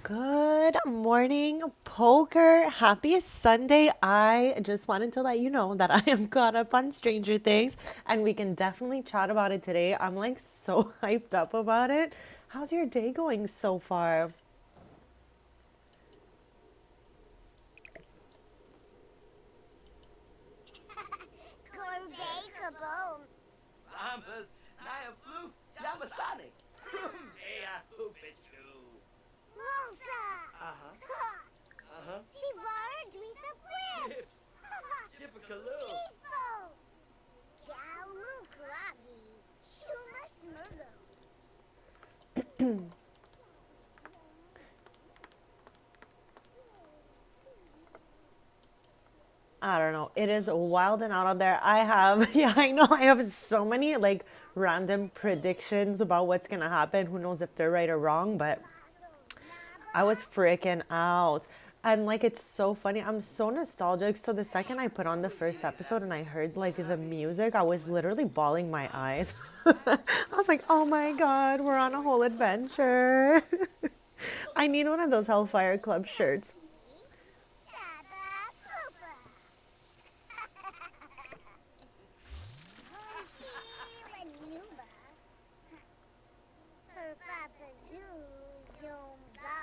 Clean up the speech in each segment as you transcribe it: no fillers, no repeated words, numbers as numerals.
Good morning, poker. Happy Sunday. I just wanted to let you know that I am caught up on Stranger Things and we can definitely chat about it today. I'm like so hyped up about it. How's your day going so far? Gourmet kaboom! Sambas, Naya Floof, Yamasonic. Ea Hoopitoo. Mosa! Uh-huh. Shivara Drisa Bliss! Chippekaloo. Ifo! Galu Klabi! Shuma Smurgo! I don't know. It is wild and out there. I have, yeah, I know. I have so many like random predictions about what's going to happen. Who knows if they're right or wrong, but I was freaking out. And like it's so funny. I'm so nostalgic. So the second I put on the first episode and I heard like the music, I was literally bawling my eyes. I was like, "Oh my god, we're on a whole adventure." I need one of those Hellfire Club shirts. Saba Poopa! Sheila Nuba! Her Papa Zoo Zumbo!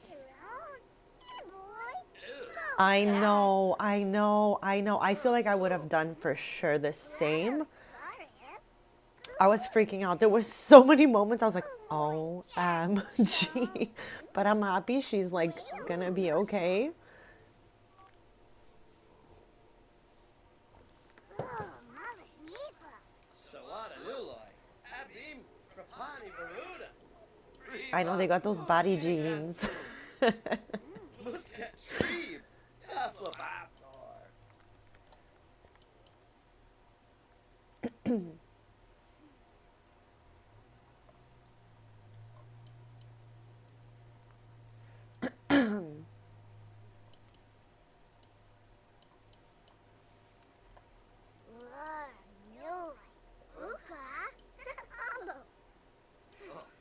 Chiron! Hey boy! I know, I know, I know. I feel like I would have done for sure the same. I was freaking out. There were so many moments I was like, OMG. But I'm happy she's like gonna be okay. Sawada Nuloi. Abim, Trapani Baruda. I know they got those body jeans. Muscat Tree. Aflabaptor.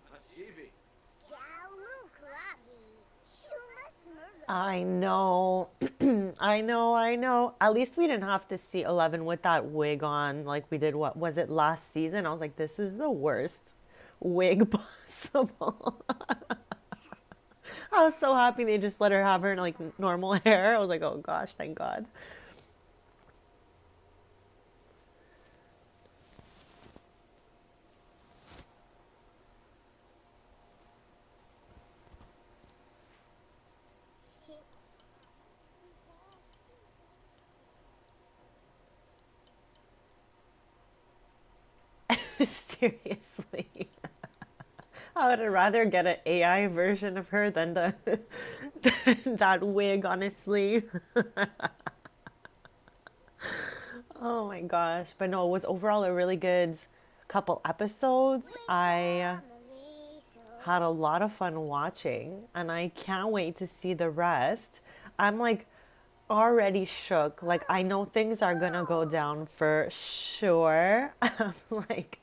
Hachibi. I know. I know, I know. At least we didn't have to see 11 with that wig on like we did, what was it, last season? I was like, this is the worst wig possible. I was so happy they just let her have her like normal hair. I was like, oh gosh, thank God. Seriously. I would rather get an AI version of her than the that wig, honestly. Oh my gosh. But no, it was overall a really good couple episodes. I had a lot of fun watching and I can't wait to see the rest. I'm like already shook. Like I know things are gonna go down for sure. I'm like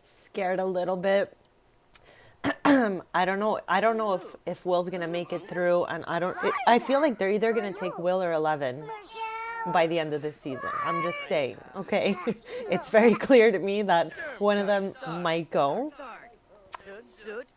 scared a little bit. I don't know if Will's gonna make it through, and I feel like they're either gonna take Will or 11 by the end of this season. I'm just saying, okay? It's very clear to me that one of them might go. Soot, soot.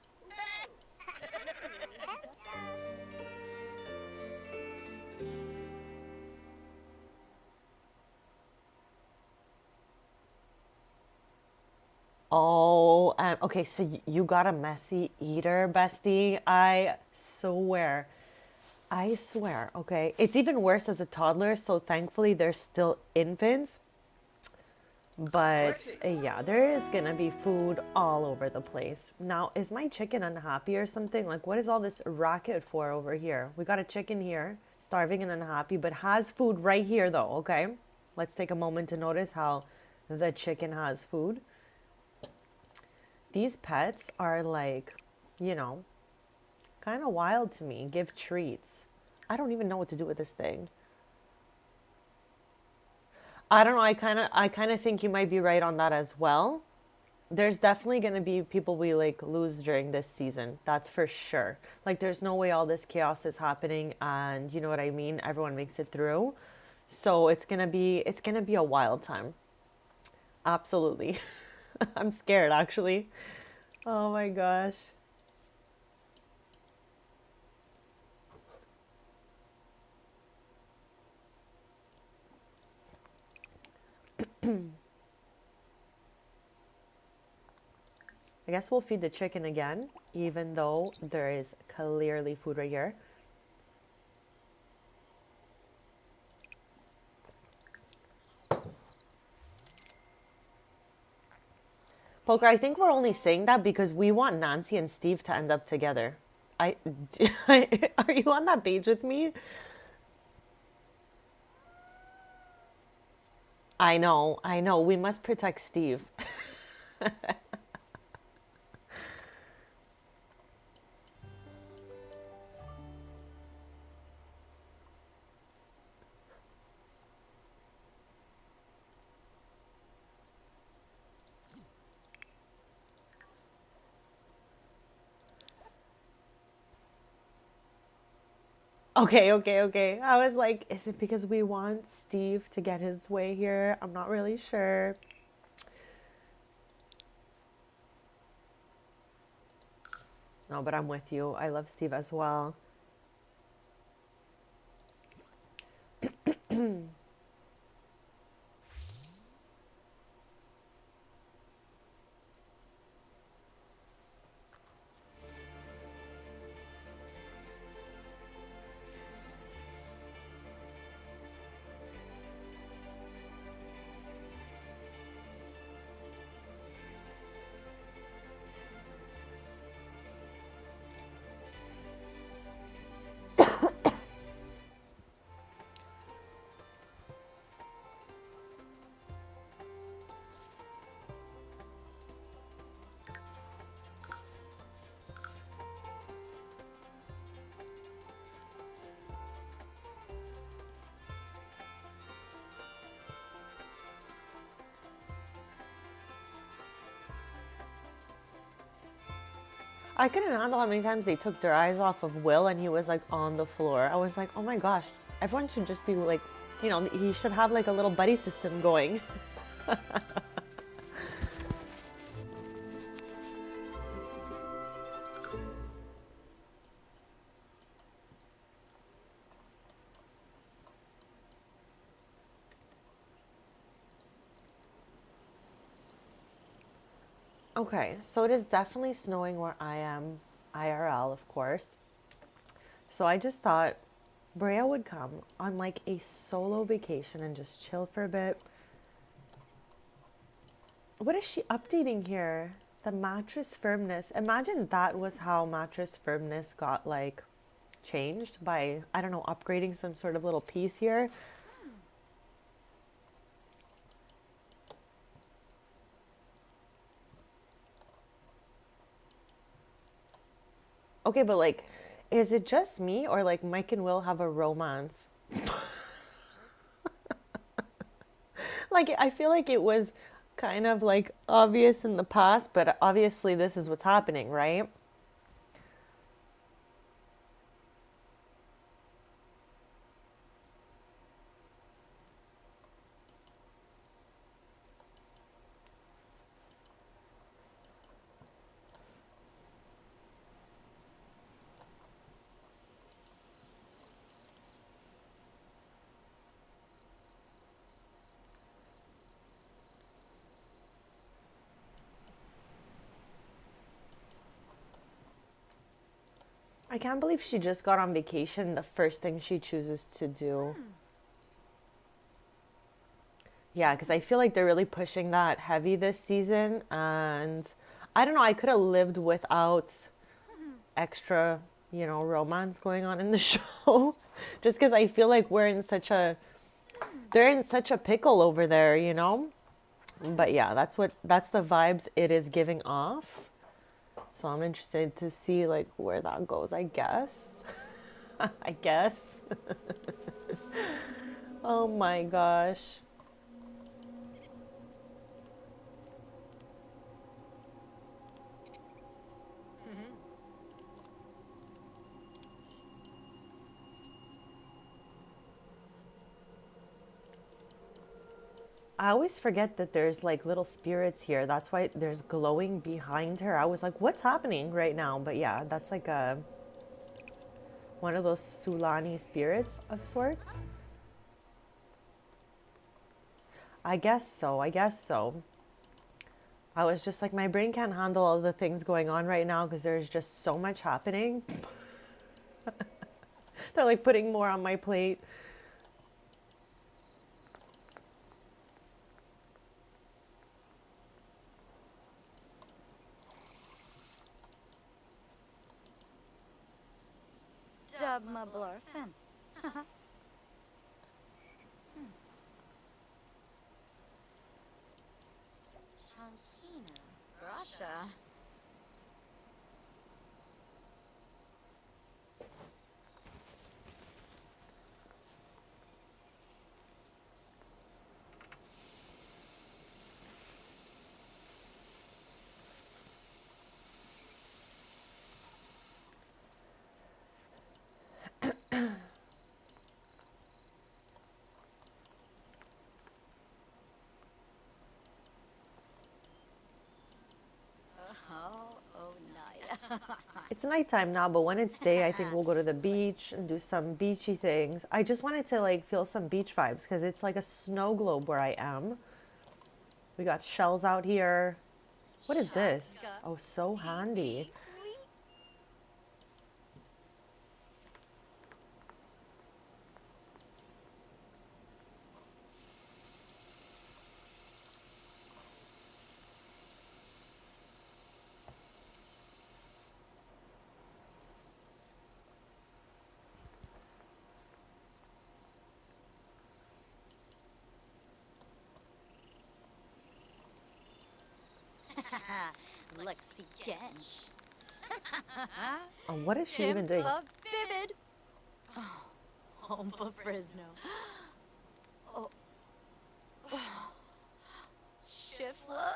Oh, okay, so you got a messy eater, bestie. I swear, okay. It's even worse as a toddler, so thankfully they're still infants. But yeah, there is gonna be food all over the place. Now, is my chicken unhappy or something? Like, what is all this racket for over here? We got a chicken here, starving and unhappy, but has food right here though, okay? Let's take a moment to notice how the chicken has food. These pets are like, you know, kind of wild to me. Give treats. I don't even know what to do with this thing. I don't know. I kind of think you might be right on that as well. There's definitely going to be people we like lose during this season. That's for sure. Like there's no way all this chaos is happening and you know what I mean, everyone makes it through. So it's going to be a wild time. Absolutely. I'm scared actually. Oh my gosh. I guess we'll feed the chicken again, even though there is clearly food right here. Poker, I think we're only saying that because we want Nancy and Steve to end up together. I, are you on that page with me? I know. We must protect Steve. Okay. I was like, is it because we want Steve to get his way here? I'm not really sure. No, but I'm with you. I love Steve as well. I couldn't handle how many times they took their eyes off of Will and he was like on the floor. I was like, oh my gosh, everyone should just be like, he should have like a little buddy system going. Okay, so it is definitely snowing where I am, IRL, of course. So I just thought Brea would come on like a solo vacation and just chill for a bit. What is she updating here? The mattress firmness. Imagine that was how mattress firmness got like changed by, I don't know, upgrading some sort of little piece here. Okay, but like, is it just me or like Mike and Will have a romance? Like, I feel like it was kind of like obvious in the past, but obviously this is what's happening, right? I can't believe she just got on vacation. The first thing she chooses to do. Yeah, because I feel like they're really pushing that heavy this season. And I don't know, I could have lived without extra, romance going on in the show. Just because I feel like they're in such a pickle over there. But yeah, that's the vibes it is giving off. So I'm interested to see like where that goes, I guess. I guess. Oh my gosh. I always forget that there's like little spirits here. That's why there's glowing behind her. I was like, what's happening right now? But yeah, that's like a one of those Sulani spirits of sorts. I guess so. I guess so. I was just like, my brain can't handle all the things going on right now because there's just so much happening. They're like putting more on my plate. Dub my blurfin. Chankina. Russia. Oh, Naya. It's nighttime now, but when it's day, I think we'll go to the beach and do some beachy things. I just wanted to like feel some beach vibes because it's like a snow globe where I am. We got shells out here. What is this? Oh, so handy. Lexi Gensh. Oh, what is she even doing? Chimpa Vivid. Home for Fresno. Oh, Shifla.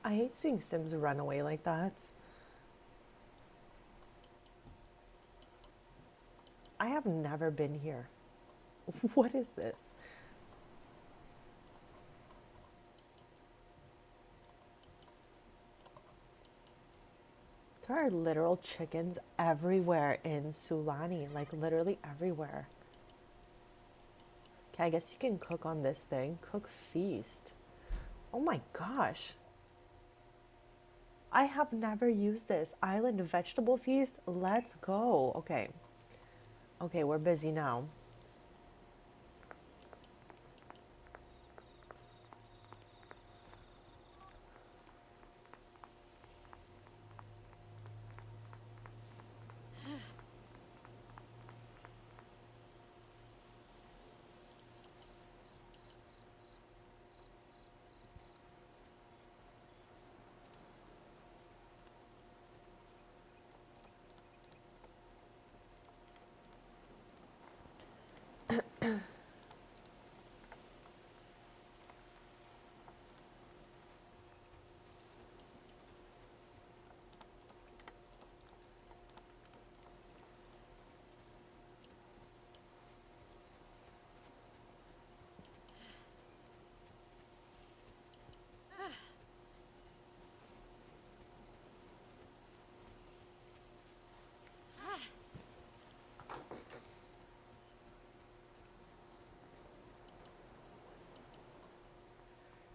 I hate seeing Sims run away like that. I have never been here. What is this? There are literal chickens everywhere in Sulani, like literally everywhere. Okay, I guess you can cook on this thing. Cook feast. Oh my gosh. I have never used this. Island vegetable feast. Let's go. Okay. Okay, we're busy now.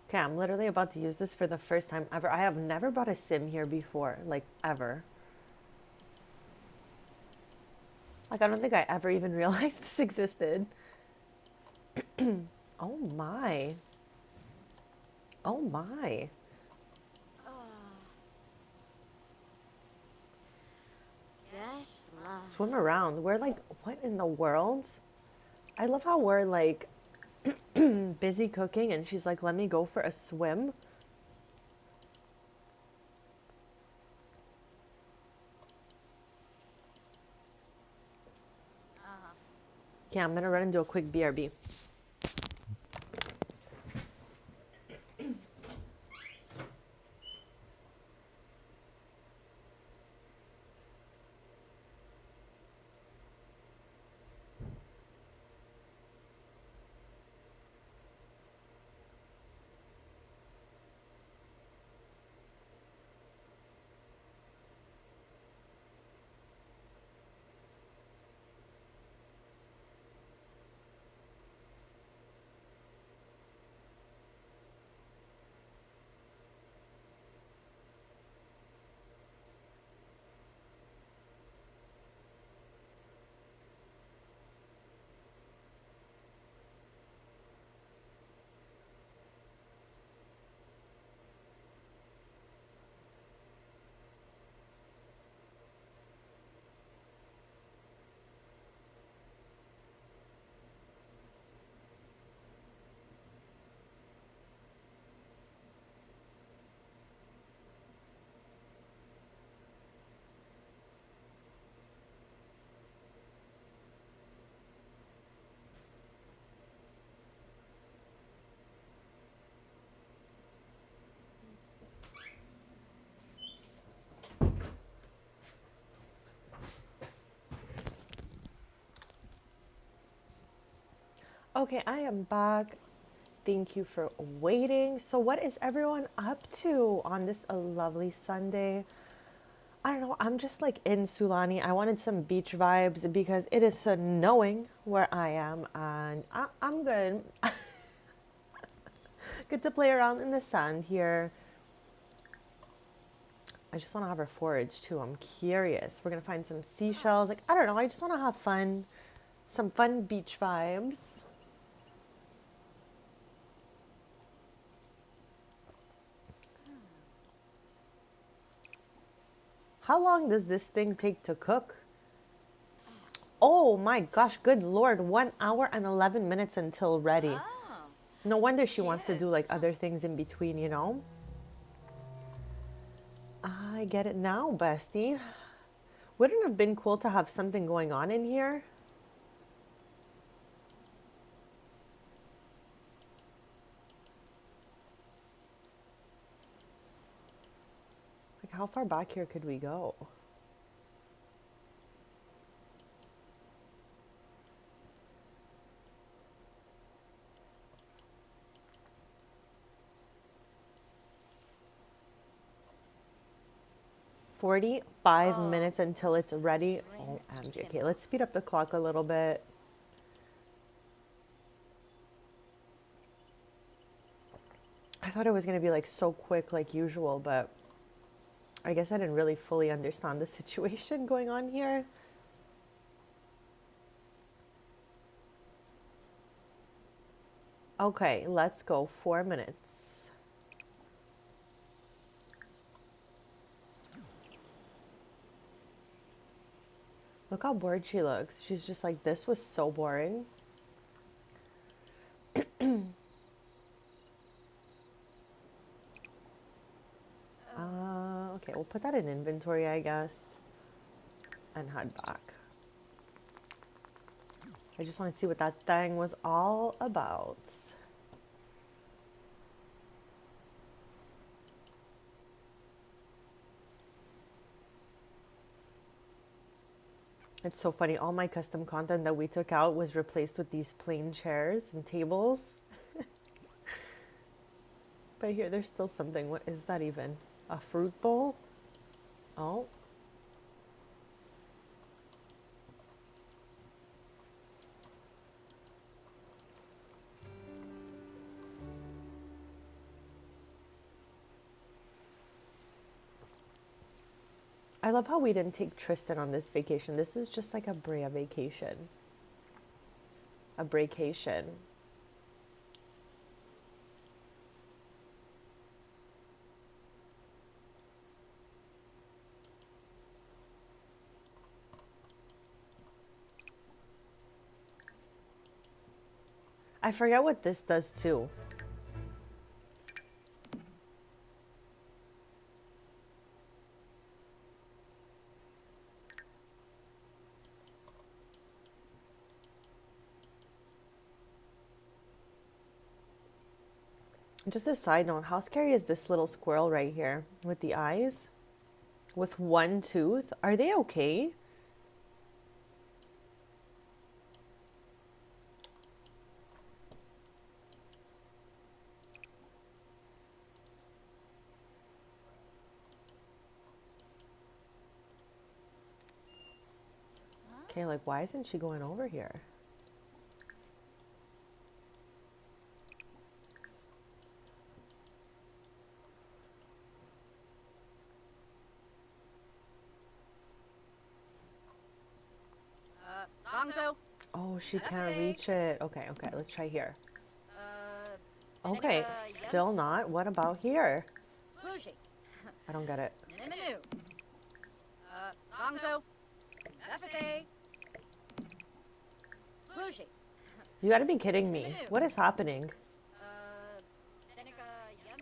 Okay, I'm literally about to use this for the first time ever. I have never brought a sim here before, like ever. Like, I don't think I ever even realized this existed. Oh my. Oh my. Gosh, love. Swim around. We're like, what in the world? I love how we're like busy cooking and she's like, let me go for a swim. Okay, I'm gonna run and do a quick BRB. Okay, I am back. Thank you for waiting. So, what is everyone up to on this lovely Sunday? I don't know. I'm just like in Sulani. I wanted some beach vibes because it is snowing where I am, and I'm good. Good to play around in the sand here. I just want to have her forage too. I'm curious. We're gonna find some seashells. Like, I don't know. I just want to have fun. Some fun beach vibes. How long does this thing take to cook? Oh my gosh, good lord. 1 hour and 11 minutes until ready. Oh, No wonder she wants to do cheers. like other things in between, you know? I get it now, bestie. Wouldn't it have been cool to have something going on in here? how far back here could we go? "45 minutes until it's ready." Oh, MJ. Okay, let's speed up the clock a little bit. I thought it was gonna be like so quick like usual, but I guess I didn't really fully understand the situation going on here. Okay, let's go. 4 minutes. Look how bored she looks. She's just like, this was so boring. Okay, we'll put that in inventory, I guess, and head back. I just want to see what that thing was all about. It's so funny. All my custom content that we took out was replaced with these plain chairs and tables. But here, there's still something. What is that even? A fruit bowl? Oh. I love how we didn't take Tristan on this vacation. This is just like a Brea vacation. A breakation. I forget what this does too. Just a side note, how scary is this little squirrel right here with the eyes? With one tooth? Are they okay? Okay, like why isn't she going over here? Songso. Oh, she can't Okay. reach it. Okay, okay, let's try here. Okay, Okay, still not. What about here? Sushi. I don't get it. Menu. Songso. Lefate. Sushi. You gotta be kidding me. What is happening? Denica Yen.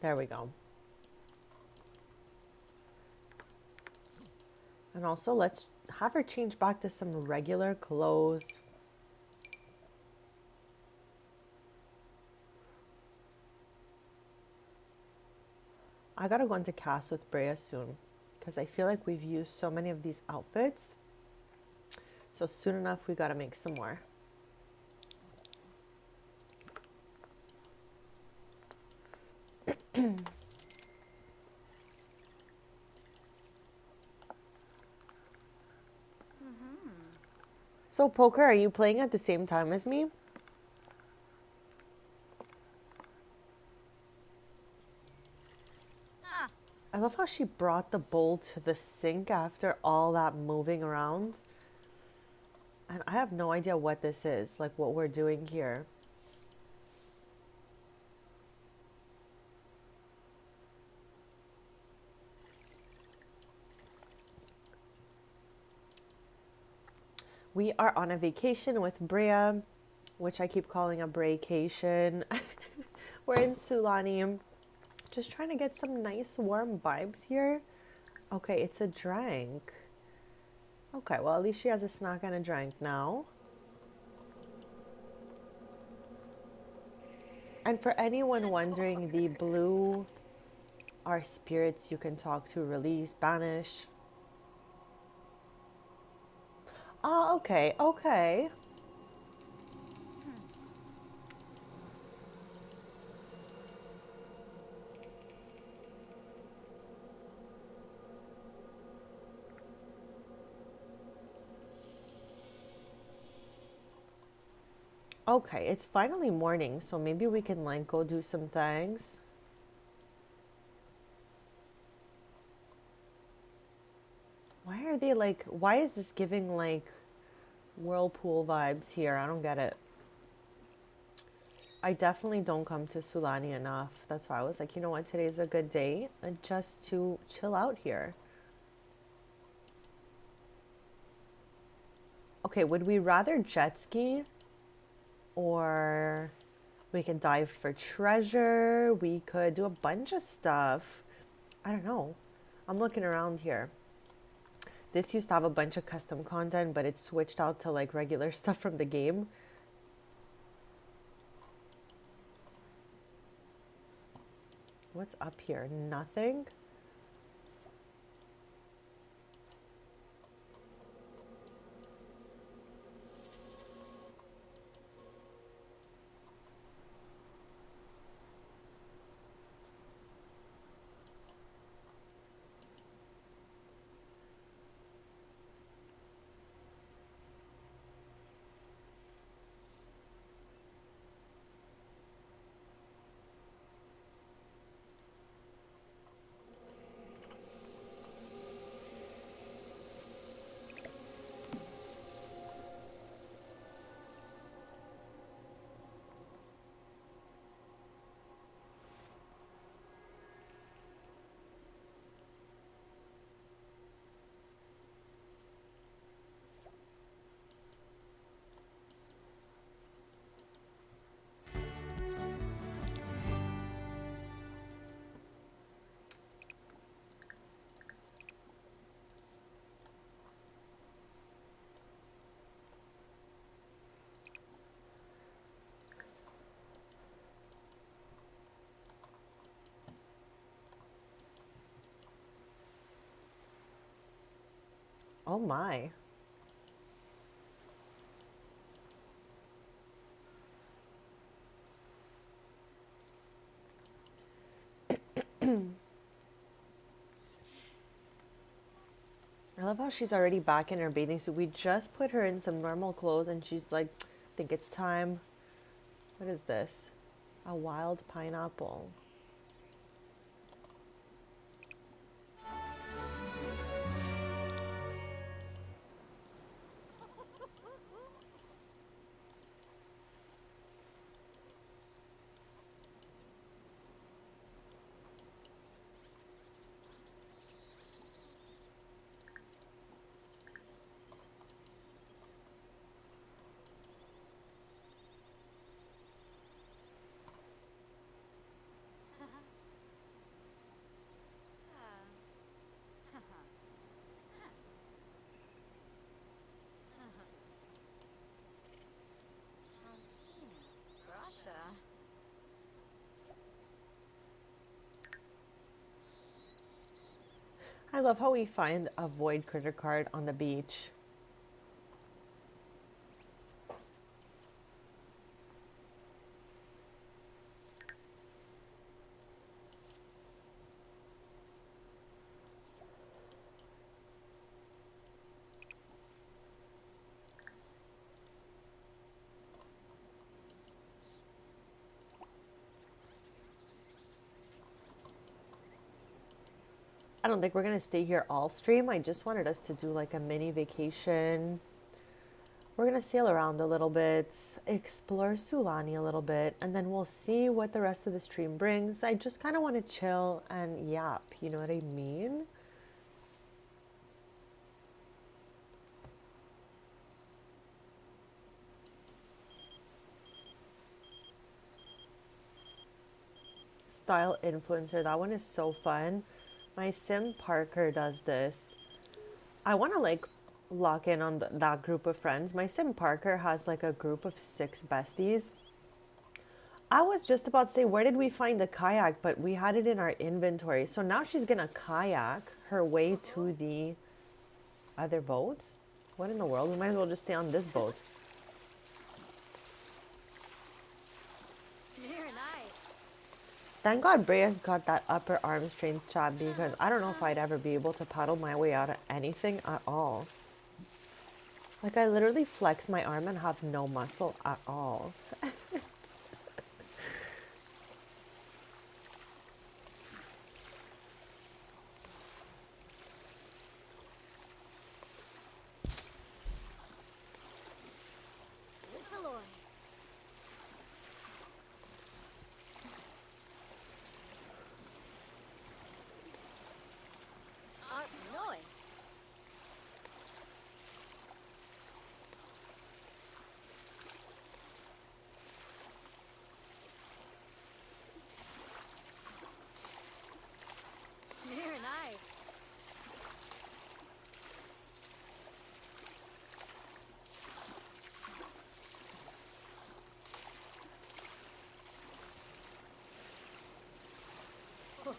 There we go. And also, let's have her change back to some regular clothes. I gotta go into cast with Brea soon because I feel like we've used so many of these outfits. So soon enough, we gotta make some more. So, Poker, are you playing at the same time as me? I love how she brought the bowl to the sink after all that moving around. And I have no idea what this is, like what we're doing here. We are on a vacation with Brea, which I keep calling a breakation. We're in Sulani. Just trying to get some nice warm vibes here. Okay, it's a drink. Okay, well, at least she has a snack and a drink now. And for anyone wondering, the blue Our spirits you can talk to release, banish. Oh, okay, okay. Okay, it's finally morning, so maybe we can like go do some things. Why are they like, why is this giving like whirlpool vibes here? I don't get it. I definitely don't come to Sulani enough. That's why I was like, you know what, today's a good day just to chill out here. Okay, would we rather jet ski or we could dive for treasure? We could do a bunch of stuff. I don't know. I'm looking around here. This used to have a bunch of custom content, but it's switched out to like regular stuff from the game. What's up here? Nothing? Oh my. I love how she's already back in her bathing suit. We just put her in some normal clothes and she's like, I think it's time. What is this? A wild pineapple. Russia. I love how we find a void critter card on the beach. I don't think we're gonna stay here all stream. I just wanted us to do like a mini vacation. We're gonna sail around a little bit, explore Sulani a little bit, and then we'll see what the rest of the stream brings. I just kind of want to chill and yap, you know what I mean? Style influencer, that one is so fun. My sim Parker does this. I want to like lock in on that group of friends. My sim Parker has like a group of 6 besties. I was just about to say, where did we find the kayak? But we had it in our inventory. So now she's gonna kayak her way to the other boat. What in the world? We might as well just stay on this boat. Very nice. Thank God Brea's got that upper arm strength, chat, because I don't know if I'd ever be able to paddle my way out of anything at all. Like, I literally flex my arm and have no muscle at all. Hello. No. Very nice. Oh,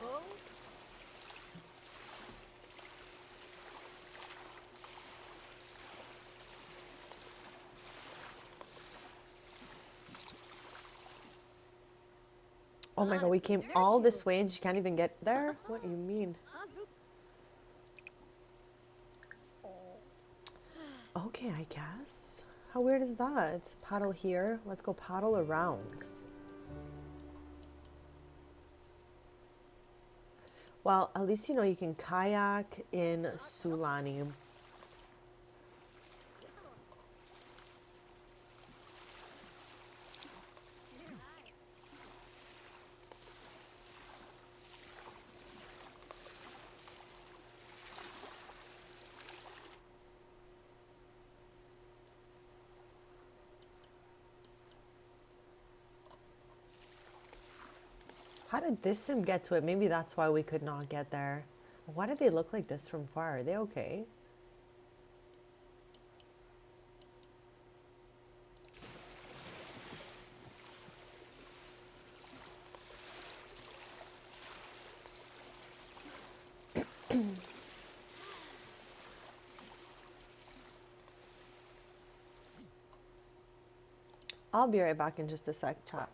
Oh my God, we came all this way and she can't even get there? What do you mean? Okay, I guess. How weird is that? Paddle here. Let's go paddle around. Well, at least you know you can kayak in Sulani. How did this sim get to it? Maybe that's why we could not get there. Why do they look like this from far? Are they okay? I'll be right back in just a sec, chat.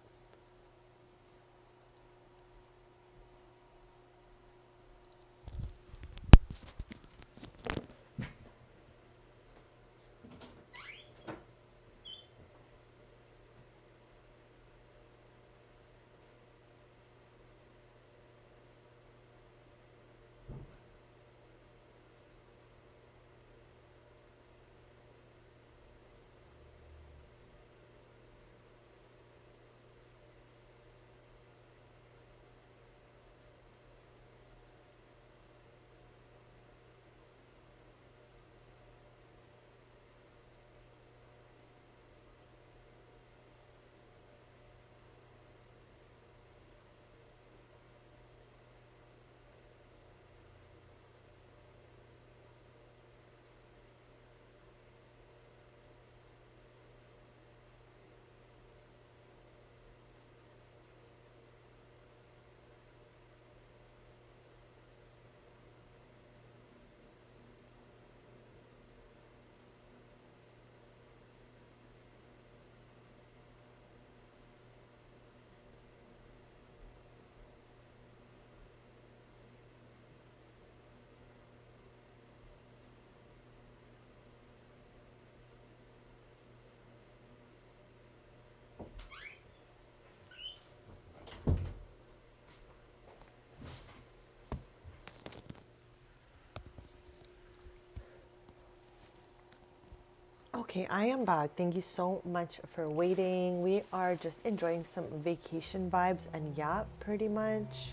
Okay, I am back. Thank you so much for waiting. We are just enjoying some vacation vibes, and yeah, pretty much.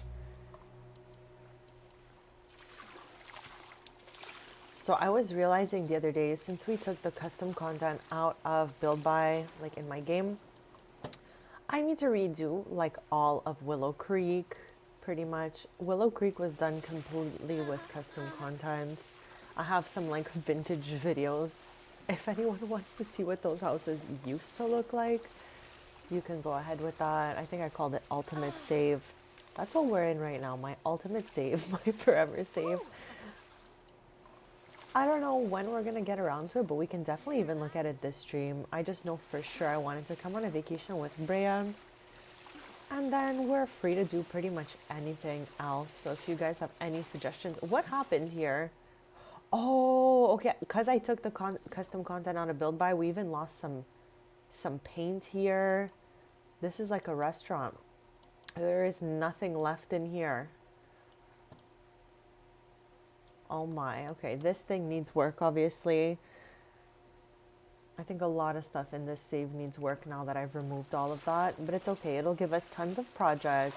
So I was realizing the other day, since we took the custom content out of build by, like in my game, I need to redo like all of Willow Creek, pretty much. Willow Creek was done completely with custom content. I have some like vintage videos if anyone wants to see what those houses used to look like. You can go ahead with that. I think I called it ultimate save. That's what we're in right now. My ultimate save, my forever save. I don't know when we're gonna get around to it, but we can definitely even look at it this stream. I just know for sure I wanted to come on a vacation with Brea. And then we're free to do pretty much anything else. So if you guys have any suggestions, what happened here? Oh, okay. Because I took the custom content on a build buy, we even lost some paint here. This is like a restaurant. There is nothing left in here. Oh my. Okay, this thing needs work, obviously. I think a lot of stuff in this save needs work now that I've removed all of that. But it's okay. It'll give us tons of projects.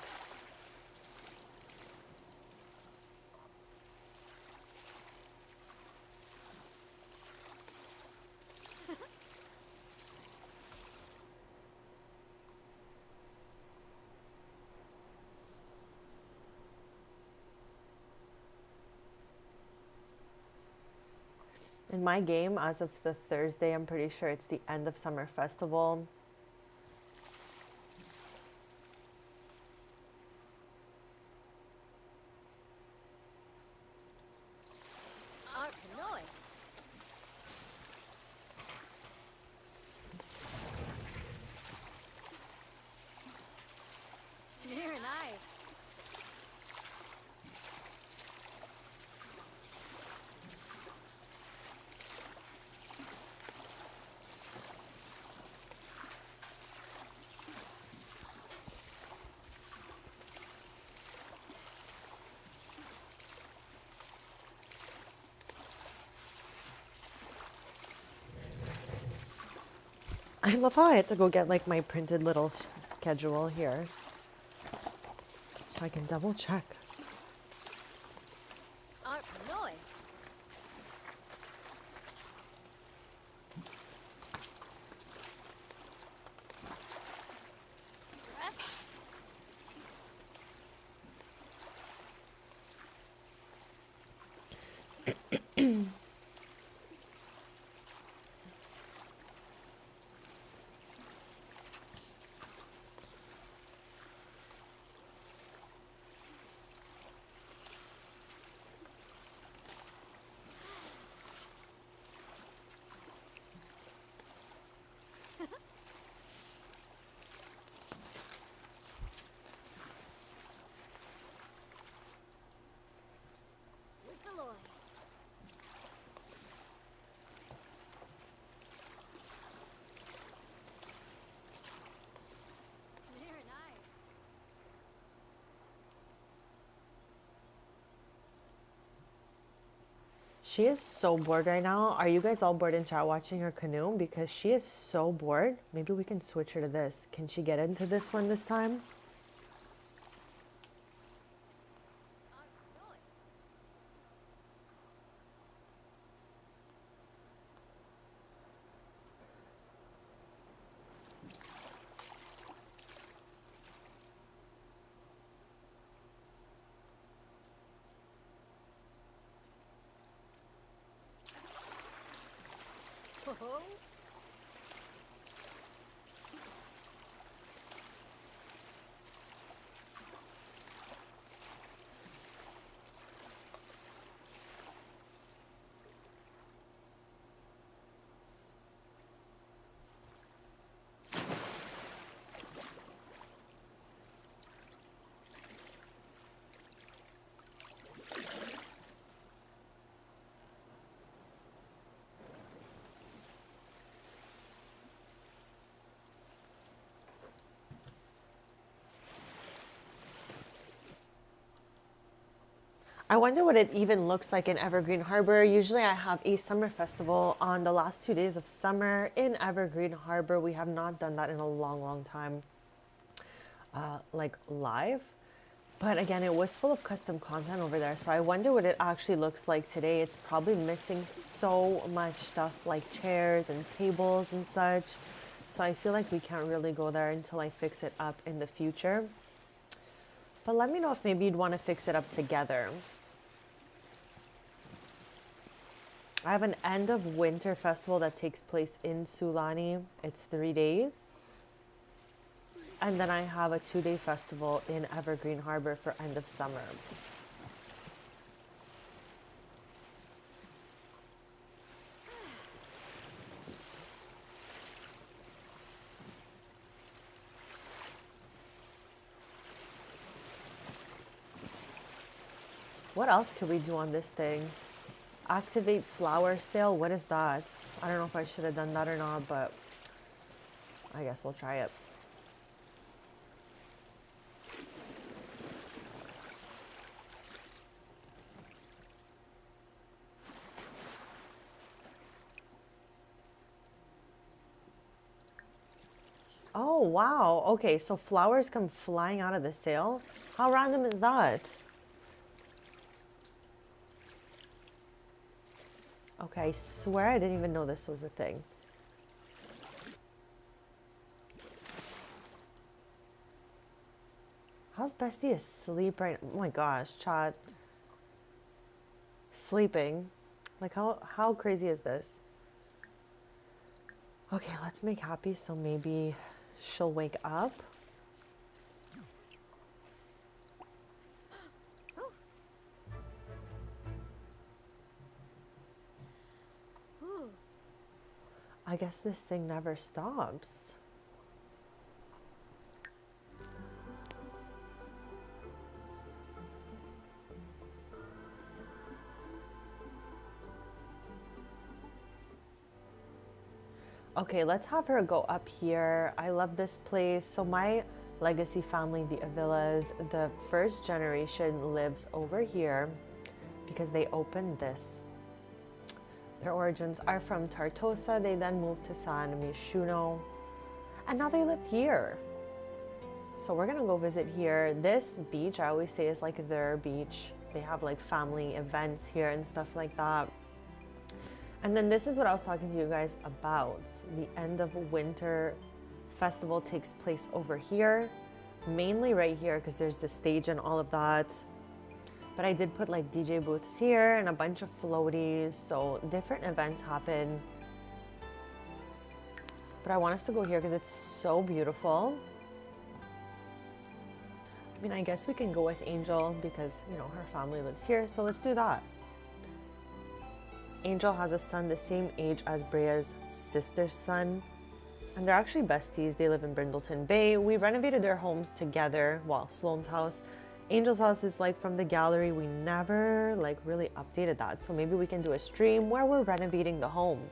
In my game, as of the Thursday, I'm pretty sure it's the end of summer festival. Arkanoi. Very nice. I love how I had to go get like my printed little schedule here so I can double check. Arkanoi. Nikoloi. Very nice. She is so bored right now. Are you guys all bored in chat watching her canoe? Because she is so bored. Maybe we can switch her to this. Can she get into this one this time? Arkanoi. Ho-ho. I wonder what it even looks like in Evergreen Harbor. Usually I have a summer festival on the last 2 days of summer in Evergreen Harbor. We have not done that in a long, long time, like live. But again, it was full of custom content over there. So I wonder what it actually looks like today. It's probably missing so much stuff like chairs and tables and such. So I feel like we can't really go there until I fix it up in the future. But let me know if maybe you'd want to fix it up together. I have an end of winter festival that takes place in Sulani. It's 3 days. And then I have a 2-day festival in Evergreen Harbor for end of summer. What else could we do on this thing? Activate flower sale. What is that? I don't know if I should have done that or not, but I guess we'll try it. Oh, wow. Okay, so flowers come flying out of the sale. How random is that? Okay, I swear I didn't even know this was a thing. How's Bestie asleep right now? Oh my gosh, chat. Sleeping. Like, how crazy is this? Okay, let's make happy so maybe she'll wake up. Ooh. I guess this thing never stops. Okay, let's have her go up here. I love this place. So my legacy family, the Avilas, the first generation lives over here because they opened this. Their origins are from Tartosa. They then moved to San Mishuno, and now they live here. So we're gonna go visit here. This beach, I always say, is like their beach. They have like family events here and stuff like that. And then this is what I was talking to you guys about. The end of winter festival takes place over here, mainly right here because there's the stage and all of that. But I did put like DJ booths here and a bunch of floaties, so different events happen. But I want us to go here because it's so beautiful. I mean, I guess we can go with Angel because, you know, her family lives here, so let's do that. Angel has a son the same age as Brea's sister's son, and they're actually besties. They live in Brindleton Bay. We renovated their homes together. Well, Sloane's house. Angel's house is like from the gallery. We never like really updated that, so maybe we can do a stream where we're renovating the home.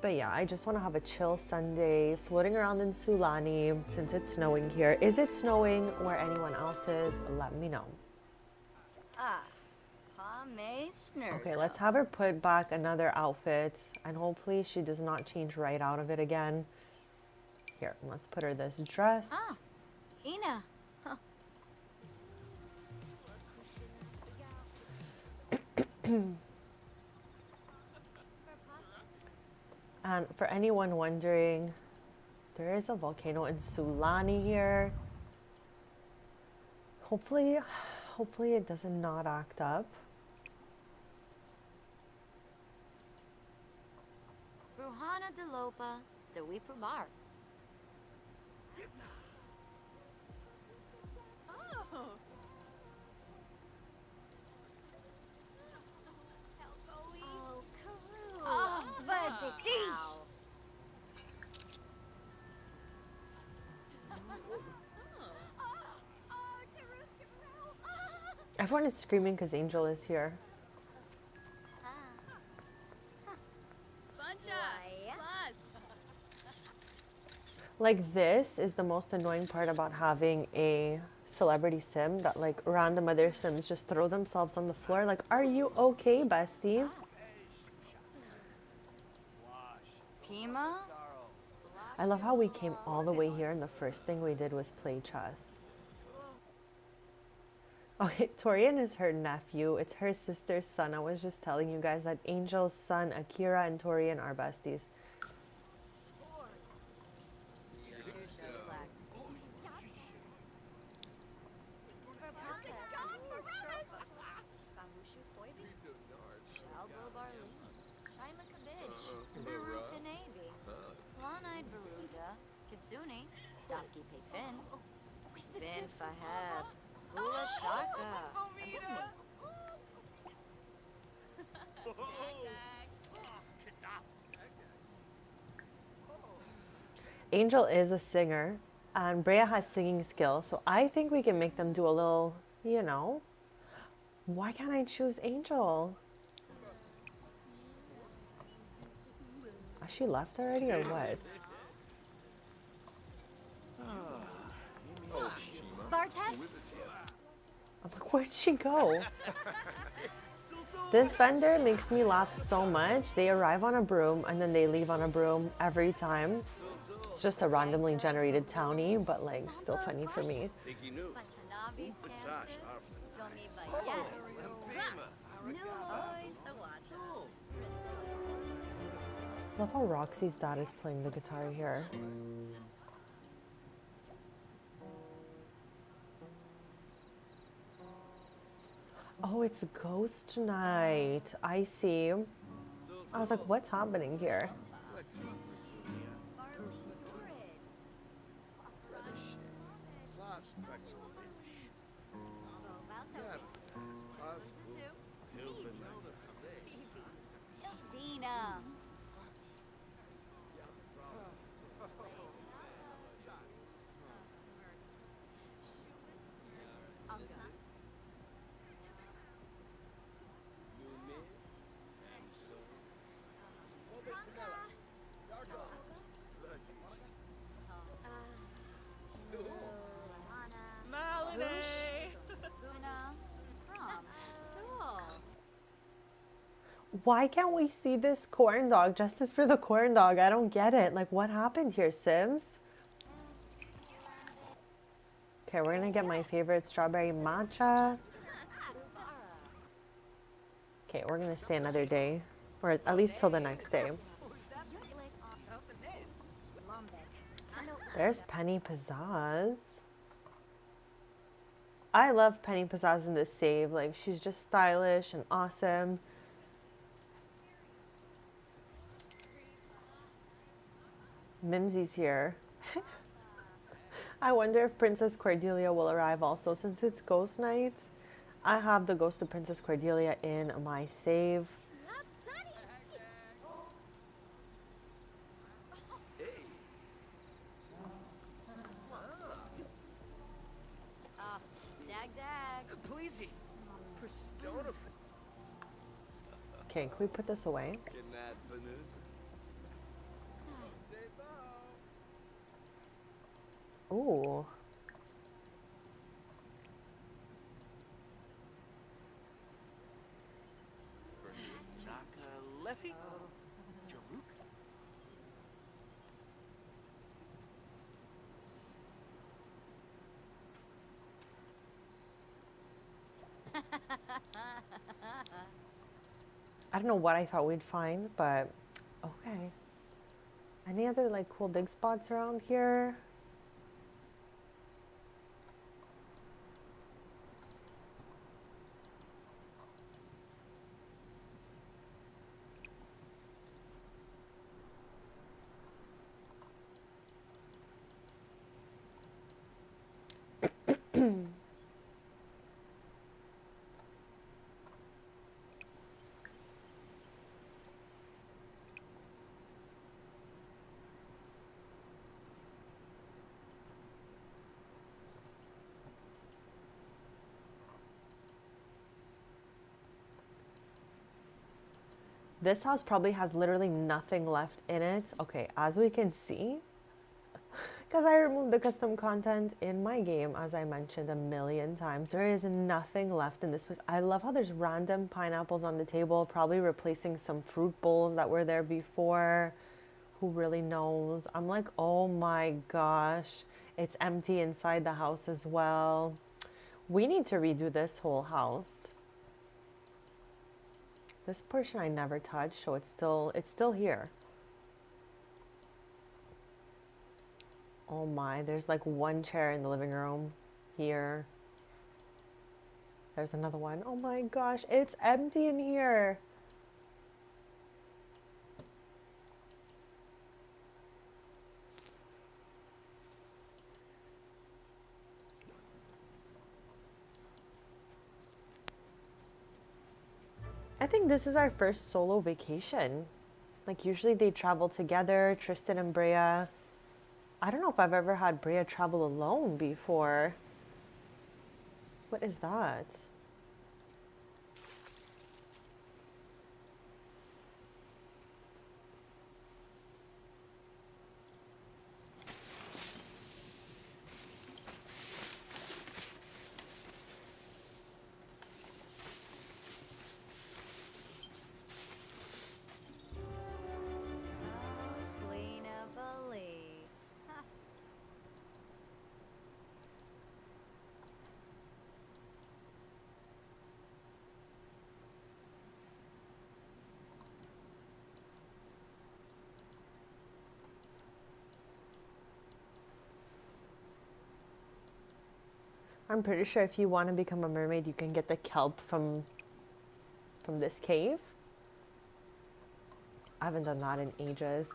But yeah, I just want to have a chill Sunday, floating around in Sulani since it's snowing here. Is it snowing where anyone else is? Let me know. Okay, let's have her put back another outfit, and hopefully she does not change right out of it again. Here, let's put her this dress. Ina. Huh. And for anyone wondering, there is a volcano in Sulani here. Hopefully it does not act up. Ruhana de Lopa, de Weeper. Oh, but geez. Everyone is screaming because Angel is here. Like, this is the most annoying part about having a celebrity sim, that like random other sims just throw themselves on the floor. Like, are you okay, bestie? Pima? I love how we came all the way here and the first thing we did was play chess. Okay, Torian is her nephew. It's her sister's son. I was just telling you guys that Angel's son, Akira, and Torian are besties. Fin. Fin Fahab. Hula Shaka. Angel is a singer, and Brea has singing skills, so I think we can make them do a little, you know. Why can't I choose Angel? Has she left already or what? Bartep? I'm like, where'd she go? This vendor makes me laugh so much. They arrive on a broom and then they leave on a broom every time. It's just a randomly generated townie, but like still funny for me. Watanabe Kansas? Domi Bayat? Nuloy Sawacha? Love how Roxy's dad is playing the guitar here. Oh, it's ghost night. I see. I was like, what's happening here? Dina. Why can't we see this corn dog? Justice for the corn dog. I don't get it. Like, what happened here, Sims? Okay, we're gonna get my favorite strawberry matcha. Okay, we're gonna stay another day, or at least till the next day. There's Penny Pizzazz. I love Penny Pizzazz in this save. Like, she's just stylish and awesome. Mimsy's here. I wonder if Princess Cordelia will arrive also since it's ghost night. I have the Ghost of Princess Cordelia in my save. Okay, can we put this away? Ooh. I don't know what I thought we'd find, but okay. Any other like cool dig spots around here? This house probably has literally nothing left in it. Okay, as we can see, because I removed the custom content in my game, as I mentioned a million times, there is nothing left in this place. I love how there's random pineapples on the table, probably replacing some fruit bowls that were there before. Who really knows? I'm like, oh my gosh, it's empty inside the house as well. We need to redo this whole house. This portion I never touched, so it's still here. Oh my, there's like one chair in the living room here. There's another one. Oh my gosh, it's empty in here. think this is our first solo vacation. Like, usually they travel together, Tristan and Brea. I don't know if I've ever had Brea travel alone before. What is that? Oh, Queen of Bali. Huh. I'm pretty sure if you want to become a mermaid, you can get the kelp from this cave. I haven't done that in ages.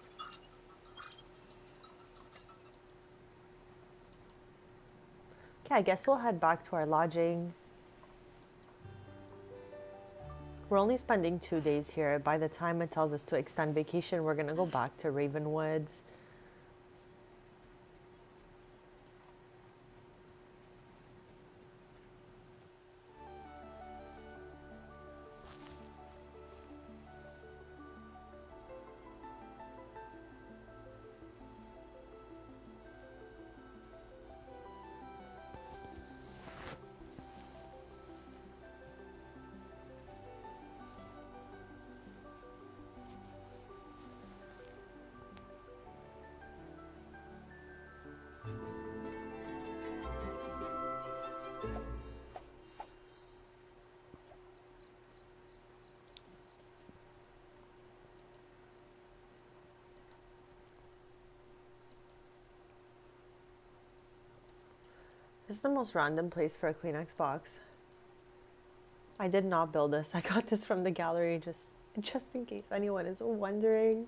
Okay, I guess we'll head back to our lodging. We're only spending 2 days here. By the time it tells us to extend vacation, we're gonna go back to Ravenwoods. This is the most random place for a Kleenex box. I did not build this. I got this from the gallery just in case anyone is wondering.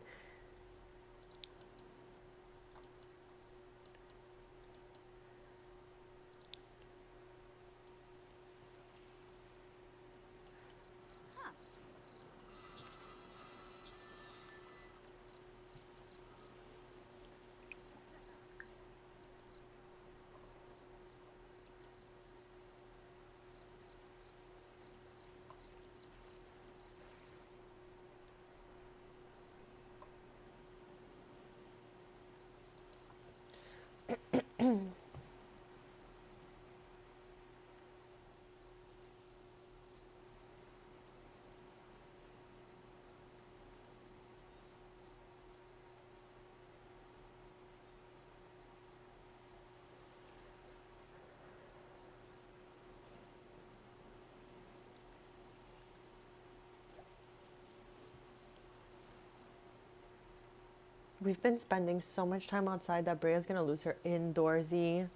We've been spending so much time outside that Brea's gonna lose her indoorsy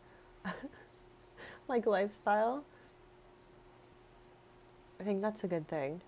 like lifestyle. I think that's a good thing.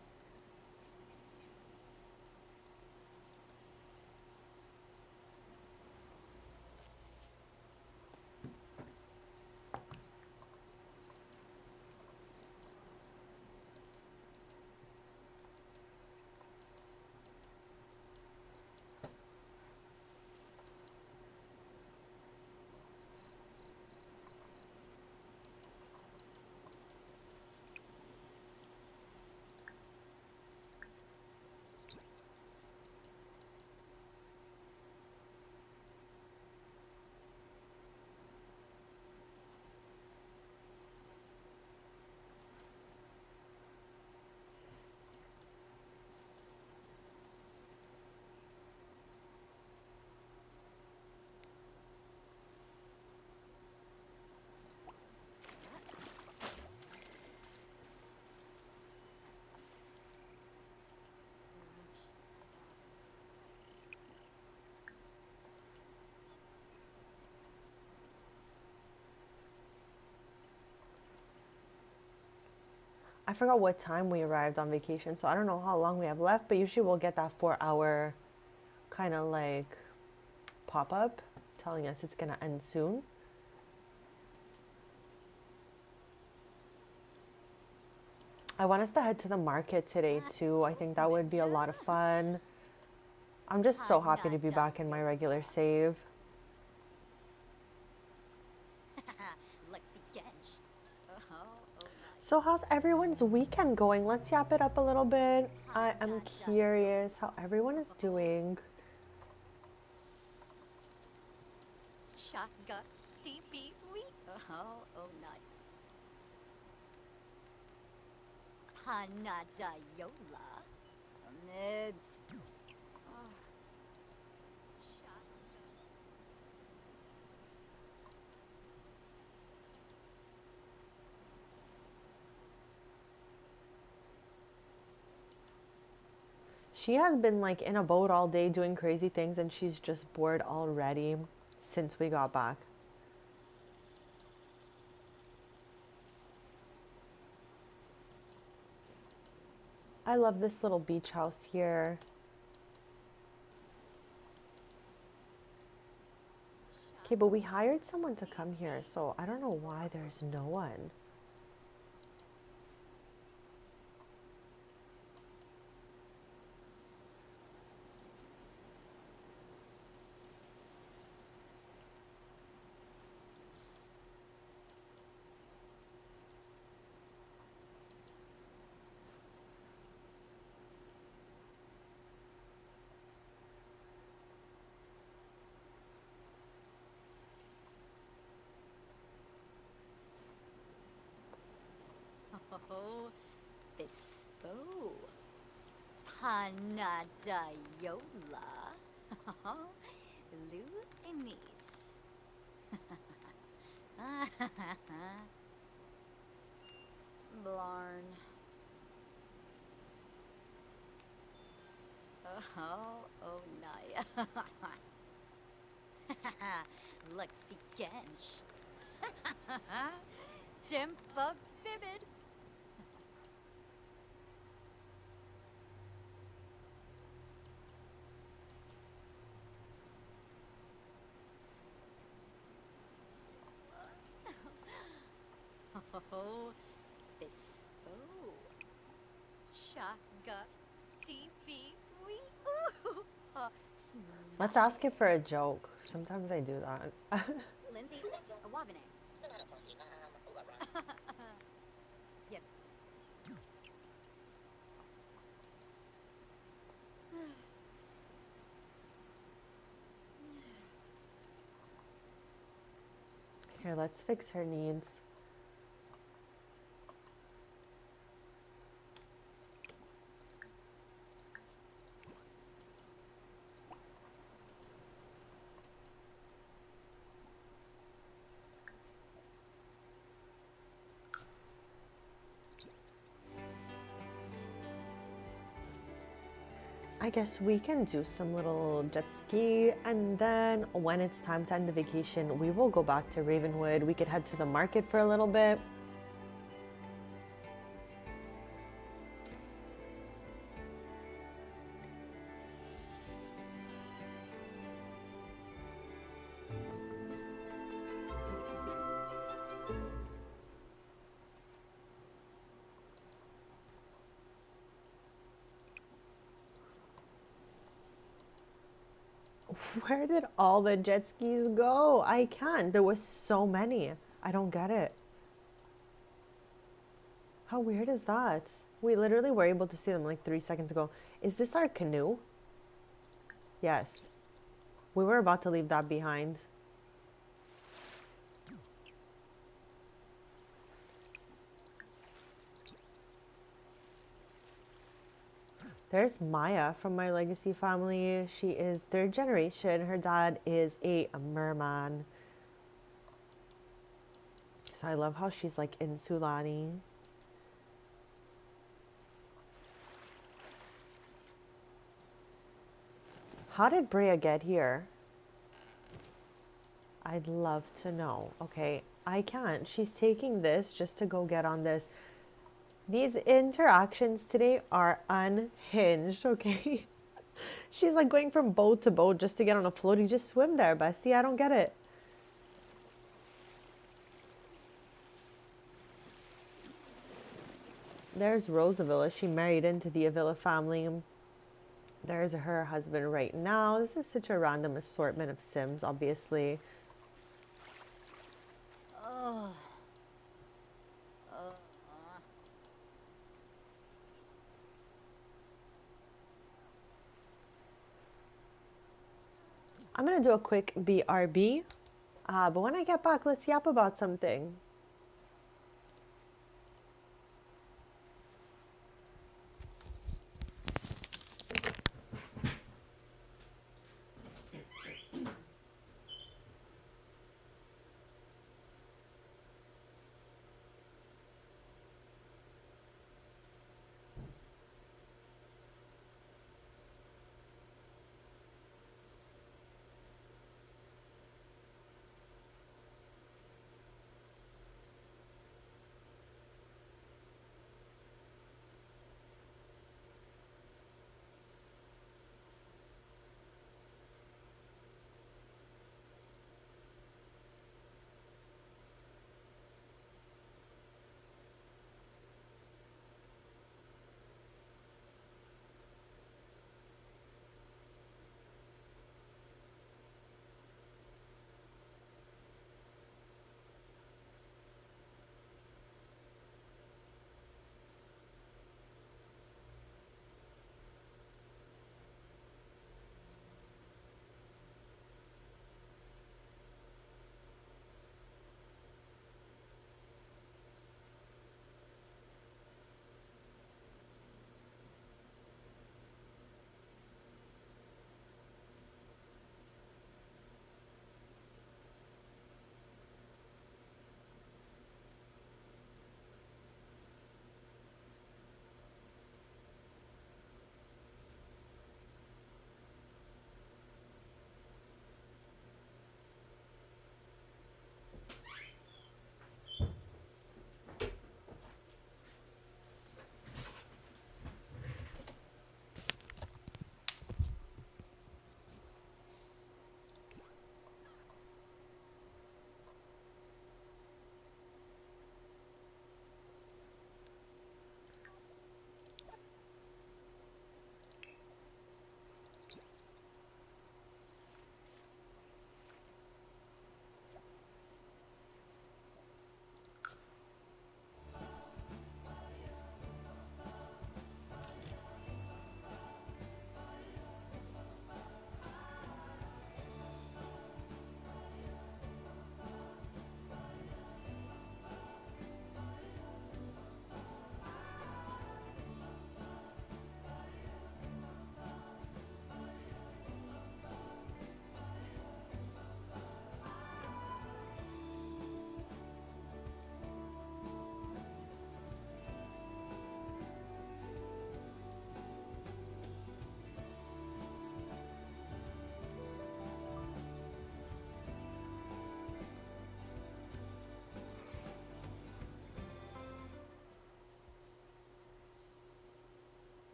I forgot what time we arrived on vacation, so I don't know how long we have left, but usually we'll get that 4 hour kind of like pop up telling us it's gonna end soon. I want us to head to the market today too. I think that would be a lot of fun. I'm just so happy to be back in my regular save. Lexi Gench. Oh, So how's everyone's weekend going? Let's yap it up a little bit. I am curious how everyone is doing. Shotgun. Steepy. We. Oh, night. Panadayola. Nibs. Oh, shotgun. She has been like in a boat all day doing crazy things and she's just bored already since we got back. I love this little beach house here. Okay, but we hired someone to come here, so I don't know why there's no one. Oh, Bispo. Panadayola. Luinis. Blarn. Oh, Naya. Lexi Gench. Dimpa Vivid. Oh, Bispo. Shotgun. Steepy. We. Ooh. Let's ask it for a joke. Sometimes I do that. Lindsay. Awabene. Yips. Here, let's fix her needs. I guess we can do some little jet ski, and then when it's time to end the vacation, we will go back to Ravenwood. We could head to the market for a little bit. Where did all the jet skis go? I can't. There was so many. I don't get it. How weird is that? We literally were able to see them like 3 seconds ago. Is this our canoe? Yes. We were about to leave that behind. There's Maya from my legacy family. She is third generation. Her dad is a merman. So I love how she's like in Sulani. How did Brea get here? I'd love to know. Okay, I can't. She's taking this just to go get on this. These interactions today are unhinged, okay? She's like going from boat to boat just to get on a floaty. Just swim there, bestie. I don't get it. There's Rose Avila. She married into the Avila family. There's her husband right now. This is such a random assortment of Sims, obviously. Oh. I'm gonna do a quick BRB, but when I get back, let's yap about something.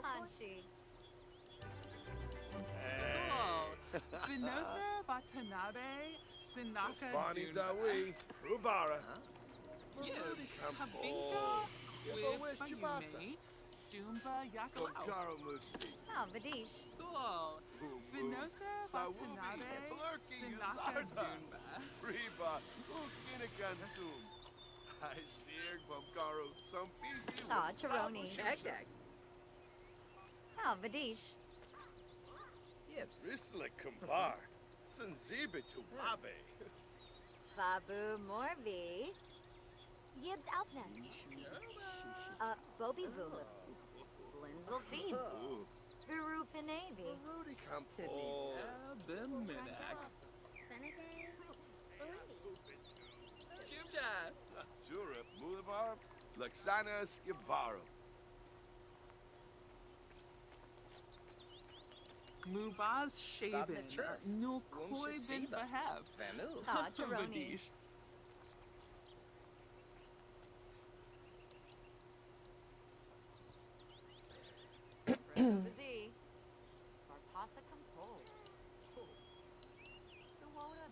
Hanshi. So, Vinosa Watanabe Sinaka Fani Dunba. Dawi, Rubara. Yes, Campo. Habinka with Chibasa. Mayume Dumba Yakalao. Garo Musti. Oh, Vadish. So, Vinosa Watanabe Sinaka Dunba. Riba, Ukinakan Sum. I seared Bumkaro, some PC Aw, Chironi. Oh, Vadish. Risla Kumbar, Sanziba to Babe. Babu Morbi. Yibs Alfness. Bobby Vula. Blinzel Feed. Guru Pinavi. Rudy Campo. Biminak. Jubja. Turip, Mulabar, Laxana Skibaro. Mubaz Shaben. Nulkoi bin Bahav. Aw, Chironi. Vadish. Vizi. Barpasa Kampol. Suwoda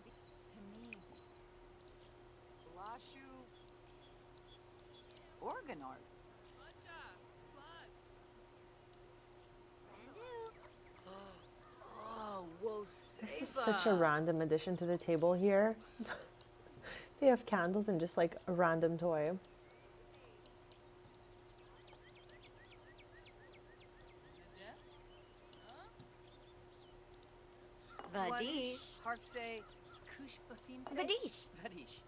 Hamid. Lashu. Organard. This is such a random addition to the table here. They have candles and just like a random toy. Vadish. Harfse Kushbafinse. Vadish. Vadish.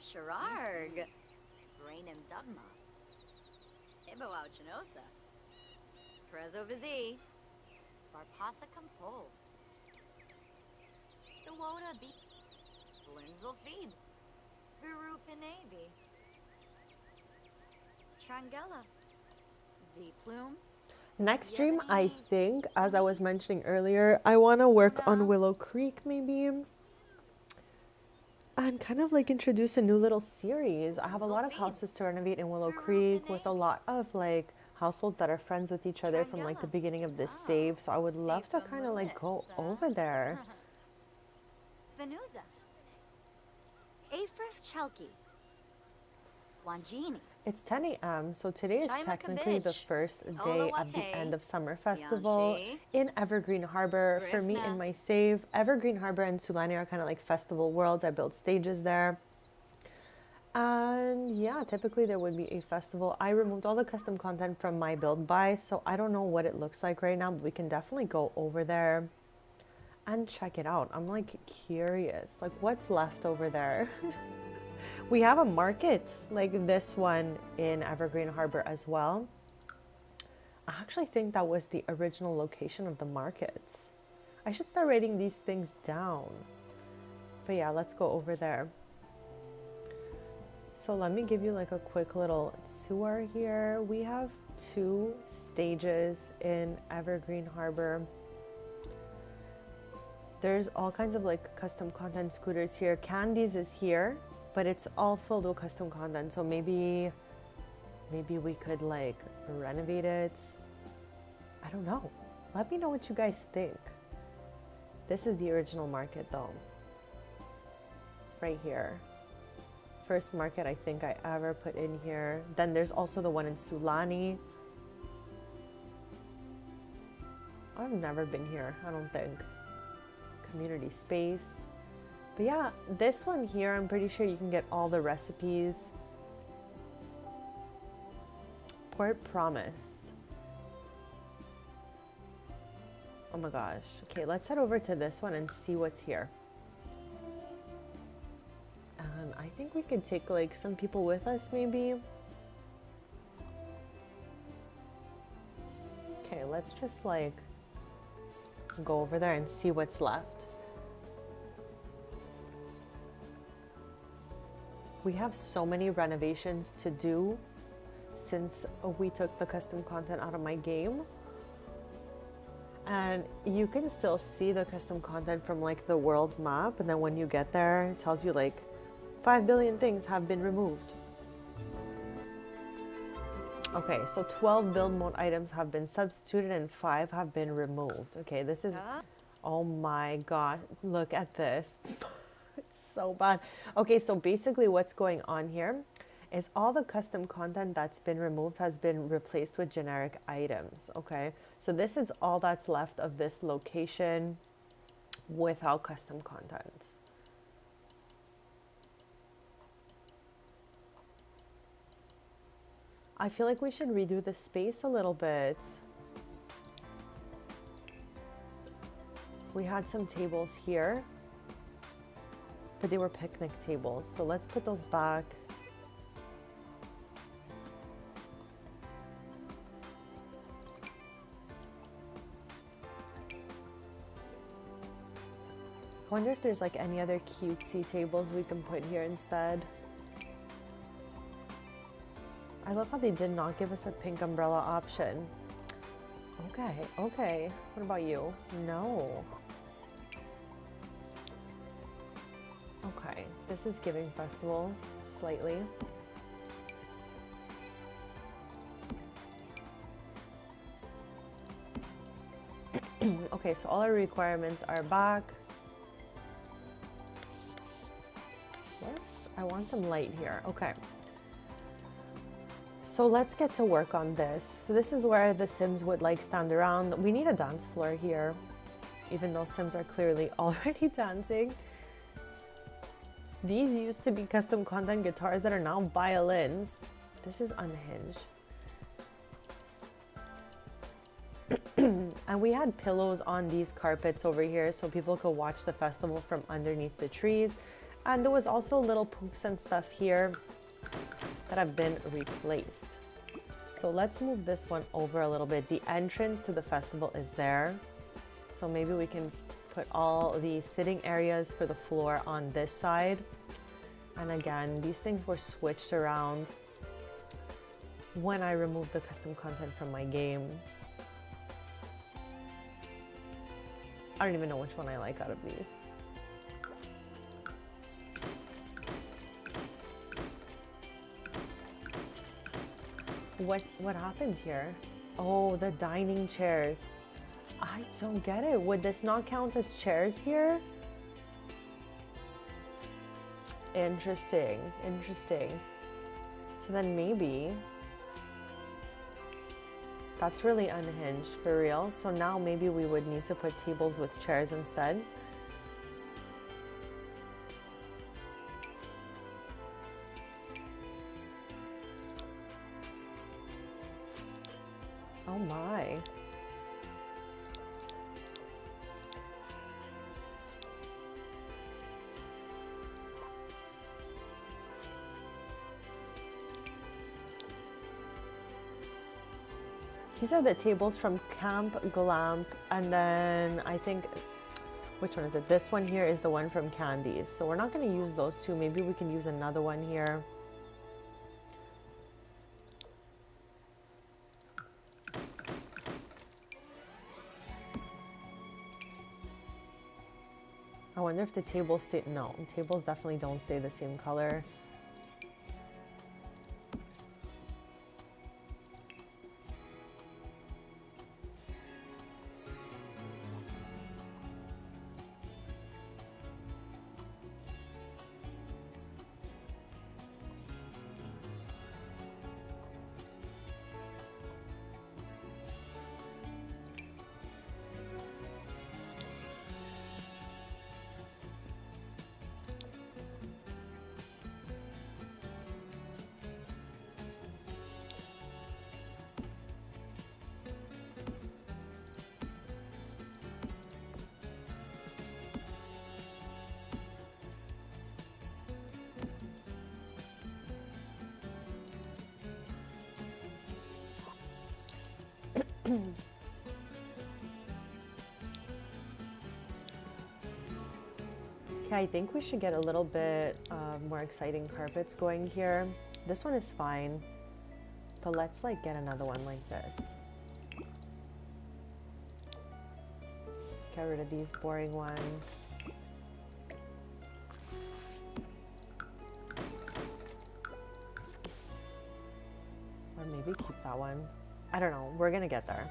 Shararg. Rainim Dugma. Ibo Chinosa. Prezo Vizi. Barpasa Kampol. Suwoda Be. Blinzel Feed. Guru Pinavi. Trangella. Z Plume. Next stream, I think, as I was mentioning earlier, I want to work on Willow Creek maybe. And kind of like introduce a new little series. I have a lot of houses to renovate in Willow Creek with a lot of like households that are friends with each other from like the beginning of this save. So I would love to kind of like go over there. Venuza. Afrif Chelki. Wanjini. It's 10 a.m. So today is Shaima technically the Kambij. first day of the Olawate. end of Summer Festival Yanshi. in Evergreen Harbor. For me, in Grifna. my save, Evergreen Harbor and Sulani are kind of like festival worlds. I built stages there. And yeah, typically there would be a festival. I removed all the custom content from my build buy, so I don't know what it looks like right now, but we can definitely go over there and check it out. I'm like curious, like what's left over there? We have a market like this one in Evergreen Harbor as well. I actually think that was the original location of the markets. I should start writing these things down. But yeah, let's go over there. So let me give you like a quick little tour here. We have 2 stages in Evergreen Harbor. There's all kinds of like custom content scooters here. Candies is here, but it's all filled with custom content. So maybe we could like renovate it. I don't know. Let me know what you guys think. This is the original market though. Right here. First market I think I ever put in here. Then there's also the one in Sulani. I've never been here, I don't think. Community space. But yeah, this one here, I'm pretty sure you can get all the recipes. Port Promise. Oh my gosh. Okay, let's head over to this one and see what's here. And I think we could take like some people with us maybe. Okay, let's just like go over there and see what's left. We have so many renovations to do since we took the custom content out of my game. And you can still see the custom content from like the world map, and then when you get there, it tells you like 5 billion things have been removed. Okay, so 12 build mode items have been substituted and 5 have been removed. Okay, this is, oh my god, look at this. It's so bad. Okay, so basically what's going on here is all the custom content that's been removed has been replaced with generic items, okay? So this is all that's left of this location without custom content. I feel like we should redo the space a little bit. We had some tables here, but they were picnic tables. So let's put those back. I wonder if there's like any other cutesy tables we can put here instead. I love how they did not give us a pink umbrella option. Okay, okay. What about you? No. Okay, this is giving festival slightly. Okay, so all our requirements are back. Whoops, I want some light here. Okay. So let's get to work on this. So this is where the Sims would like stand around. We need a dance floor here, even though Sims are clearly already dancing. These used to be custom content guitars that are now violins. This is unhinged. And we had pillows on these carpets over here so people could watch the festival from underneath the trees. And there was also little poofs and stuff here that have been replaced. So let's move this one over a little bit. The entrance to the festival is there. So maybe we can put all the sitting areas for the floor on this side. And again, these things were switched around when I removed the custom content from my game. I don't even know which one I like out of these. What happened here? Oh, the dining chairs. I don't get it. Would this not count as chairs here? Interesting, interesting. So then maybe that's really unhinged for real. So now maybe we would need to put tables with chairs instead. Oh my. These are the tables from Camp Glamp, and then I think, which one is it? This one here is the one from Candies. So we're not going to use those two. Maybe we can use another one here. I wonder if the tables stay, no, tables definitely don't stay the same color. Okay, I think we should get a little bit more exciting carpets going here. This one is fine, but let's like get another one like this. Get rid of these boring ones. Or maybe keep that one. I don't know. We're gonna get there.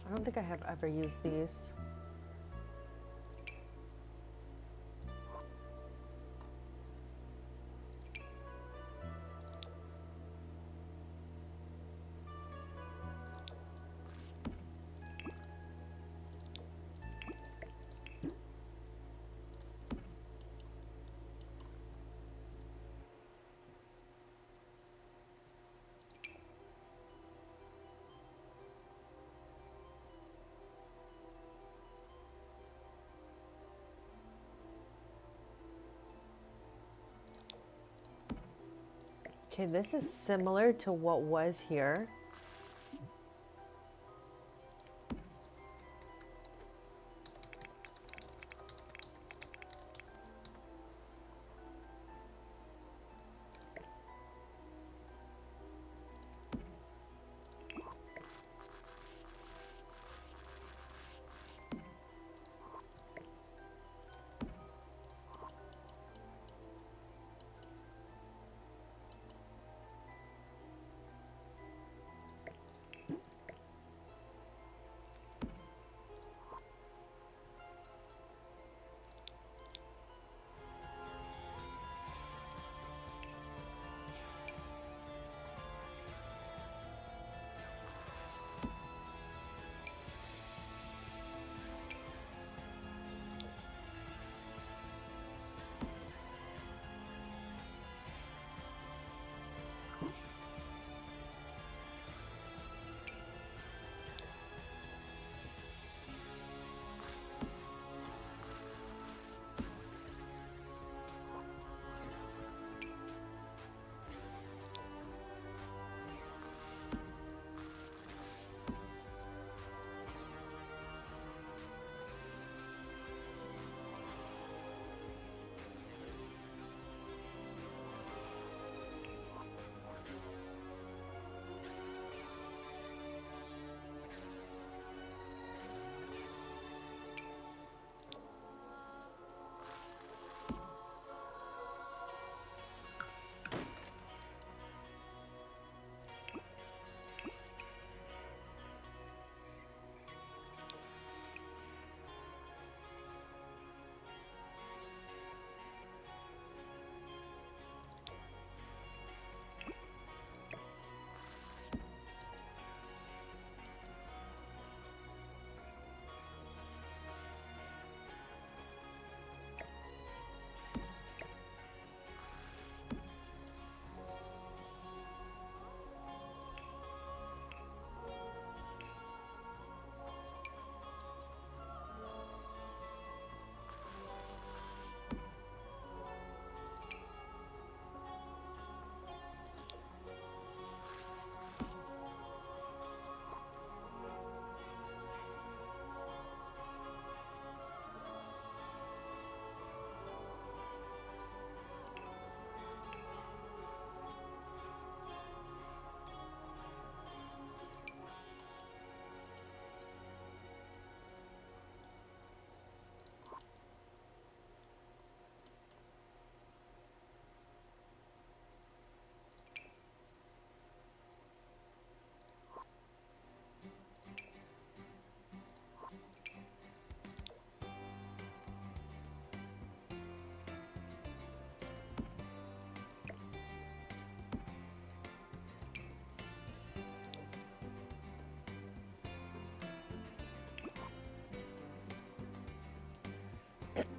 I don't think I have ever used these. Okay, this is similar to what was here.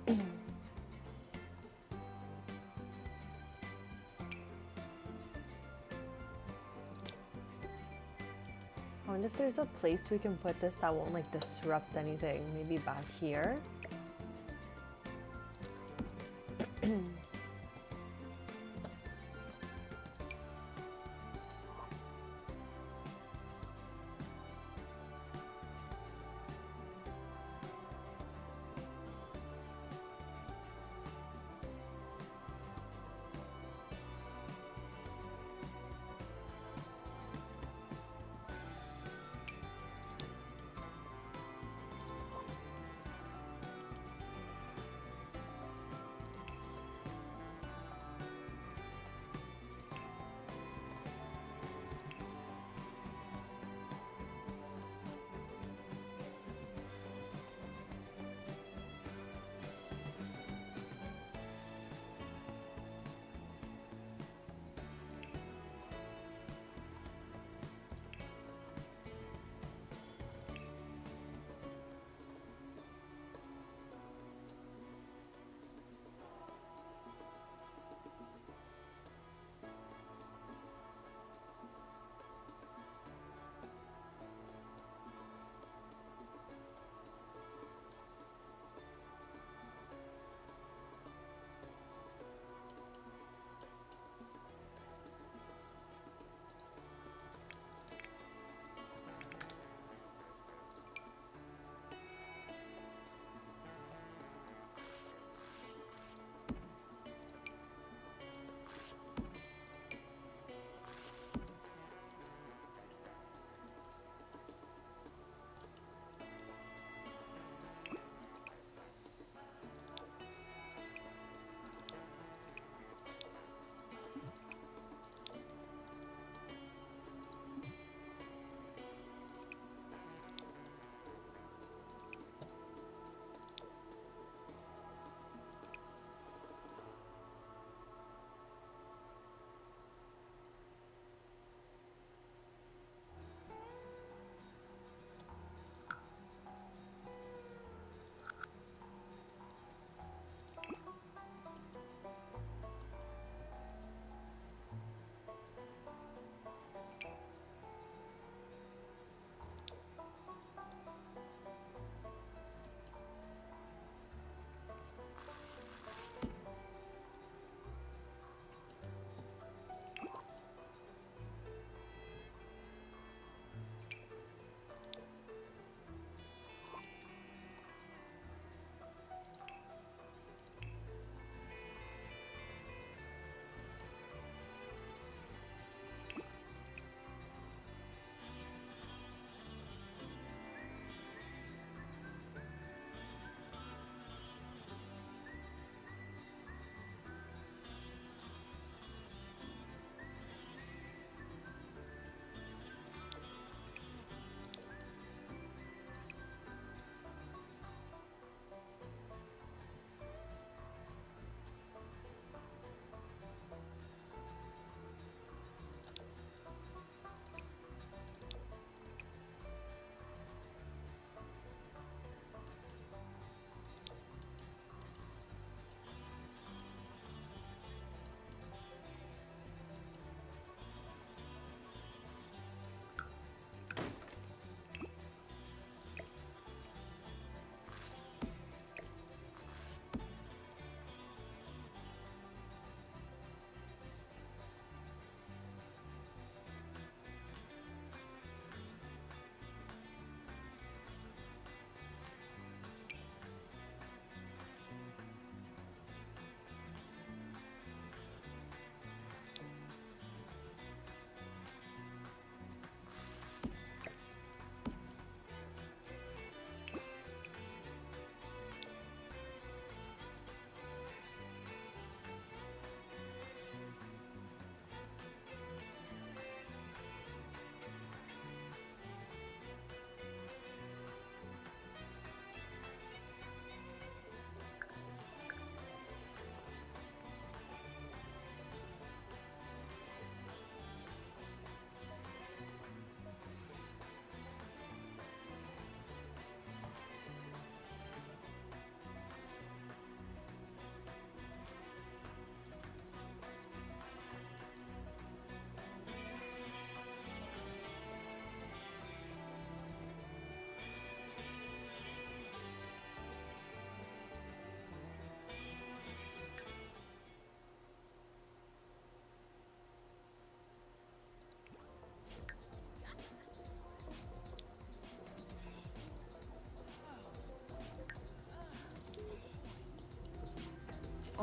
I wonder if there's a place we can put this that won't like disrupt anything. Maybe back here.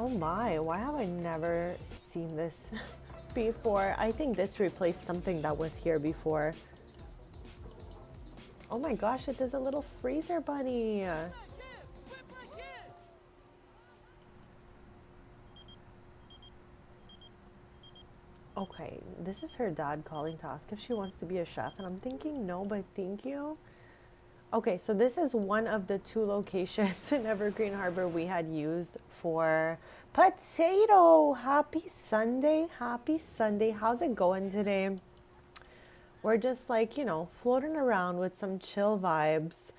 Oh my, why have I never seen this before? I think this replaced something that was here before. Oh my gosh, it is a little freezer bunny. Okay, this is her dad calling to ask if she wants to be a chef, and I'm thinking no, but thank you. Okay, so this is one of the 2 locations in Evergreen Harbor we had used for potato. Happy Sunday, happy Sunday. How's it going today? We're just like, floating around with some chill vibes.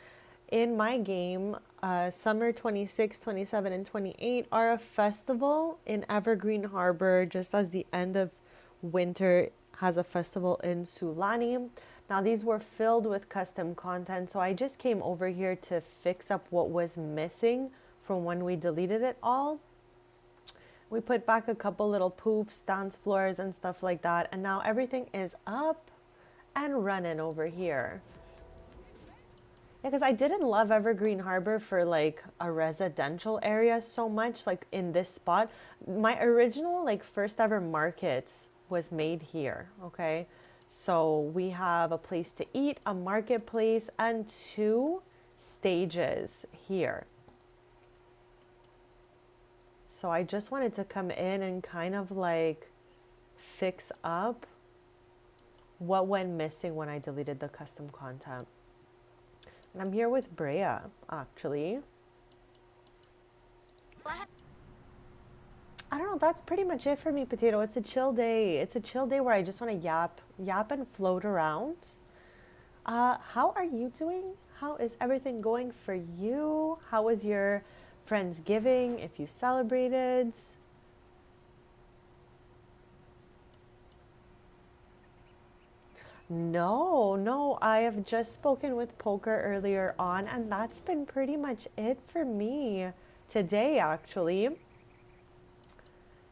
In my game, summer 26, 27, and 28 are a festival in Evergreen Harbor, just as the end of winter has a festival in Sulani. Now, these were filled with custom content, so I just came over here to fix up what was missing from when we deleted it all. We put back a couple little poofs, dance floors, and stuff like that, and now everything is up and running over here. Yeah, because I didn't love Evergreen Harbor for like a residential area so much, like in this spot. My original, like, first ever market was made here, okay? So we have a place to eat, a marketplace, and 2 stages here. So I just wanted to come in and kind of like fix up what went missing when I deleted the custom content. And I'm here with Brea, actually. I don't know, that's pretty much it for me, Potato. It's a chill day. It's a chill day where I just want to yap and float around. How are you doing? How is everything going for you? How was your Friendsgiving, if you celebrated? No, I have just spoken with Poker earlier on, and that's been pretty much it for me today, actually.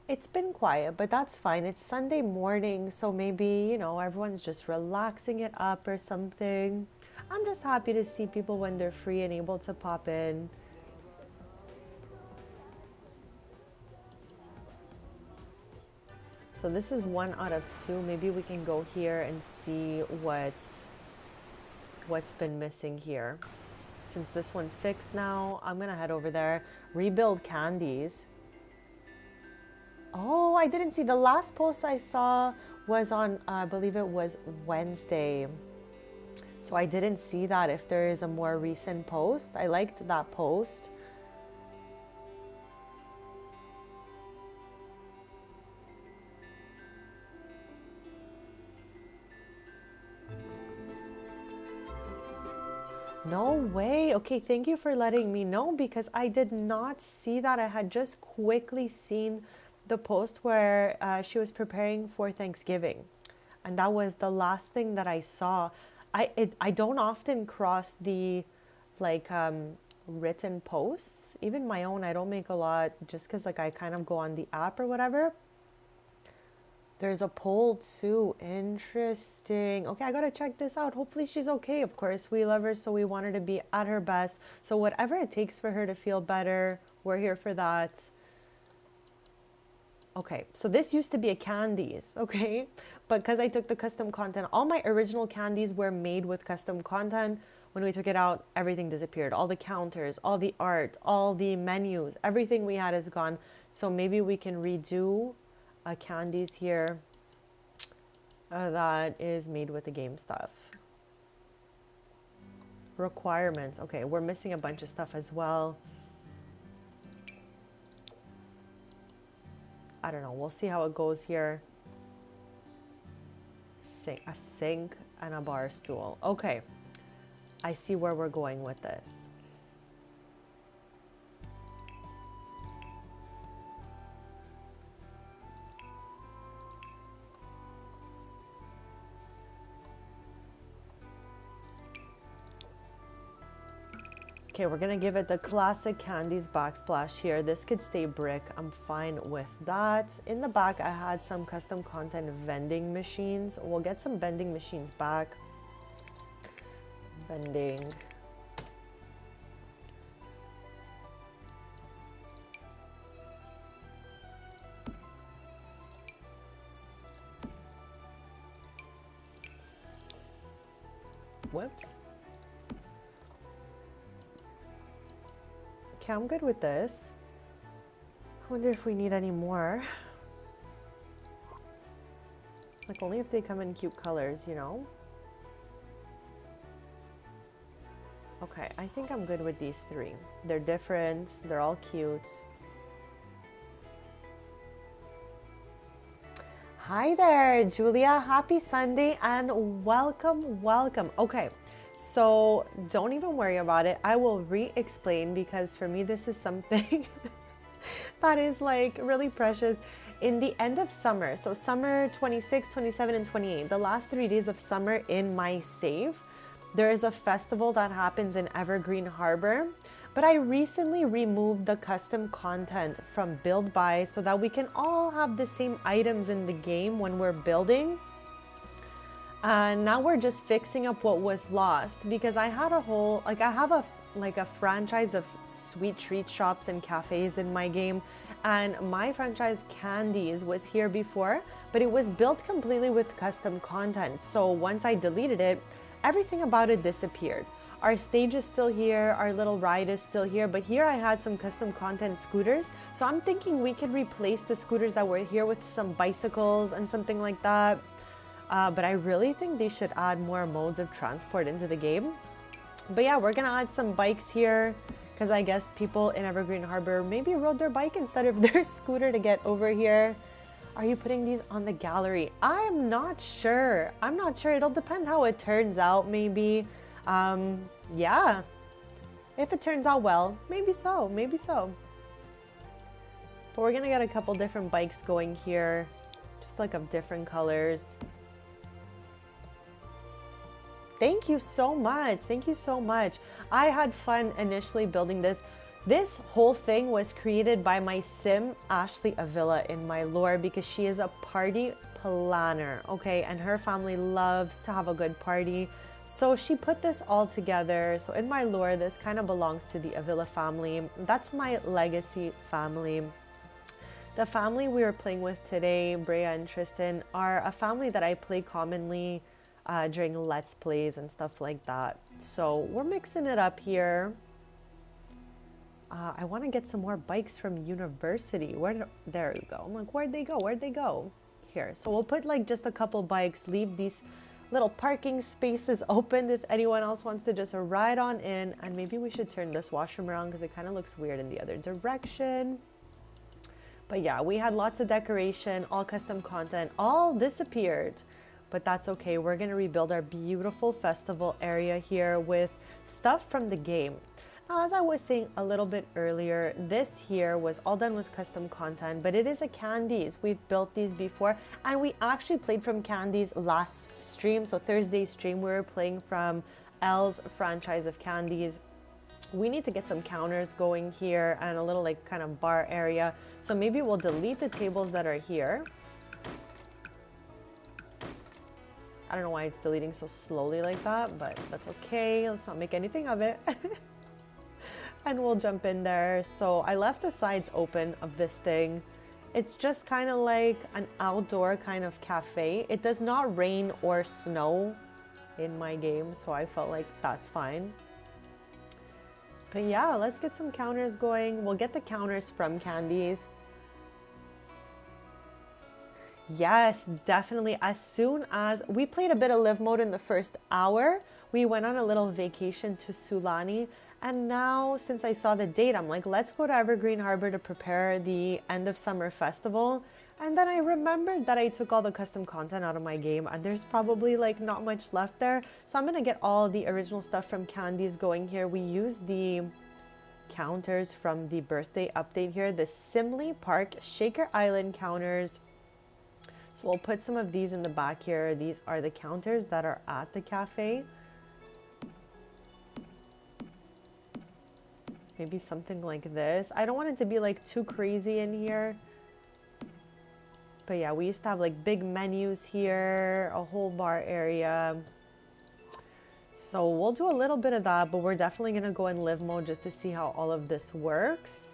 It's been quiet, but that's fine. It's Sunday morning, so maybe, everyone's just relaxing it up or something. I'm just happy to see people when they're free and able to pop in. So this is 1 out of 2. Maybe we can go here and see what's been missing here. Since this one's fixed now, I'm gonna head over there, rebuild candies. Oh, I didn't see. The last post I saw was on, I believe it was Wednesday. So I didn't see that. If there is a more recent post, I liked that post. No way. Okay, thank you for letting me know, because I did not see that. I had just quickly seen the post where she was preparing for Thanksgiving. And that was the last thing that I saw. I don't often cross the written posts. Even my own, I don't make a lot, just because I kind of go on the app or whatever. There's a poll too. Interesting. Okay, I gotta check this out. Hopefully she's okay. Of course, we love her, so we want her to be at her best. So whatever it takes for her to feel better, we're here for that. Okay, so this used to be a candies, okay? But because I took the custom content, all my original candies were made with custom content. When we took it out, everything disappeared. All the counters, all the art, all the menus, everything we had is gone. So maybe we can redo candies here that is made with the game stuff. Requirements. Okay, we're missing a bunch of stuff as well. I don't know. We'll see how it goes here. A sink and a bar stool. Okay. I see where we're going with this. Okay, we're gonna give it the classic candies backsplash here. This could stay brick. I'm fine with that. In the back, I had some custom content vending machines. We'll get some vending machines back. Vending. Whoops. Okay, I'm good with this. I wonder if we need any more. Like only if they come in cute colors, you know? Okay, I think I'm good with these three. They're different, they're all cute. Hi there, Julia. Happy Sunday and welcome, welcome. Okay, so don't even worry about it. I will re-explain because for me this is something that is like really precious. In the end of summer, so summer 26, 27, and 28, the last 3 days of summer in my save, there is a festival that happens in Evergreen Harbor. But I recently removed the custom content from Build By so that we can all have the same items in the game when we're building. And now we're just fixing up what was lost because I had a whole, like I have a franchise of sweet treat shops and cafes in my game. And my franchise Candies was here before, but it was built completely with custom content. So once I deleted it, everything about it disappeared. Our stage is still here, our little ride is still here, but here I had some custom content scooters. So I'm thinking we could replace the scooters that were here with some bicycles and something like that. But I really think they should add more modes of transport into the game. But yeah, we're gonna add some bikes here because I guess people in Evergreen Harbor maybe rode their bike instead of their scooter to get over here. Are you putting these on the gallery? I'm not sure. I'm not sure. It'll depend how it turns out, maybe. Yeah, if it turns out well, maybe so, maybe so. But we're gonna get a couple different bikes going here, just like of different colors. Thank you so much. Thank you so much. I had fun initially building this. This whole thing was created by my sim, Ashley Avila, in my lore because she is a party planner, okay? And her family loves to have a good party. So she put this all together. So in my lore, this kind of belongs to the Avila family. That's my legacy family. The family we are playing with today, Brea and Tristan, are a family that I play commonly during Let's Plays and stuff like that. So we're mixing it up here. I want to get some more bikes from university. There you go. I'm like, where'd they go? Where'd they go? Here. So we'll put like just a couple bikes, leave these little parking spaces open if anyone else wants to just ride on in. And maybe we should turn this washroom around because it kind of looks weird in the other direction. But yeah, we had lots of decoration, all custom content, all disappeared. But that's okay. We're going to rebuild our beautiful festival area here with stuff from the game. Now, as I was saying a little bit earlier, this here was all done with custom content, but it is a Candies. We've built these before, and we actually played from Candies last stream. So Thursday stream, we were playing from Elle's franchise of Candies. We need to get some counters going here and a little like kind of bar area. So maybe we'll delete the tables that are here. I don't know why it's deleting so slowly like that, but that's okay. Let's not make anything of it. And we'll jump in there. So I left the sides open of this thing. It's just kind of like an outdoor kind of cafe. It does not rain or snow in my game, so I felt like that's fine. But yeah, let's get some counters going. We'll get the counters from Candies. Yes, definitely. As soon as we played a bit of live mode in the first hour, we went on a little vacation to Sulani. And now, since I saw the date, I'm like, let's go to Evergreen Harbor to prepare the end of summer festival. And then I remembered that I took all the custom content out of my game and there's probably like not much left there. So I'm gonna get all the original stuff from Candies going here. We used the counters from the birthday update here, the Simley Park Shaker Island counters. So we'll put some of these in the back here. These are the counters that are at the cafe. Maybe something like this. I don't want it to be like too crazy in here. But yeah, we used to have like big menus here, a whole bar area. So we'll do a little bit of that, but we're definitely gonna go in live mode just to see how all of this works.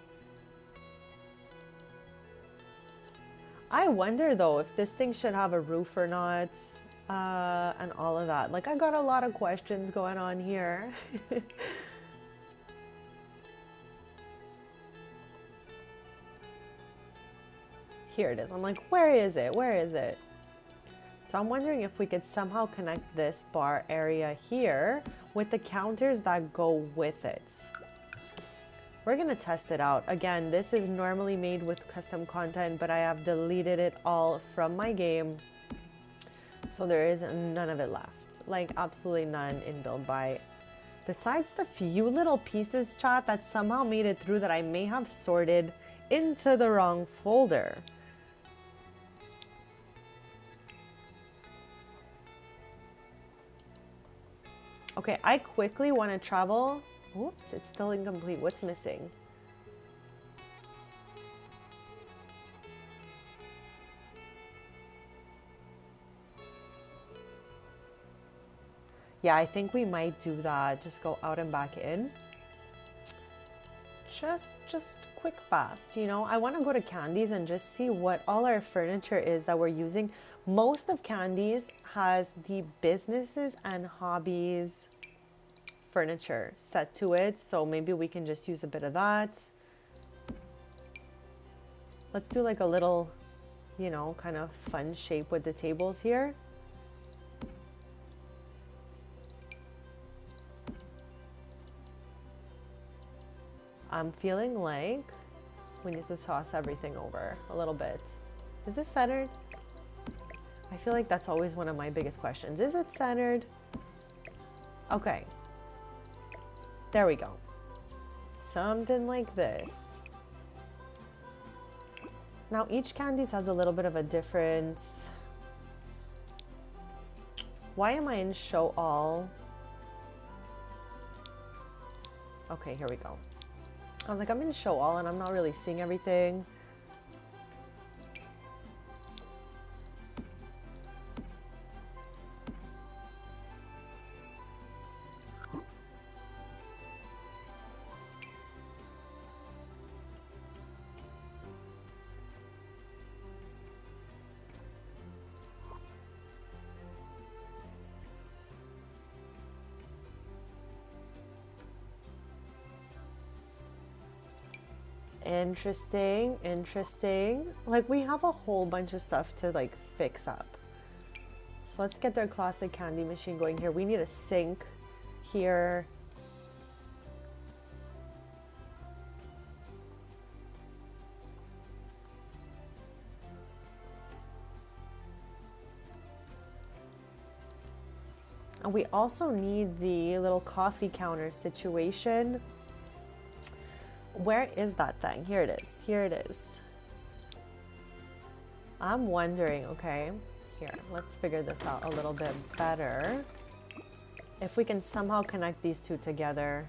I wonder though if this thing should have a roof or not. And all of that. Like, I got a lot of questions going on here. Here it is. I'm like, where is it? Where is it? So I'm wondering if we could somehow connect this bar area here with the counters that go with it. We're gonna test it out. Again, this is normally made with custom content, but I have deleted it all from my game. So there is none of it left. Like, absolutely none in Build By. Besides the few little pieces, chat, that somehow made it through that I may have sorted into the wrong folder. Okay, I quickly want to travel. Oops, it's still incomplete. What's missing? Yeah, I think we might do that. Just go out and back in. Just quick fast, you know. I want to go to Candies and just see what all our furniture is that we're using. Most of Candies has the businesses and hobbies furniture set to it, so maybe we can just use a bit of that. Let's do like a little, you know, kind of fun shape with the tables here. I'm feeling like we need to toss everything over a little bit. Is this centered? I feel like that's always one of my biggest questions. Is it centered? Okay. There we go. Something like this. Now each Candies has a little bit of a difference. Why am I in show all? Okay, here we go. I was like, I'm in show all and I'm not really seeing everything. Interesting, interesting. Like, we have a whole bunch of stuff to like fix up. So let's get their classic candy machine going here. We need a sink here. And we also need the little coffee counter situation. Where is that thing? Here it is. Here it is. I'm wondering, okay, here, let's figure this out a little bit better. If we can somehow connect these two together.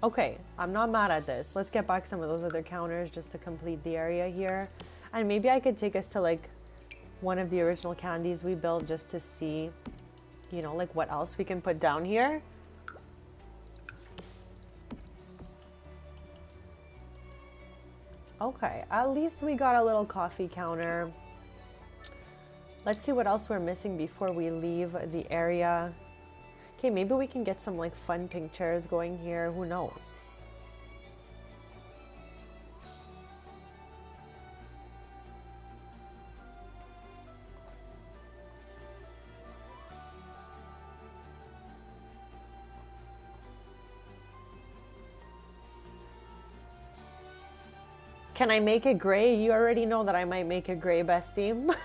Okay, I'm not mad at this. Let's get back some of those other counters just to complete the area here. And maybe I could take us to like one of the original Candies we built just to see, you know, like what else we can put down here. Okay, at least we got a little coffee counter. Let's see what else we're missing before we leave the area. Okay, maybe we can get some like fun pink chairs going here. Who knows? Can I make it gray? You already know that I might make it gray, bestie.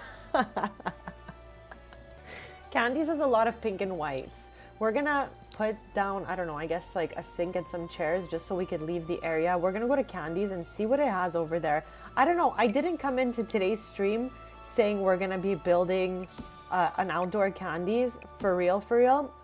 Candies has a lot of pink and whites. We're gonna put down, I don't know, I guess like a sink and some chairs just so we could leave the area. We're gonna go to Candies and see what it has over there. I don't know, I didn't come into today's stream saying we're gonna be building an outdoor Candies for real.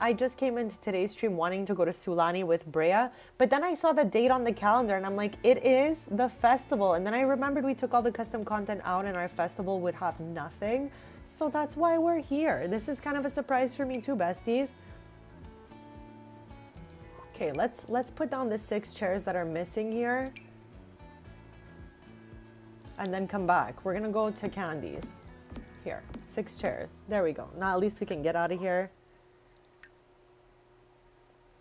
I just came into today's stream wanting to go to Sulani with Brea, but then I saw the date on the calendar and I'm like, it is the festival. And then I remembered we took all the custom content out and our festival would have nothing. So that's why we're here. This is kind of a surprise for me too, besties. Okay, let's put down the 6 chairs that are missing here. And then come back. We're gonna go to Candies. Here, 6 chairs. There we go. Now at least we can get out of here.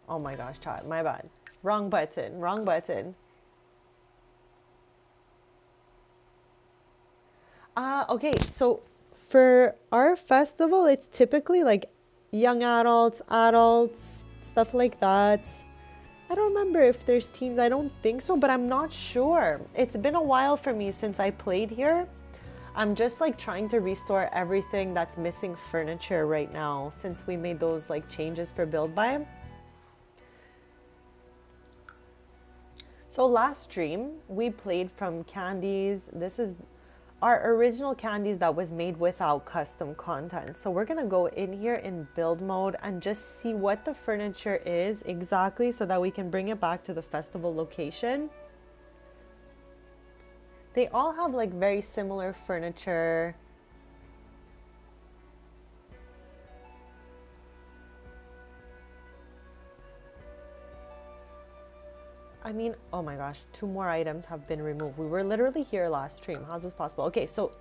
Oh my gosh, Todd, my bad. Wrong button, wrong button. Okay, so for our festival, it's typically like young adults, stuff like that. I don't remember if there's teens, I don't think so, but I'm not sure. It's been a while for me since I played here. I'm just like trying to restore everything that's missing furniture right now since we made those like changes for Build By. So last stream, we played from candies. This is our original candies that was made without custom content. So we're gonna go in here in build mode and just see what the furniture is exactly so that we can bring it back to the festival location. They all have like very similar furniture. I mean, oh my gosh, 2 more items have been removed. We were literally here last stream. How's this possible? Okay, so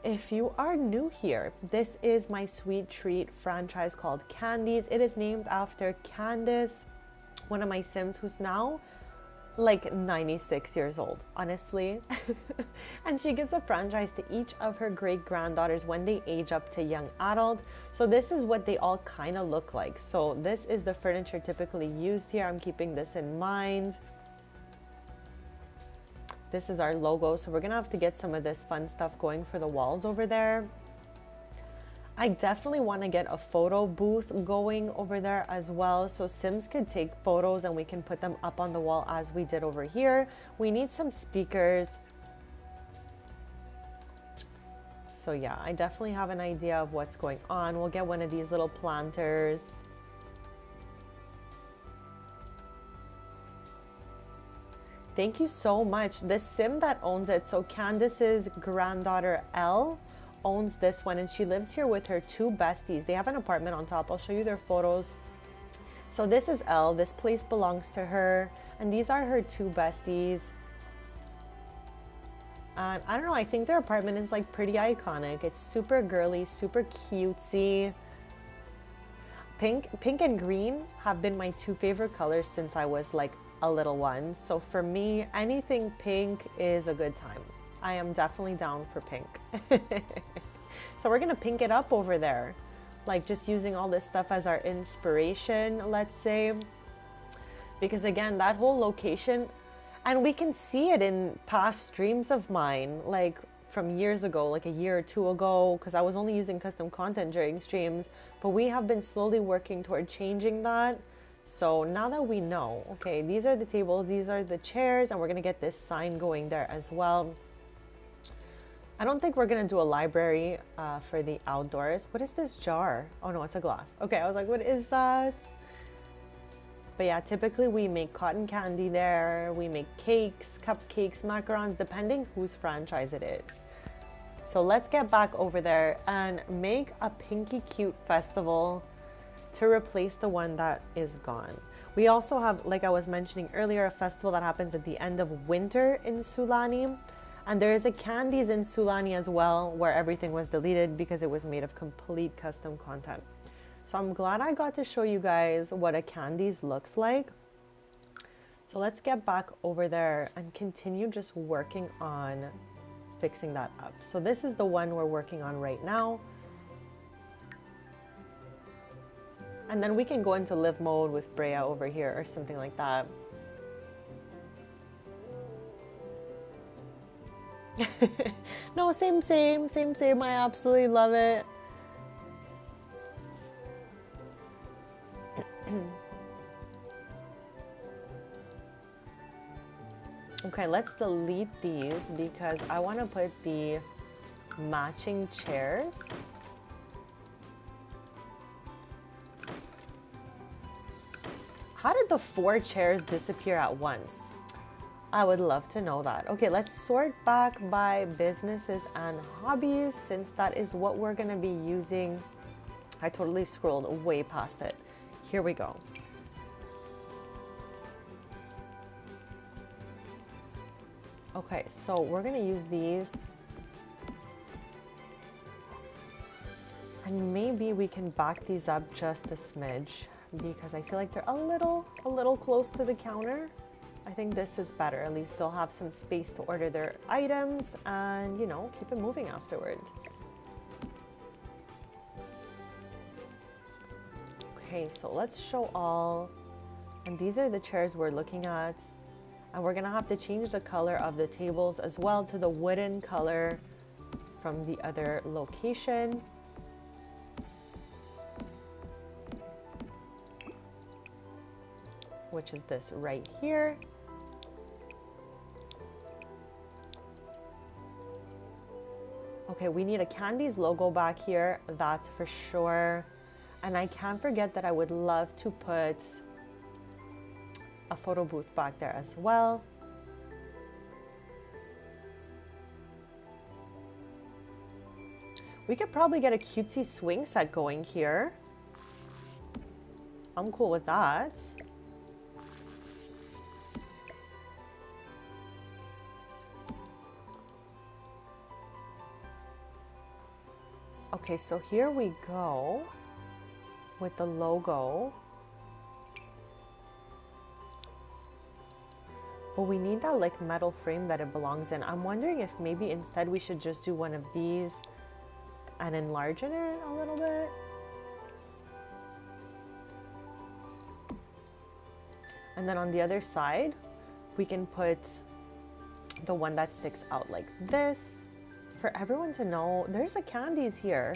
if you are new here, this is my sweet treat franchise called Candies. It is named after Candace, one of my Sims who's now like 96 years old, honestly. And she gives a franchise to each of her great granddaughters when they age up to young adult. So this is what they all kind of look like. So this is the furniture typically used here. I'm keeping this in mind. This is our logo. So we're gonna have to get some of this fun stuff going for the walls over there. I definitely want to get a photo booth going over there as well, so Sims could take photos and we can put them up on the wall as we did over here. We need some speakers. So yeah, I definitely have an idea of what's going on. We'll get one of these little planters. Thank you so much. The Sim that owns it, so Candace's granddaughter Elle owns this one, and she lives here with her 2 besties. They have an apartment on top. I'll show you their photos. So this is Elle. This place belongs to her, and these are her 2 besties. And I don't know, I think their apartment is like pretty iconic. It's super girly, super cutesy. Pink and green have been my 2 favorite colors since I was like a little one. So for me, anything pink is a good time. I am definitely down for pink. So we're gonna pink it up over there, like just using all this stuff as our inspiration, let's say, because again, that whole location, and we can see it in past streams of mine, like from years ago, like a year or 2 ago, because I was only using custom content during streams, but we have been slowly working toward changing that. So now that we know, okay, these are the tables, these are the chairs, and we're gonna get this sign going there as well. I don't think we're gonna do a library for the outdoors. What is this jar? Oh no, it's a glass. Okay, I was like, what is that? But yeah, typically we make cotton candy there. We make cakes, cupcakes, macarons, depending whose franchise it is. So let's get back over there and make a Pinky Cute festival to replace the one that is gone. We also have, like I was mentioning earlier, a festival that happens at the end of winter in Sulani. And there is a Candies in Sulani as well, where everything was deleted because it was made of complete custom content. So I'm glad I got to show you guys what a Candies looks like. So let's get back over there and continue just working on fixing that up. So this is the one we're working on right now. And then we can go into live mode with Brea over here or something like that. No, same. I absolutely love it. Okay, let's delete these because I want to put the matching chairs. How did the 4 chairs disappear at once? I would love to know that. Okay, let's sort back by businesses and hobbies since that is what we're going to be using. I totally scrolled way past it. Here we go. Okay, so we're going to use these. And maybe we can back these up just a smidge because I feel like they're a little close to the counter. I think this is better. At least they'll have some space to order their items and, you know, keep it moving afterward. Okay, so let's show all. And these are the chairs we're looking at. And we're gonna have to change the color of the tables as well to the wooden color from the other location. Which is this right here. Okay, we need a Candies logo back here, that's for sure. And I can't forget that I would love to put a photo booth back there as well. We could probably get a cutesy swing set going here. I'm cool with that. Okay, so here we go with the logo. But we need that like metal frame that it belongs in. I'm wondering if maybe instead we should just do one of these and enlarge it a little bit. And then on the other side, we can put the one that sticks out like this. For everyone to know, there's a Candies here.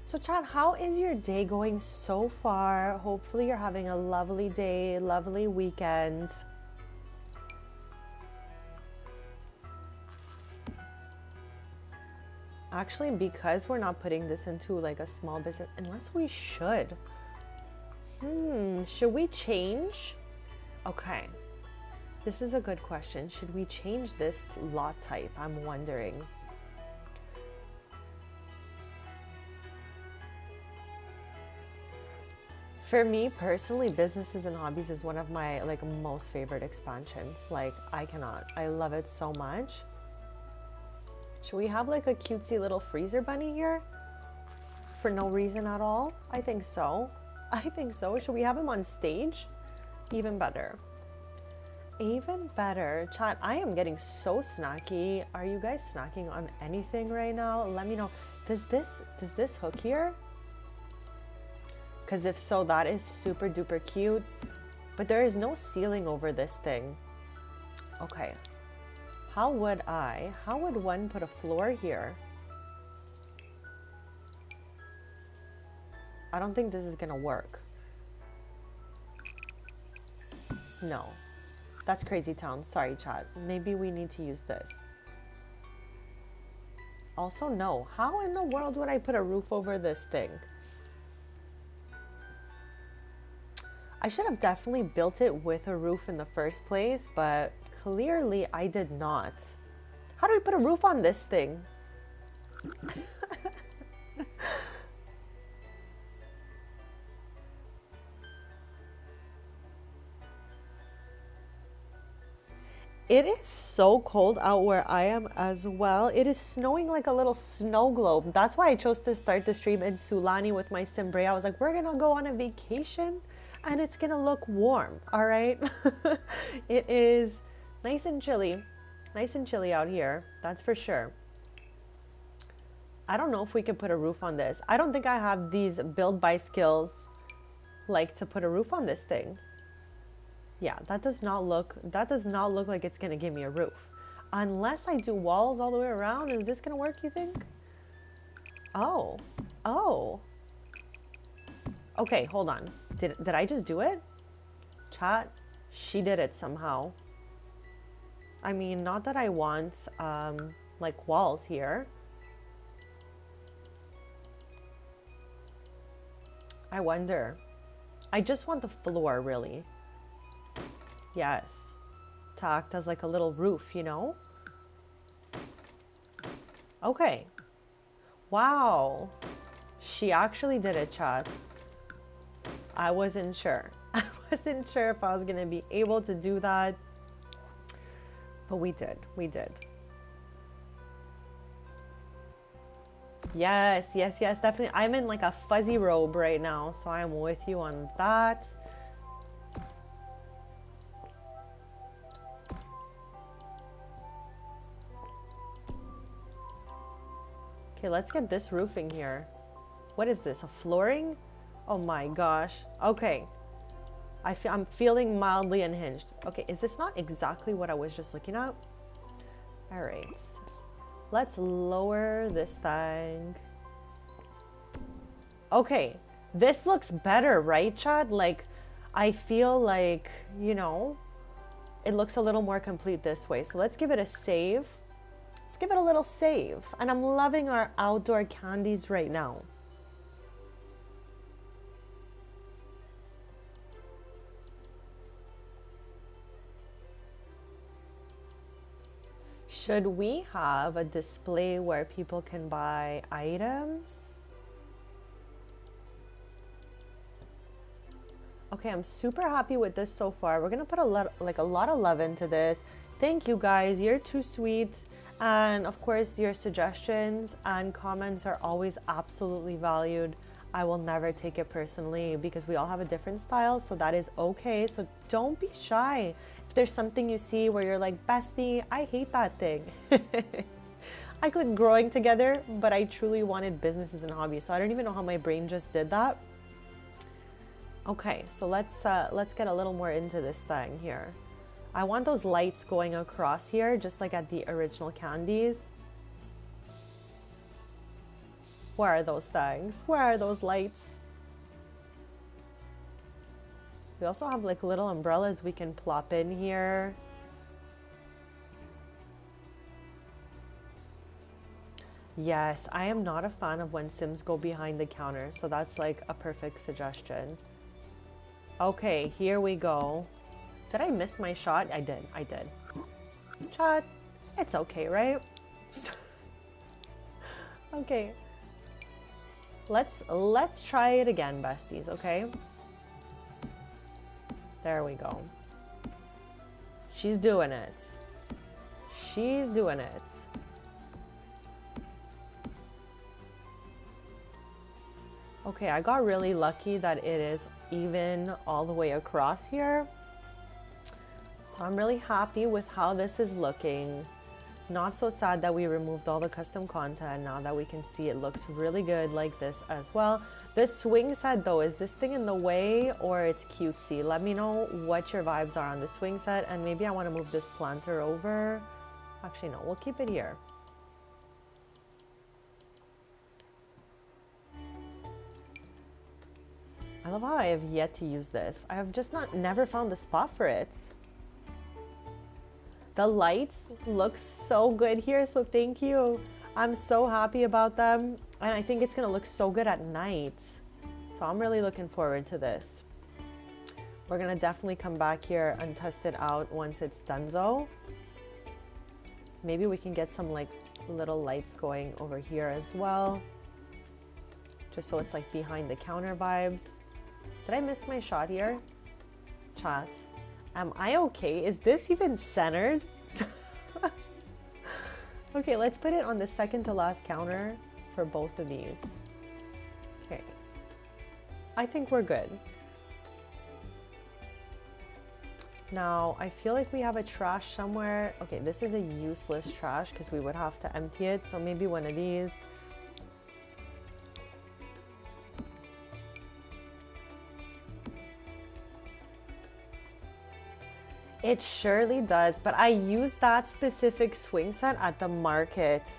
So Chad, how is your day going so far? Hopefully you're having a lovely day, lovely weekend. Actually, because we're not putting this into like a small business, unless we should. Should we change? Okay, this is a good question. Should we change this to lot type? I'm wondering. For me personally, businesses and hobbies is one of my like most favorite expansions. Like I love it so much. Should we have like a cutesy little freezer bunny here? For no reason at all? I think so. I think so. Should we have him on stage? Even better. Even better. Chat, I am getting so snacky. Are you guys snacking on anything right now? Let me know. Does this hook here? Because if so, that is super duper cute. But there is no ceiling over this thing. Okay. How would one put a floor here? I don't think this is gonna work. No. That's crazy town. Sorry, chat. Maybe we need to use this. Also, no. How in the world would I put a roof over this thing? I should have definitely built it with a roof in the first place, but clearly I did not. How do we put a roof on this thing? It is so cold out where I am as well. It is snowing like a little snow globe. That's why I chose to start the stream in Sulani with my Simbre. I was like, we're gonna go on a vacation and it's gonna look warm, all right? It is nice and chilly out here, that's for sure. I don't know if we could put a roof on this. I don't think I have these build by skills like to put a roof on this thing. Yeah, that does not look like it's gonna give me a roof. Unless I do walls all the way around, is this gonna work, you think? Oh. Okay, hold on. Did I just do it? Chat, she did it somehow. I mean, not that I want like walls here. I wonder. I just want the floor, really. Yes. To act as like a little roof, you know? Okay. Wow. She actually did it, chat. I wasn't sure. I wasn't sure if I was going to be able to do that. But we did. We did. Yes, yes, yes, definitely. I'm in like a fuzzy robe right now, so I'm with you on that. Okay, let's get this roofing here. What is this, a flooring? Oh my gosh. Okay. I'm feeling mildly unhinged. Okay, is this not exactly what I was just looking at? All right. Let's lower this thing. Okay, this looks better, right, Chad? Like, I feel like, you know, it looks a little more complete this way. So let's give it a save. Let's give it a little save. And I'm loving our outdoor candies right now. Should we have a display where people can buy items? Okay, I'm super happy with this so far. We're gonna put a lot of love into this. Thank you guys, you're too sweet. And of course, your suggestions and comments are always absolutely valued. I will never take it personally because we all have a different style, so that is okay. So don't be shy. If there's something you see where you're like, bestie, I hate that thing. I clicked growing together, but I truly wanted businesses and hobbies. So I don't even know how my brain just did that. Okay, so let's get a little more into this thing here. I want those lights going across here, just like at the original candies. Where are those things? Where are those lights? We also have like little umbrellas we can plop in here. Yes, I am not a fan of when Sims go behind the counter, so that's like a perfect suggestion. Okay, here we go. Did I miss my shot? I did. Shot. It's okay, right? Okay. Let's try it again, besties, okay? There we go. She's doing it. She's doing it. Okay, I got really lucky that it is even all the way across here. So I'm really happy with how this is looking. Not so sad that we removed all the custom content. Now that we can see it looks really good like this as well. This swing set though, is this thing in the way or it's cutesy? Let me know what your vibes are on the swing set, and maybe I want to move this planter over. Actually no, we'll keep it here. I love how I have yet to use this. I have just never found the spot for it. The lights look so good here, so thank you. I'm so happy about them, and I think it's gonna look so good at night. So I'm really looking forward to this. We're gonna definitely come back here and test it out once it's donezo. Maybe we can get some like little lights going over here as well. Just so it's like behind the counter vibes. Did I miss my shot here? Chat. Am I okay? Is this even centered? Okay, let's put it on the second to last counter for both of these. Okay. I think we're good. Now, I feel like we have a trash somewhere. Okay, this is a useless trash because we would have to empty it. So maybe one of these. It surely does, but I use that specific swing set at the market.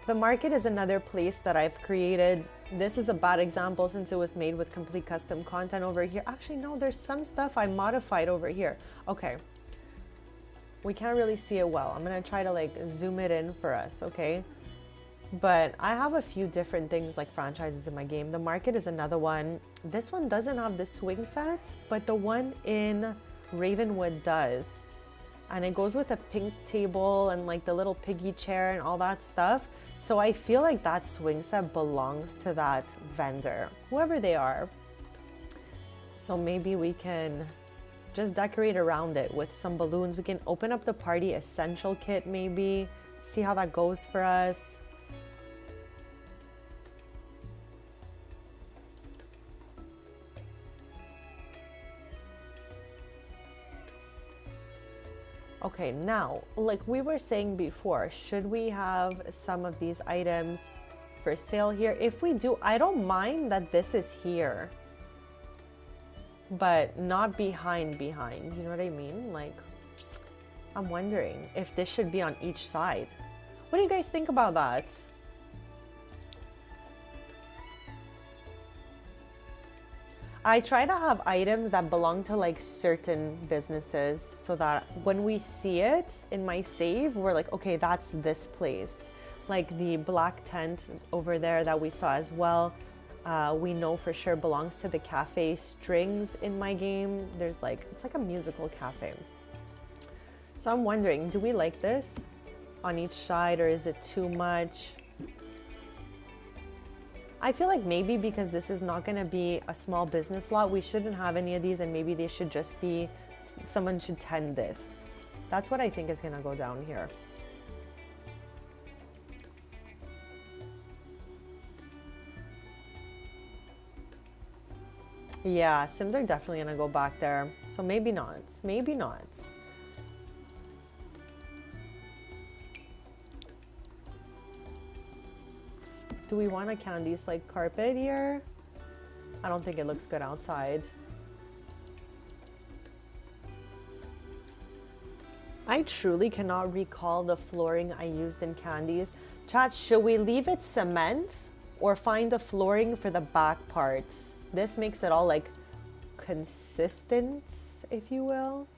The market is another place that I've created. This is a bad example since it was made with complete custom content over here. Actually, no, there's some stuff I modified over here. Okay. We can't really see it well. I'm gonna try to like zoom it in for us, okay? But I have a few different things like franchises in my game. The market is another one. This one doesn't have the swing set, but the one in Ravenwood does. And it goes with a pink table and like the little piggy chair and all that stuff. So I feel like that swing set belongs to that vendor, whoever they are. So maybe we can just decorate around it with some balloons. We can open up the party essential kit maybe, see how that goes for us. Okay, now, like we were saying before, should we have some of these items for sale here? If we do, I don't mind that this is here, but not behind, you know what I mean? Like, I'm wondering if this should be on each side. What do you guys think about that? I try to have items that belong to like certain businesses so that when we see it in my save, we're like, okay, that's this place. Like the black tent over there that we saw as well, we know for sure belongs to the cafe Strings in my game. There's like, it's like a musical cafe. So I'm wondering, do we like this on each side or is it too much? I feel like maybe because this is not going to be a small business lot, we shouldn't have any of these and maybe they should just be, someone should tend this. That's what I think is going to go down here. Yeah, Sims are definitely going to go back there. So maybe not, maybe not. Do we want a candy slate carpet here? I don't think it looks good outside. I truly cannot recall the flooring I used in candies. Chat, should we leave it cement or find the flooring for the back parts? This makes it all like consistent, if you will.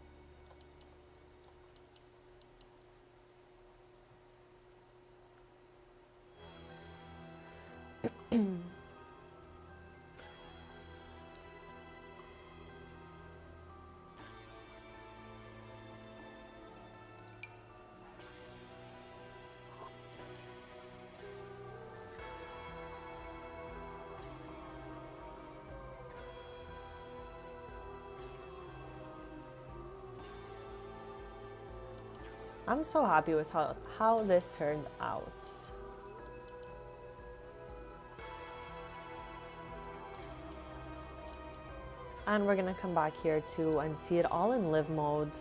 I'm so happy with how this turned out. And we're gonna come back here too and see it all in live mode.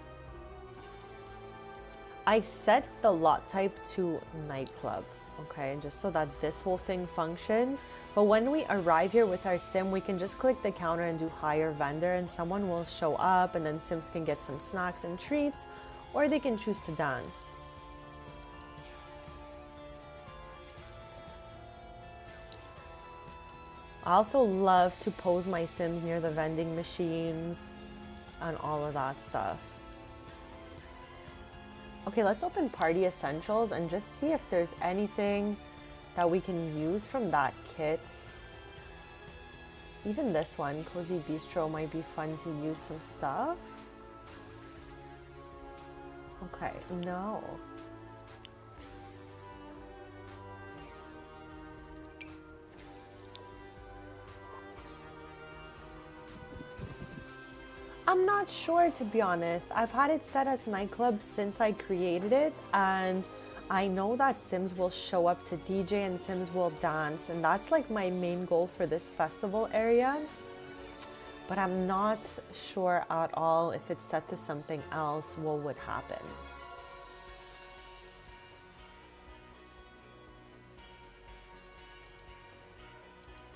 I set the lot type to nightclub, okay, just so that this whole thing functions. But when we arrive here with our sim, we can just click the counter and do hire vendor and someone will show up and then sims can get some snacks and treats, or they can choose to dance. I also love to pose my sims near the vending machines and all of that stuff. Okay, let's open party essentials and just see if there's anything that we can use from that kit. Even this one, Cozy Bistro, might be fun to use some stuff. Okay, no. I'm not sure, to be honest. I've had it set as nightclub since I created it, and I know that Sims will show up to DJ and Sims will dance, and that's like my main goal for this festival area. But I'm not sure at all if it's set to something else, what would happen.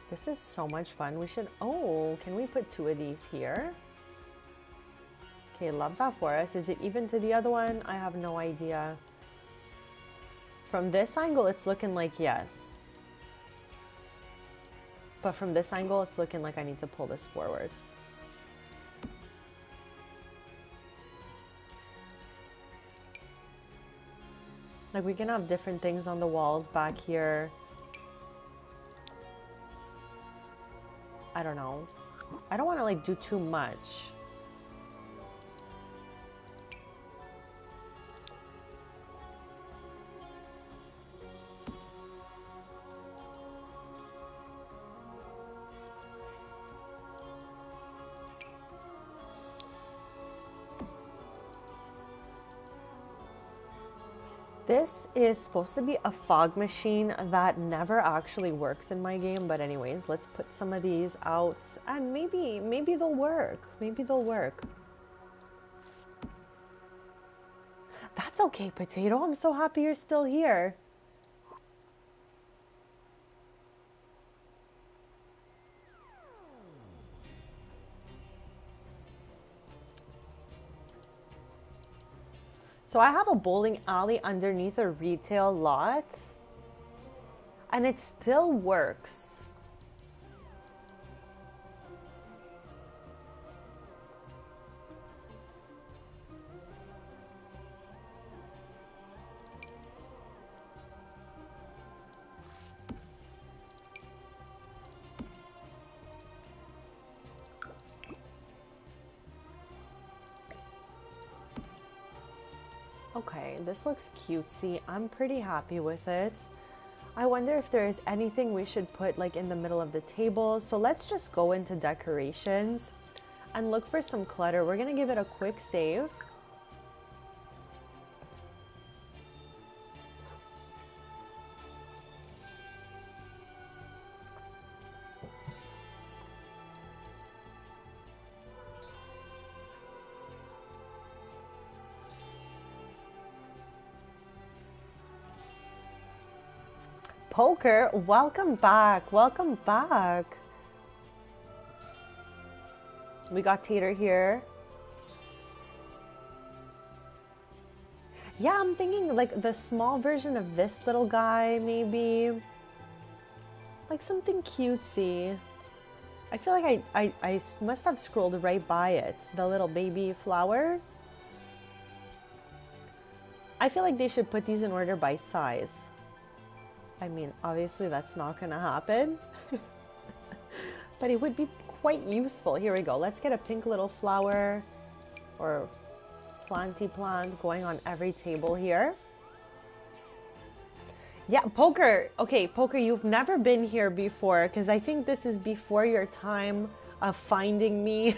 This is so much fun. We should, oh, can we put 2 of these here? Okay, love that for us. Is it even to the other one? I have no idea. From this angle, it's looking like yes. But from this angle, it's looking like I need to pull this forward. Like we can have different things on the walls back here. I don't know. I don't want to like do too much. this is supposed to be a fog machine that never actually works in my game. But anyways, let's put some of these out and maybe they'll work. Maybe they'll work. That's okay, Potato. I'm so happy you're still here. So I have a bowling alley underneath a retail lot, and it still works. Okay, this looks cutesy. I'm pretty happy with it. I wonder if there is anything we should put like in the middle of the table. So let's just go into decorations and look for some clutter. We're gonna give it a quick save. Poker, welcome back. Welcome back. We got Tater here. Yeah, I'm thinking like the small version of this little guy, maybe. Like something cutesy. I feel like I must have scrolled right by it. The little baby flowers. I feel like they should put these in order by size. I mean, obviously that's not gonna happen, but it would be quite useful. Here we go. Let's get a pink little flower or planty plant going on every table here. Yeah, Poker. Okay, Poker, you've never been here before because I think this is before your time of finding me.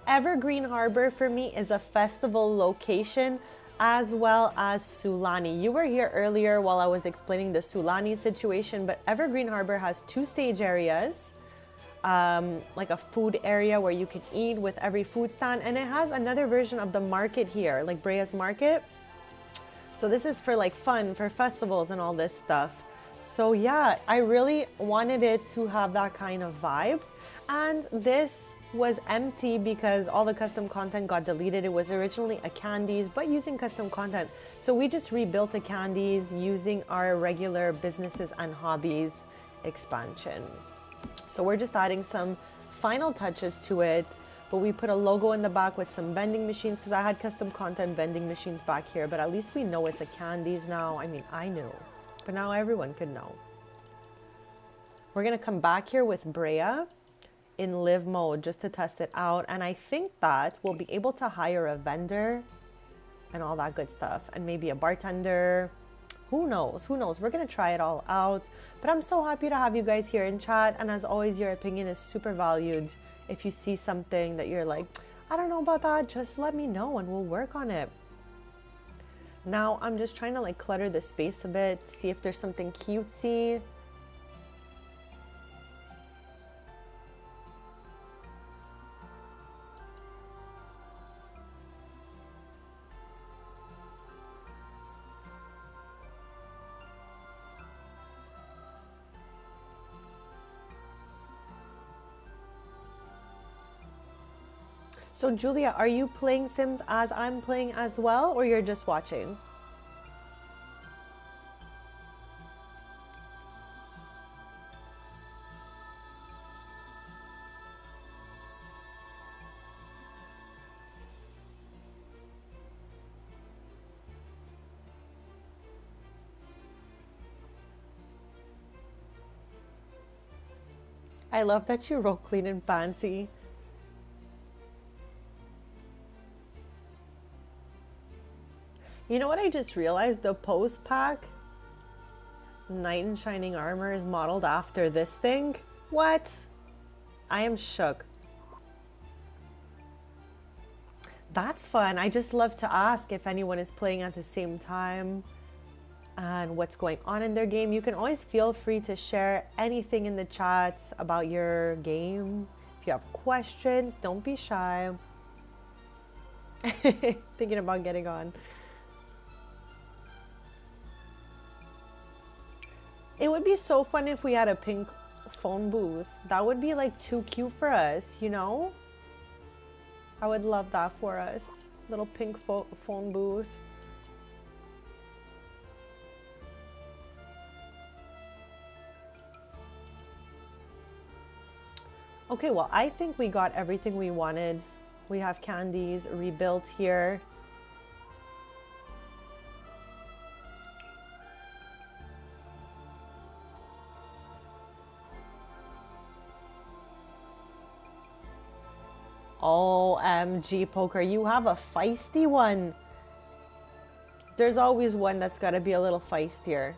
Evergreen Harbor for me is a festival location, as well as Sulani. You were here earlier while I was explaining the Sulani situation, but Evergreen Harbor has 2 stage areas, like a food area where you can eat with every food stand, and it has another version of the market here, like Brea's Market. So this is for like fun, for festivals and all this stuff. So yeah, I really wanted it to have that kind of vibe. And this was empty because all the custom content got deleted. It was originally a Candies, but using custom content. So we just rebuilt a Candies using our regular businesses and hobbies expansion. So we're just adding some final touches to it, but we put a logo in the back with some vending machines because I had custom content vending machines back here, but at least we know it's a Candies now. I mean, I knew, but now everyone could know. We're gonna come back here with Brea in live mode just to test it out, and I think that we'll be able to hire a vendor and all that good stuff, and maybe a bartender. Who knows? Who knows? We're gonna try it all out, but I'm so happy to have you guys here in chat, and as always, your opinion is super valued. If you see something that you're like, I don't know about that, just let me know and we'll work on it. Now I'm just trying to like clutter the space a bit, see if there's something cutesy. So Julia, are you playing Sims as I'm playing as well, or you're just watching? I love that you wrote clean and fancy. You know what I just realized? The post pack Knight in Shining Armor is modeled after this thing. What? I am shook. That's fun. I just love to ask if anyone is playing at the same time. and what's going on in their game. You can always feel free to share anything in the chats about your game. If you have questions, don't be shy. Thinking about getting on. It would be so fun if we had a pink phone booth. That would be like too cute for us, you know? I would love that for us. Little pink phone booth. Okay, well, I think we got everything we wanted. We have candies rebuilt here. OMG, Poker, you have a feisty one. There's always one that's got to be a little feistier.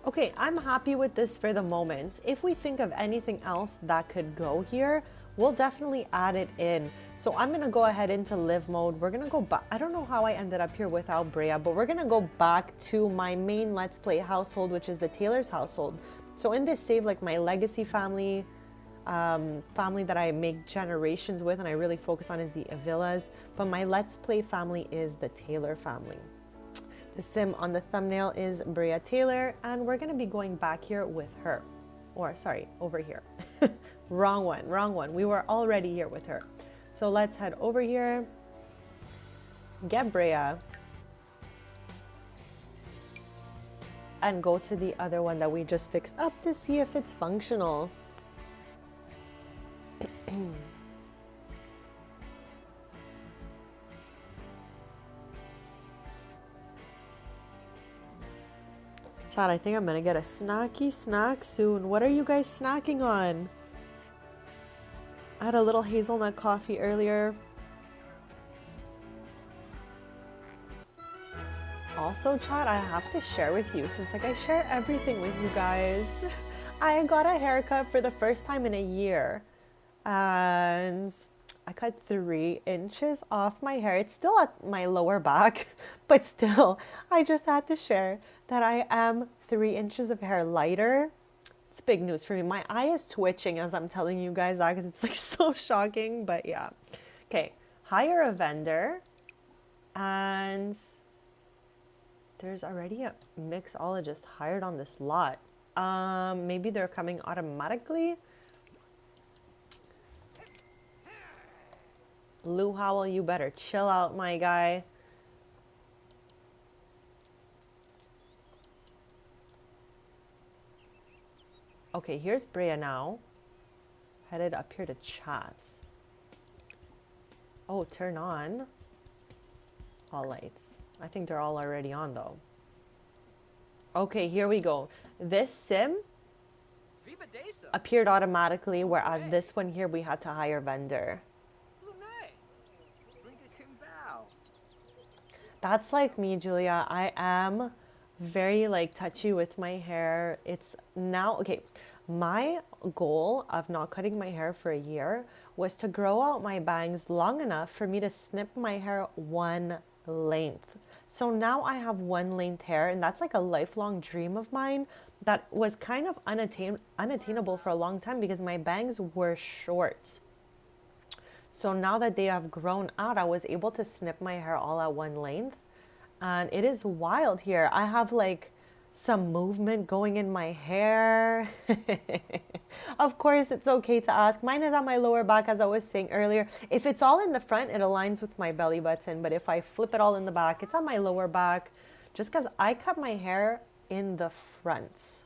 Okay, I'm happy with this for the moment. If we think of anything else that could go here, we'll definitely add it in. So I'm gonna go ahead into live mode. We're gonna go back. I don't know how I ended up here without Brea, but we're gonna go back to my main Let's Play household, which is the Taylor's household. So in this save, like my legacy family, family that I make generations with and I really focus on is the Avilas, but my Let's Play family is the Taylor family. The sim on the thumbnail is Brea Taylor, and we're gonna be going back here with her. Or sorry, over here. Wrong one, wrong one. We were already here with her. So let's head over here, get Brea, and go to the other one that we just fixed up to see if it's functional. Chad, I think I'm gonna get a snacky snack soon. What are you guys snacking on? I had a little hazelnut coffee earlier. Also, Chad, I have to share with you, since like I share everything with you guys. I got a haircut for the first time in a year. And I cut 3 inches off my hair. It's still at my lower back, but still, I just had to share that I am 3 inches of hair lighter. It's big news for me. My eye is twitching as I'm telling you guys that because it's like so shocking, but yeah. Okay, hire a vendor, and there's already a mixologist hired on this lot. Maybe they're coming automatically. Lou Howell, you better chill out, my guy. Okay, here's Brea now. Headed up here to chats. Oh, turn on all lights. I think they're all already on though. Okay, here we go. This sim appeared automatically, whereas this one here we had to hire vendor. That's like me, Julia. I am very like touchy with my hair. It's now, okay, my goal of not cutting my hair for a year was to grow out my bangs long enough for me to snip my hair one length. So now I have one length hair, and that's like a lifelong dream of mine that was kind of unattainable for a long time because my bangs were short. So now that they have grown out, I was able to snip my hair all at one length. And it is wild here. I have like some movement going in my hair. Of course, it's okay to ask. Mine is on my lower back, as I was saying earlier. If it's all in the front, it aligns with my belly button. But if I flip it all in the back, it's on my lower back. Just because I cut my hair in the front.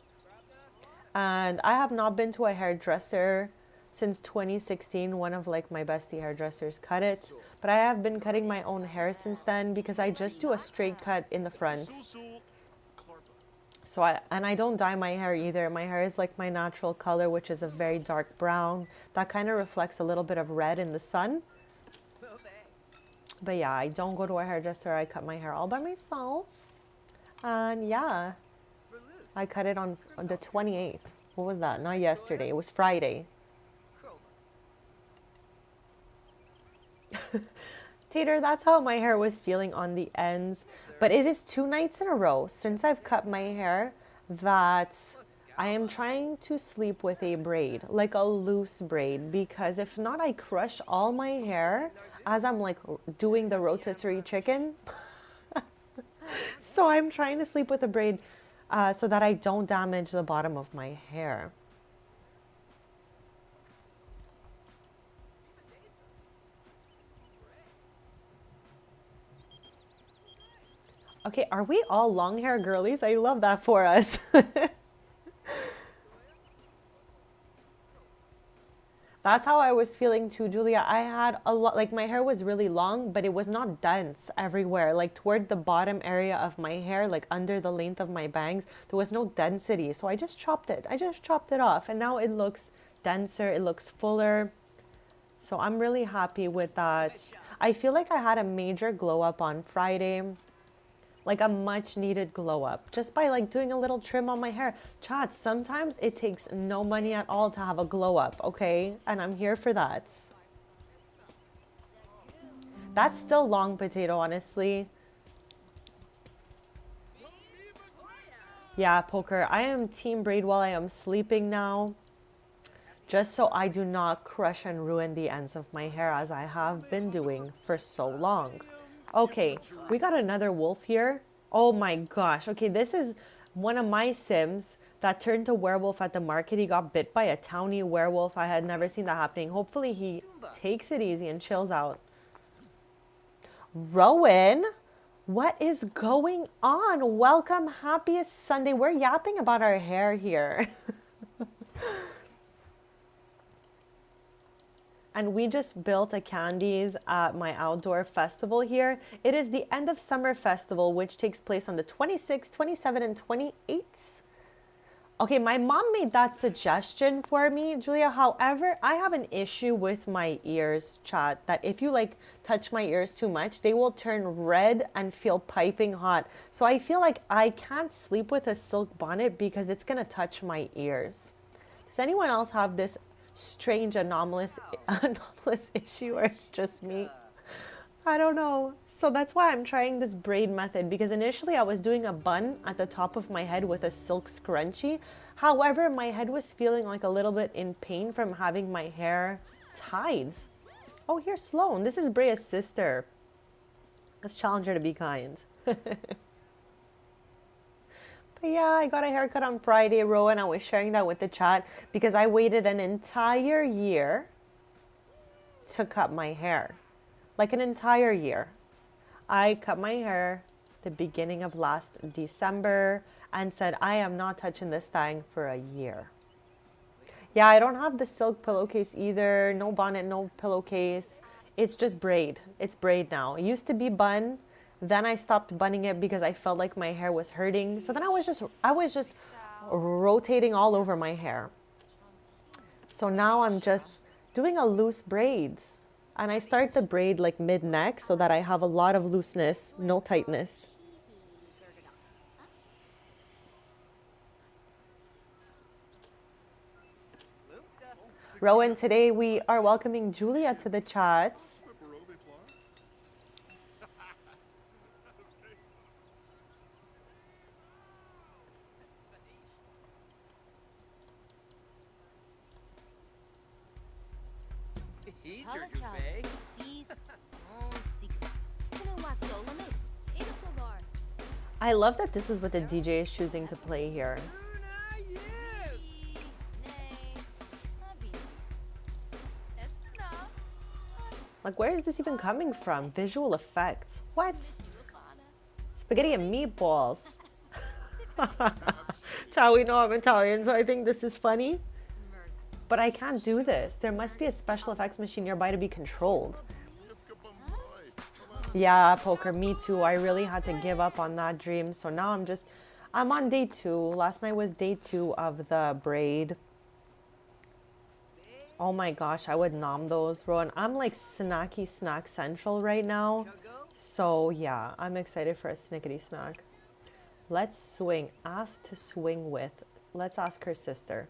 And I have not been to a hairdresser since 2016. One of like my bestie hairdressers cut it, but I have been cutting my own hair since then because I just do a straight cut in the front. So I don't dye my hair either. My hair is like my natural color, which is a very dark brown that kind of reflects a little bit of red in the sun. But yeah, I don't go to a hairdresser. I cut my hair all by myself. And yeah, I cut it on the 28th. What was that? Not yesterday. It was Friday. Tater, that's how my hair was feeling on the ends. But it is 2 nights in a row since I've cut my hair that I am trying to sleep with a braid, like a loose braid, because if not, I crush all my hair as I'm like doing the rotisserie chicken. So I'm trying to sleep with a braid so that I don't damage the bottom of my hair. Okay, are we all long hair girlies? I love that for us. That's how I was feeling too, Julia. I had a lot, like my hair was really long, but it was not dense everywhere. Like toward the bottom area of my hair, like under the length of my bangs, there was no density. So I just chopped it. I just chopped it off. And now it looks denser, it looks fuller. So I'm really happy with that. I feel like I had a major glow up on Friday. Like a much needed glow up just by like doing a little trim on my hair. Chat, sometimes it takes no money at all to have a glow up, okay? And I'm here for that. That's still long potato, honestly. Yeah, Poker, I am team braid while I am sleeping now. Just so I do not crush and ruin the ends of my hair as I have been doing for so long. Okay, we got another wolf here. Oh my gosh. Okay, this is one of my Sims that turned to werewolf at the market. He got bit by a towny werewolf. I had never seen that happening. Hopefully he takes it easy and chills out. Rowan, what is going on? Welcome. Happiest Sunday. We're yapping about our hair here. And we just built a candies at my outdoor festival here. It is the end of summer festival, which takes place on the 26th, 27th, and 28th. Okay, my mom made that suggestion for me, Julia. However, I have an issue with my ears, chat, that if you like touch my ears too much, they will turn red and feel piping hot. So I feel like I can't sleep with a silk bonnet because it's gonna touch my ears. Does anyone else have this strange anomalous issue, or it's just me? I don't know. So that's why I'm trying this braid method, because initially I was doing a bun at the top of my head with a silk scrunchie. However, my head was feeling like a little bit in pain from having my hair tied. Oh, here's Sloan. This is Brea's sister. Let's challenge her to be kind. But yeah, I got a haircut on Friday, Rowan. I was sharing that with the chat because I waited an entire year to cut my hair. Like an entire year. I cut my hair the beginning of last December and said, I am not touching this thing for a year. Yeah, I don't have the silk pillowcase either. No bonnet, no pillowcase. It's just braid. It's braid now. It used to be bun. Then I stopped bunning it because I felt like my hair was hurting. So then I was just rotating all over my hair. So now I'm just doing a loose braids. And I start the braid like mid-neck so that I have a lot of looseness, no tightness. Rowan, today we are welcoming Julia to the chats. I love that this is what the DJ is choosing to play here. Like, where is this even coming from? Visual effects. What? Spaghetti and meatballs. Ciao, we know I'm Italian, so I think this is funny. But I can't do this. There must be a special effects machine nearby to be controlled. Yeah, poker, me too. I really had to give up on that dream. So now I'm on day 2. Last night was day 2 of the braid. Oh my gosh, I would nom those, Rowan. I'm like snacky snack central right now. So yeah, I'm excited for a snickety snack. Let's swing. Ask to swing with. Let's ask her sister.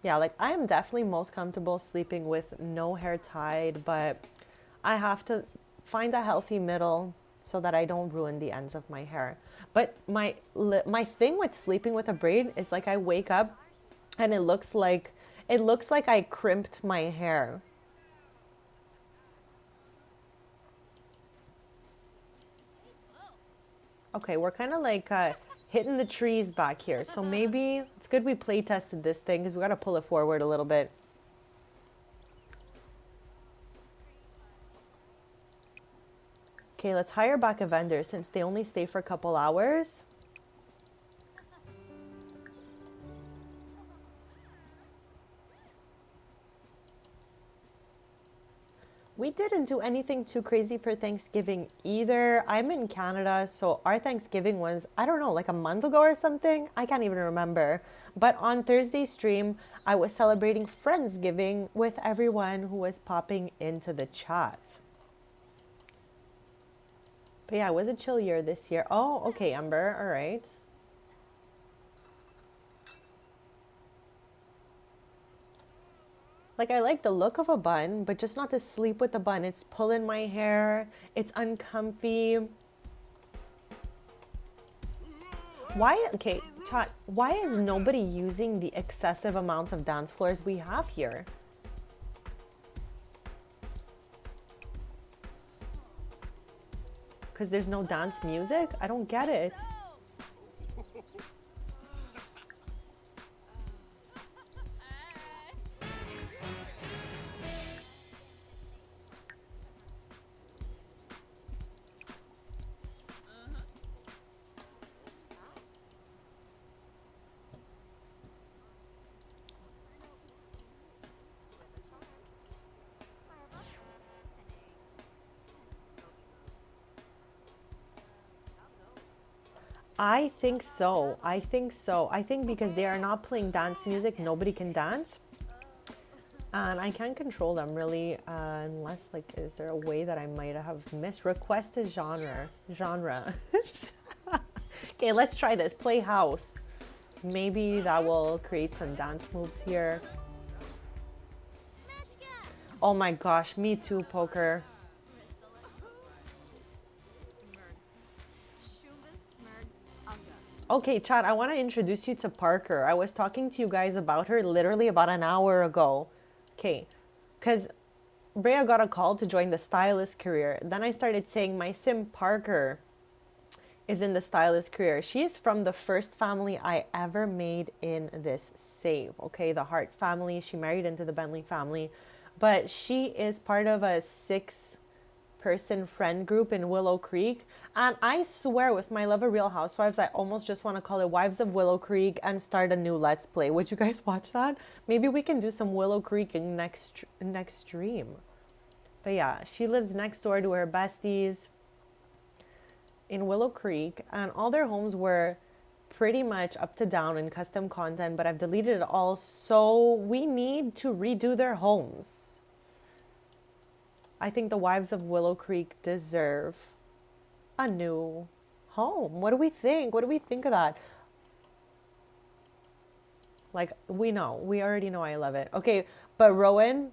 Yeah, like I am definitely most comfortable sleeping with no hair tied, but I have to find a healthy middle so that I don't ruin the ends of my hair. But my thing with sleeping with a braid is like I wake up and it looks like I crimped my hair. Okay, we're kind of like hitting the trees back here. So maybe it's good we play tested this thing because we got to pull it forward a little bit. Okay, let's hire back a vendor since they only stay for a couple hours. We didn't do anything too crazy for Thanksgiving either. I'm in Canada, so our Thanksgiving was, I don't know, like a month ago or something. I can't even remember. But on Thursday's stream, I was celebrating Friendsgiving with everyone who was popping into the chat. But yeah, it was a chill year this year. Oh, okay, Ember. All right. Like, I like the look of a bun, but just not to sleep with the bun. It's pulling my hair. It's uncomfy. Okay, chat, why is nobody using the excessive amounts of dance floors we have here? Because there's no dance music? I don't get it. I think so. I think so. I think because they are not playing dance music, nobody can dance. And I can't control them really, unless like, is there a way that I might have missed? Request a genre. Okay, let's try this. Play house. Maybe that will create some dance moves here. Oh my gosh, me too, poker. Okay, chat, I want to introduce you to Parker. I was talking to you guys about her literally about an hour ago. Okay, because Brea got a call to join the stylist career. Then I started saying my sim Parker is in the stylist career. She is from the first family I ever made in this save. Okay, the Hart family. She married into the Bentley family. But she is part of a 6-person friend group in Willow Creek. And I swear with my love of Real Housewives, I almost just want to call it Wives of Willow Creek and start a new Let's Play. Would you guys watch that? Maybe we can do some Willow Creek in next stream. But yeah, she lives next door to her besties in Willow Creek, and all their homes were pretty much up to down in custom content, but I've deleted it all, so we need to redo their homes. I think the Wives of Willow Creek deserve a new home. What do we think? What do we think of that? Like, we already know I love it. Okay, but Rowan,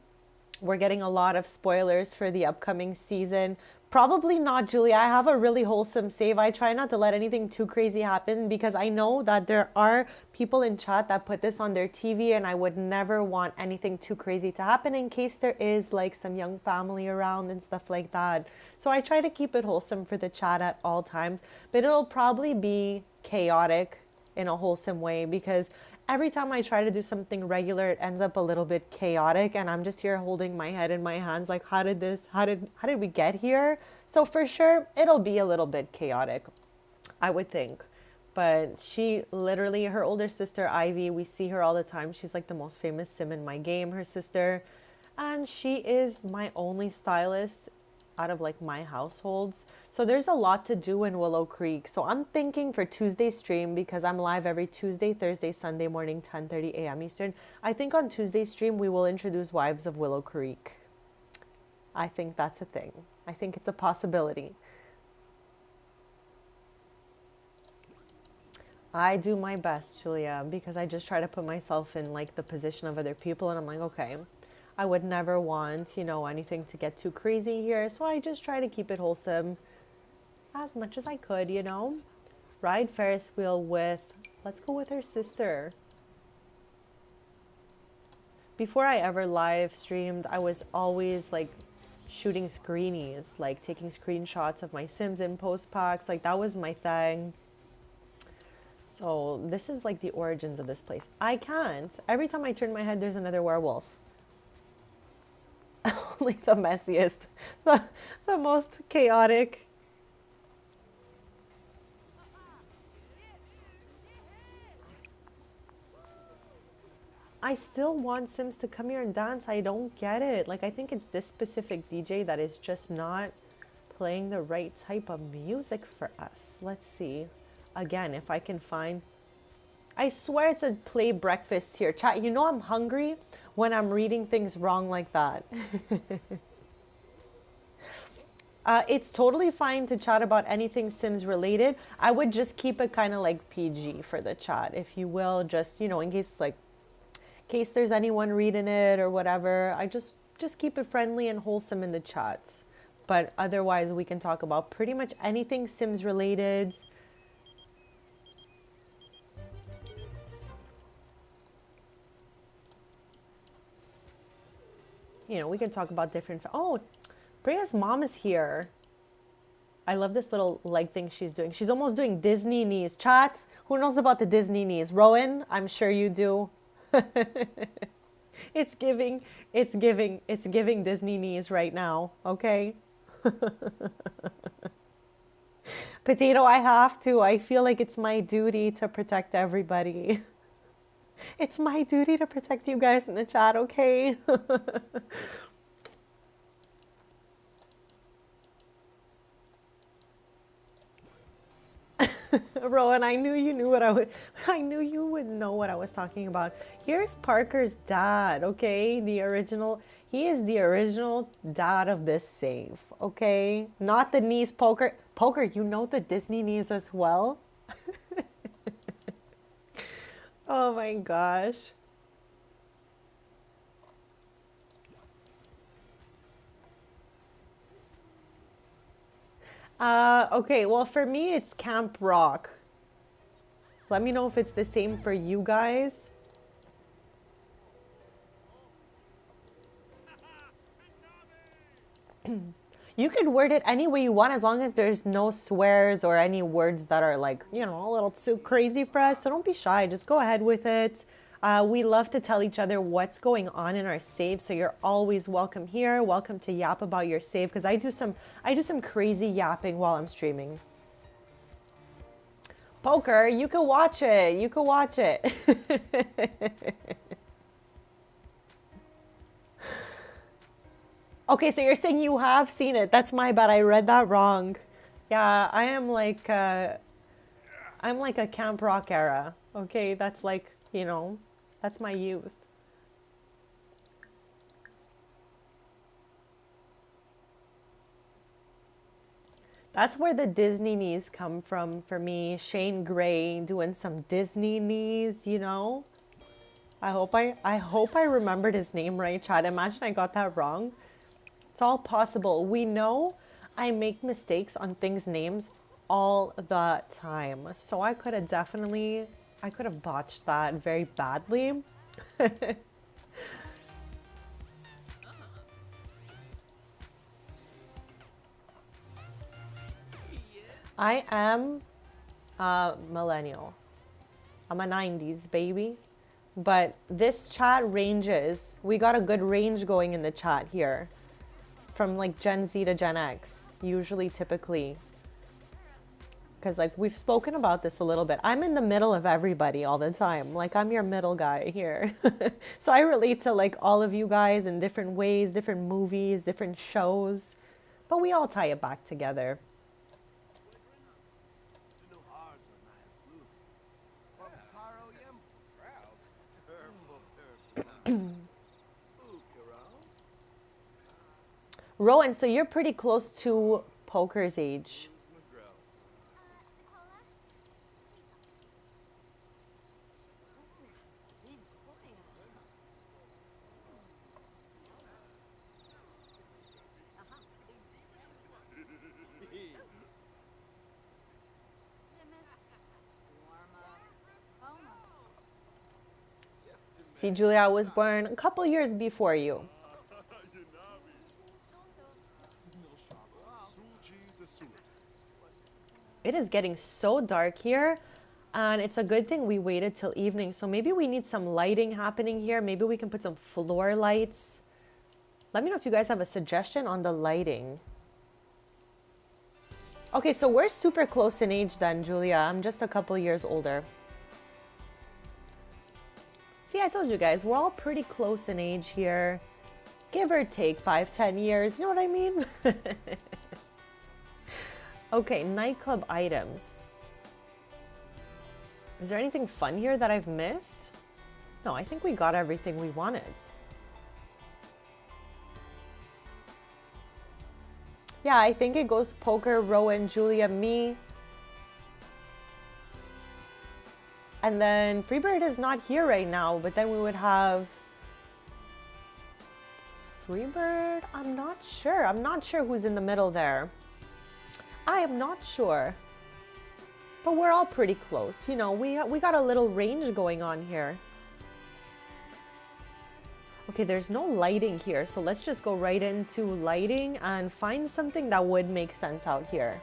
we're getting a lot of spoilers for the upcoming season. Probably not, Julie. I have a really wholesome save. I try not to let anything too crazy happen because I know that there are people in chat that put this on their TV, and I would never want anything too crazy to happen in case there is like some young family around and stuff like that. So I try to keep it wholesome for the chat at all times, but it'll probably be chaotic in a wholesome way because every time I try to do something regular, it ends up a little bit chaotic, and I'm just here holding my head in my hands like, how did we get here? So for sure, it'll be a little bit chaotic, I would think. But she literally, her older sister Ivy, we see her all the time. She's like the most famous sim in my game, her sister. And she is my only stylist out of like my households. So there's a lot to do in Willow Creek. So I'm thinking for Tuesday stream, because I'm live every Tuesday, Thursday, Sunday morning, 10:30 a.m. Eastern. I think on Tuesday stream we will introduce Wives of Willow Creek. I think that's a thing. I think it's a possibility. I do my best, Julia, because I just try to put myself in like the position of other people, and I'm like, okay, I would never want, you know, anything to get too crazy here, so I just try to keep it wholesome as much as I could, you know. Ride Ferris wheel with, let's go with her sister. Before I ever live streamed, I was always like shooting screenies, like taking screenshots of my Sims in post packs, like that was my thing. So this is like the origins of this place. I can't. Every time I turn my head, there's another werewolf. Only the messiest, the most chaotic. I still want Sims to come here and dance. I don't get it. Like, I think it's this specific DJ that is just not playing the right type of music for us. Let's see. Again, if I can find... I swear it's a play breakfast here. Chat, you know I'm hungry when I'm reading things wrong like that. It's totally fine to chat about anything Sims related. I would just keep it kind of like PG for the chat, if you will. Just, you know, in case there's anyone reading it or whatever. I just keep it friendly and wholesome in the chats. But otherwise, we can talk about pretty much anything Sims related. You know, we can talk about different... Oh, Bria's mom is here. I love this little leg thing she's doing. She's almost doing Disney knees. Chat, who knows about the Disney knees? Rowan, I'm sure you do. It's giving Disney knees right now, okay? Potato, I have to. I feel like it's my duty to protect everybody. It's my duty to protect you guys in the chat, okay? Rowan, I knew you knew what I knew you would know what I was talking about. Here's Parker's dad, okay? He is the original dad of this save, okay? Not the niece Poker. Poker, you know the Disney niece as well? Oh my gosh. Okay, well for me it's Camp Rock. Let me know if it's the same for you guys. You can word it any way you want as long as there's no swears or any words that are like, you know, a little too crazy for us. So don't be shy. Just go ahead with it. We love to tell each other what's going on in our save. So you're always welcome here. Welcome to yap about your save because I do some crazy yapping while I'm streaming. Poker, you can watch it. You can watch it. Okay, so you're saying you have seen it. That's my bad. I read that wrong. Yeah, I'm like a Camp Rock era. Okay, that's like, you know, that's my youth. That's where the Disney knees come from for me. Shane Gray doing some Disney knees, you know. I hope I remembered his name right, Chad. Imagine I got that wrong. It's all possible. We know I make mistakes on things' names all the time. So I could have botched that very badly. I am a millennial. I'm a 90s baby. But this chat ranges. We got a good range going in the chat here. From like Gen Z to Gen X, usually, typically. Because, like, we've spoken about this a little bit. I'm in the middle of everybody all the time. Like, I'm your middle guy here. So I relate to, like, all of you guys in different ways, different movies, different shows. But we all tie it back together. Rowan, so you're pretty close to Poker's age. See, Julia, I was born a couple years before you. It is getting so dark here, and it's a good thing we waited till evening. So maybe we need some lighting happening here. Maybe we can put some floor lights. Let me know if you guys have a suggestion on the lighting. Okay, so we're super close in age then, Julia. I'm just a couple years older. See, I told you guys, we're all pretty close in age here. Give or take 5-10 years, you know what I mean? Okay, nightclub items. Is there anything fun here that I've missed? No, I think we got everything we wanted. Yeah, I think it goes Poker, Rowan, Julia, me. And then Freebird is not here right now, but then we would have Freebird. I'm not sure. I'm not sure who's in the middle there. I am not sure. But we're all pretty close. You know, we got a little range going on here. Okay, there's no lighting here, so let's just go right into lighting and find something that would make sense out here.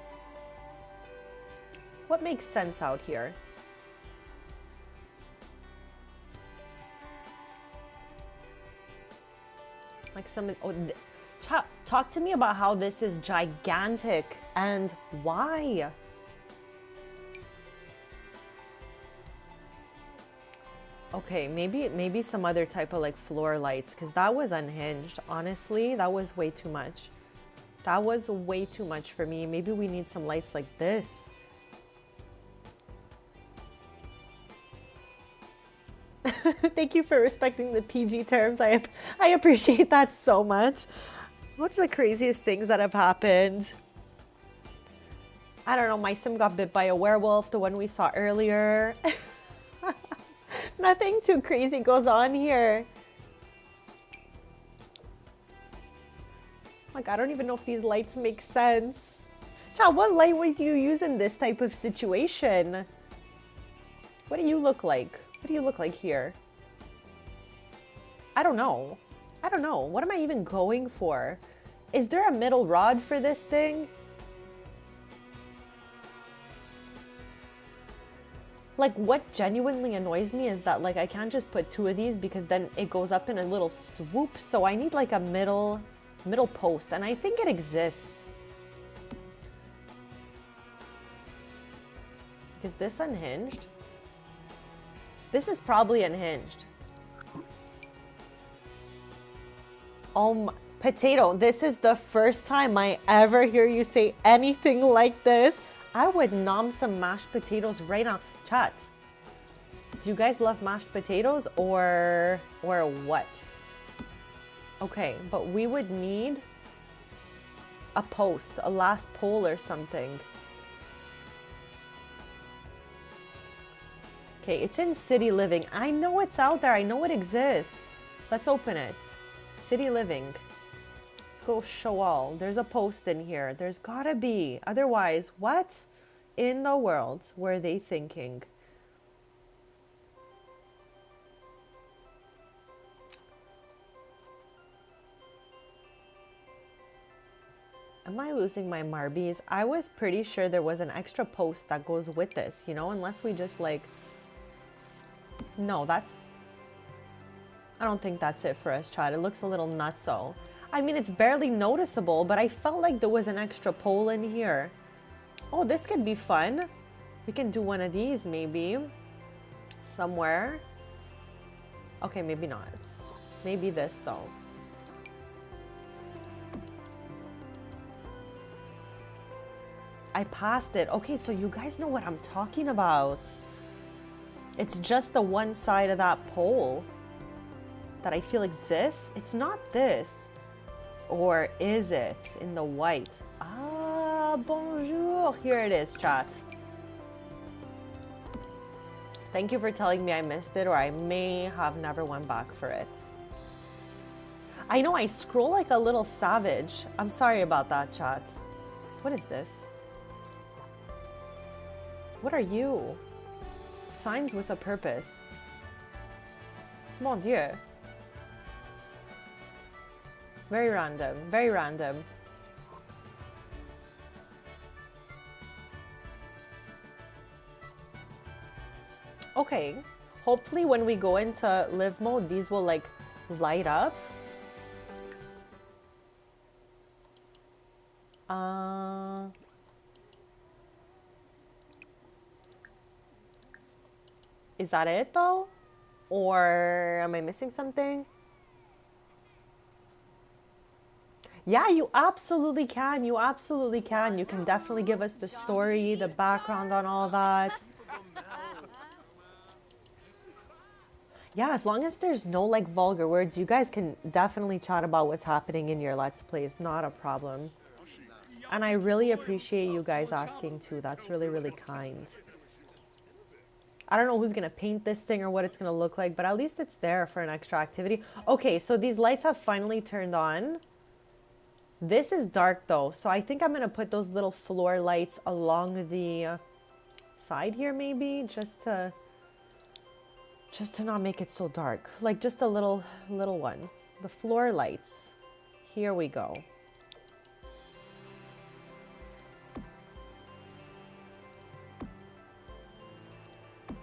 What makes sense out here? Like some, oh, talk to me about how this is gigantic and why. Okay, maybe some other type of like floor lights, because that was unhinged. Honestly, that was way too much. That was way too much for me. Maybe we need some lights like this. Thank you for respecting the PG terms. I appreciate that so much. What's the craziest things that have happened? I don't know. My sim got bit by a werewolf, the one we saw earlier. Nothing too crazy goes on here. Like, I don't even know if these lights make sense. Child, what light would you use in this type of situation? What do you look like? What do you look like here? I don't know. I don't know. What am I even going for? Is there a middle rod for this thing? Like, what genuinely annoys me is that, like, I can't just put two of these because then it goes up in a little swoop. So I need like a middle post, and I think it exists. Is this unhinged? This is probably unhinged. Oh my, Potato, this is the first time I ever hear you say anything like this. I would nom some mashed potatoes right now. Chat, do you guys love mashed potatoes or what? Okay, but we would need a post, a last pole or something. Okay, it's in City Living. I know it's out there. I know it exists. Let's open it. City Living. Let's go show all. There's a post in here. There's gotta be. Otherwise, what in the world were they thinking? Am I losing my Marbies? I was pretty sure there was an extra post that goes with this, you know, unless we just like... No, that's... I don't think that's it for us, Chad. It looks a little nutso. I mean, it's barely noticeable, but I felt like there was an extra pole in here. Oh, this could be fun. We can do one of these maybe. Somewhere. Okay, maybe not. Maybe this though. I passed it. Okay, so you guys know what I'm talking about. It's just the one side of that pole that I feel exists. It's not this. Or is it in the white? Ah, bonjour. Here it is, chat. Thank you for telling me I missed it, or I may have never went back for it. I know I scroll like a little savage. I'm sorry about that, chat. What is this? What are you? Signs with a purpose. Mon Dieu. Very random, very random. Okay, hopefully when we go into live mode, these will like light up. Is that it though? Or am I missing something? Yeah, you absolutely can. You absolutely can. You can definitely give us the story, the background on all that. Yeah, as long as there's no like vulgar words, you guys can definitely chat about what's happening in your Let's Plays. Not a problem. And I really appreciate you guys asking too. That's really, really kind. I don't know who's going to paint this thing or what it's going to look like, but at least it's there for an extra activity. Okay, so these lights have finally turned on. This is dark though, so I think I'm going to put those little floor lights along the side here maybe, just to not make it so dark. Like just the little ones. The floor lights. Here we go.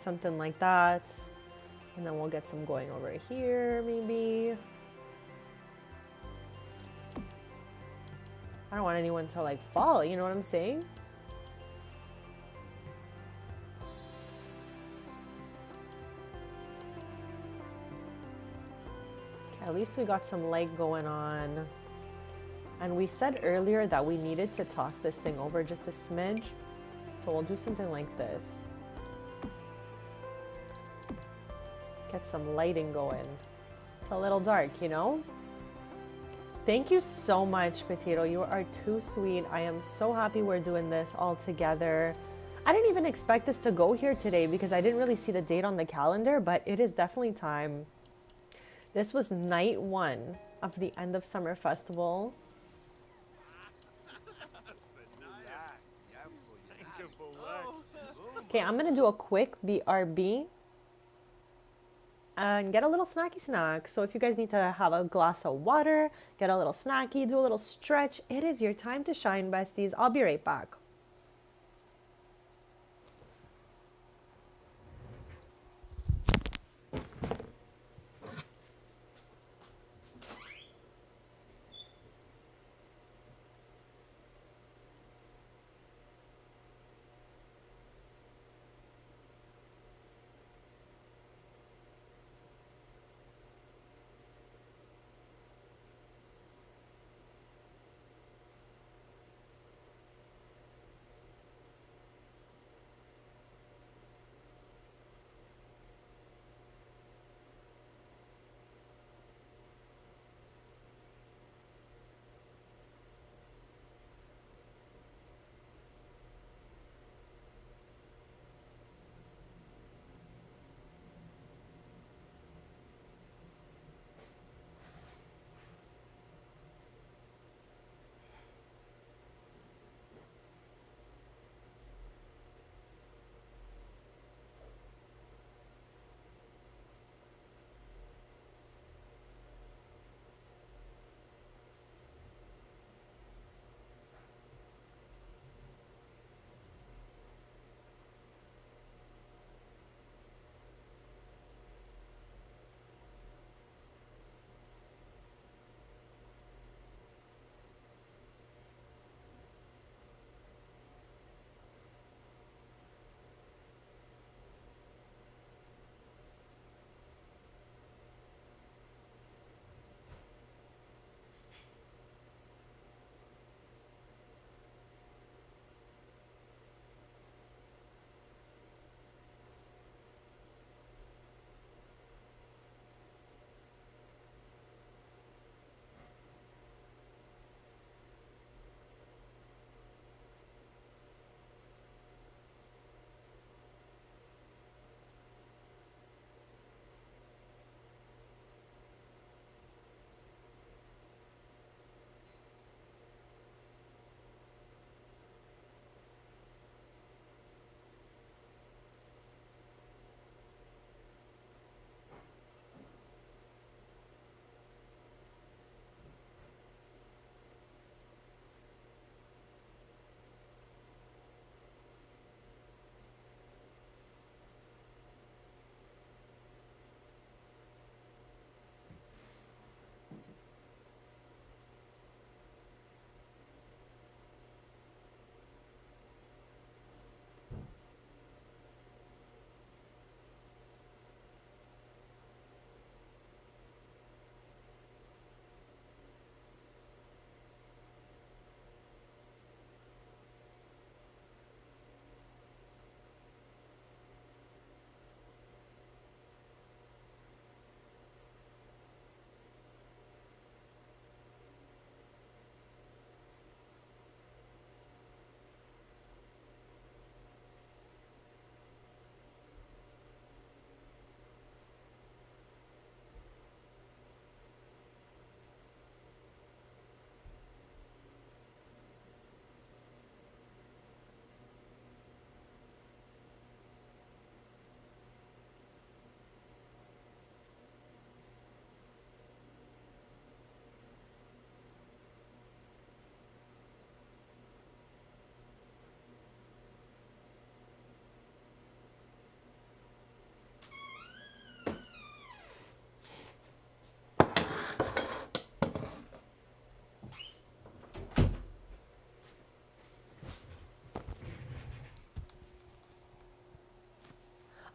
Something like that. And then we'll get some going over here, maybe. I don't want anyone to like fall, you know what I'm saying? Okay, at least we got some light going on. And we said earlier that we needed to toss this thing over just a smidge. So we'll do something like this. Get some lighting going. It's a little dark, you know? Thank you so much, Potato. You are too sweet. I am so happy we're doing this all together. I didn't even expect us to go here today because I didn't really see the date on the calendar, but it is definitely time. This was night 1 of the End of Summer Festival. Okay, I'm gonna do a quick BRB and get a little snacky snack. So if you guys need to have a glass of water, get a little snacky, do a little stretch, it is your time to shine, besties. I'll be right back.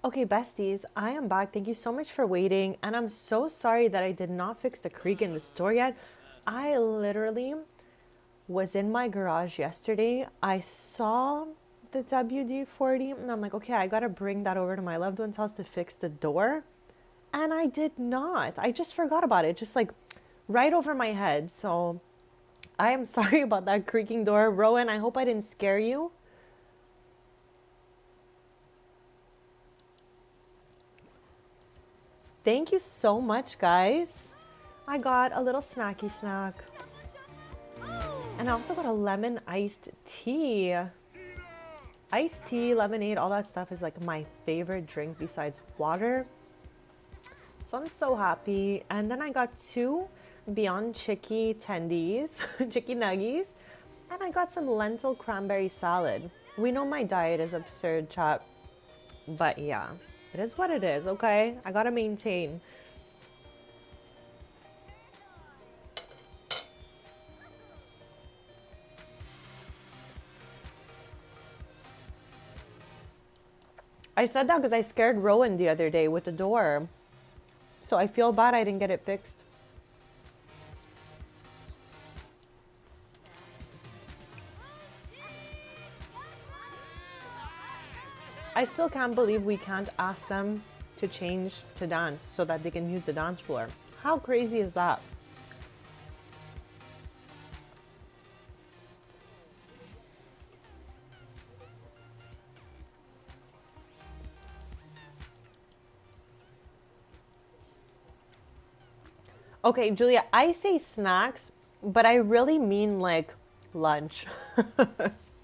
Okay, besties, I am back. Thank you so much for waiting. And I'm so sorry that I did not fix the creak in the store yet. I literally was in my garage yesterday. I saw the WD-40 and I'm like, okay, I gotta bring that over to my loved one's house to fix the door. And I did not. I just forgot about it, just like right over my head. So I am sorry about that creaking door. Rowan, I hope I didn't scare you. Thank you so much, guys. I got a little snacky snack. And I also got a lemon iced tea. Iced tea, lemonade, all that stuff is like my favorite drink besides water. So I'm so happy. And then I got 2 Beyond Chicky tendies, chicky nuggies. And I got some lentil cranberry salad. We know my diet is absurd, chat. But yeah, it is what it is, okay? I gotta maintain. I said that because I scared Rowan the other day with the door. So I feel bad I didn't get it fixed. I still can't believe we can't ask them to change to dance so that they can use the dance floor. How crazy is that? Okay, Julia, I say snacks, but I really mean like lunch.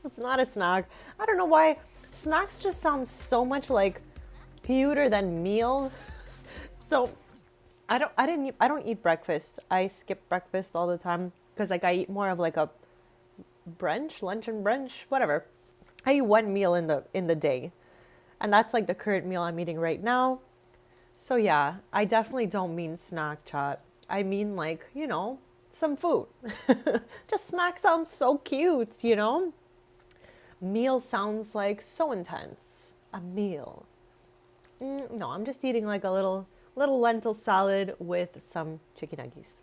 It's not a snack. I don't know why. Snacks just sound so much like cuter than meal. So I don't eat breakfast. I skip breakfast all the time because like I eat more of like a brunch, lunch and brunch, whatever. I eat one meal in the day. And that's like the current meal I'm eating right now. So yeah, I definitely don't mean snack, chat. I mean like, you know, some food. Just snack sounds so cute, you know? Meal sounds like so intense. A meal. No, I'm just eating like a little lentil salad with some chicken nuggies.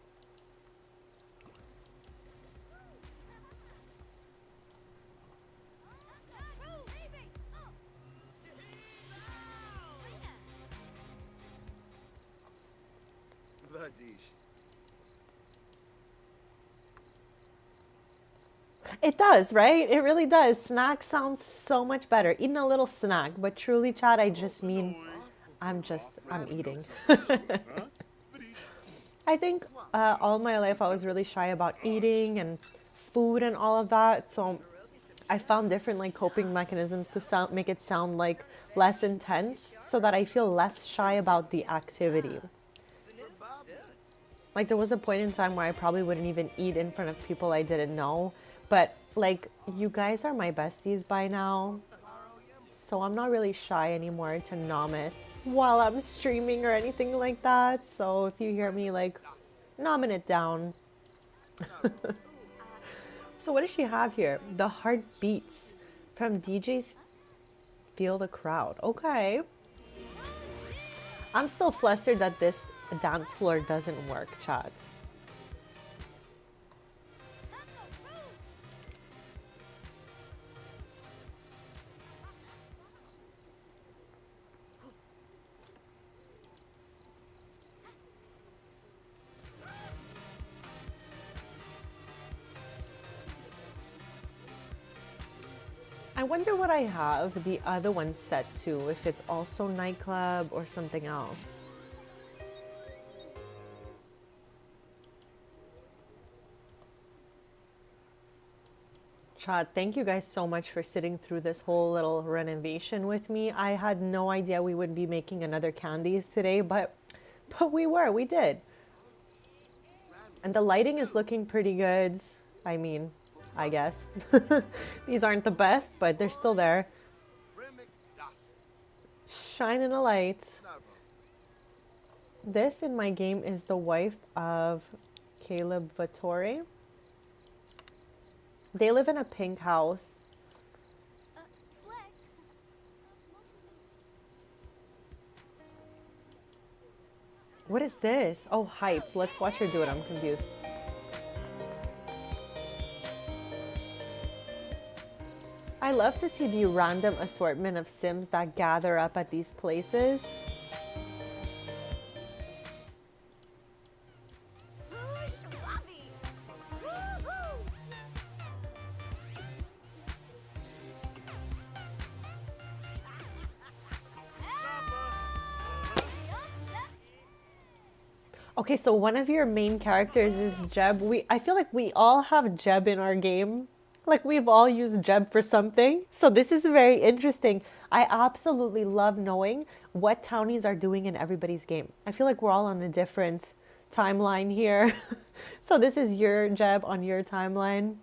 Vadish. It does, right? It really does. Snack sounds so much better. Eating a little snack, but truly, Chad, I just mean I'm eating. I think all my life I was really shy about eating and food and all of that. So I found different like coping mechanisms to make it sound like less intense so that I feel less shy about the activity. Like there was a point in time where I probably wouldn't even eat in front of people I didn't know. But like you guys are my besties by now. So I'm not really shy anymore to nom it while I'm streaming or anything like that. So if you hear me like nomming it down. So what does she have here? The heartbeats from DJ's Feel the Crowd. Okay. I'm still flustered that this dance floor doesn't work, chat. I wonder what I have the other one set to, if it's also nightclub or something else. Chat, thank you guys so much for sitting through this whole little renovation with me. I had no idea we would be making another candies today, but we did. And the lighting is looking pretty good. I mean, I guess. These aren't the best, but they're still there. Shining a light. This in my game is the wife of Caleb Vittore. They live in a pink house. What is this? Oh, hype. Let's watch her do it. I'm confused. I love to see the random assortment of Sims that gather up at these places. Okay, so one of your main characters is Jeb. I feel like we all have Jeb in our game. Like we've all used Jeb for something. So this is very interesting. I absolutely love knowing what townies are doing in everybody's game. I feel like we're all on a different timeline here. So this is your Jeb on your timeline.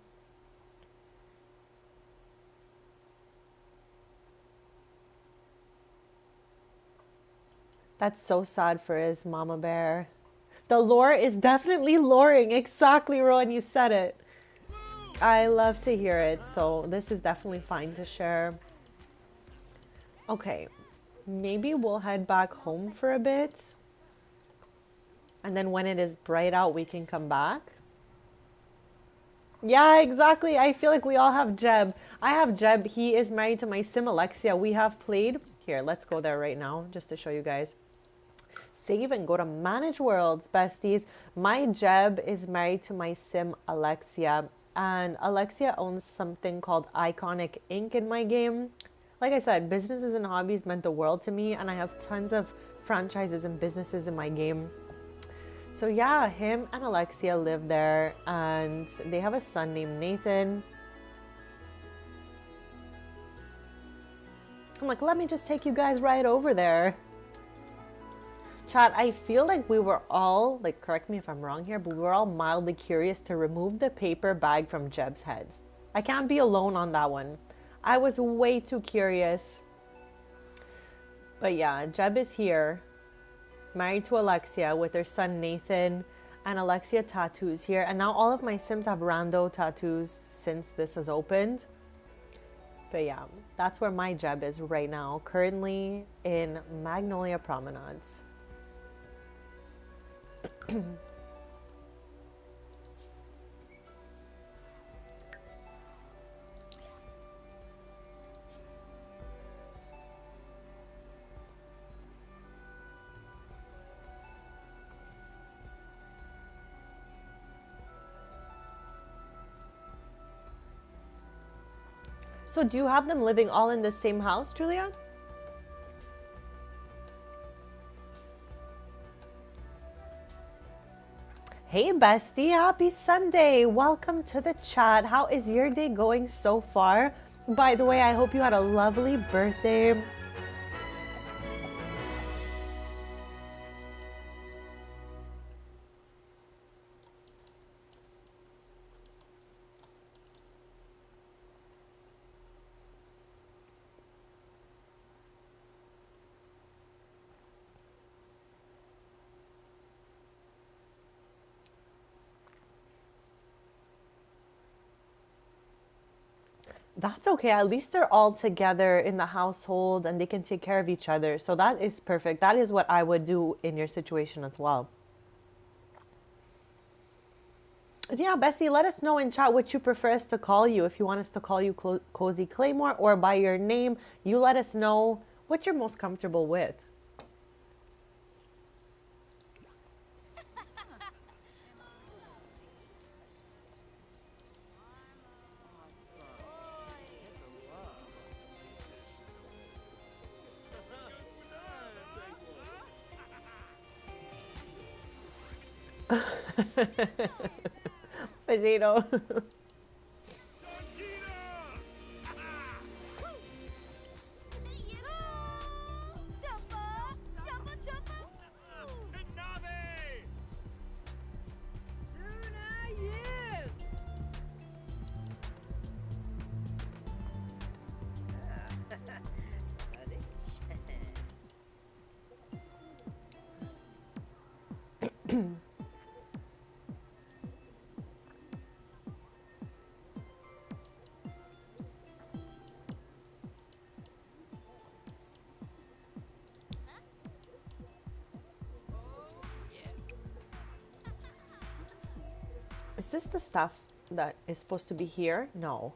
That's so sad for his mama bear. The lore is definitely loring. Exactly, Rowan, you said it. I love to hear it, so this is definitely fine to share. Okay, maybe we'll head back home for a bit. And then when it is bright out, we can come back. Yeah, exactly. I feel like we all have Jeb. I have Jeb. He is married to my sim Alexia. We have played. Here, let's go there right now just to show you guys. Save and go to manage worlds, besties. My Jeb is married to my sim Alexia, and Alexia owns something called Iconic Ink in my game. Like I said, businesses and hobbies meant the world to me, and I have tons of franchises and businesses in my game. So yeah, him and Alexia live there, and they have a son named Nathan. I'm like, let me just take you guys right over there. Chat, I feel like we were all, like, correct me if I'm wrong here, but we were all mildly curious to remove the paper bag from Jeb's heads. I can't be alone on that one. I was way too curious. But yeah, Jeb is here, married to Alexia with their son Nathan, and Alexia tattoos here. And now all of my Sims have rando tattoos since this has opened. But yeah, that's where my Jeb is right now, currently in Magnolia Promenades. So do you have them living all in the same house, Julia? Hey bestie, happy Sunday. Welcome to the chat. How is your day going so far? By the way, I hope you had a lovely birthday. That's okay. At least they're all together in the household and they can take care of each other. So that is perfect. That is what I would do in your situation as well. Yeah, Bessie, let us know in chat what you prefer us to call you. If you want us to call you Cozy Claymore or by your name, you let us know what you're most comfortable with. Potato. Is this the stuff that is supposed to be here? No.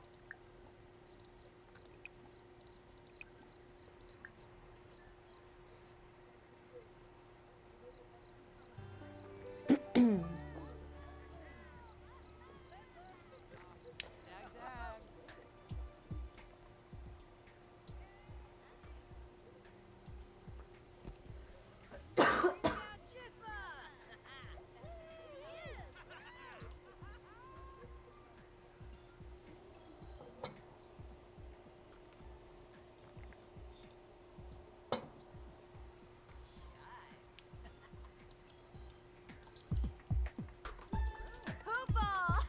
Football!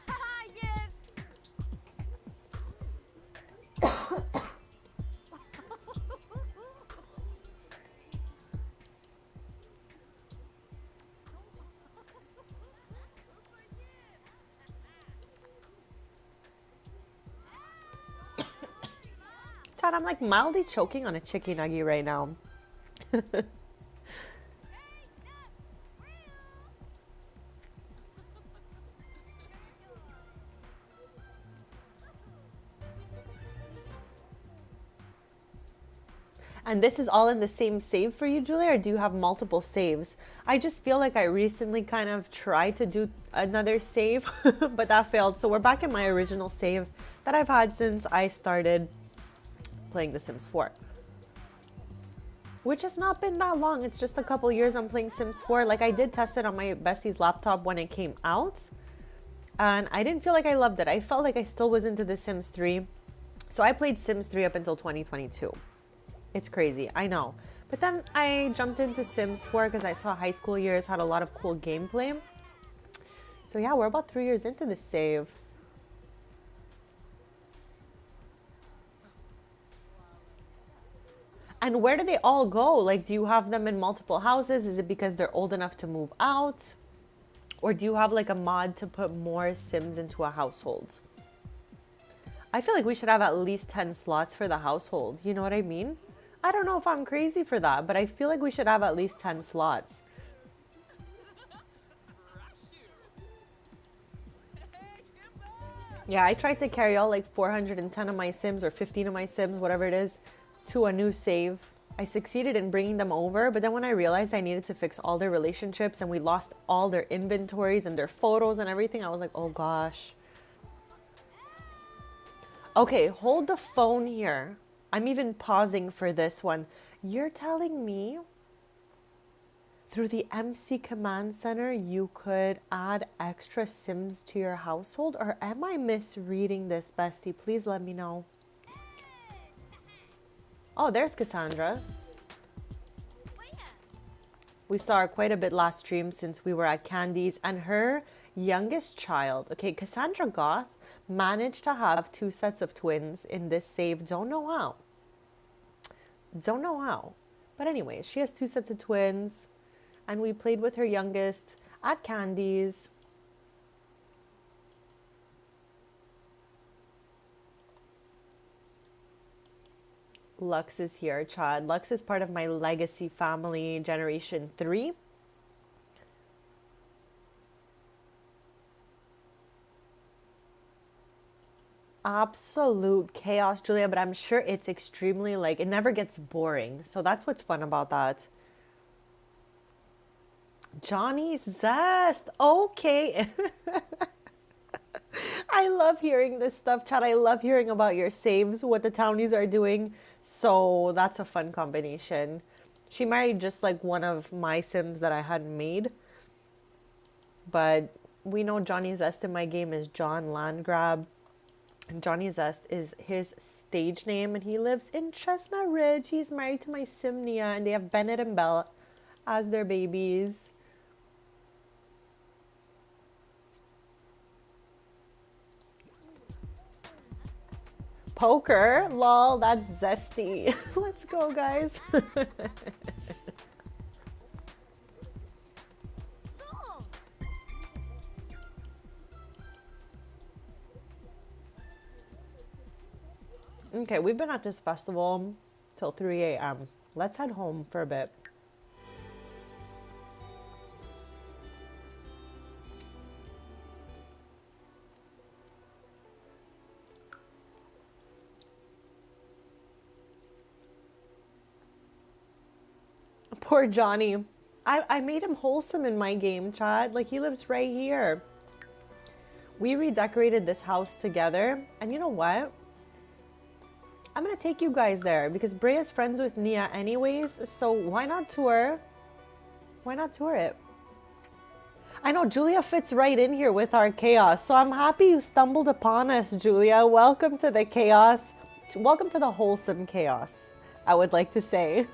Yes! Chad, I'm like mildly choking on a chicken nugget right now. And this is all in the same save for you, Julia, or do you have multiple saves? I just feel like I recently kind of tried to do another save, but that failed. So we're back in my original save that I've had since I started playing The Sims 4. Which has not been that long. It's just a couple years I'm playing Sims 4. Like, I did test it on my bestie's laptop when it came out. And I didn't feel like I loved it. I felt like I still was into The Sims 3. So I played Sims 3 up until 2022. It's crazy, I know. But then I jumped into Sims 4 because I saw High School Years had a lot of cool gameplay. So yeah, we're about 3 years into this save. And where do they all go? Like, do you have them in multiple houses? Is it because they're old enough to move out? Or do you have like a mod to put more Sims into a household? I feel like we should have at least 10 slots for the household. You know what I mean? I don't know if I'm crazy for that, but I feel like we should have at least 10 slots. Yeah, I tried to carry all like 410 of my Sims or 15 of my Sims, whatever it is, to a new save. I succeeded in bringing them over, but then when I realized I needed to fix all their relationships and we lost all their inventories and their photos and everything, I was like, oh gosh. Okay, hold the phone here. I'm even pausing for this one. You're telling me through the MC Command Center you could add extra Sims to your household? Or am I misreading this, bestie? Please let me know. Oh, there's Cassandra. We saw her quite a bit last stream since we were at Candy's. And her youngest child, okay, Cassandra Goth, managed to have 2 sets of twins in this save. Don't know how. Don't know how. But anyways, she has 2 sets of twins. And we played with her youngest at Candy's. Lux is here, Chad. Lux is part of my legacy family, Generation 3. Absolute chaos, Julia, but I'm sure it's extremely, like, it never gets boring. So that's what's fun about that. Johnny Zest. Okay. I love hearing this stuff, Chad. I love hearing about your saves, what the townies are doing. So that's a fun combination. She married just like one of my Sims that I had made. But we know Johnny Zest in my game is John Landgrab. And Johnny Zest is his stage name, and he lives in Chestnut Ridge. He's married to my Simnia, and they have Bennett and Belle as their babies. Poker, lol, that's zesty. Let's go, guys. Okay, we've been at this festival till 3 a.m. Let's head home for a bit. Poor Johnny. I made him wholesome in my game, Chad. Like, he lives right here. We redecorated this house together. And you know what? I'm going to take you guys there because Brea is friends with Nia anyways. So why not tour? Why not tour it? I know Julia fits right in here with our chaos. So I'm happy you stumbled upon us, Julia. Welcome to the chaos. Welcome to the wholesome chaos, I would like to say.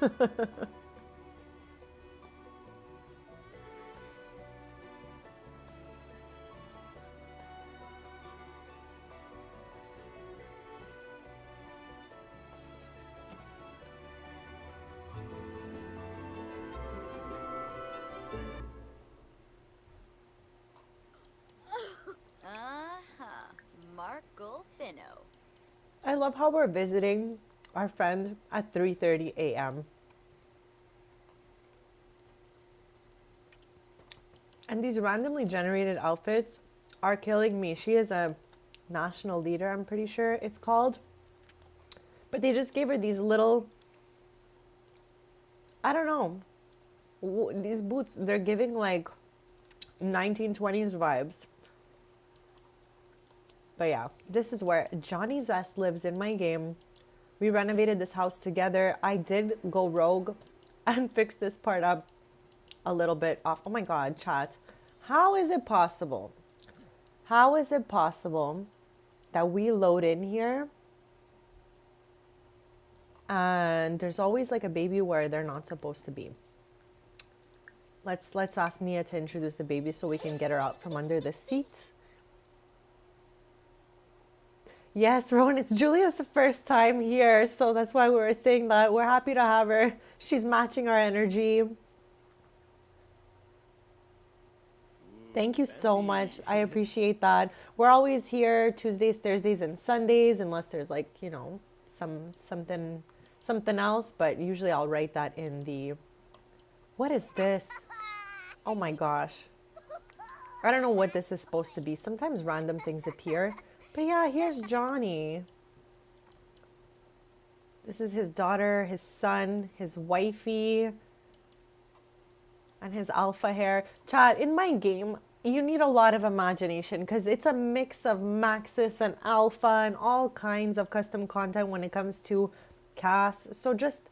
Marco Fino. I love how we're visiting our friend at 3:30 a.m. And these randomly generated outfits are killing me. She is a national leader, I'm pretty sure it's called. But they just gave her these little, I don't know, these boots, they're giving like 1920s vibes. But yeah, this is where Johnny Zest lives in my game. We renovated this house together. I did go rogue and fix this part up a little bit off. Oh my God, chat. How is it possible? How is it possible that we load in here and there's always like a baby where they're not supposed to be? Let's ask Nia to introduce the baby so we can get her out from under the seat. Yes, Rowan, it's Julia's first time here, so that's why we were saying that. We're happy to have her. She's matching our energy. Thank you so much. I appreciate that. We're always here Tuesdays, Thursdays, and Sundays, unless there's like, you know, something else, but usually I'll write that in the... What is this? Oh my gosh. I don't know what this is supposed to be. Sometimes random things appear. But yeah, here's Johnny. This is his daughter, his son, his wifey, and his alpha hair. Chat, in my game, you need a lot of imagination because it's a mix of Maxis and Alpha and all kinds of custom content when it comes to casts. So just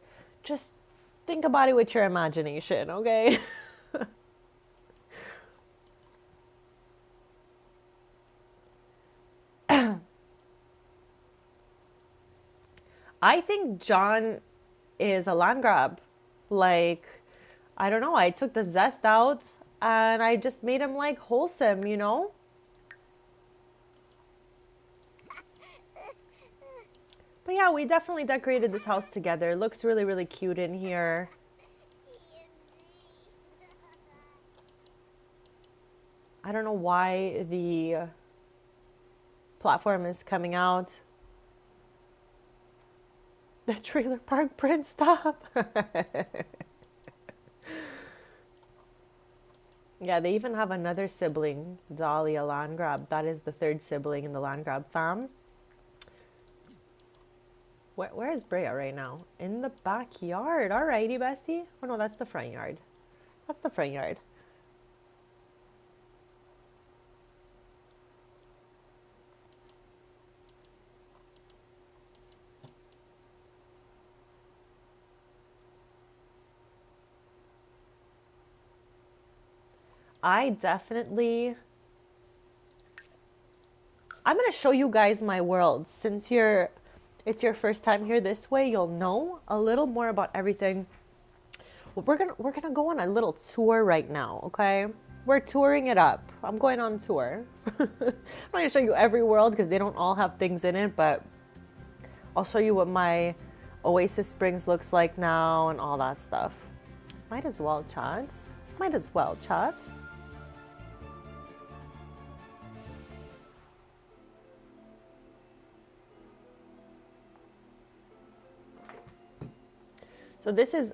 think about it with your imagination, okay? I think John is a land grab. Like, I don't know, I took the zest out and I just made him like wholesome, you know? But yeah, we definitely decorated this house together. It looks really, really cute in here. I don't know why the platform is coming out. The trailer park print, stop. Yeah, they even have another sibling, Dahlia Land Grab. That is the third sibling in the Land Grab fam. Where is Brea right now? In the backyard. Alrighty, bestie. Oh no, that's the front yard. That's the front yard. I'm going to show you guys my world. Since it's your first time here this way, you'll know a little more about everything. Well, we're going to go on a little tour right now, okay? We're touring it up. I'm going on tour. I'm not going to show you every world because they don't all have things in it, but I'll show you what my Oasis Springs looks like now and all that stuff. Might as well, chat. Might as well, chat. So this is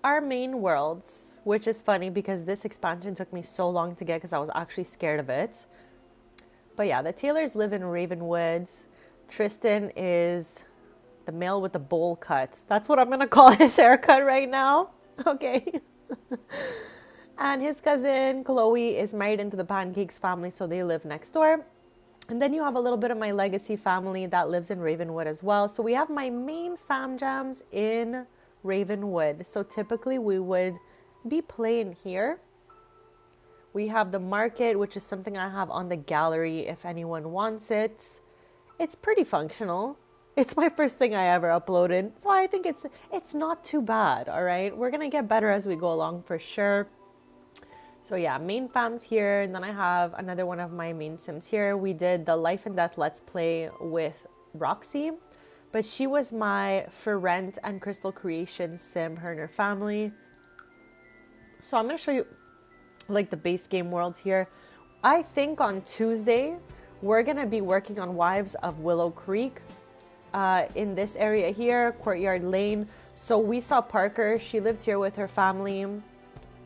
our main worlds, which is funny because this expansion took me so long to get because I was actually scared of it. But yeah, the Taylors live in Ravenwood. Tristan is the male with the bowl cut. That's what I'm going to call his haircut right now. Okay. And his cousin Chloe is married into the Pancakes family, so they live next door. And then you have a little bit of my legacy family that lives in Ravenwood as well. So we have my main fam jams in Ravenwood. So typically we would be playing here. We have the market, which is something I have on the gallery if anyone wants it. It's pretty functional. It's my first thing I ever uploaded. So I think it's not too bad, all right? We're going to get better as we go along for sure. So yeah, main fam's here, and then I have another one of my main sims here. We did the Life and Death Let's Play with Roxy, but she was my For Rent and Crystal Creation sim, her and her family. So I'm going to show you like the base game worlds here. I think on Tuesday, we're going to be working on Wives of Willow Creek in this area here, Courtyard Lane. So we saw Parker, she lives here with her family,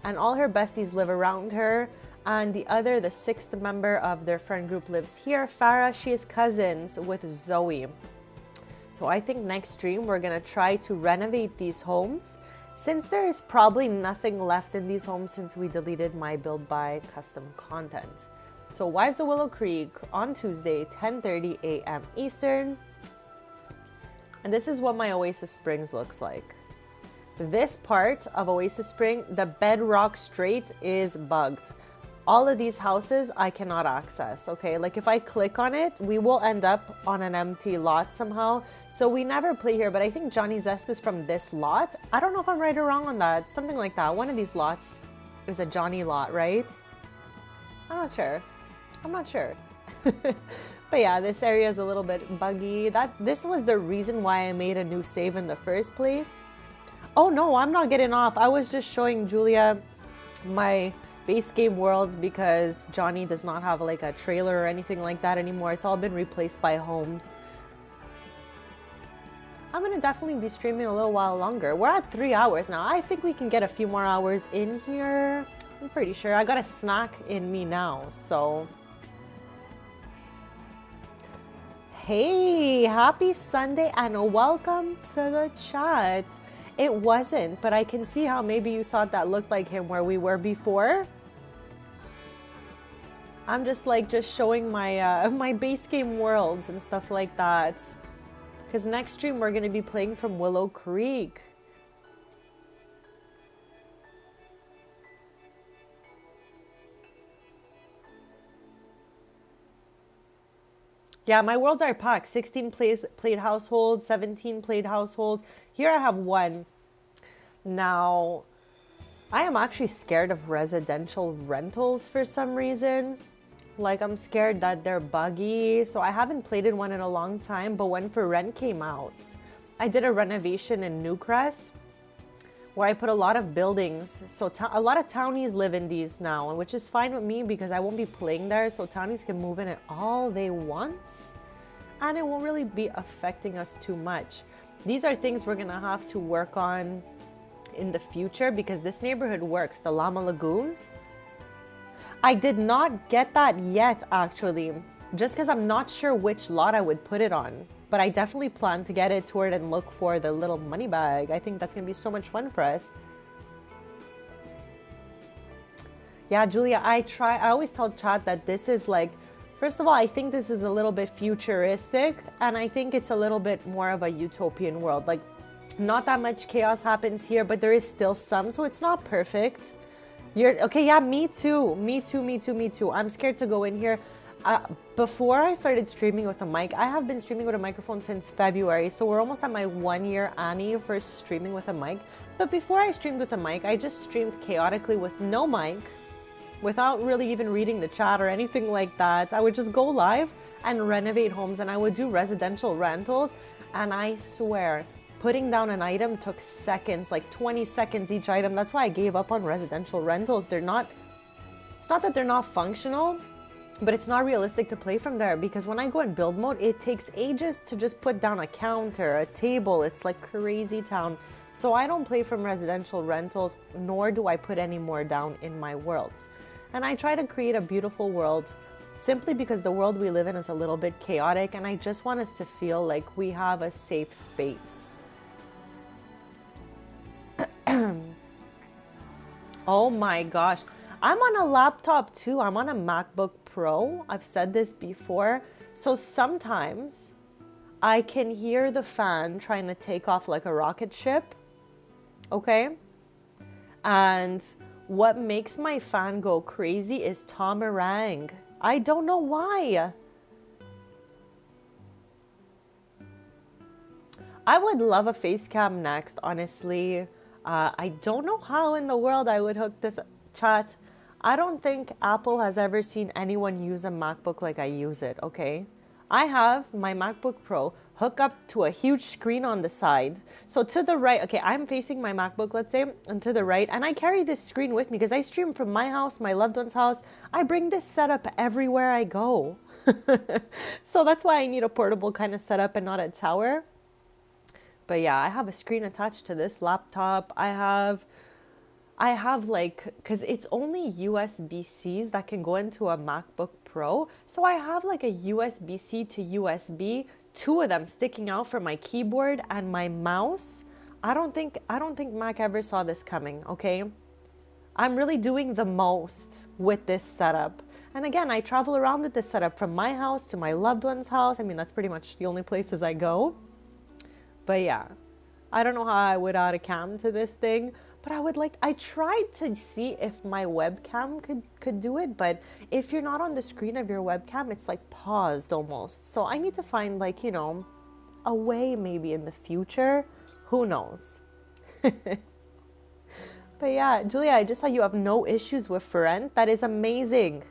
and all her besties live around her. And the sixth member of their friend group lives here. Farah, she is cousins with Zoe. So I think next stream, we're gonna try to renovate these homes, since there is probably nothing left in these homes since we deleted my build by custom content. So Wives of Willow Creek on Tuesday, 10:30 a.m. Eastern. And this is what my Oasis Springs looks like. This part of Oasis Spring, the bedrock straight is bugged. All of these houses I cannot access, okay? Like if I click on it, we will end up on an empty lot somehow. So we never play here, but I think Johnny Zest is from this lot. I don't know if I'm right or wrong on that. Something like that. One of these lots is a Johnny lot, right? I'm not sure. But yeah, this area is a little bit buggy. This was the reason why I made a new save in the first place. Oh no, I'm not getting off. I was just showing Julia my base game worlds because Johnny does not have like a trailer or anything like that anymore. It's all been replaced by homes. I'm gonna definitely be streaming a little while longer. We're at 3 hours now. I think we can get a few more hours in here. I'm pretty sure. I got a snack in me now, so. Hey, happy Sunday and welcome to the chat. It wasn't, but I can see how maybe you thought that looked like him where we were before. I'm just showing my my base game worlds and stuff like that. Because next stream we're going to be playing from Willow Creek. Yeah, my worlds are packed. 16 played households, 17 played households. Here I have one. Now, I am actually scared of residential rentals for some reason. Like, I'm scared that they're buggy. So I haven't played in one in a long time. But when For Rent came out, I did a renovation in Newcrest where I put a lot of buildings. So a lot of townies live in these now, which is fine with me because I won't be playing there. So townies can move in it all they want. And it won't really be affecting us too much. These are things we're going to have to work on in the future because this neighborhood works. The Llama Lagoon. I did not get that yet, actually. Just because I'm not sure which lot I would put it on. But I definitely plan to get it toward and look for the little money bag. I think that's going to be so much fun for us. Yeah, Julia, I always tell chat that this is like, first of all, I think this is a little bit futuristic. And I think it's a little bit more of a utopian world. Like, not that much chaos happens here, but there is still some. So it's not perfect. Okay, yeah, me too. Me too. I'm scared to go in here. Before I started streaming with a mic, I have been streaming with a microphone since February, so we're almost at my 1 year Annie for streaming with a mic. But before I streamed with a mic, I just streamed chaotically with no mic, without really even reading the chat or anything like that. I would just go live and renovate homes, and I would do residential rentals, and I swear, putting down an item took seconds, like 20 seconds each item. That's why I gave up on residential rentals. It's not that they're not functional, but it's not realistic to play from there because when I go in build mode, it takes ages to just put down a counter, a table. It's like crazy town. So I don't play from residential rentals, nor do I put any more down in my worlds. And I try to create a beautiful world simply because the world we live in is a little bit chaotic, and I just want us to feel like we have a safe space. Oh my gosh. I'm on a laptop too. I'm on a MacBook Pro. I've said this before. So sometimes I can hear the fan trying to take off like a rocket ship. Okay? And what makes my fan go crazy is Tom Meringue. I don't know why. I would love a face cam next, honestly. I don't know how in the world I would hook this chat. I don't think Apple has ever seen anyone use a MacBook like I use it, okay? I have my MacBook Pro hook up to a huge screen on the side. So to the right, okay, I'm facing my MacBook, let's say, and to the right, and I carry this screen with me because I stream from my house, my loved one's house. I bring this setup everywhere I go. So that's why I need a portable kind of setup and not a tower. But yeah, I have a screen attached to this laptop. I have like, because it's only USB-Cs that can go into a MacBook Pro. So I have like a USB-C to USB, two of them sticking out for my keyboard and my mouse. I don't think Mac ever saw this coming, okay? I'm really doing the most with this setup. And again, I travel around with this setup from my house to my loved one's house. I mean, that's pretty much the only places I go. But yeah, I don't know how I would add a cam to this thing, but I tried to see if my webcam could do it, but if you're not on the screen of your webcam, it's like paused almost. So I need to find like, a way maybe in the future. Who knows? But yeah, Julia, I just saw you have no issues with Ferent. That is amazing.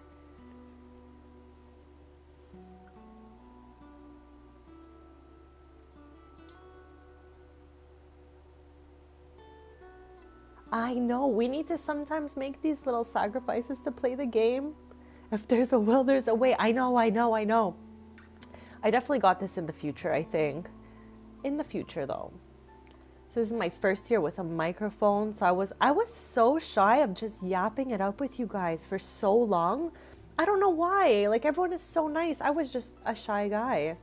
I know, we need to sometimes make these little sacrifices to play the game. If there's a will, there's a way. I know, I know, I know. I definitely got this in the future, I think. In the future, though. So this is my first year with a microphone, so I was so shy of just yapping it up with you guys for so long. I don't know why. Like, everyone is so nice. I was just a shy guy.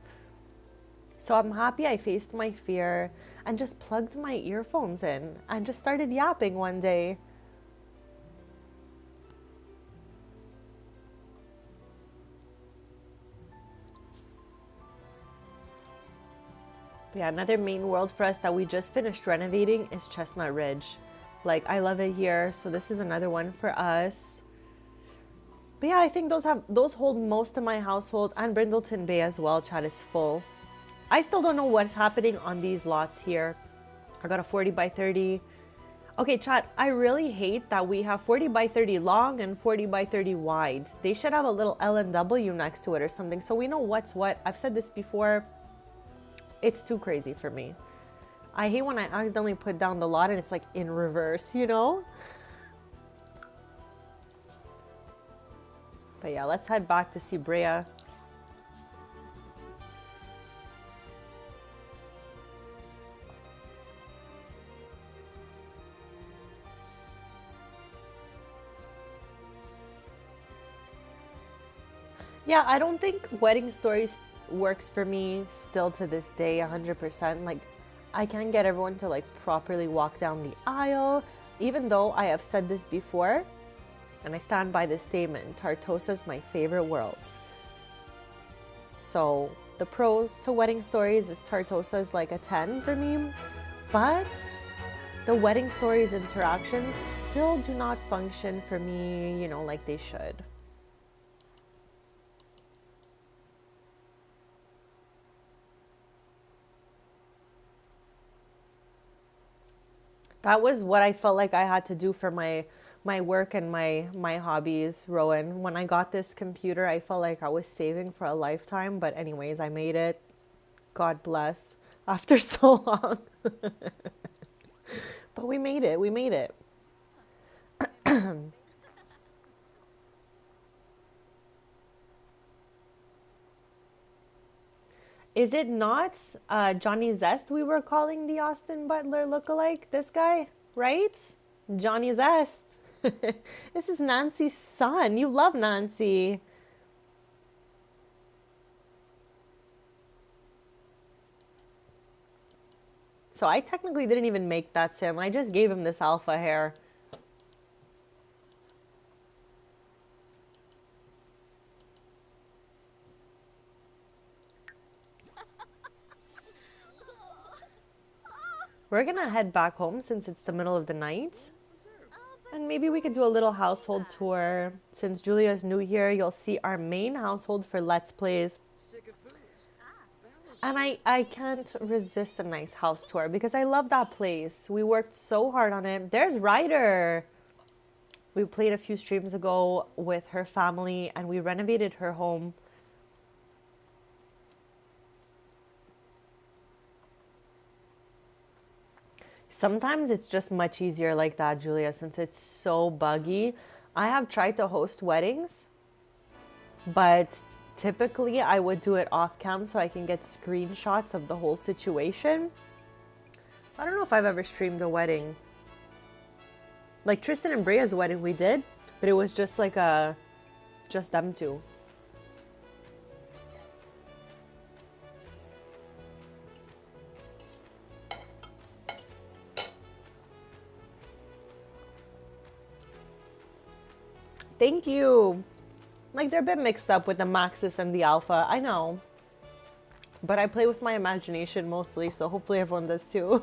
So I'm happy I faced my fear and just plugged my earphones in and just started yapping one day. But yeah, another main world for us that we just finished renovating is Chestnut Ridge. Like, I love it here, so this is another one for us. But yeah, I think those hold most of my households, and Brindleton Bay as well. Chat is full. I still don't know what's happening on these lots here. I got a 40 by 30. Okay, chat, I really hate that we have 40 by 30 long and 40 by 30 wide. They should have a little L&W next to it or something so we know what's what. I've said this before. It's too crazy for me. I hate when I accidentally put down the lot and it's like in reverse, you know? But yeah, let's head back to see Brea. Yeah, I don't think Wedding Stories works for me still to this day 100%. Like, I can't get everyone to like properly walk down the aisle, even though I have said this before, and I stand by this statement. Tartosa's my favorite world. So the pros to Wedding Stories is Tartosa's like a 10 for me, but the Wedding Stories interactions still do not function for me, like they should. That was what I felt like I had to do for my work and my hobbies, Rowan. When I got this computer, I felt like I was saving for a lifetime. But anyways, I made it. God bless. After so long. But we made it. We made it. Is it not Johnny Zest we were calling the Austin Butler lookalike? This guy, right? Johnny Zest. This is Nancy's son. You love Nancy. So I technically didn't even make that sim. I just gave him this alpha hair. We're gonna head back home since it's the middle of the night. And maybe we could do a little household tour. Since Julia's new here, you'll see our main household for Let's Plays. And I can't resist a nice house tour because I love that place. We worked so hard on it. There's Ryder. We played a few streams ago with her family and we renovated her home. Sometimes it's just much easier like that, Julia, since it's so buggy. I have tried to host weddings, but typically I would do it off cam so I can get screenshots of the whole situation. So I don't know if I've ever streamed a wedding. Like Tristan and Brea's wedding we did, but it was just like just them two. Thank you. Like, they're a bit mixed up with the Maxis and the Alpha. I know. But I play with my imagination mostly, so hopefully everyone does too.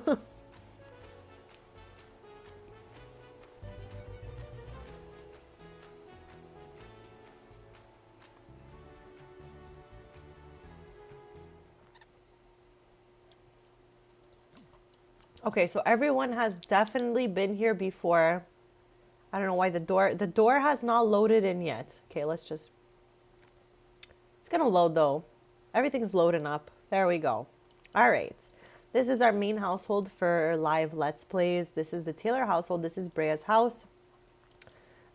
Okay, so everyone has definitely been here before. I don't know why the door has not loaded in yet. Okay, let's just, it's gonna load though. Everything's loading up. There we go. All right. This is our main household for live Let's Plays. This is the Taylor household. This is Brea's house.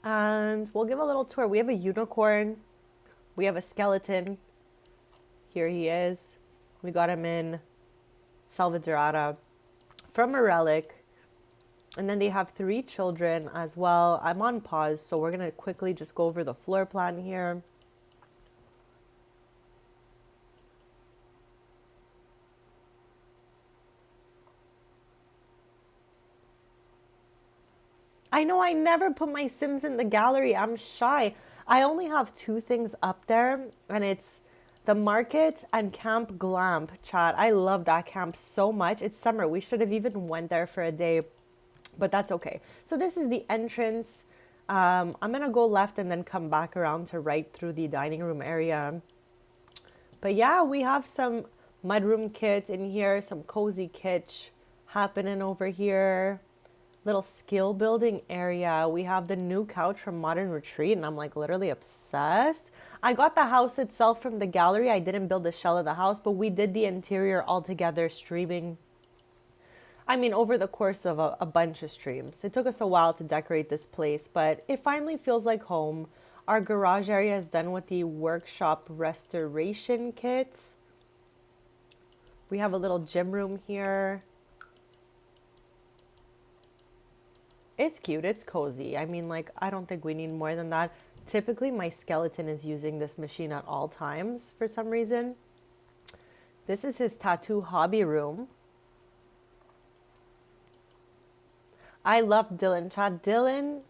And we'll give a little tour. We have a unicorn. We have a skeleton. Here he is. We got him in Salvadorada from a relic. And then they have 3 children as well. I'm on pause, so we're going to quickly just go over the floor plan here. I know I never put my Sims in the gallery. I'm shy. I only have 2 things up there, and it's the market and Camp Glamp, chat. I love that camp so much. It's summer. We should have even went there for a day, but that's okay. So this is the entrance. I'm going to go left and then come back around to right through the dining room area. But yeah, we have some mudroom kit in here, some cozy kitsch happening over here. Little skill building area. We have the new couch from Modern Retreat, and I'm like literally obsessed. I got the house itself from the gallery. I didn't build the shell of the house, but we did the interior all together streaming. I mean, over the course of a bunch of streams. It took us a while to decorate this place, but it finally feels like home. Our garage area is done with the workshop restoration kit. We have a little gym room here. It's cute, it's cozy. I mean, like, I don't think we need more than that. Typically, my skeleton is using this machine at all times for some reason. This is his tattoo hobby room. I love Dylan, chat. Dylan,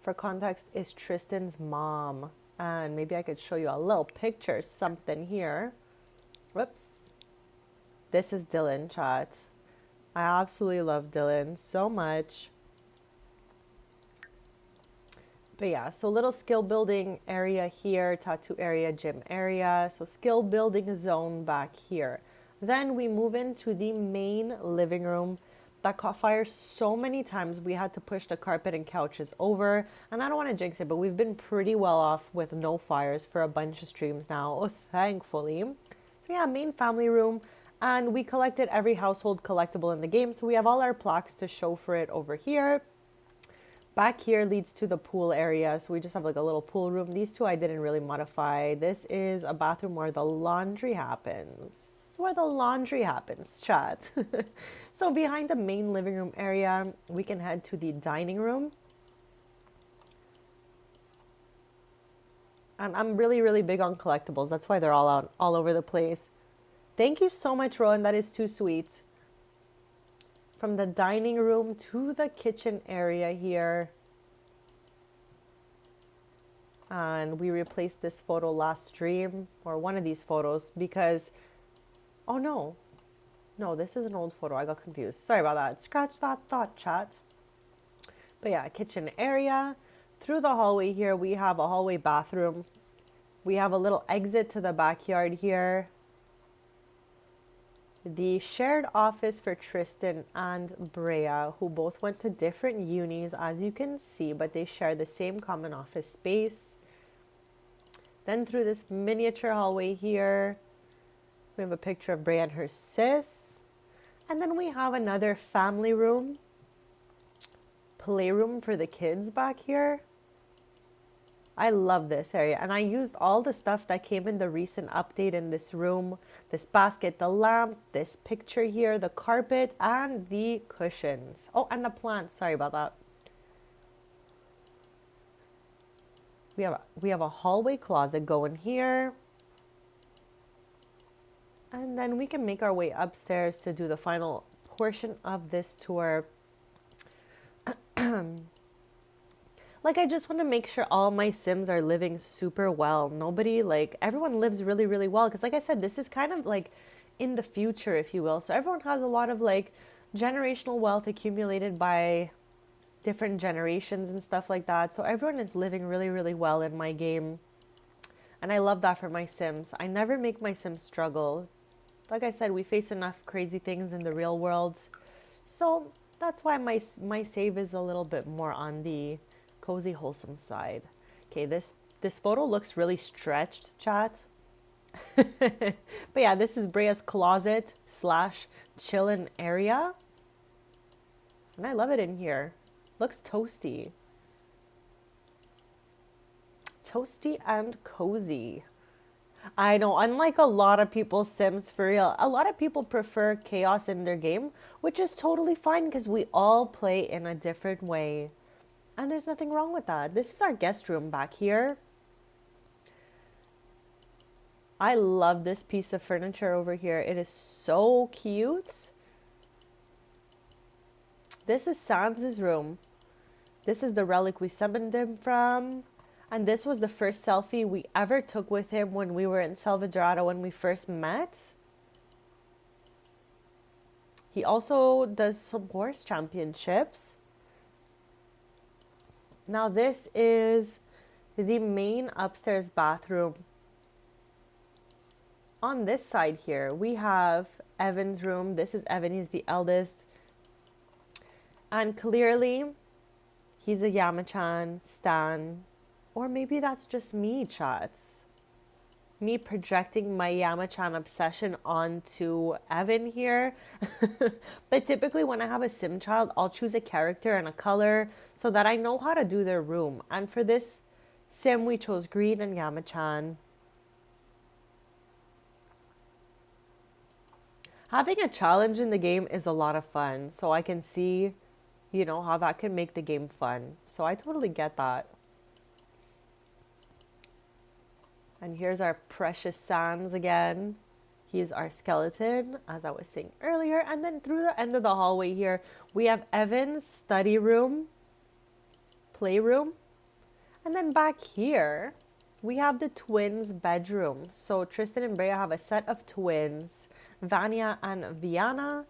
for context, is Tristan's mom. And maybe I could show you a little picture, something here. Whoops. This is Dylan, chat. I absolutely love Dylan so much. But yeah, so little skill building area here, tattoo area, gym area. So skill building zone back here. Then we move into the main living room. That caught fire so many times we had to push the carpet and couches over. And I don't want to jinx it, but we've been pretty well off with no fires for a bunch of streams now, thankfully. So yeah, main family room. And we collected every household collectible in the game. So we have all our plaques to show for it over here. Back here leads to the pool area, so we just have like a little pool room. These 2 I didn't really modify. This is a bathroom where the laundry happens. It's where the laundry happens, chat. So behind the main living room area, we can head to the dining room. And I'm really, really big on collectibles. That's why they're all out all over the place. Thank you so much, Rowan. That is too sweet. From the dining room to the kitchen area here. And we replaced this photo last stream, or one of these photos, because, oh no, No, this is an old photo. I got confused. Sorry about that. Scratch that thought, chat. But yeah, kitchen area. Through the hallway here, we have a hallway bathroom. We have a little exit to the backyard here. The shared office for Tristan and Brea, who both went to different unis, as you can see, but they share the same common office space. Then through this miniature hallway here, we have a picture of Brea and her sis. And then we have another family room, playroom for the kids back here. I love this area, and I used all the stuff that came in the recent update in this room. This basket, the lamp, this picture here, the carpet, and the cushions. Oh, and the plants. Sorry about that. We have a hallway closet going here. And then we can make our way upstairs to do the final portion of this tour. Like, I just want to make sure all my Sims are living super well. Nobody, like, everyone lives really, really well. Because, like I said, this is kind of like in the future, if you will. So everyone has a lot of, like, generational wealth accumulated by different generations and stuff like that. So everyone is living really, really well in my game. And I love that for my Sims. I never make my Sims struggle. Like I said, we face enough crazy things in the real world. So that's why my save is a little bit more on the cozy, wholesome side. Okay, this photo looks really stretched, chat. But yeah, this is Brea's closet / chillin' area. And I love it in here. Looks toasty. Toasty and cozy. I know, unlike a lot of people's Sims, for real, a lot of people prefer chaos in their game, which is totally fine because we all play in a different way. And there's nothing wrong with that. This is our guest room back here. I love this piece of furniture over here. It is so cute. This is Sans' room. This is the relic we summoned him from. And this was the first selfie we ever took with him when we were in Salvadorado when we first met. He also does some horse championships. Now this is the main upstairs bathroom. On this side here, we have Evan's room. This is Evan, he's the eldest. And clearly, he's a Yamachan stan. Or maybe that's just me, chats. Me projecting my Yamachan obsession onto Evan here. But typically when I have a sim child, I'll choose a character and a color so that I know how to do their room. And for this sim, we chose green and Yamachan. Having a challenge in the game is a lot of fun. So I can see, you know, how that can make the game fun. So I totally get that. And here's our precious Sans again. He's our skeleton, as I was saying earlier. And then through the end of the hallway here, we have Evan's study room, playroom. And then back here, we have the twins' bedroom. So Tristan and Brea have a set of twins, Vanya and Viana.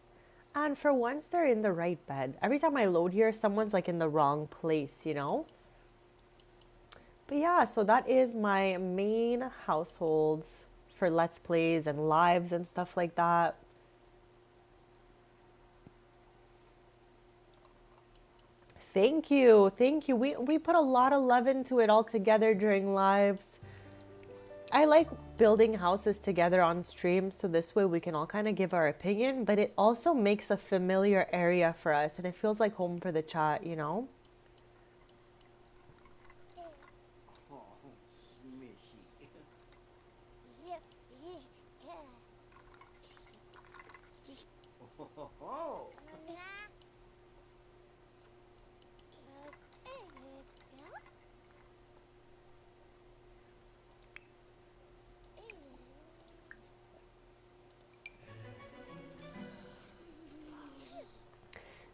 And for once, they're in the right bed. Every time I load here, someone's like in the wrong place, you know? But yeah, so that is my main household for Let's Plays and lives and stuff like that. Thank you. Thank you. We put a lot of love into it all together during lives. I like building houses together on stream, so this way we can all kind of give our opinion, but it also makes a familiar area for us, and it feels like home for the chat, you know?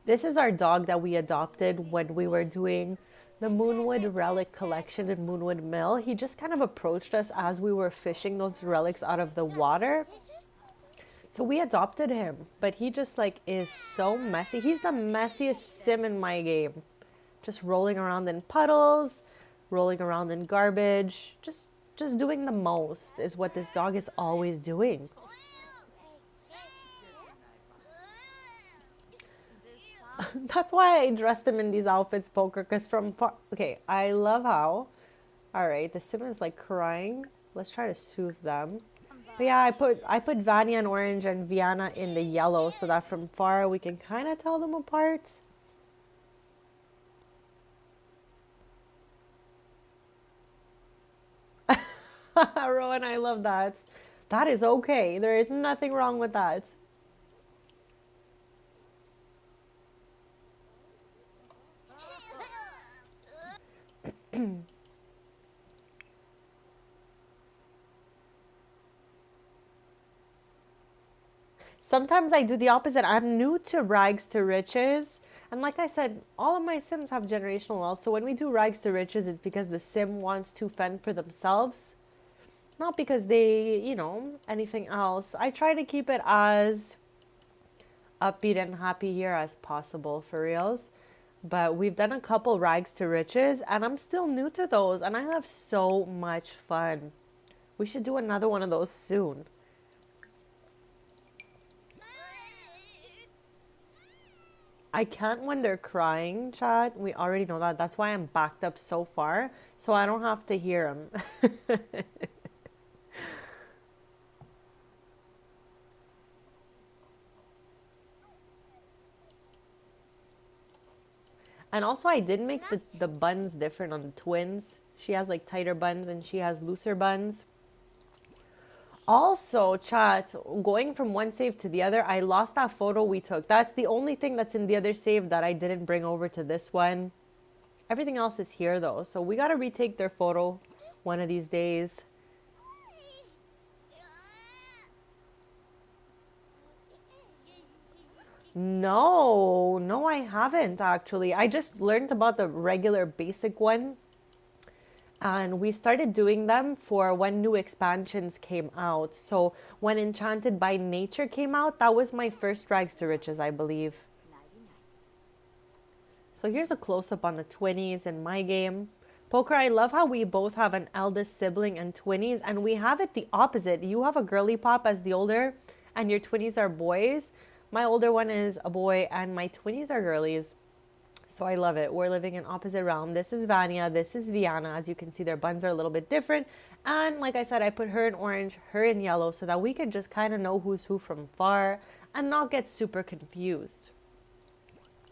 This is our dog that we adopted when we were doing the Moonwood Relic collection in Moonwood Mill. He just kind of approached us as we were fishing those relics out of the water. So we adopted him, but he just like is so messy. He's the messiest sim in my game. Just rolling around in puddles, rolling around in garbage, just doing the most is what this dog is always doing. That's why I dressed him in these outfits, Poker, because from far... Okay, I love how... Alright, the sim is like crying. Let's try to soothe them. But yeah, I put Vanya in orange and Viana in the yellow so that from far we can kind of tell them apart. Rowan, I love that. That is okay. There is nothing wrong with that. Sometimes I do the opposite. I'm new to rags to riches. And like I said, all of my sims have generational wealth. So when we do rags to riches, it's because the sim wants to fend for themselves. Not because they, anything else. I try to keep it as upbeat and happy here as possible for reals. But we've done a couple rags to riches and I'm still new to those and I have so much fun. We should do another one of those soon. I can't when they're crying, chat. We already know that. That's why I'm backed up so far, so I don't have to hear them. And also, I did make the buns different on the twins. She has like tighter buns and she has looser buns. Also, chat, going from one save to the other, I lost that photo we took. That's the only thing that's in the other save that I didn't bring over to this one. Everything else is here though, so we gotta retake their photo one of these days. No, I haven't actually. I just learned about the regular basic one. And we started doing them for when new expansions came out. So when Enchanted by Nature came out, that was my first Rags to Riches, I believe. So here's a close-up on the twinnies in my game. Poker, I love how we both have an eldest sibling and twinnies, and we have it the opposite. You have a girly pop as the older, and your twinnies are boys. My older one is a boy, and my twinnies are girlies. So I love it. We're living in opposite realm. This is Vanya. This is Viana. As you can see, their buns are a little bit different. And like I said, I put her in orange, her in yellow, so that we could just kind of know who's who from far and not get super confused.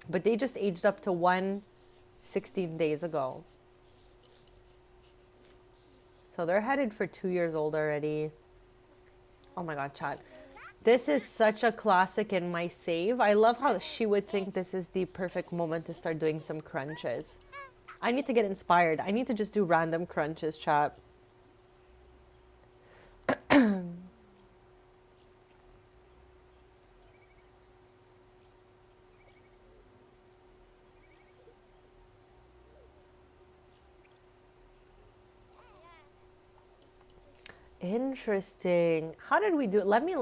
But they just aged up to 16 days ago. So they're headed for 2 years old already. Oh my God, chat. This is such a classic in my save. I love how she would think this is the perfect moment to start doing some crunches. I need to get inspired. I need to just do random crunches, chat. Interesting. How did we do it? Let me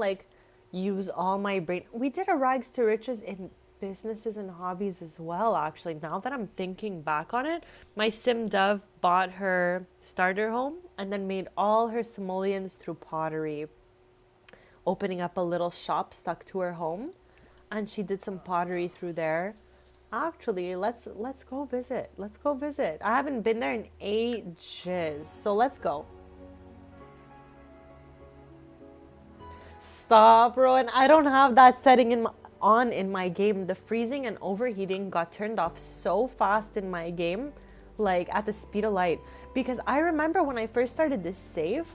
use all my brain. We did a rags to riches in businesses and hobbies as well, actually. Now that I'm thinking back on it, my sim Dove bought her starter home and then made all her simoleons through pottery, opening up a little shop stuck to her home, and she did some pottery through there. Actually, let's go visit. Let's go visit. I haven't been there in ages, so let's go. Stop, Rowan. I don't have that setting on in my game. The freezing and overheating got turned off so fast in my game, like at the speed of light. Because I remember when I first started this save,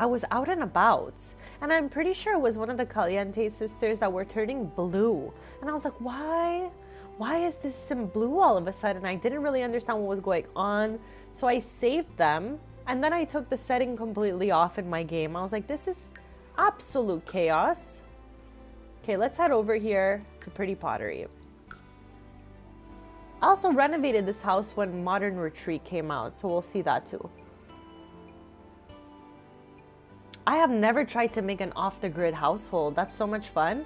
I was out and about. And I'm pretty sure it was one of the Caliente sisters that were turning blue. And I was like, why? Why is this sim blue all of a sudden? I didn't really understand what was going on. So I saved them. And then I took the setting completely off in my game. I was like, this is absolute chaos. Okay, let's head over here to Pretty Pottery. I also renovated this house when Modern Retreat came out, so we'll see that too. I have never tried to make an off-the-grid household. That's so much fun.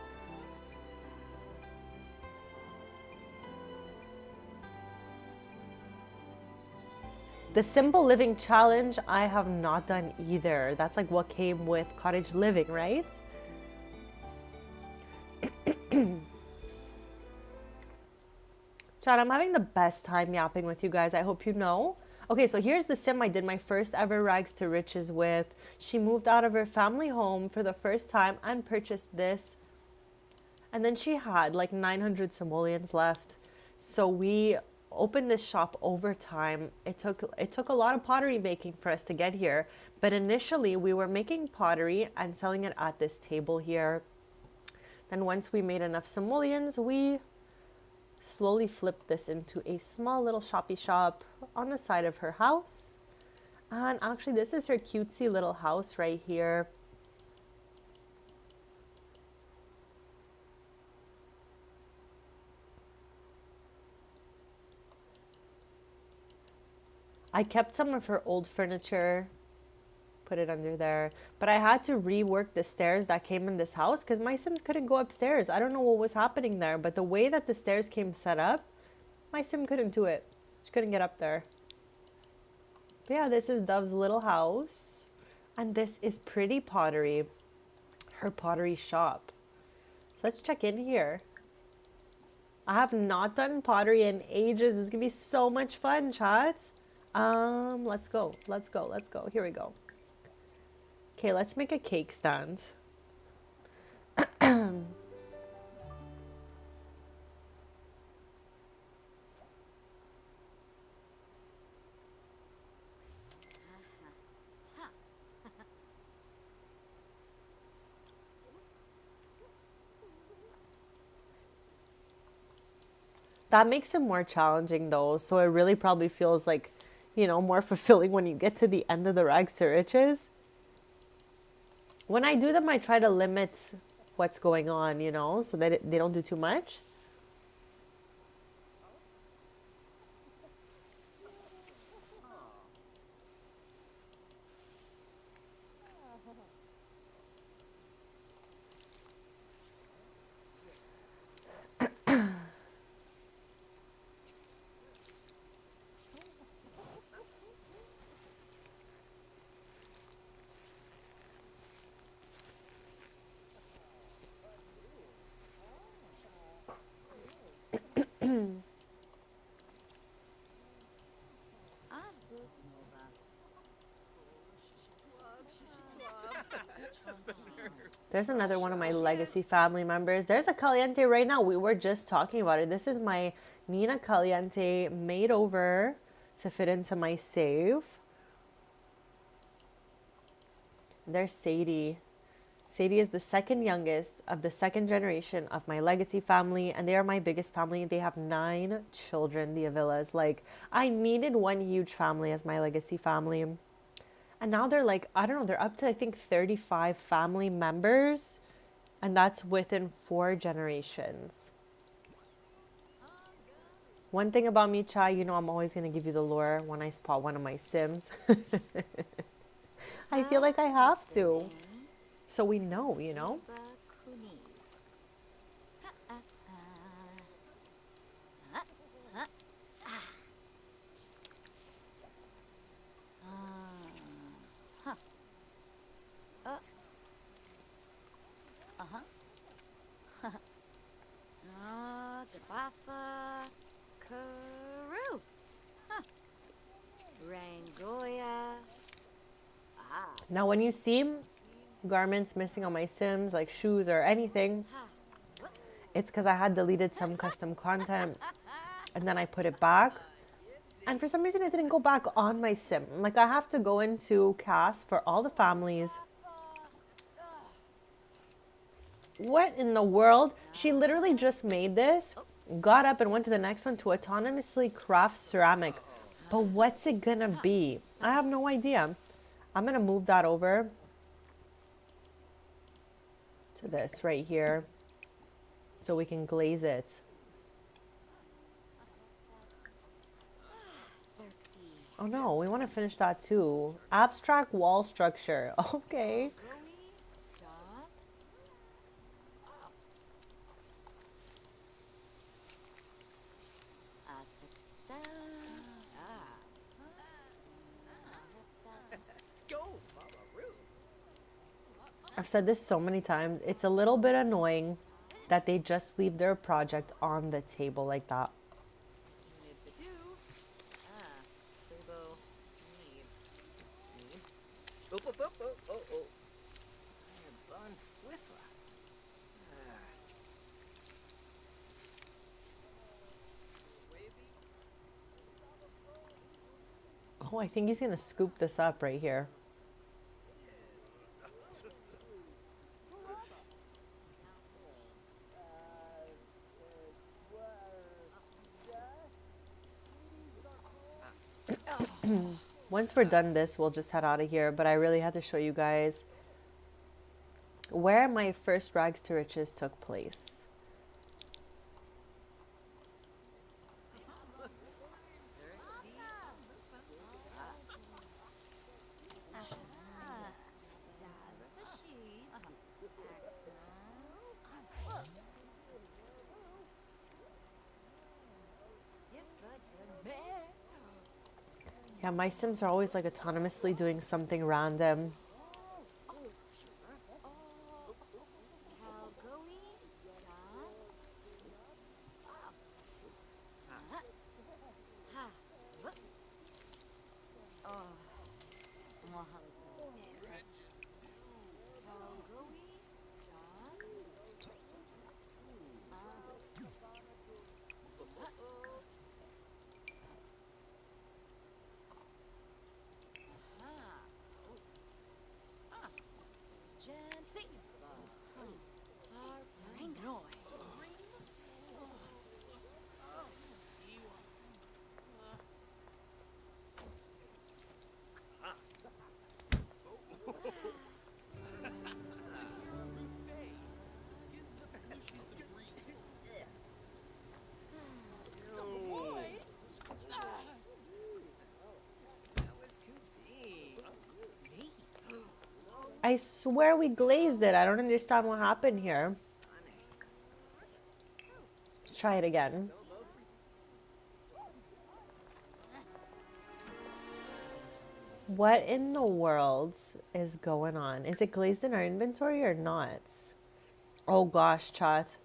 The simple living challenge, I have not done either. That's like what came with cottage living, right? Chad, I'm having the best time yapping with you guys. I hope you know. Okay, so here's the sim I did my first ever rags to riches with. She moved out of her family home for the first time and purchased this. And then she had like 900 simoleons left. So we opened this shop over time. It took a lot of pottery making for us to get here. But initially we were making pottery and selling it at this table here. Then once we made enough simoleons, we slowly flipped this into a small little shoppy shop on the side of her house. And actually this is her cutesy little house right here. I kept some of her old furniture, put it under there, but I had to rework the stairs that came in this house because my Sims couldn't go upstairs. I don't know what was happening there, but the way that the stairs came set up, my Sim couldn't do it. She couldn't get up there. But yeah, this is Dove's little house, and this is Pretty Pottery, her pottery shop. Let's check in here. I have not done pottery in ages. This is gonna be so much fun, chat. Let's go. Here we go. Okay, let's make a cake stand. That makes it more challenging though, so it really probably feels like, you know, more fulfilling when you get to the end of the rags to riches. When I do them, I try to limit what's going on, you know, so that they don't do too much. There's another one of my legacy family members. There's a Caliente right now. We were just talking about it. This is my Nina Caliente made over to fit into my save. There's Sadie. Sadie is the second youngest of the second generation of my legacy family, and they are my biggest family. They have 9 children, the Avilas. Like, I needed one huge family as my legacy family. And now they're like, I don't know, they're up to, I think, 35 family members. And that's within 4 generations. One thing about me, Chai, you know I'm always going to give you the lore when I spot one of my Sims. I feel like I have to. So we know, you know? Gabafa, Karu, Rangoya. Now when you see garments missing on my Sims, like shoes or anything, it's because I had deleted some custom content and then I put it back. And for some reason it didn't go back on my Sim. Like, I have to go into cast for all the families. What in the world? She literally just made this, got up and went to the next one to autonomously craft ceramic. But what's it gonna be? I have no idea. I'm gonna move that over to this right here so we can glaze it. Oh no, we want to finish that too. Abstract wall structure. Okay. Goey, Jaws. Ta. Ah. Go, Mama Roo. I've said this so many times. It's a little bit annoying that they just leave their project on the table like that. Nibidoo. Ah. Turbo. Need. Need. Oh. I am bun whiffla. Oh, I think he's gonna scoop this up right here. Once we're done this, we'll just head out of here. But I really had to show you guys where my first rags to riches took place. Yeah, my Sims are always like autonomously doing something random. Calgoey, Jaws. Ha. Oh. Calgoey, Jaws. Jancy. Noise. That was convenient. Me? I swear we glazed it. I don't understand what happened here. Let's try it again. What in the world is going on? Is it glazed in our inventory or not? Oh gosh, chat.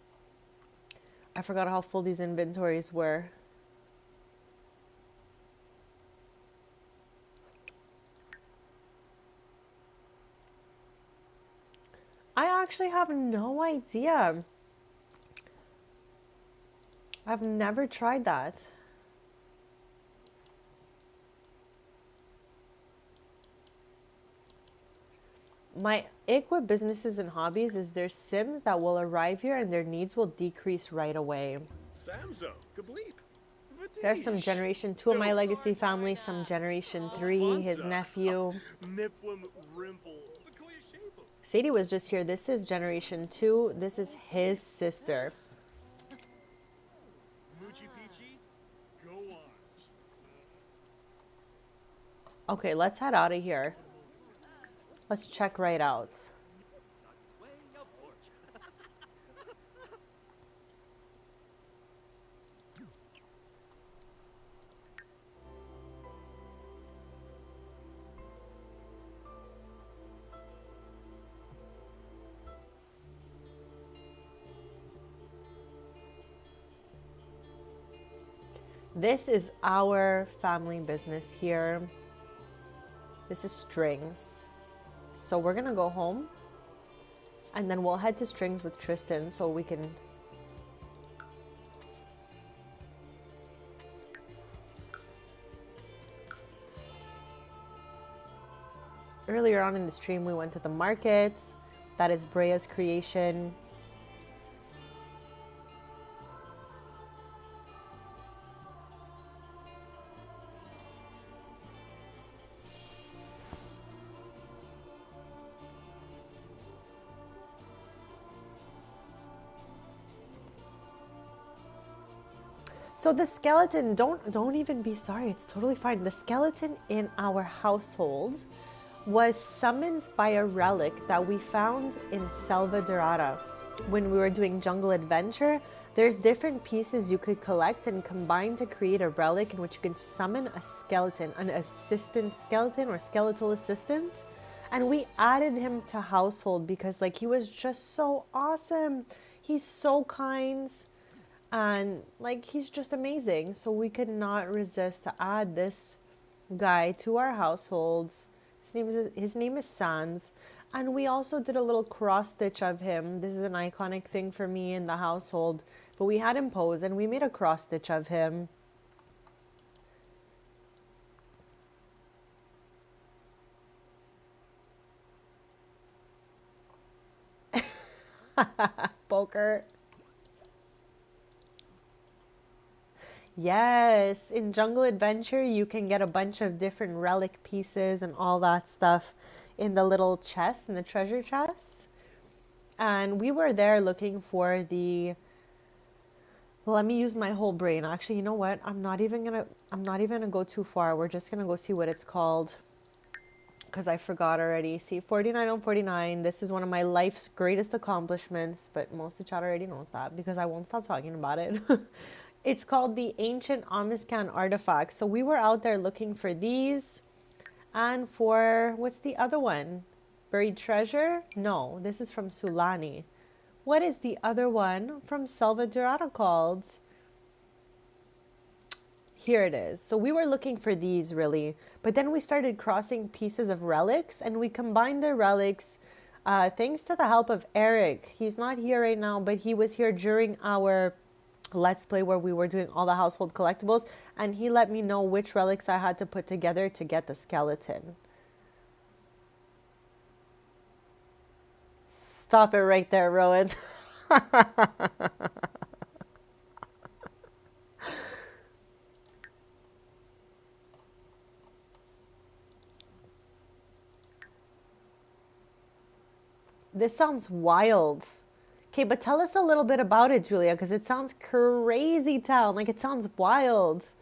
I forgot how full these inventories were. I actually have no idea. I've never tried that. My ick with businesses and hobbies is there's Sims that will arrive here and their needs will decrease right away. Samzo, Gableep. There's some Generation 2 of my legacy family, some Generation 3, his nephew. Niplim Rimple. Sadie was just here. This is Generation 2. This is his sister. Moochie Peachy, go on. Okay, let's head out of here. Let's check right out. This is our family business here. This is Strings. So we're gonna go home and then we'll head to Strings with Tristan so we can earlier on in the stream we went to the market. That is Brea's creation. So the skeleton, don't even be sorry. It's totally fine. The skeleton in our household was summoned by a relic that we found in Selva Dorada when we were doing Jungle Adventure. There's different pieces you could collect and combine to create a relic in which you can summon a skeleton, an assistant skeleton or skeletal assistant. And we added him to household because like he was just so awesome. He's so kind and like he's just amazing. So we could not resist to add this guy to our households. His name is Sans. And we also did a little cross stitch of him. This is an iconic thing for me in the household. But we had him pose and we made a cross stitch of him. Poker. Yes, in Jungle Adventure, you can get a bunch of different relic pieces and all that stuff in the little chest, in the treasure chest. And we were there looking for the. Let me use my whole brain. Actually, you know what? I'm not even gonna go too far. We're just gonna go see what it's called. Because I forgot already. See, 49 on 49. This is one of my life's greatest accomplishments, but most of the chat already knows that because I won't stop talking about it. It's called the Ancient Amiscan Artifact. So we were out there looking for these and for, what's the other one? Buried Treasure? No, this is from Sulani. What is the other one from Selva Dorada called? Here it is. So we were looking for these really, but then we started crossing pieces of relics and we combined the relics thanks to the help of Eric. He's not here right now, but he was here during our Let's Play where we were doing all the household collectibles and he let me know which relics I had to put together to get the skeleton. Stop it right there, Rowan. This sounds wild. Okay, but tell us a little bit about it, Julia, because it sounds crazy town. Like, it sounds wild.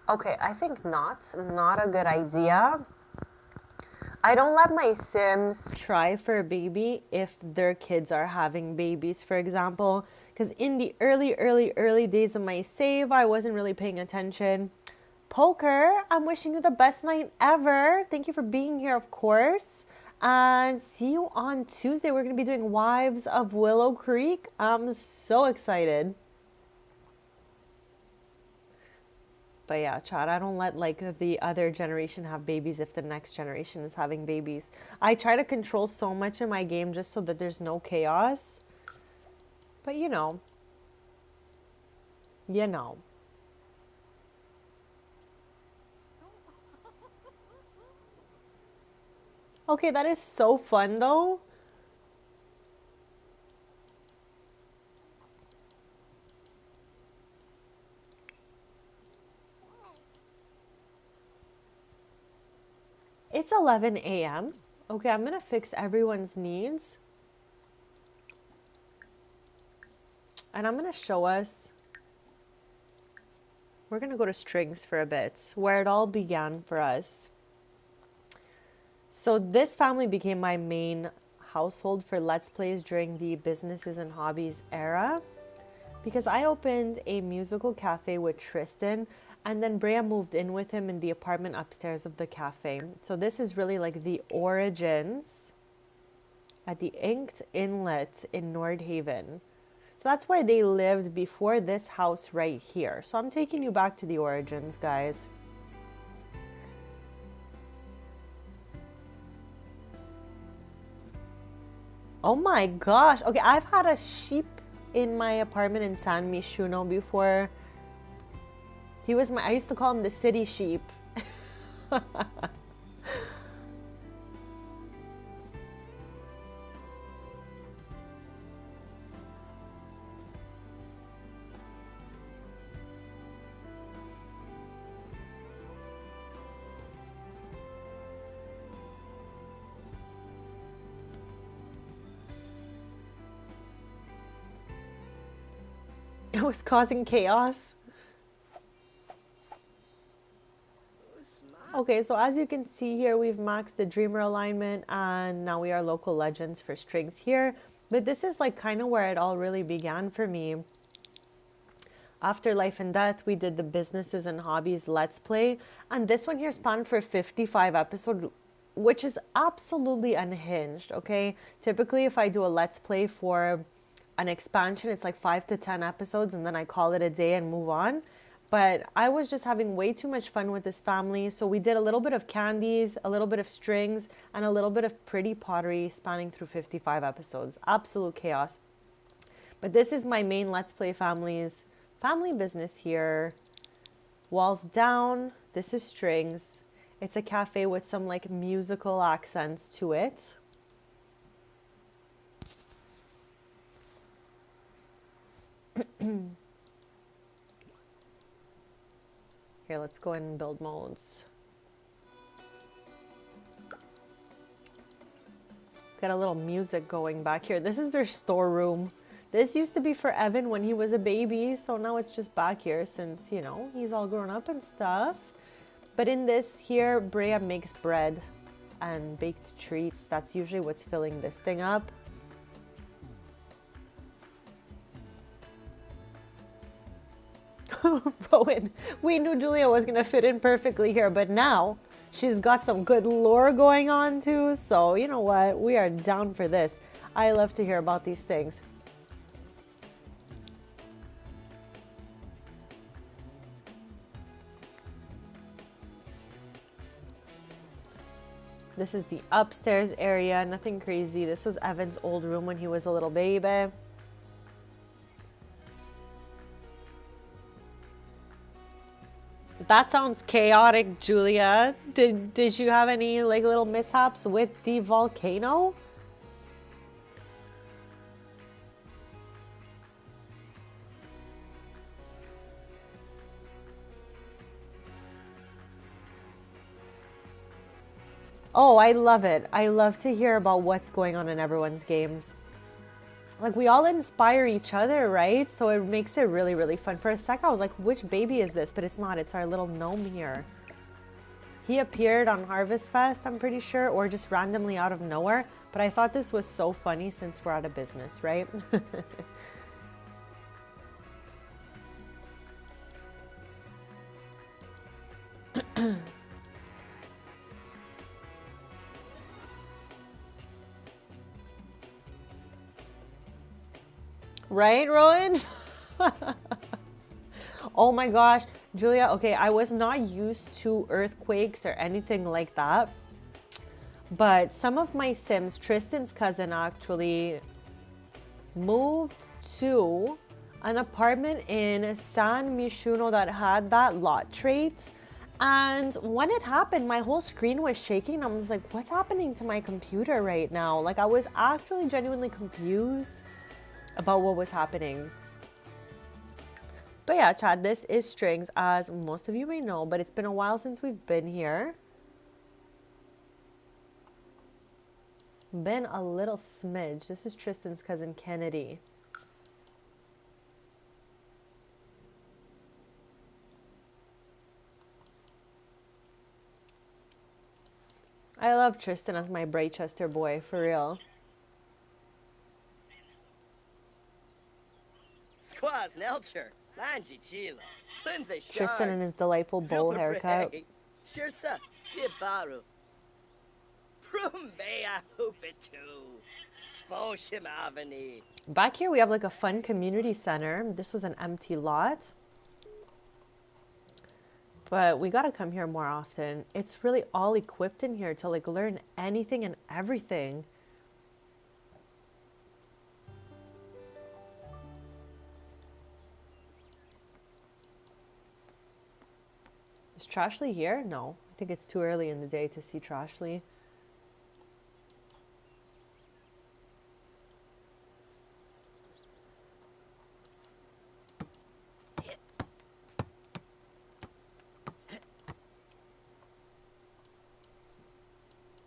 Okay, I think not. Not a good idea. I don't let my Sims try for a baby if their kids are having babies, for example. Because in the early days of my save, I wasn't really paying attention. Poker, I'm wishing you the best night ever. Thank you for being here, of course. And see you on Tuesday. We're going to be doing Wives of Willow Creek. I'm so excited. But yeah, Chad, I don't let like the other generation have babies if the next generation is having babies. I try to control so much in my game just so that there's no chaos. But you know. You know. Okay, that is so fun though. It's 11 a.m. Okay, I'm gonna fix everyone's needs. And I'm gonna show us. We're gonna go to strings for a bit, where it all began for us. So this family became my main household for Let's Plays during the businesses and hobbies era. Because I opened a musical cafe with Tristan and then Brea moved in with him in the apartment upstairs of the cafe. So this is really like the origins at the Inked Inlet in Nordhaven. So that's where they lived before this house right here. So I'm taking you back to the origins, guys. Oh my gosh. Okay, I've had a sheep in my apartment in San Mishuno before. I used to call him the city sheep. It was causing chaos. Okay, so as you can see here, we've maxed the Dreamer alignment and now we are local legends for strings here. But this is like kind of where it all really began for me. After Life and Death, we did the Businesses and Hobbies Let's Play. And this one here spanned for 55 episodes, which is absolutely unhinged, okay? Typically, if I do a Let's Play for an expansion, it's like 5 to 10 episodes and then I call it a day and move on. But I was just having way too much fun with this family. So we did a little bit of candies, a little bit of strings, and a little bit of pretty pottery spanning through 55 episodes. Absolute chaos. But this is my main Let's Play family's family business here. Walls down. This is strings. It's a cafe with some like musical accents to it. Here, let's go and build modes. Got a little music going back here. This is their storeroom. This used to be for Evan when he was a baby, so now it's just back here since, you know, he's all grown up and stuff. But in this here, Brea makes bread and baked treats. That's usually what's filling this thing up. Rowan, we knew Julia was going to fit in perfectly here, but now she's got some good lore going on too. So, you know what? We are down for this. I love to hear about these things. This is the upstairs area. Nothing crazy. This was Evan's old room when he was a little baby. That sounds chaotic, Julia. Did you have any like little mishaps with the volcano? Oh, I love it. I love to hear about what's going on in everyone's games. Like, we all inspire each other, right? So it makes it really, really fun. For a sec, I was like, which baby is this? But it's not. It's our little gnome here. He appeared on Harvest Fest, I'm pretty sure, or just randomly out of nowhere. But I thought this was so funny since we're out of business, right? Right, Rowan? Oh my gosh, Julia, okay, I was not used to earthquakes or anything like that. But some of my Sims, Tristan's cousin actually moved to an apartment in San Mishuno that had that lot trait. And when it happened, my whole screen was shaking. I was like, what's happening to my computer right now? Like, I was actually genuinely confused about what was happening. But yeah, Chad, this is strings, as most of you may know, but it's been a while since we've been here. Been a little smidge. This is Tristan's cousin Kennedy. I love Tristan as my Braychester boy, for real. Squaws Nelcher, Lanji Chilo, Lindsay Tristan and his delightful bowl haircut. Shirsa, Dibaru. Prumbea Hoopitu. Sposhim Avani. Back here we have like a fun community center. This was an empty lot. But we gotta come here more often. It's really all equipped in here to like learn anything and everything. Is Trashley here? No. I think it's too early in the day to see Trashley.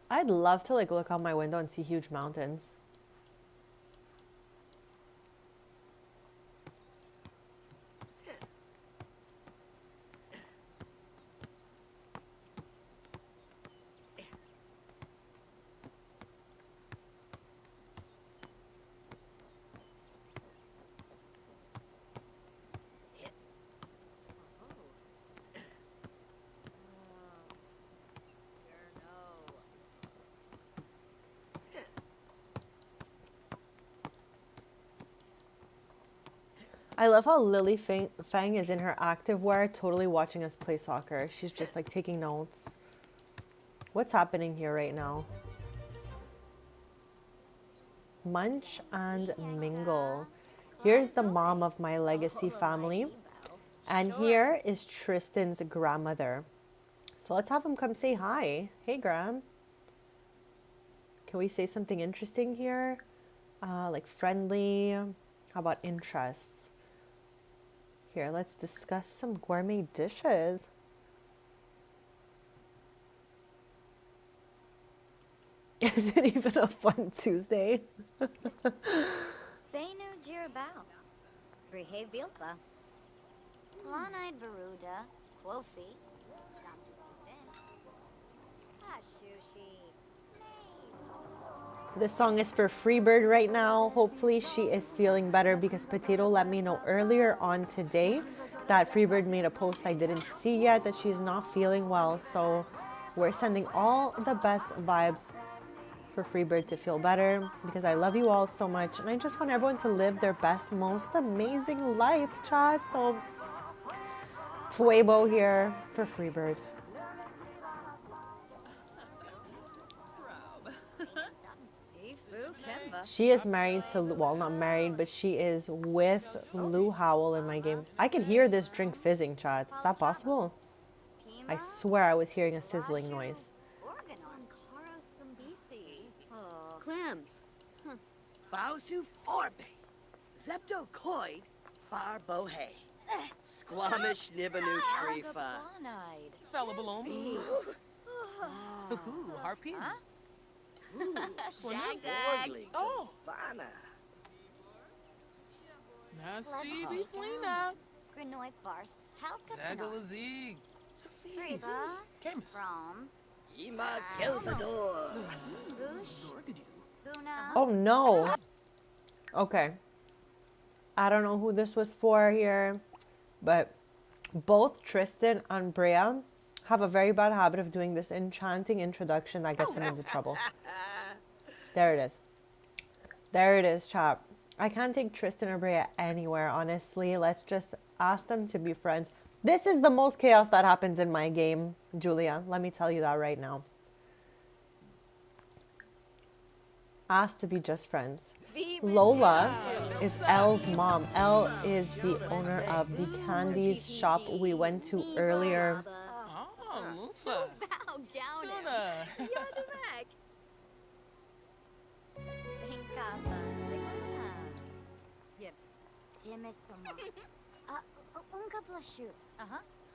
I'd love to like look out my window and see huge mountains. I love how Lily Fang is in her active wear, totally watching us play soccer. She's just like taking notes. What's happening here right now? Munch and mingle. Here's the mom of my legacy family. And here is Tristan's grandmother. So let's have him come say hi. Hey, Gram. Can we say something interesting here? Like friendly. How about interests? Here, let's discuss some gourmet dishes. Is it even a fun Tuesday? Benu Jirabao. Brihe Vilpa. Planide Veruda. Quofi. Sushi. This song is for Freebird right now. Hopefully she is feeling better because Potato let me know earlier on today that Freebird made a post I didn't see yet that she's not feeling well. So we're sending all the best vibes for Freebird to feel better because I love you all so much and I just want everyone to live their best, most amazing life, chat. So Fuebo here for Freebird. She is married to, well, not married, but she is with Lou Howell in my game. I can hear this drink fizzing, chat. Is that possible? I swear I was hearing a sizzling noise. Clams. Bausu Forbe. Zepto Koid. Far Bohe. Squamish Nibanu Treefa. Fella Balloon. Harpy. Ordly. Oh. Bana. Nasty Flina. Grinoy Bars. Halka Zagalazig. Sophie. Camus. From Ima Gilvador. Buna. Oh no. Okay. I don't know who this was for here, but both Tristan and Brea have a very bad habit of doing this enchanting introduction that gets them into trouble. There it is. There it is, chap. I can't take Tristan or Brea anywhere, honestly. Let's just ask them to be friends. This is the most chaos that happens in my game, Julia. Let me tell you that right now. Ask to be just friends. Lola is Elle's mom. Elle is the owner of the candies shop we went to earlier. Oh, Lufa. Shona. Yodemek. Pinkapa. Yips. Dimisoma. Unka Blashu.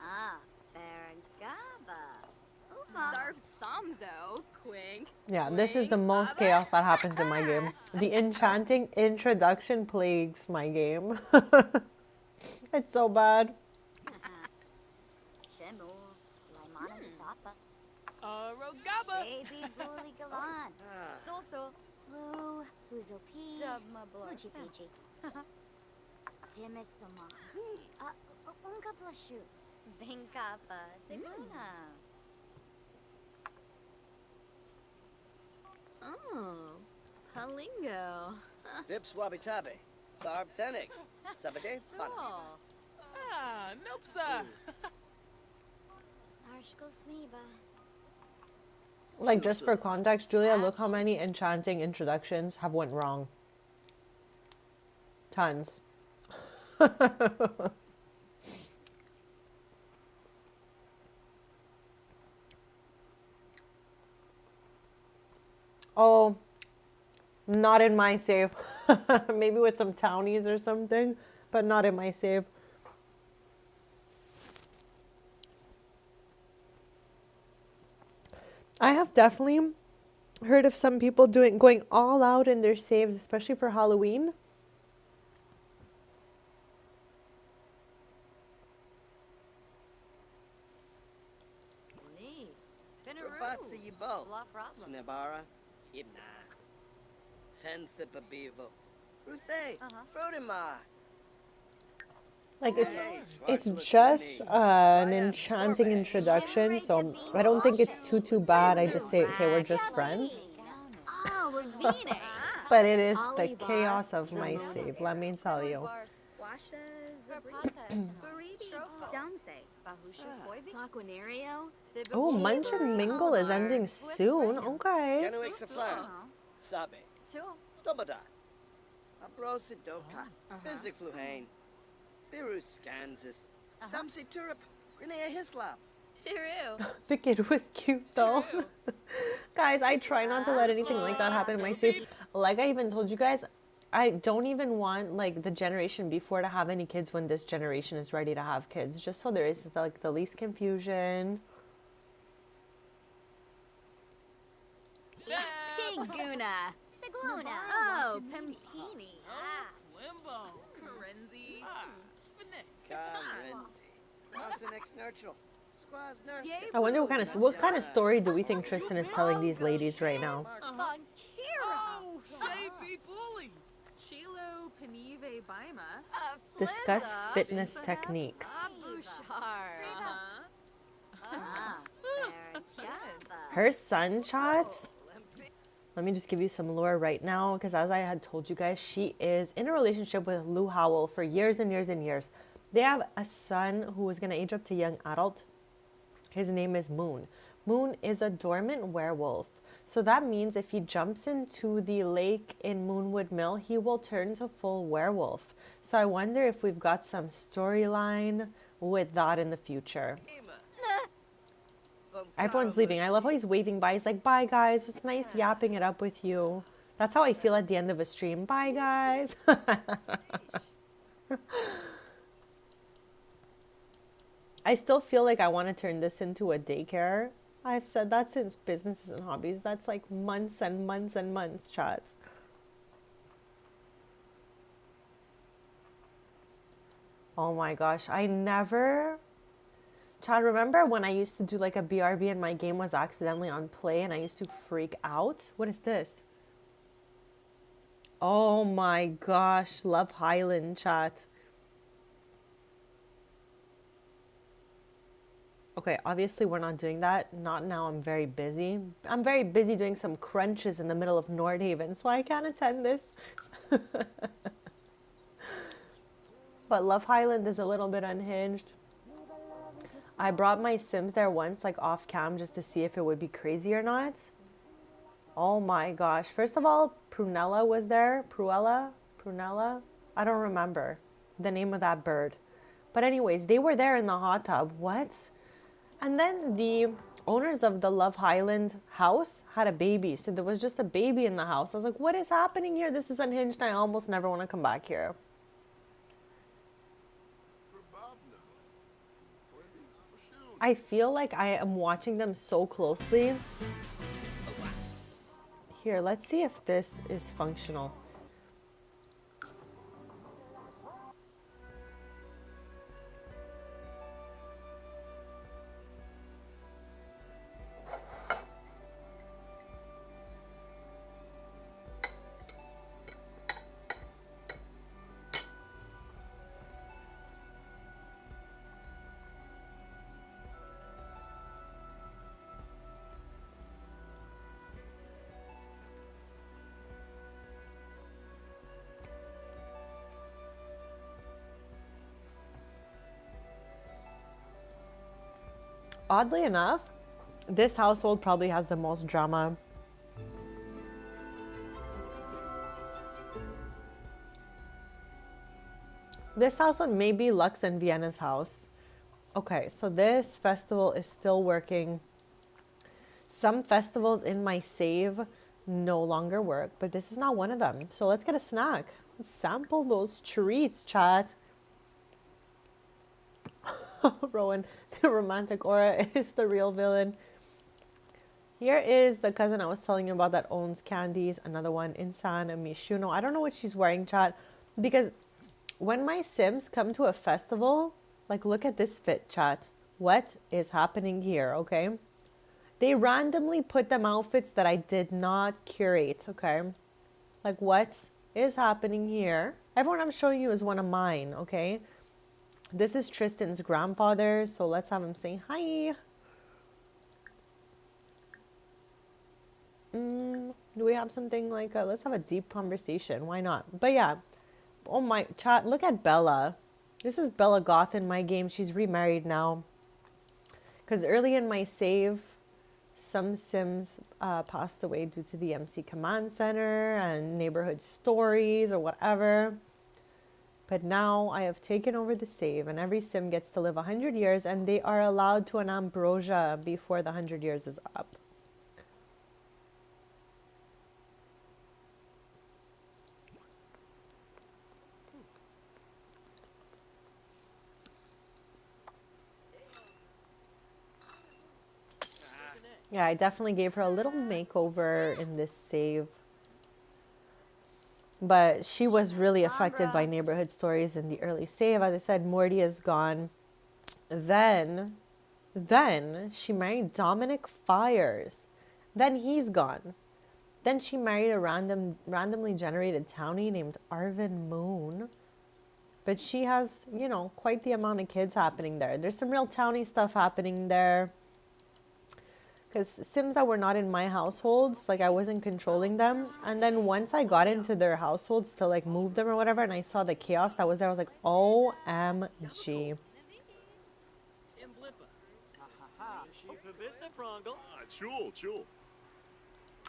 Ah, Berengaba. Sarv Samzo. Quink. Yeah, this is the most chaos that happens in my game. The enchanting introduction plagues my game. It's so bad. Shemu. Laimana Misapa. Rogaba. Baby Bully Galan. Soso. Blue. Pluzo P. Luchi Peachy. Dimisoma. Unka Blashu. Pinkapa. Siguna. Oh, Palingo. Vips Wabitabe. Barb Thenic. Sabade Fun. Nope, sir. Arshko Smiba. Like, just for context, Julia, look how many enchanting introductions have went wrong. Tons. Oh, not in my save. Maybe with some townies or something, but not in my save. I have definitely heard of some people going all out in their saves, especially for Halloween. Nee. Finaroo. Rabatsi Yibo. La problem. Snibara. Ibna. Henthipabivo. Ruthe. Frodima. Like it's Hey, it's Swartz just Litsuni. an Swaya enchanting Borbe. introduction, so I don't think it's too bad. I just say, okay, we're just friends. Oh, Lavine. But it is the Olivar, chaos of my save, let me tell you. Washa Baridi. Damse. Bahushu Foibi. Saquinario. Oh, Munch and Mingle is ending soon. Okay. Genuix Aflan. Sabe. Sure. Dobada. Abrosidoka. Bizik Fluhane. Birus Kansas. Stumsy Turip. Renea Hislop. Tiru. The kid was cute though. Guys, I try not to let anything like that happen in my save. Like I even told you guys, I don't even want like the generation before to have any kids when this generation is ready to have kids. Just so there is like the least confusion. Piguna. Sigluna. Oh, Pimpini. Limbo. Karenzi. Finette. Karenzi. Rosinix Nurtural. Squaz Nurse. I wonder what kind of story do we think Tristan is telling these ladies right now? Oh, Shavy Bully. Chilo Penive Baima. Discuss fitness techniques. Abushar. Her son chats. Let me just give you some lore right now, because as I had told you guys, she is in a relationship with Lou Howell for years and years and years. They have a son who is going to age up to young adult. His name is Moon. Moon is a dormant werewolf. So that means if he jumps into the lake in Moonwood Mill, he will turn to full werewolf. So I wonder if we've got some storyline with that in the future. Everyone's leaving. I love how he's waving by. He's like, bye guys. It was nice yapping it up with you. That's how I feel at the end of a stream. Bye guys. I still feel like I want to turn this into a daycare. I've said that since businesses and hobbies. That's like months and months and months, chats. Oh my gosh, I never... Chad, remember when I used to do like a BRB and my game was accidentally on play and I used to freak out? What is this? Oh my gosh, Love Highland, chat. Okay, obviously we're not doing that. Not now, I'm very busy. I'm very busy doing some crunches in the middle of Nordhaven, so I can't attend this. But Love Highland is a little bit unhinged. I brought my Sims there once, like off cam, just to see if it would be crazy or not. Oh my gosh. First of all, Prunella was there. Prunella? I don't remember the name of that bird. But anyways, they were there in the hot tub. What? And then the owners of the Love Highland house had a baby. So there was just a baby in the house. I was like, what is happening here? This is unhinged and I almost never want to come back here. I feel like I am watching them so closely. Here, let's see if this is functional. Oddly enough, this household probably has the most drama. This household may be Lux and Vienna's house. Okay, so this festival is still working. Some festivals in my save no longer work, but this is not one of them. So let's get a snack. Let's sample those treats, chat. Rowan, the romantic aura is the real villain. Here is the cousin I was telling you about that owns candies. Another one, Insan and Mishuno. I don't know what she's wearing, chat, because when my Sims come to a festival, like look at this fit, chat. What is happening here, okay? They randomly put them outfits that I did not curate, okay? Like what is happening here? Everyone I'm showing you is one of mine, okay? This is Tristan's grandfather, so let's have him say hi. Do we have something like, let's have a deep conversation. Why not? But yeah, oh my, chat, look at Bella. This is Bella Goth in my game. She's remarried now. Because early in my save, some Sims passed away due to the MC Command Center and neighborhood stories or whatever. But now I have taken over the save and every Sim gets to live 100 years and they are allowed to an ambrosia before the 100 years is up. Yeah, I definitely gave her a little makeover in this save. But she was really affected by neighborhood stories in the early save. As I said, Morty is gone. Then she married Dominic Fires. Then he's gone. Then she married a randomly generated townie named Arvin Moon. But she has, you know, quite the amount of kids happening there. There's some real townie stuff happening there. Because Sims that were not in my households, like I wasn't controlling them. And then once I got into their households to like move them or whatever, and I saw the chaos that was there, I was like, OMG.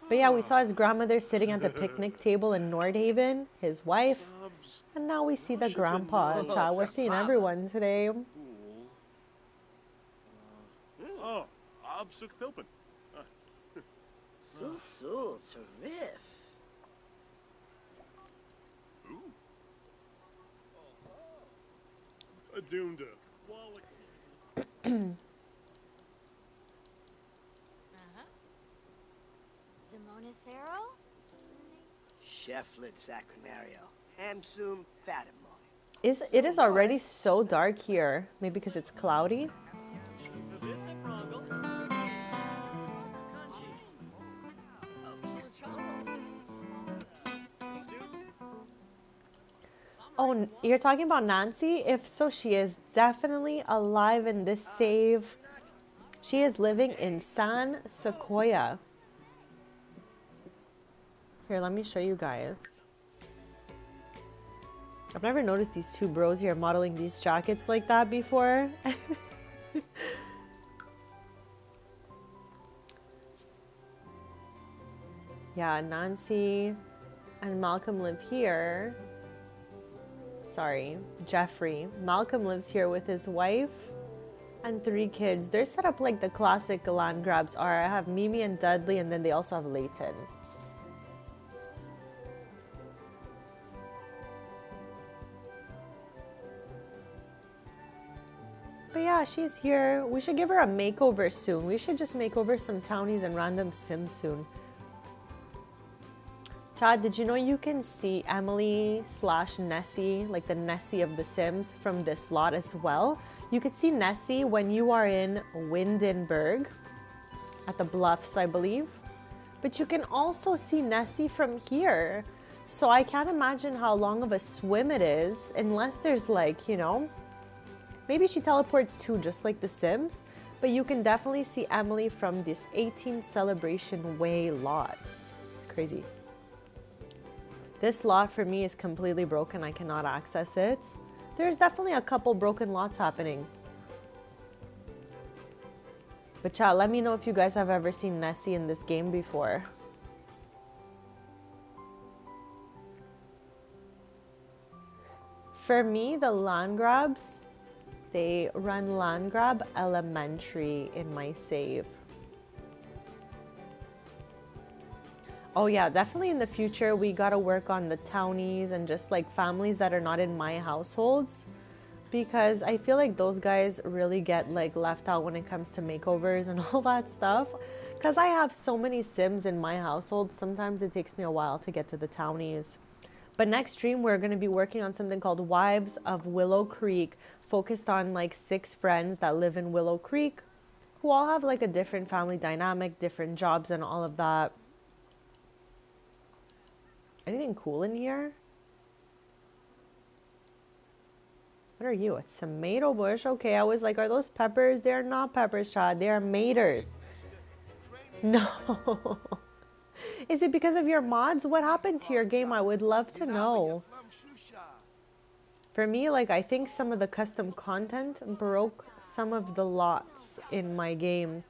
But yeah, we saw his grandmother sitting at the picnic table in Nordhaven, his wife, and now we see the grandpa. Child, we're seeing everyone today. Oh, Absuk Pilpin. So, terrific. Adunda. Zimonicero? Cheflet Sacranario. Hamsum Fatamoy. It is already so dark here. Maybe because it's cloudy. Oh, you're talking about Nancy? If so, she is definitely alive in this save. She is living in San Sequoia. Here, let me show you guys. I've never noticed these two bros here modeling these jackets like that before. Yeah, Nancy and Malcolm live here. Sorry, Jeffrey. Malcolm lives here with his wife and 3 kids. They're set up like the classic land grabs are. I have Mimi and Dudley, and then they also have Layton. But yeah, she's here. We should give her a makeover soon. We should just make over some townies and random Sims soon. Chad, did you know you can see Emily/Nessie, like the Nessie of the Sims, from this lot as well? You could see Nessie when you are in Windenburg, at the Bluffs, I believe. But you can also see Nessie from here. So I can't imagine how long of a swim it is, unless there's like, you know, maybe she teleports too, just like the Sims. But you can definitely see Emily from this 18th Celebration Way lot. It's crazy. This lot for me is completely broken. I cannot access it. There's definitely a couple broken lots happening. But chat, let me know if you guys have ever seen Nessie in this game before. For me, the land grabs, they run land grab elementary in my save. Oh yeah, definitely in the future we gotta work on the townies and just like families that are not in my households, because I feel like those guys really get like left out when it comes to makeovers and all that stuff. Because I have so many Sims in my household, sometimes it takes me a while to get to the townies. But next stream we're going to be working on something called Wives of Willow Creek, focused on like 6 friends that live in Willow Creek who all have like a different family dynamic, different jobs and all of that. Anything cool in here? What are you? A tomato bush? Okay, I was like, are those peppers? They're not peppers, Chad. They are maters. No. Is it because of your mods? What happened to your game? I would love to know. For me, like, I think some of the custom content broke some of the lots in my game.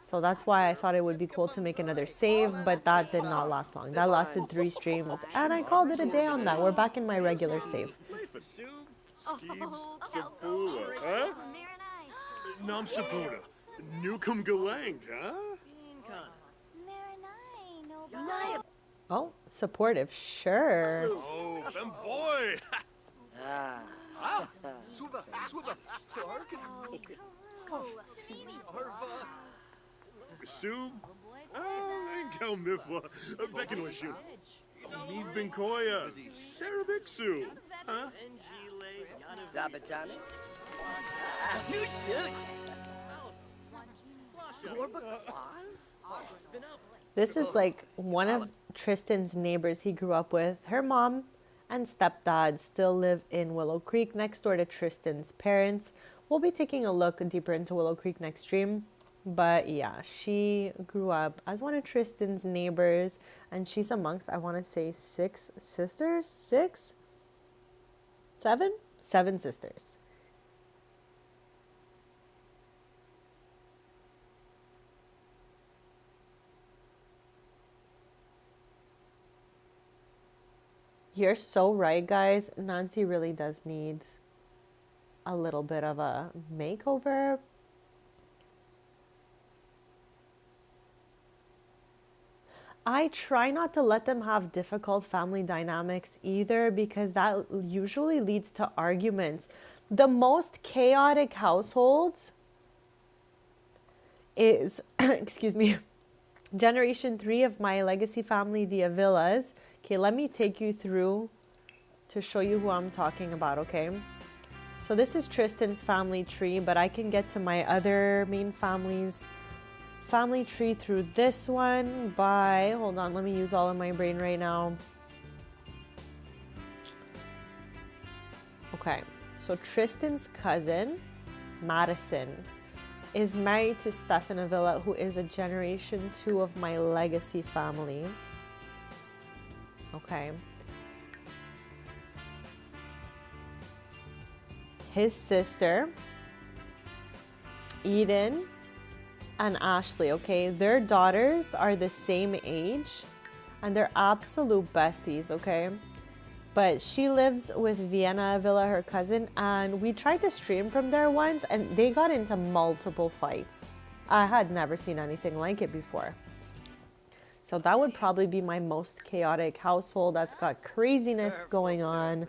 So that's why I thought it would be cool to make another save, but that did not last long. That lasted 3 streams, and I called it a day on that. We're back in my regular save. Nam Sapuna. Newcomb Galang, huh? Oh, supportive, sure. Oh, them boy. Sub? Enkel Mifwa. Bekanwishun. Need Binkoya. Sarabiksu. Huh? Zabatani. Newt, Newt. Gorba Claus? This is like one of Tristan's neighbors he grew up with. Her mom and stepdad still live in Willow Creek, next door to Tristan's parents. We'll be taking a look deeper into Willow Creek next stream. But yeah, she grew up as one of Tristan's neighbors, and she's amongst, I want to say, 6 sisters? 6? 7? 7 sisters. You're so right, guys. Nancy really does need a little bit of a makeover. I try not to let them have difficult family dynamics either, because that usually leads to arguments. The most chaotic households is, excuse me, generation 3 of my legacy family, the Avilas. Okay, let me take you through to show you who I'm talking about, okay? So this is Tristan's family tree, but I can get to my other main family's family tree through this one by, hold on, let me use all of my brain right now. Okay, so Tristan's cousin, Madison, is married to Stefan Avila, who is a generation 2 of my legacy family. Okay. His sister, Eden and Ashley, okay? Their daughters are the same age and they're absolute besties, okay? But she lives with Vienna Avila, her cousin, and we tried to stream from there once and they got into multiple fights. I had never seen anything like it before. So that would probably be my most chaotic household that's got craziness going on.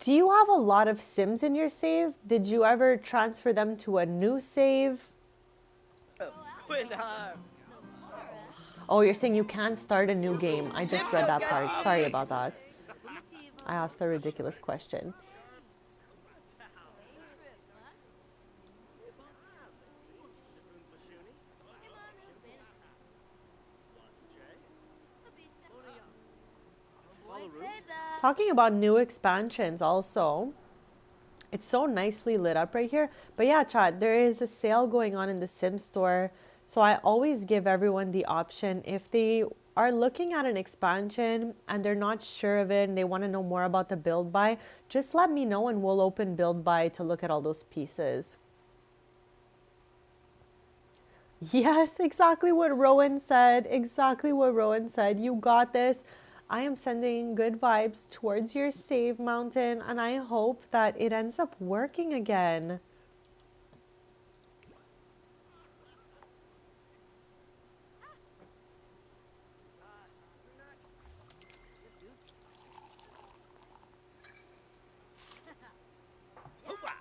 Do you have a lot of Sims in your save? Did you ever transfer them to a new save? Oh, you're saying you can't start a new game. I just read that part. Sorry about that. I asked a ridiculous question. Talking about new expansions also, it's so nicely lit up right here. But yeah, chat, there is a sale going on in the Sim store. So I always give everyone the option, if they are looking at an expansion and they're not sure of it and they want to know more about the build buy, just let me know and we'll open build buy to look at all those pieces. Yes, exactly what Rowan said. Exactly what Rowan said. You got this. I am sending good vibes towards your save mountain, and I hope that it ends up working again. Hooah!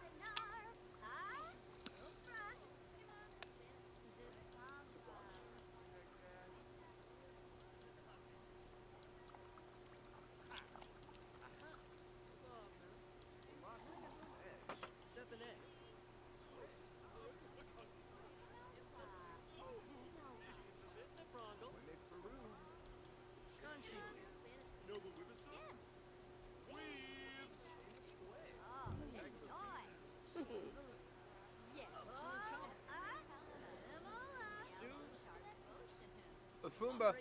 Fumba,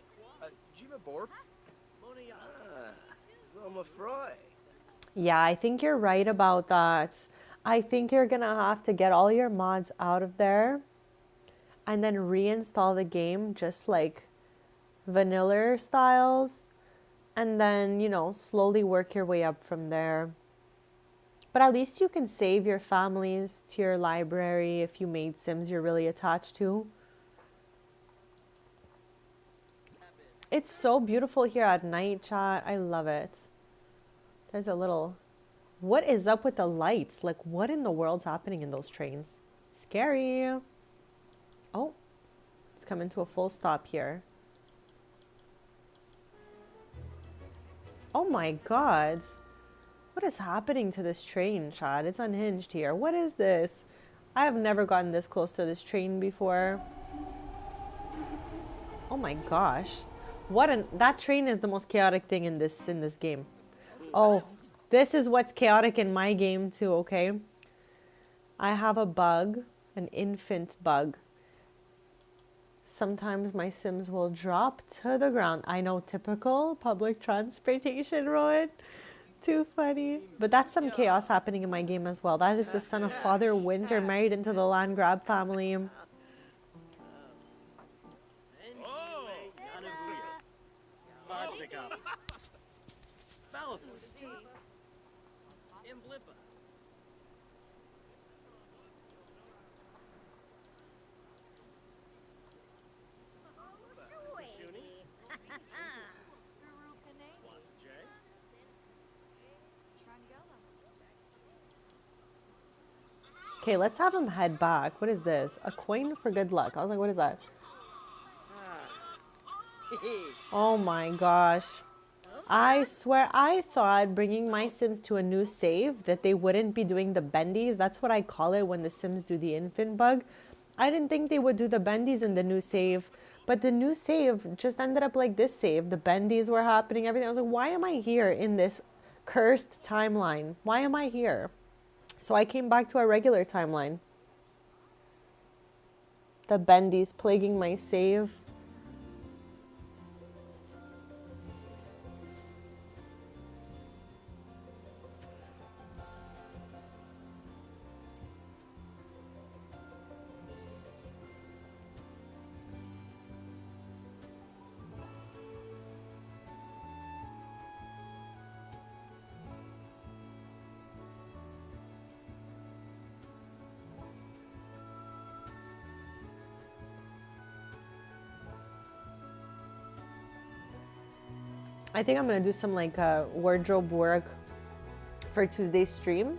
Jima Borp? Zoma Froy. Yeah, I think you're right about that. I think you're gonna have to get all your mods out of there and then reinstall the game just like vanilla styles, and then, slowly work your way up from there. But at least you can save your families to your library if you made Sims you're really attached to. It's so beautiful here at night, chat. I love it. There's a little... What is up with the lights? Like, what in the world's happening in those trains? Scary. Oh, it's coming to a full stop here. Oh my god. What is happening to this train, Chad? It's unhinged here. What is this? I have never gotten this close to this train before. Oh my gosh. That train is the most chaotic thing in this game. Oh, this is what's chaotic in my game too, okay? I have a bug, an infant bug. Sometimes my Sims will drop to the ground. I know, typical public transportation, Rowan. Too funny. But that's some chaos happening in my game as well. That is the son of Father Winter married into the land grab family. Okay, let's have him head back. What is this? A coin for good luck. I was like, what is that? Oh my gosh. I swear I thought bringing my Sims to a new save that they wouldn't be doing the bendies. That's what I call it when the Sims do the infant bug. I didn't think they would do the bendies in the new save. But the new save just ended up like this save. The bendies were happening, everything. I was like, why am I here in this cursed timeline? Why am I here? So I came back to our regular timeline. The bendies plaguing my save. I think I'm gonna do some like wardrobe work for Tuesday's stream.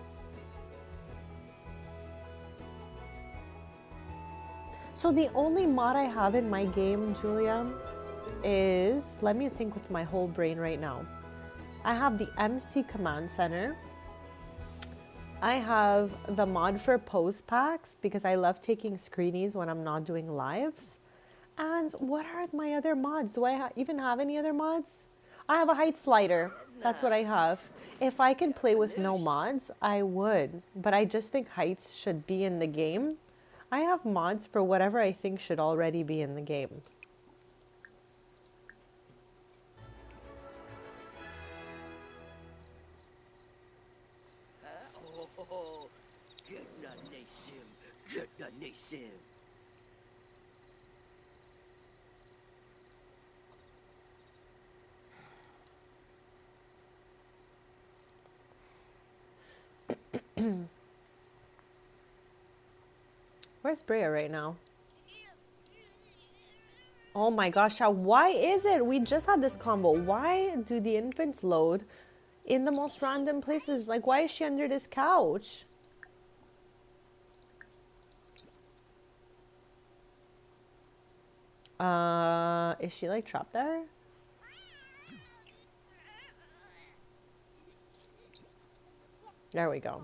So the only mod I have in my game, Julia, is, let me think with my whole brain right now. I have the MC Command Center. I have the mod for post packs because I love taking screenies when I'm not doing lives. And what are my other mods? Do I even have any other mods? I have a height slider. That's what I have. If I could play with no mods, I would. But I just think heights should be in the game. I have mods for whatever I think should already be in the game. Get the nation. Where's Brea right now? Oh my gosh, why is it? We just had this combo. Why do the infants load in the most random places? Like, why is she under this couch? Is she like trapped there? There we go.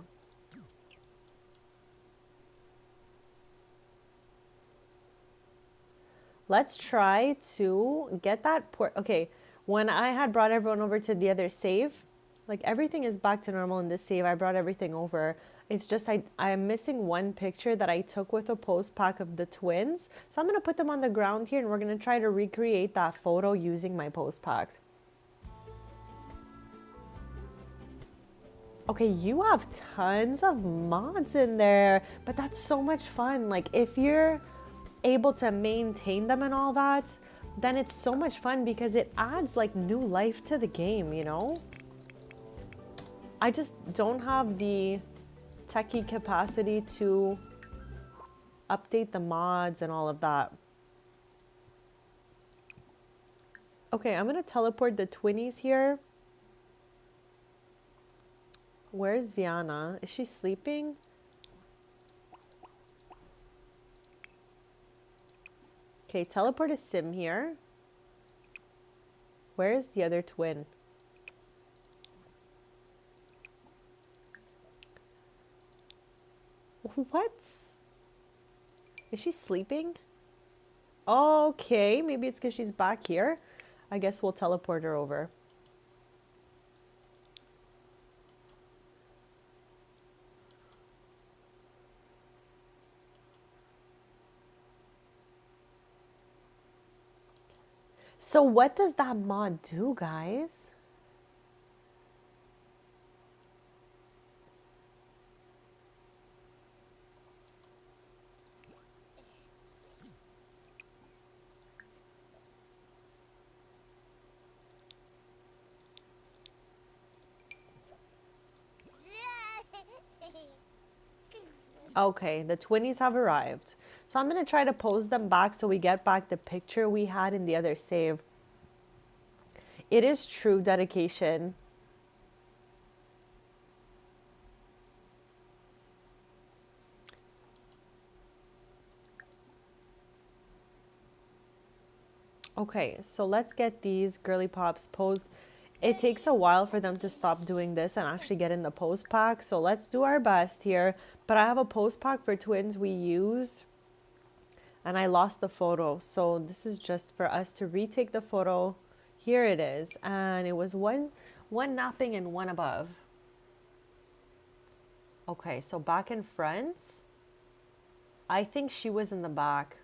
Let's try to get that port. Okay, when I had brought everyone over to the other save, like everything is back to normal in this save. I brought everything over. It's just I'm missing one picture that I took with a post pack of the twins. So I'm going to put them on the ground here and we're going to try to recreate that photo using my post packs. Okay, you have tons of mods in there, but that's so much fun. Like if you're able to maintain them and all that, then it's so much fun because it adds like new life to the game, you know? I just don't have the techie capacity to update the mods and all of that. Okay, I'm gonna teleport the twinnies here. Where's Viana? Is she sleeping? Okay, teleport a sim here. Where is the other twin? What? Is she sleeping? Okay, maybe it's because she's back here. I guess we'll teleport her over. So what does that mod do, guys? Okay, the twinnies have arrived. So I'm going to try to pose them back so we get back the picture we had in the other save. It is true dedication. Okay, so let's get these girly pops posed. It takes a while for them to stop doing this and actually get in the post pack. So let's do our best here. But I have a post pack for twins we use. And I lost the photo. So this is just for us to retake the photo. Here it is. And it was one napping and one above. Okay, so back in front. I think she was in the back.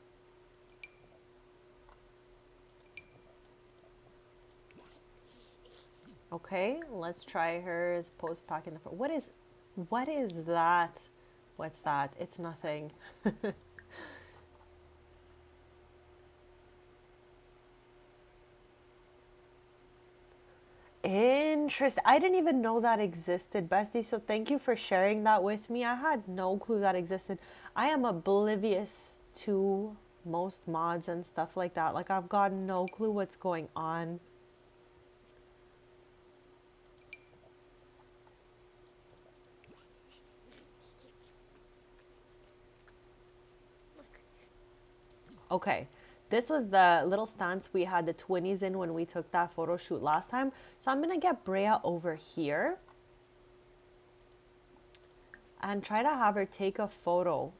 Okay, let's try hers post pack in the front. What is that? What's that? It's nothing. Interesting. I didn't even know that existed, Bestie. So thank you for sharing that with me. I had no clue that existed. I am oblivious to most mods and stuff like that. Like I've got no clue what's going on. Okay, this was the little stance we had the twinnies in when we took that photo shoot last time. So I'm going to get Brea over here and try to have her take a photo.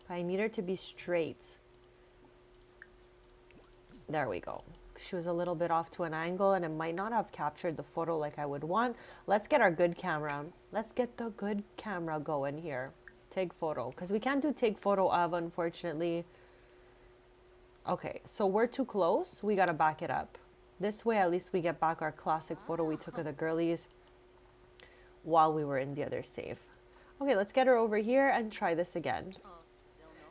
I need her to be straight. There we go. She was a little bit off to an angle and it might not have captured the photo like I would want. Let's get our good camera. Let's get the good camera going here. Take photo, because we can't do take photo of, unfortunately. Okay, so we're too close. We gotta back it up. This way, at least we get back our classic photo we took of the girlies while we were in the other save. Okay, let's get her over here and try this again.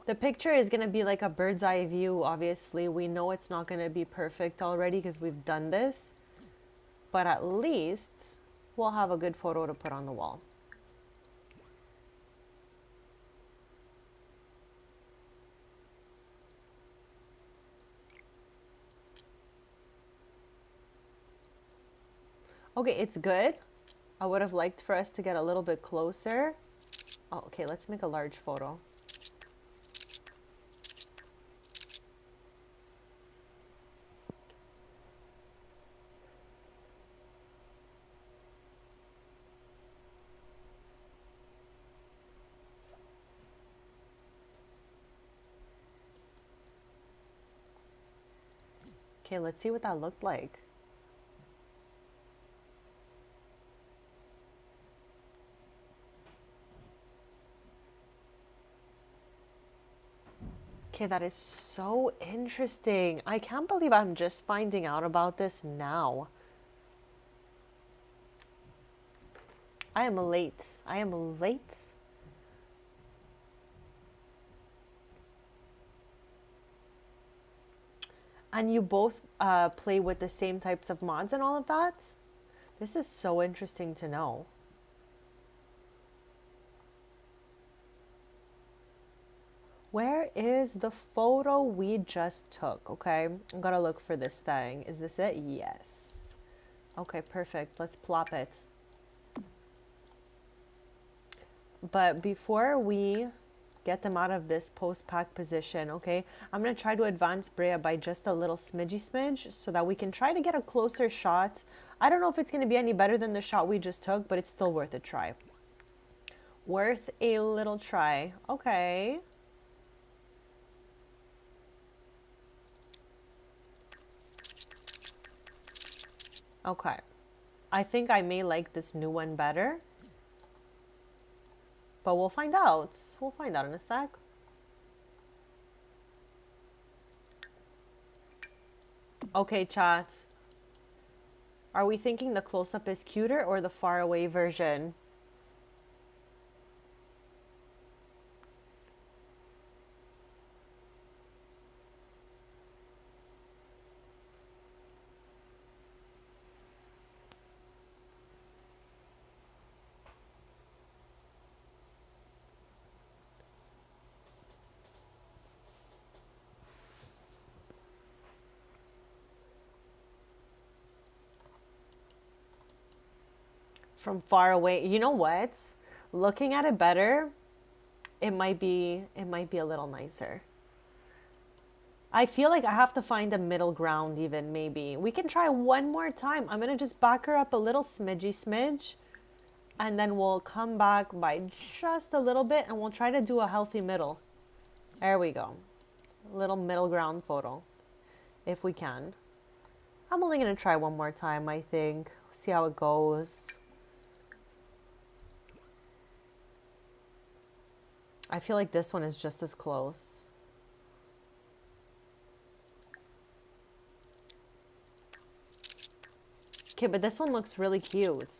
The picture is gonna be like a bird's eye view, obviously. We know it's not gonna be perfect already because we've done this. But at least we'll have a good photo to put on the wall. Okay, it's good. I would have liked for us to get a little bit closer. Oh, okay, let's make a large photo. Okay, let's see what that looked like. Okay, that is so interesting. I can't believe I'm just finding out about this now. I am late. I am late. And you both play with the same types of mods and all of that? This is so interesting to know. Where is the photo we just took? Okay, I'm gonna look for this thing. Is this it? Yes. Okay, perfect. Let's plop it. But before we get them out of this post-pack position, okay, I'm going to try to advance Brea by just a little smidge so that we can try to get a closer shot. I don't know if it's going to be any better than the shot we just took, but it's still worth a try. Worth a little try. Okay. Okay. I think I may like this new one better. But we'll find out. We'll find out in a sec. Okay, chat. Are we thinking the close-up is cuter or the far-away version? From far away. You know what? Looking at it better, it might be a little nicer. I feel like I have to find a middle ground even maybe. We can try one more time. I'm going to just back her up a little smidge and then we'll come back by just a little bit and we'll try to do a healthy middle. There we go. A little middle ground photo if we can. I'm only going to try one more time, I think. See how it goes. I feel like this one is just as close. Okay, but this one looks really cute.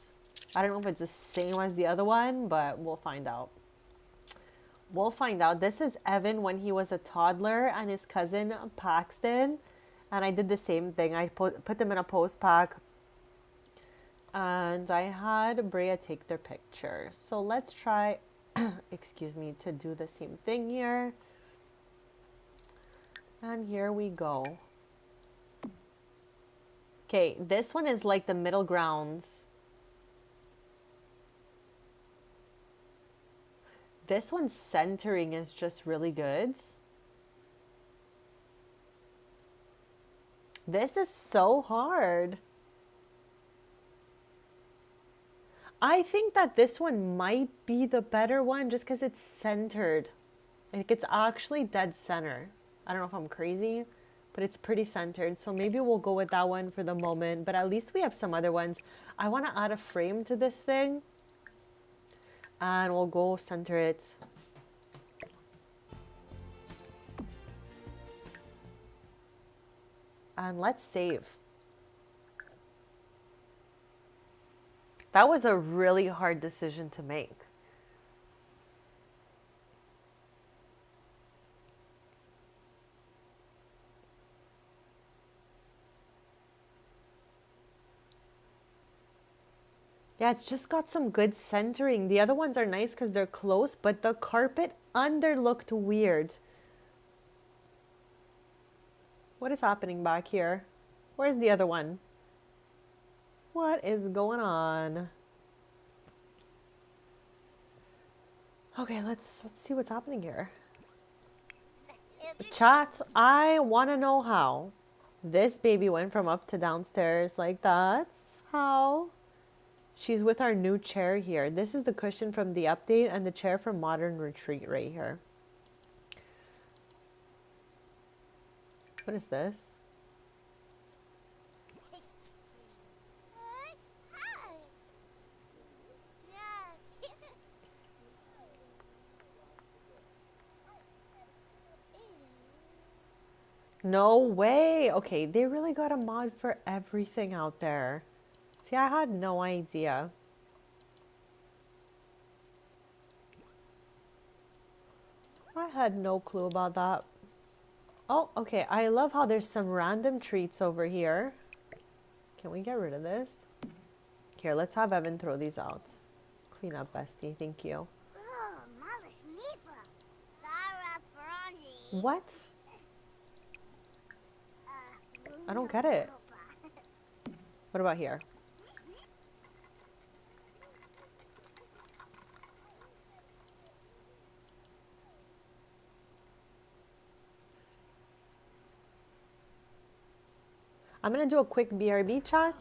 I don't know if it's the same as the other one, but we'll find out. We'll find out. This is Evan when he was a toddler and his cousin Paxton. And I did the same thing. I put them in a post pack. And I had Brea take their picture. So let's try, excuse me, to do the same thing here. And here we go. Okay, this one is like the middle grounds. This one's centering is just really good. This is so hard. I think that this one might be the better one just because it's centered. Like it's actually dead center. I don't know if I'm crazy, but it's pretty centered. So maybe we'll go with that one for the moment, but at least we have some other ones. I want to add a frame to this thing and we'll go center it. And let's save. That was a really hard decision to make. Yeah, it's just got some good centering. The other ones are nice because they're close, but the carpet under looked weird. What is happening back here? Where's the other one? What is going on? Okay, let's see what's happening here. Chat, I want to know how this baby went from up to downstairs. Like, that's how. She's with our new chair here. This is the cushion from the update and the chair from Modern Retreat right here. What is this? Hi. Yeah. No way. Okay, they really got a mod for everything out there. See, I had no idea. I had no clue about that. Oh, okay. I love how there's some random treats over here. Can we get rid of this? Here, let's have Evan throw these out. Clean up, bestie. Thank you. Oh, Mala Snifa. Zara Frangi. What? I don't get it. What about here? I'm going to do a quick BRB chat.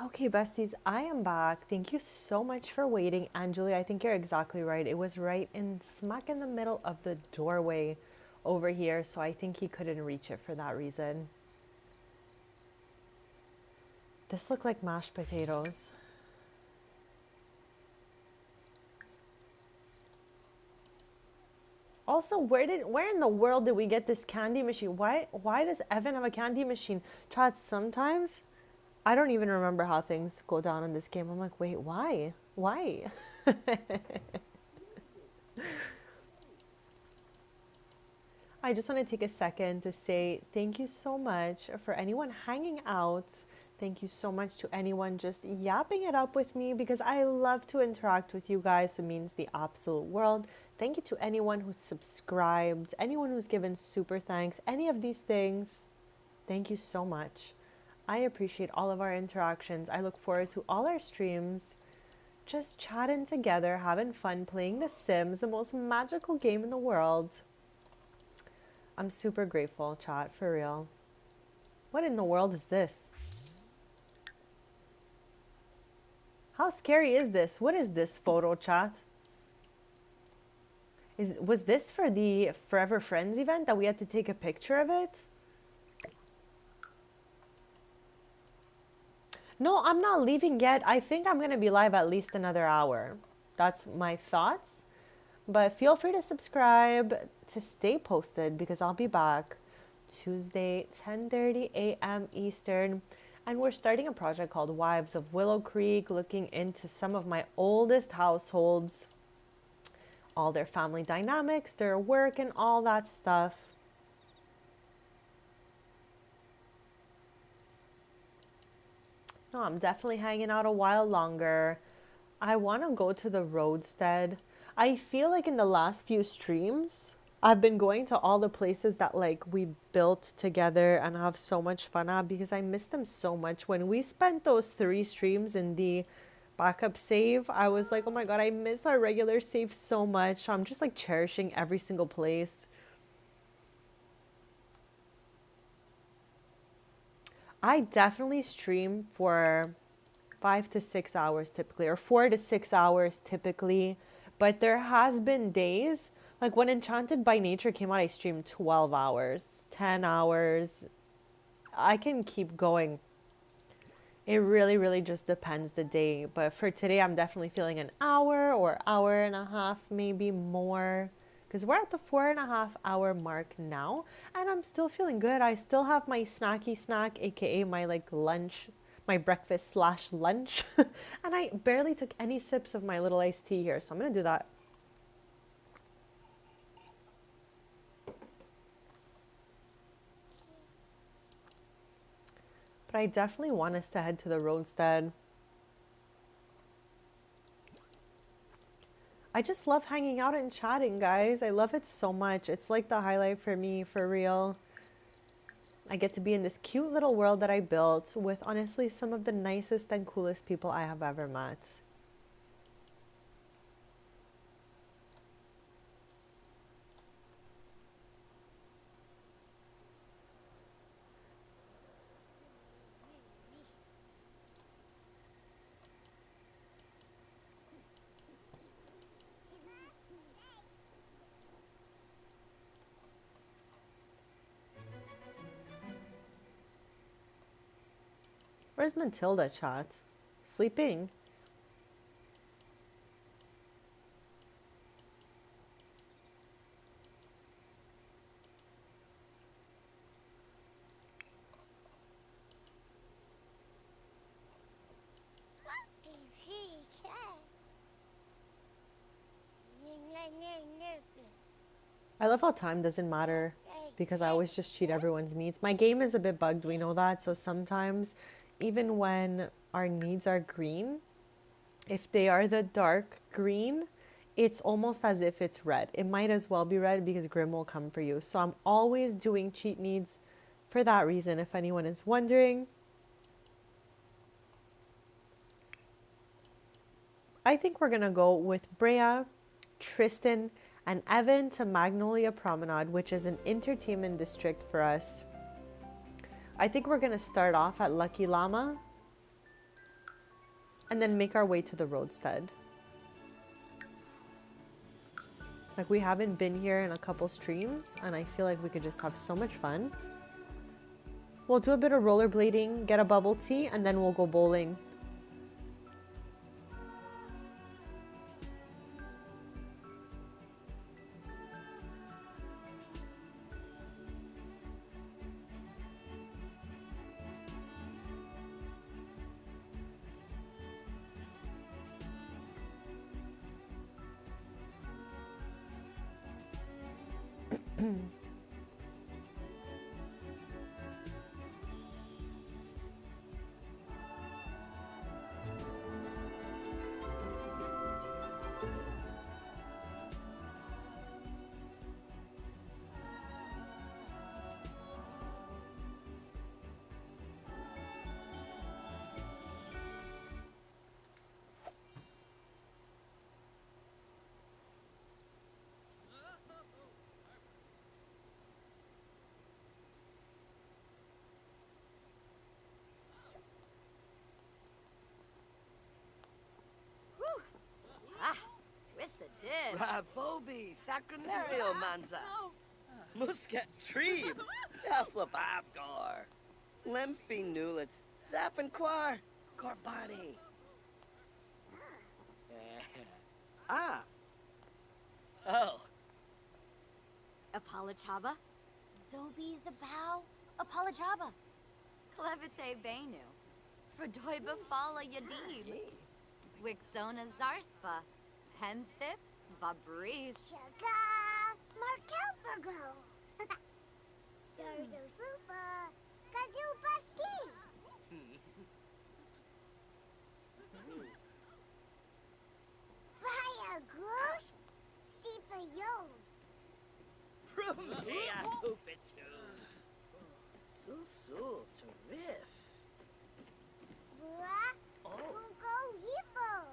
Okay, besties, I am back. Thank you so much for waiting. And Julie, I think you're exactly right. It was right in smack in the middle of the doorway over here, so I think he couldn't reach it for that reason. This looked like mashed potatoes. Also, where in the world did we get this candy machine? Why does Evan have a candy machine? Chat, sometimes I don't even remember how things go down in this game. I'm like, wait, why? Why? I just want to take a second to say thank you so much for anyone hanging out. Thank you so much to anyone just yapping it up with me because I love to interact with you guys. It means the absolute world. Thank you to anyone who's subscribed, anyone who's given super thanks, any of these things. Thank you so much. I appreciate all of our interactions. I look forward to all our streams, just chatting together, having fun, playing The Sims, the most magical game in the world. I'm super grateful, chat, for real. What in the world is this? How scary is this? What is this photo, chat? Was this for the Forever Friends event that we had to take a picture of it? No, I'm not leaving yet. I think I'm going to be live at least another hour. That's my thoughts. But feel free to subscribe to stay posted because I'll be back Tuesday, 10:30 a.m. Eastern. And we're starting a project called Wives of Willow Creek, looking into some of my oldest households, all their family dynamics, their work, and all that stuff. No, I'm definitely hanging out a while longer. I want to go to the roadstead. I feel like in the last few streams, I've been going to all the places that like we built together and have so much fun at because I miss them so much. When we spent those 3 streams in the backup save, I was like, oh my god, I miss our regular save so much. So I'm just like cherishing every single place. I definitely stream for 5 to 6 hours typically, or 4 to 6 hours typically. But there has been days, like when Enchanted by Nature came out, I streamed 12 hours, 10 hours. I can keep going. It really, really just depends the day. But for today, I'm definitely feeling an hour or hour and a half, maybe more. Because we're at the 4.5 hour mark now. And I'm still feeling good. I still have my snacky snack, aka my like lunch, my breakfast slash lunch. And I barely took any sips of my little iced tea here. So I'm going to do that. But I definitely want us to head to the roadstead. I just love hanging out and chatting, guys. I love it so much. It's like the highlight for me, for real. I get to be in this cute little world that I built with honestly some of the nicest and coolest people I have ever met. Where's Matilda, chat? Sleeping? I love how time doesn't matter because I always just cheat everyone's needs. My game is a bit bugged, we know that. So sometimes, even when our needs are green, if they are the dark green, it's almost as if it's red. It might as well be red because Grim will come for you. So I'm always doing cheat needs for that reason, if anyone is wondering. I think we're going to go with Brea, Tristan, and Evan to Magnolia Promenade, which is an entertainment district for us. I think we're going to start off at Lucky Llama and then make our way to the roadstead. Like, we haven't been here in a couple streams, and I feel like we could just have so much fun. We'll do a bit of rollerblading, get a bubble tea, and then we'll go bowling. Ravobi, Sacranario Manza, Muscat Tree, Yaflap Abgar, Lymphy Nulets, Zappanquar, Corbani. Ah. Oh. Apalachaba? Zobi Zabao? Apalachaba. Klevite Benu. Fredoiba Fala Yadid. Wixona Zarspa. Penthip Vabris. Chaga Markelfergo. Sarzo Slufa. Kazoo Baski. so terrific. Go Evo.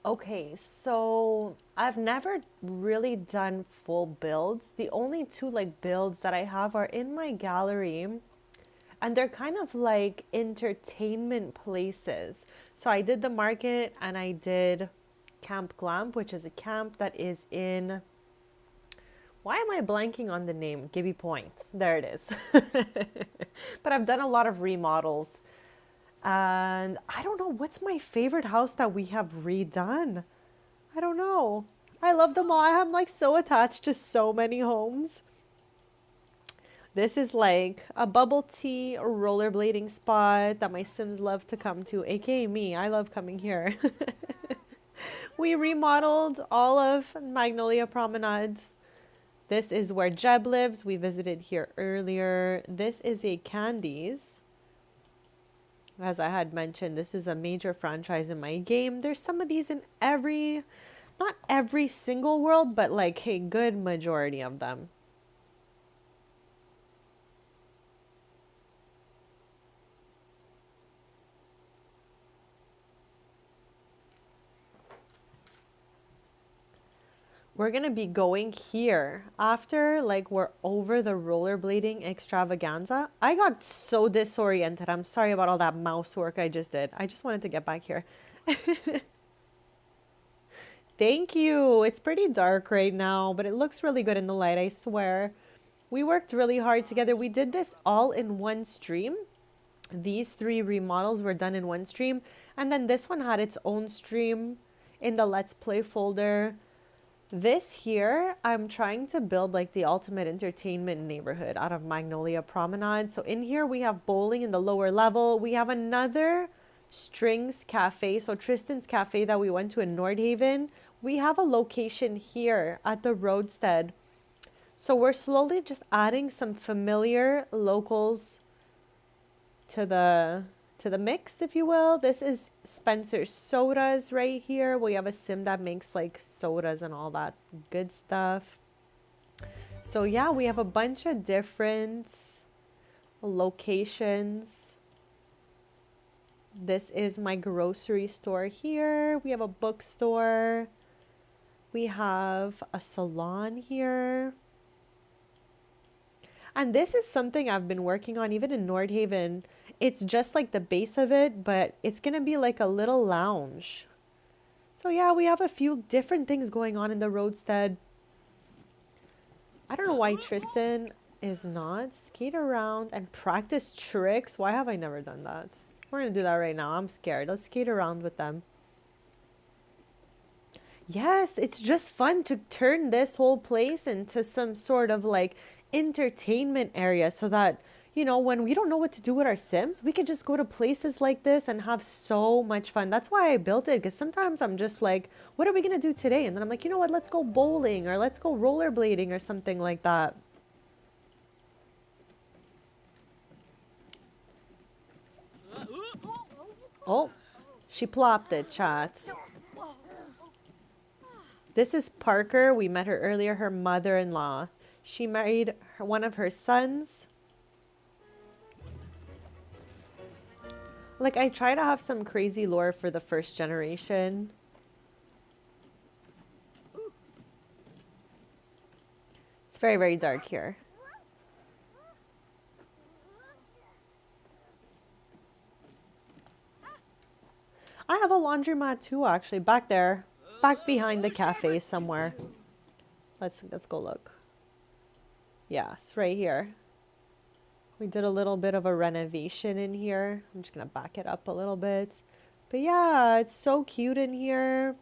Okay, so I've never really done full builds. The only two like builds that I have are in my gallery, and they're kind of like entertainment places. So I did the market and I did Camp Glamp, which is a camp that is in, why am I blanking on the name? Gibby Points. There it is. But I've done a lot of remodels. And I don't know, what's my favorite house that we have redone? I don't know. I love them all. I'm like so attached to so many homes. This is like a bubble tea or rollerblading spot that my Sims love to come to, aka me. I love coming here. We remodeled all of Magnolia Promenades. This is where Jeb lives. We visited here earlier. This is a Candies. As I had mentioned, this is a major franchise in my game. There's some of these in every, not every single world, but like a good majority of them. We're gonna be going here after like we're over the rollerblading extravaganza. I got so disoriented. I'm sorry about all that mouse work I just did. I just wanted to get back here. Thank you. It's pretty dark right now, but it looks really good in the light, I swear. We worked really hard together. We did this all in one stream. These 3 remodels were done in one stream, and then this one had its own stream in the Let's Play folder. This here, I'm trying to build like the ultimate entertainment neighborhood out of Magnolia Promenade. So in here we have bowling in the lower level. We have another Strings Cafe. So Tristan's Cafe that we went to in Nordhaven. We have a location here at the Roadstead. So we're slowly just adding some familiar locals to the mix, if you will. This is Spencer's Sodas right here. We have a sim that makes like sodas and all that good stuff. So yeah, we have a bunch of different locations. This is my grocery store here. We have a bookstore. We have a salon here. And this is something I've been working on even in Nordhaven. It's just like the base of it, but it's going to be like a little lounge. So yeah, we have a few different things going on in the Roadstead. I don't know why Tristan is not. Skate around and practice tricks. Why have I never done that? We're going to do that right now. I'm scared. Let's skate around with them. Yes, it's just fun to turn this whole place into some sort of like entertainment area so that, you know, when we don't know what to do with our Sims, we could just go to places like this and have so much fun. That's why I built it, because sometimes I'm just like, what are we going to do today? And then I'm like, you know what, let's go bowling or let's go rollerblading or something like that. Oh, she plopped it, chat. This is Parker. We met her earlier, her mother-in-law. She married one of her sons. Like, I try to have some crazy lore for the first generation. It's very, very dark here. I have a laundromat too, actually, back there. Back behind the cafe somewhere. Let's go look. Yes, right here. We did a little bit of a renovation in here. I'm just going to back it up a little bit. But yeah, it's so cute in here.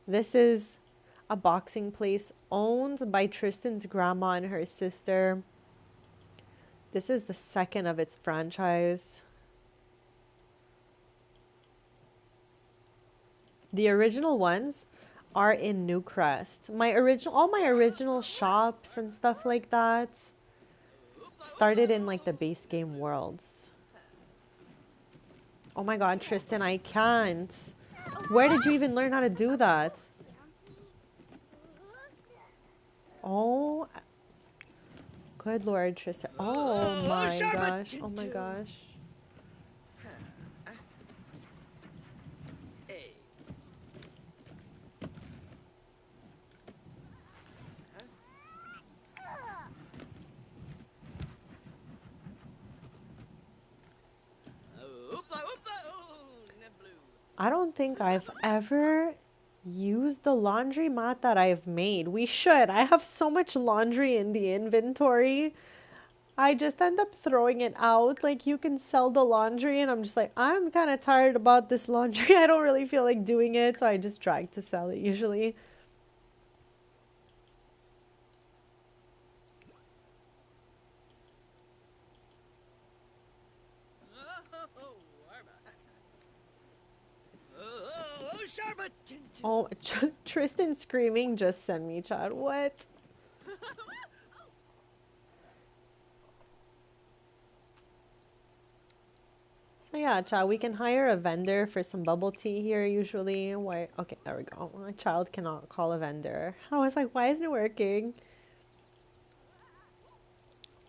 This is a boxing place owned by Tristan's grandma and her sister. This is the second of its franchise. The original ones are in Newcrest. All my original shops and stuff like that started in like the base game worlds. Oh my god, Tristan, I can't. Where did you even learn how to do that? Oh, good Lord, Tristan. Oh my Sharma! gosh. Oh my gosh. Hey. Oopla, oopla, oh, Neblu. I don't think I've ever used the laundry mat that I've made. We should. I have so much laundry in the inventory. I just end up throwing it out. Like, you can sell the laundry, and I'm just like, I'm kind of tired about this laundry. I don't really feel like doing it, so I just drag to sell it usually. Oh, Arba. Oh, Sharma! Oh, Tristan screaming just sent me, Chad. What? So yeah, Chad, we can hire a vendor for some bubble tea here usually. Why? Okay, there we go. My child cannot call a vendor. I was like, why isn't it working?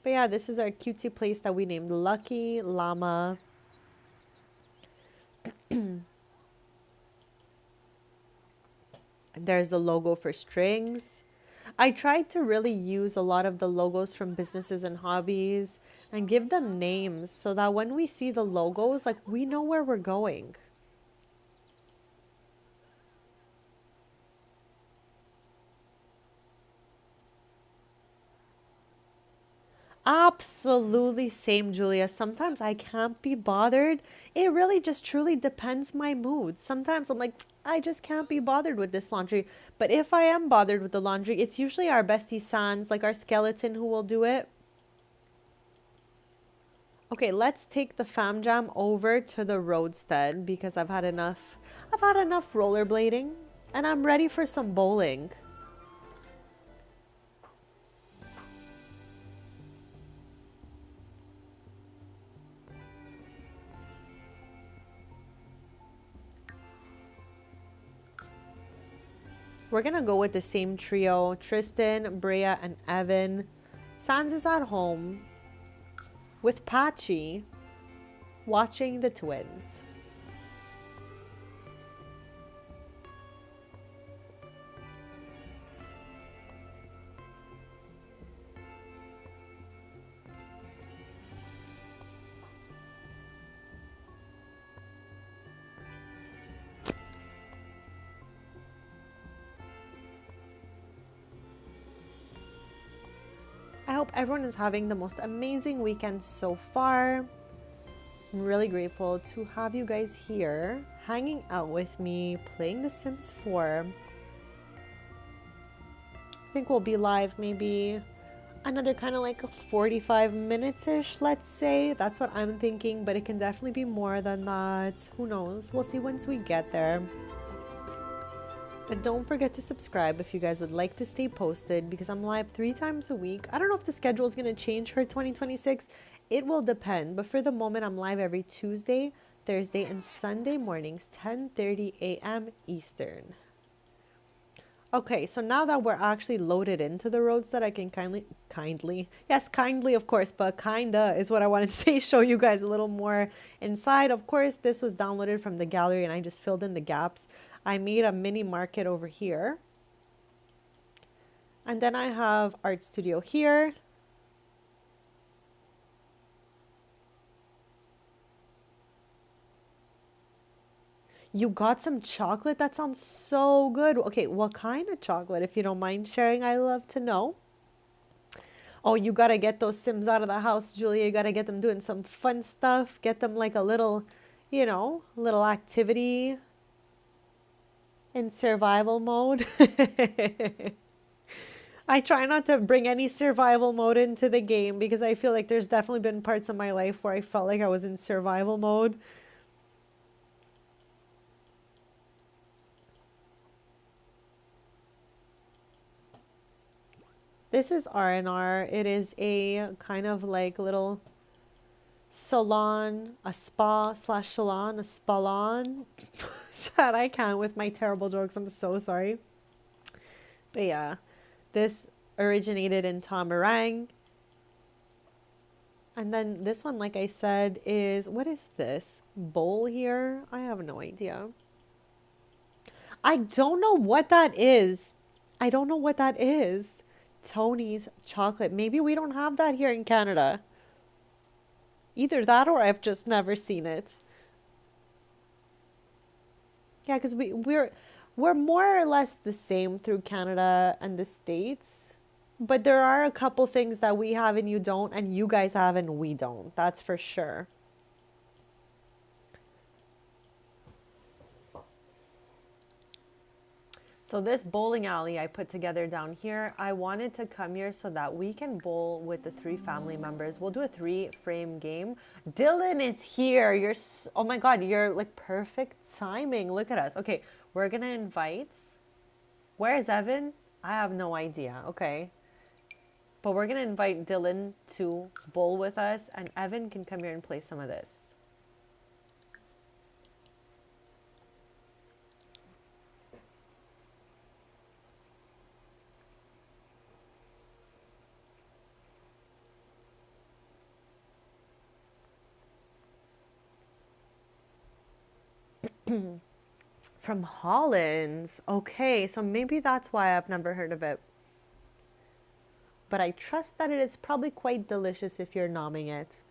But yeah, this is our cutesy place that we named Lucky Llama. There's the logo for strings. I tried to really use a lot of the logos from businesses and hobbies and give them names so that when we see the logos, like, we know where we're going. Absolutely same, Julia. Sometimes I can't be bothered. It really just truly depends my mood. Sometimes I'm like, I just can't be bothered with this laundry. But if I am bothered with the laundry, it's usually our bestie Sans, like our skeleton, who will do it. Okay, let's take the fam jam over to the roadstead because I've had enough. I've had enough rollerblading and I'm ready for some bowling. We're gonna go with the same trio: Tristan, Brea, and Evan. Sans is at home with Patchy watching the twins. I hope everyone is having the most amazing weekend so far. I'm really grateful to have you guys here, hanging out with me, playing The Sims 4. I think we'll be live maybe another kind of like 45 minutes-ish, let's say. That's what I'm thinking, but it can definitely be more than that. Who knows? We'll see once we get there. But don't forget to subscribe if you guys would like to stay posted because I'm live 3 times a week. I don't know if the schedule is going to change for 2026. It will depend. But for the moment, I'm live every Tuesday, Thursday, and Sunday mornings, 10:30 a.m. Eastern. Okay, so now that we're actually loaded into the roads that I can kindly, of course, but kinda is what I want to say, show you guys a little more inside. Of course, this was downloaded from the gallery and I just filled in the gaps. I made a mini market over here. And then I have art studio here. You got some chocolate? That sounds so good. Okay, what kind of chocolate, if you don't mind sharing? I love to know. Oh, you gotta get those Sims out of the house, Julia. You gotta get them doing some fun stuff. Get them like a little, you know, little activity in survival mode. I try not to bring any survival mode into the game because I feel like there's definitely been parts of my life where I felt like I was in survival mode. This is R&R. It is a kind of like little salon, a spa slash salon, a spalon. I can't with my terrible jokes. I'm so sorry. But yeah, this originated in Tamarang. And then this one, like I said, is, what is this? Bowl here? I have no idea. I don't know what that is. I don't know what that is. Tony's chocolate. Maybe we don't have that here in Canada. Either that or I've just never seen it. Yeah, because we're more or less the same through Canada and the States. But there are a couple things that we have and you don't, and you guys have and we don't. That's for sure. So this bowling alley I put together down here, I wanted to come here so that we can bowl with the 3 family members. We'll do a 3-frame game. Dylan is here. Oh my God, you're like perfect timing. Look at us. Okay, we're gonna invite. Where's Evan? I have no idea. Okay. But we're gonna invite Dylan to bowl with us, and Evan can come here and play some of this. From Holland. Okay, so maybe that's why I've never heard of it. But I trust that it is probably quite delicious if you're nomming it.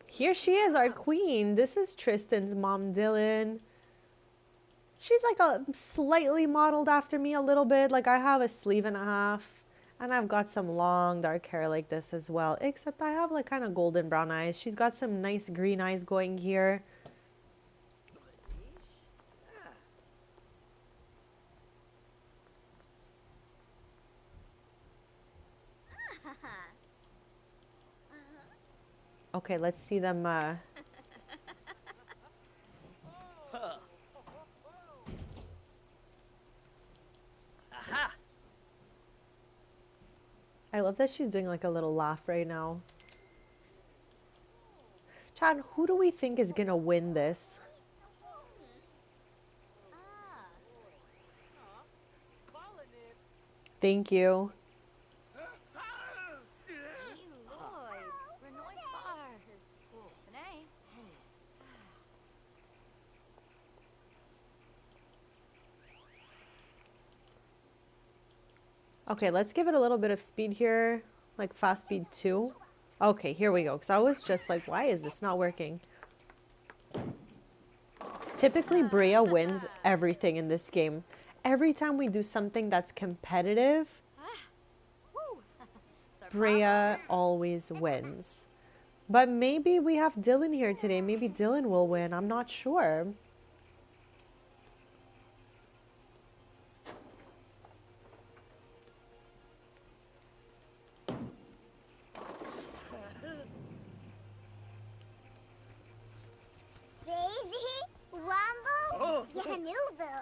Here she is, our queen. This is Tristan's mom, Dylan. She's like a slightly modeled after me a little bit. Like I have a sleeve and a half. And I've got some long dark hair like this as well. Except I have like kind of golden brown eyes. She's got some nice green eyes going here. Okay, let's see them. I love that she's doing like a little laugh right now. Chad, who do we think is gonna win this? Thank you. Okay, let's give it a little bit of speed here, like fast speed 2. Okay, here we go, because I was just like, why is this not working? Typically, Brea wins everything in this game. Every time we do something that's competitive, Brea always wins. But maybe we have Dylan here today. Maybe Dylan will win. I'm not sure.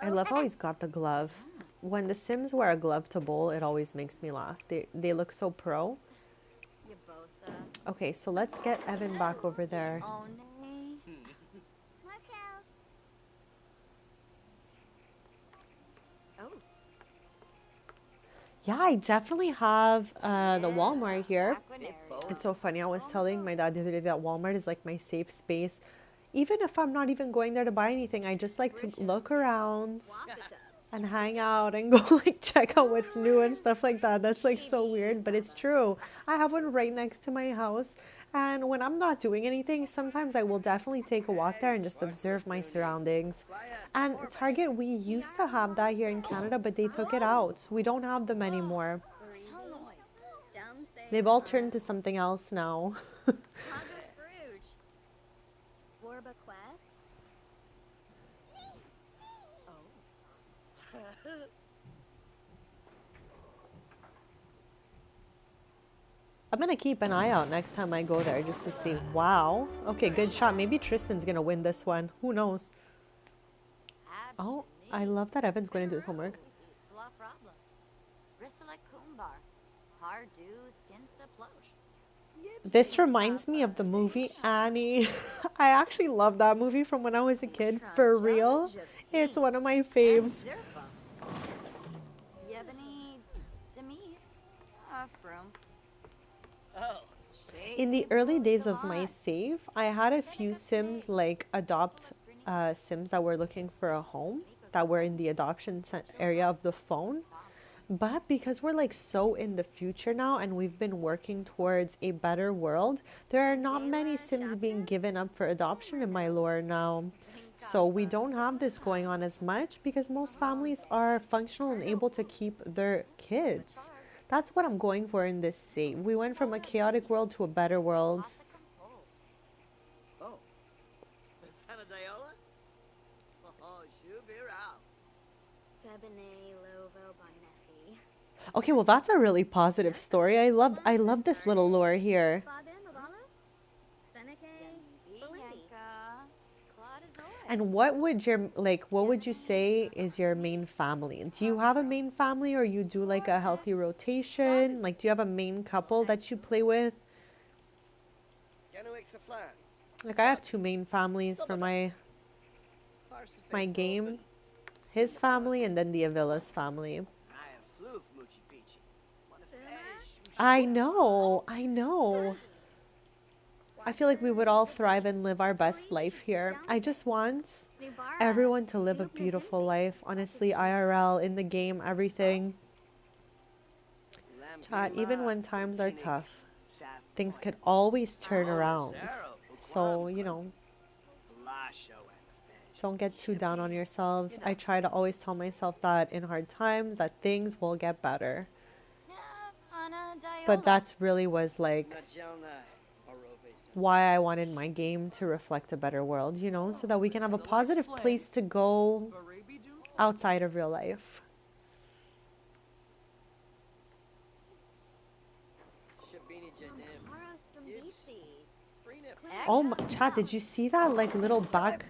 I love how he's got the glove. When the Sims wear a glove to bowl, it always makes me laugh. They look so pro. Okay, so let's get Evan back over there. Yeah, I definitely have the Walmart here. It's so funny. I was telling my dad the other day that Walmart is like my safe space. Even if I'm not even going there to buy anything, I just like to look around and hang out and go like check out what's new and stuff like that. That's like so weird, but it's true. I have one right next to my house, and when I'm not doing anything, sometimes I will definitely take a walk there and just observe my surroundings. And Target, we used to have that here in Canada, but they took it out. We don't have them anymore. They've all turned to something else now. I'm gonna keep an eye out next time I go there just to see. Wow. Okay, good shot. Maybe Tristan's gonna win this one. Who knows? Oh, I love that Evan's going to do his homework. This reminds me of the movie Annie. I actually love that movie from when I was a kid. For real. It's one of my faves. Zerpa. Yevany Demise. From. Oh, In the early days of my save, I had a few Sims like adopt Sims that were looking for a home that were in the adoption area of the phone. But because we're like so in the future now and we've been working towards a better world, there are not many Sims being given up for adoption in my lore now. So we don't have this going on as much because most families are functional and able to keep their kids. That's what I'm going for in this save. We went from a chaotic world to a better world. oh. Santa Diola? Oh, she'll be out. Febine Lovo Bonefi. Okay, well that's a really positive story. I love this little lore here. And what would you say is your main family? Do you have a main family or you do like a healthy rotation? Like do you have a main couple that you play with? Genuix a flan. Like I have two main families for my game. His family and then the Avila's family. I have flew Moochie Peachy. What a fish. I know. I feel like we would all thrive and live our best life here. I just want everyone to live a beautiful life. Honestly, IRL, in the game, everything. Chat, even when times are tough, things could always turn around. So, don't get too down on yourselves. I try to always tell myself that in hard times that things will get better. But that's really was like why I wanted my game to reflect a better world, so that we can have a positive place to go outside of real life. Oh my, chat, did you see that like little back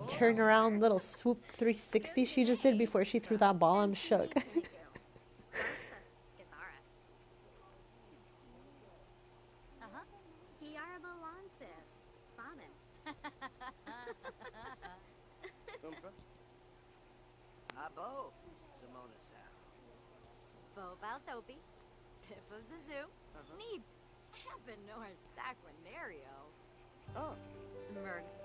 turn around, little swoop 360 she just did before she threw that ball? I'm shook. Abo, Simona Sal. Bobal Soapy. Pip of the Zoo. Need. Happen nor Saquinario. Oh, Smurgs.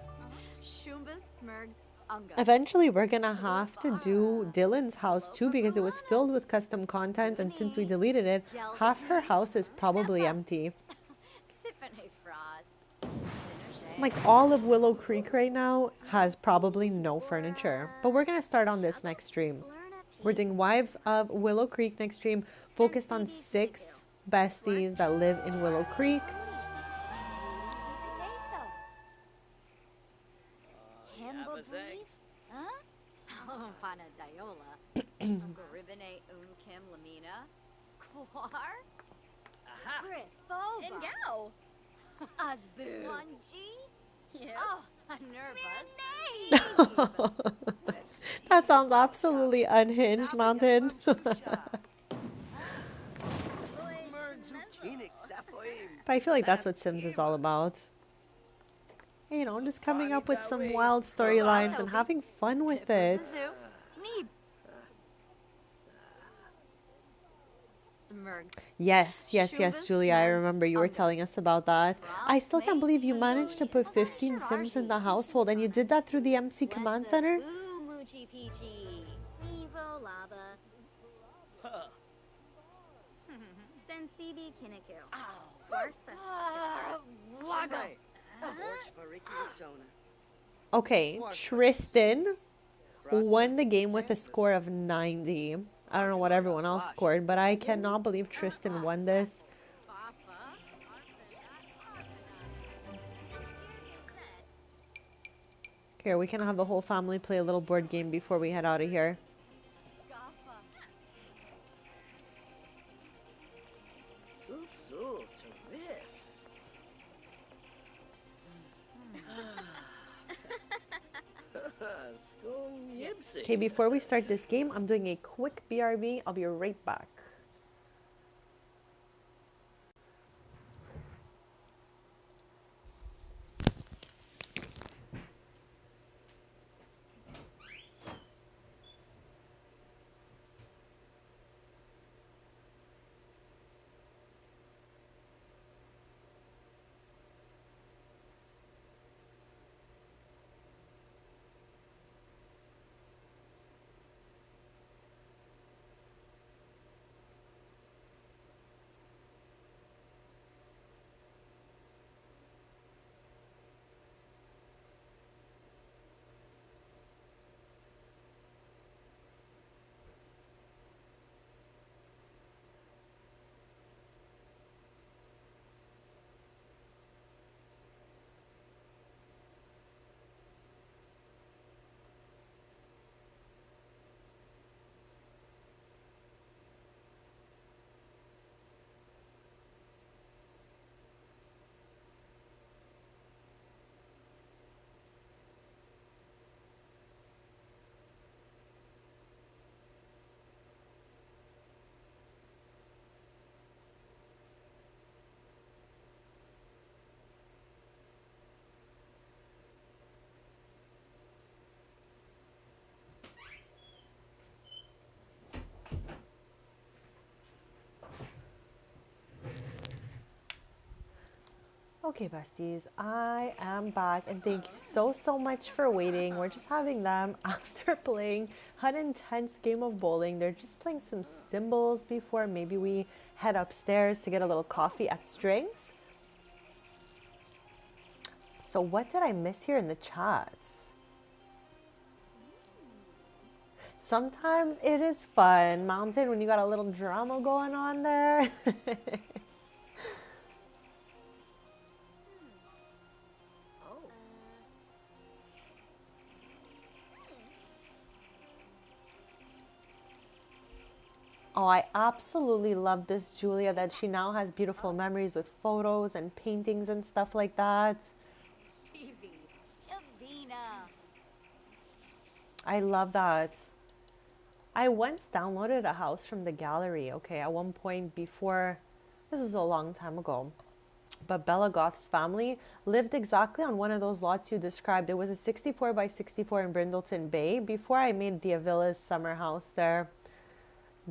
Shumbas Smurgs. Unga. Eventually, we're gonna have to do Dylan's house too because it was filled with custom content, and since we deleted it, half her house is probably empty. Siphone Frost. Like all of Willow Creek right now has probably no furniture. But we're gonna start on this next stream. We're doing Wives of Willow Creek next stream, focused on 6 besties that live in Willow Creek. Panadiola. Ribene Unkim Lamina. Quar. Griffova. And go. Asboo. 1G. Yes. Oh, nervous. That sounds absolutely unhinged, Mountain. But I feel like that's what Sims is all about. Just coming up with some wild storylines and having fun with it. Yes, Julia, I remember you were telling us about that. I still can't believe you managed to put 15 Sims in the household and you did that through the MC Command Center? Okay, Tristan won the game with a score of 90. I don't know what everyone else scored, but I cannot believe Tristan won this. Here, we can have the whole family play a little board game before we head out of here. Okay, before we start this game, I'm doing a quick BRB. I'll be right back. Okay, besties, I am back and thank you so much for waiting. We're just having them after playing an intense game of bowling. They're just playing some symbols before maybe we head upstairs to get a little coffee at Strings. So what did I miss here in the chats? Sometimes it is fun, Mountain, when you got a little drama going on there. Oh, I absolutely love this Julia, that she now has beautiful memories with photos and paintings and stuff like that. Chavina. I love that. I once downloaded a house from the gallery, okay, at one point before, this was a long time ago, but Bella Goth's family lived exactly on one of those lots you described. It was a 64 by 64 in Brindleton Bay. Before I made the Avila's summer house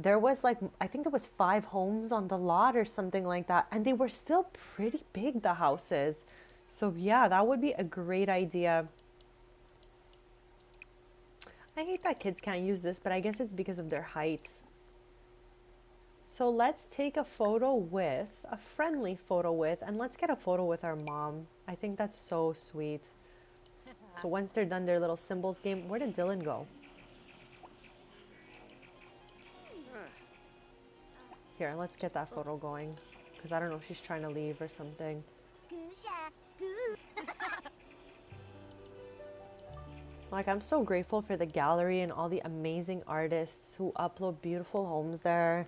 there was like, I think it was 5 homes on the lot or something like that. And they were still pretty big, the houses. So yeah, that would be a great idea. I hate that kids can't use this, but I guess it's because of their height. So let's take a photo with, a friendly photo with, and let's get a photo with our mom. I think that's so sweet. So once they're done their little symbols game, where did Dylan go? Here, let's get that photo going. Because I don't know if she's trying to leave or something. Goosha, goo. Like, I'm so grateful for the gallery and all the amazing artists who upload beautiful homes there.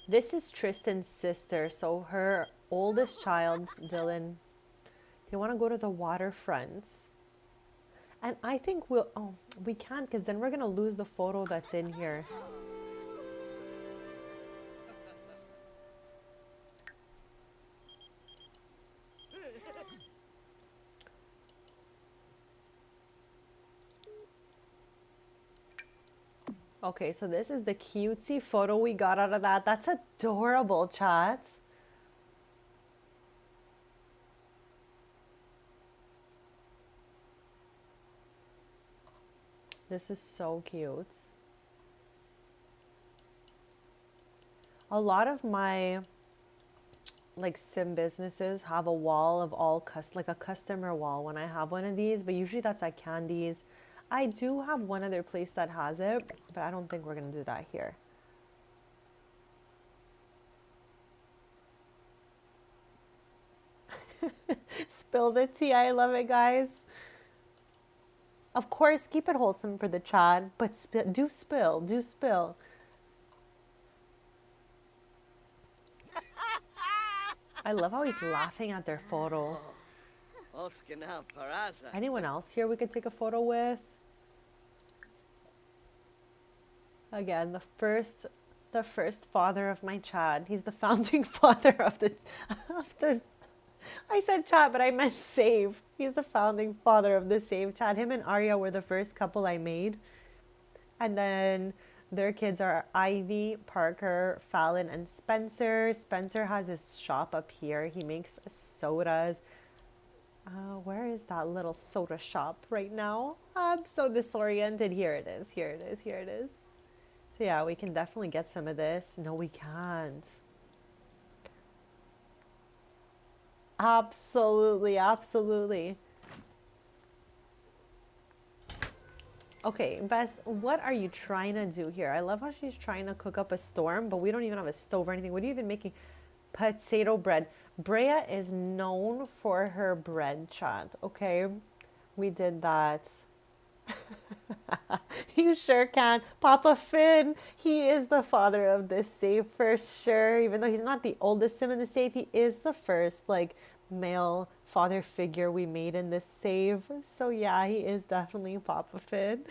This is Tristan's sister, so her oldest child, Dylan, they want to go to the waterfronts. And I think we can't, because then we're going to lose the photo that's in here. Okay, so this is the cutesy photo we got out of that. That's adorable, chat. This is so cute. A lot of my like sim businesses have a wall of all like a customer wall when I have one of these, but usually that's at Candies. I do have one other place that has it, but I don't think we're gonna do that here. Spill the tea. I love it, guys. Of course, keep it wholesome for the chat, but do spill. I love how he's laughing at their photo. Oskana Paraza. Anyone else here we could take a photo with? Again, the first father of my Chad. He's the founding father of the I said Chad, but I meant Save. He's the founding father of the Save Chad. Him and Arya were the first couple I made. And then their kids are Ivy, Parker, Fallon, and Spencer. Spencer has his shop up here. He makes sodas. Where is that little soda shop right now? I'm so disoriented. Here it is. So yeah, we can definitely get some of this. No, we can't. Absolutely. Okay, Bess, what are you trying to do here? I love how she's trying to cook up a storm, but we don't even have a stove or anything. What are you even making? Potato bread. Brea is known for her bread, chat, okay? We did that. You sure can. Papa Finn, he is the father of this save for sure. Even though he's not the oldest sim in the save, he is the first like male father figure we made in this save. So yeah, he is definitely Papa Finn.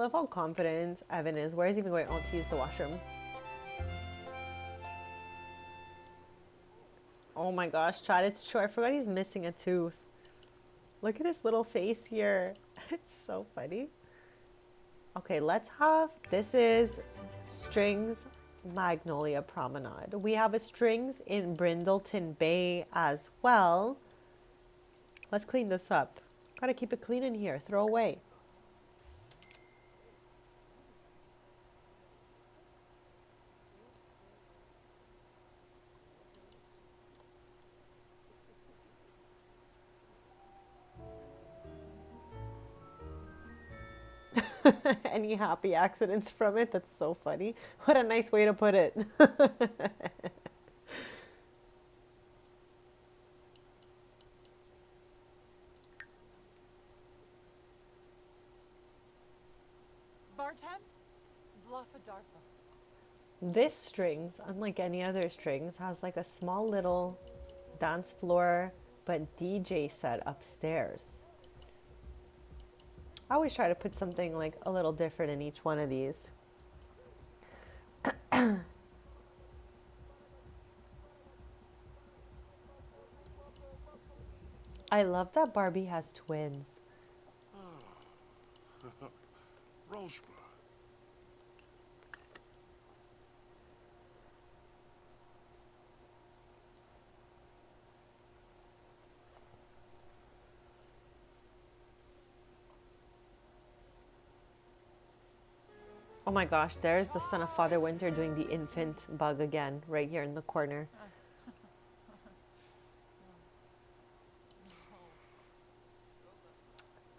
love how confident Evan is. Where is he even going? Oh, to use the washroom. Oh my gosh, Chad, it's true. I forgot he's missing a tooth. Look at his little face here. It's so funny. Okay, let's have, this is Strings Magnolia Promenade. We have a Strings in Brindleton Bay as well. Let's clean this up. Gotta keep it clean in here. Throw away. Any happy accidents from it? That's so funny. What a nice way to put it. Bartem? Bluffa-darfa. This strings, unlike any other strings, has like a small little dance floor but DJ set upstairs. I always try to put something like a little different in each one of these. I love that Barbie has twins. Rosebud. Oh my gosh, there's the son of Father Winter doing the infant bug again, right here in the corner.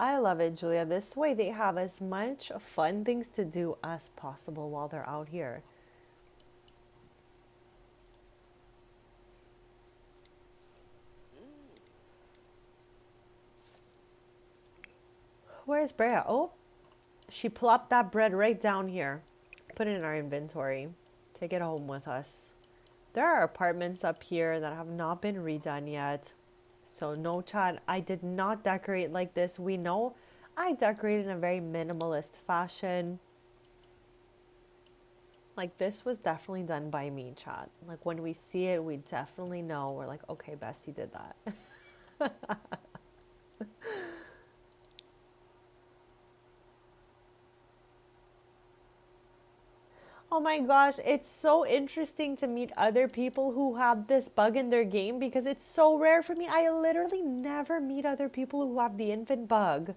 I love it, Julia. This way they have as much fun things to do as possible while they're out here. Where's Brea? Oh, she plopped that bread right down here. Let's put it in our inventory. Take it home with us. There are apartments up here that have not been redone yet. So no, Chad, I did not decorate like this. We know I decorate in a very minimalist fashion. Like this was definitely done by me, Chad. Like when we see it, we definitely know. We're like, okay, Bestie did that. Oh my gosh, it's so interesting to meet other people who have this bug in their game because it's so rare for me. I literally never meet other people who have the infant bug.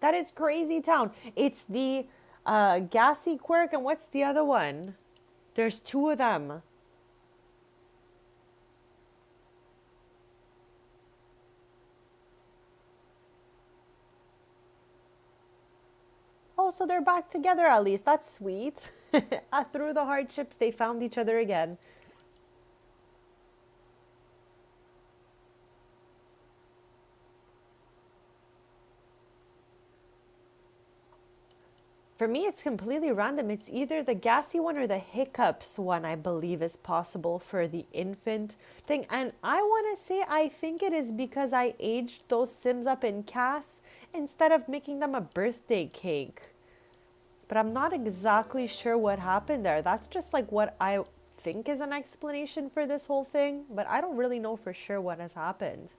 That is crazy town. It's the gassy quirk, and what's the other one? There's two of them. Oh, so they're back together at least. That's sweet. Through the hardships, they found each other again. For me, it's completely random. It's either the gassy one or the hiccups one, I believe, is possible for the infant thing. And I want to say, I think it is because I aged those Sims up in Cass instead of making them a birthday cake. But I'm not exactly sure what happened there. That's just like what I think is an explanation for this whole thing. But I don't really know for sure what has happened.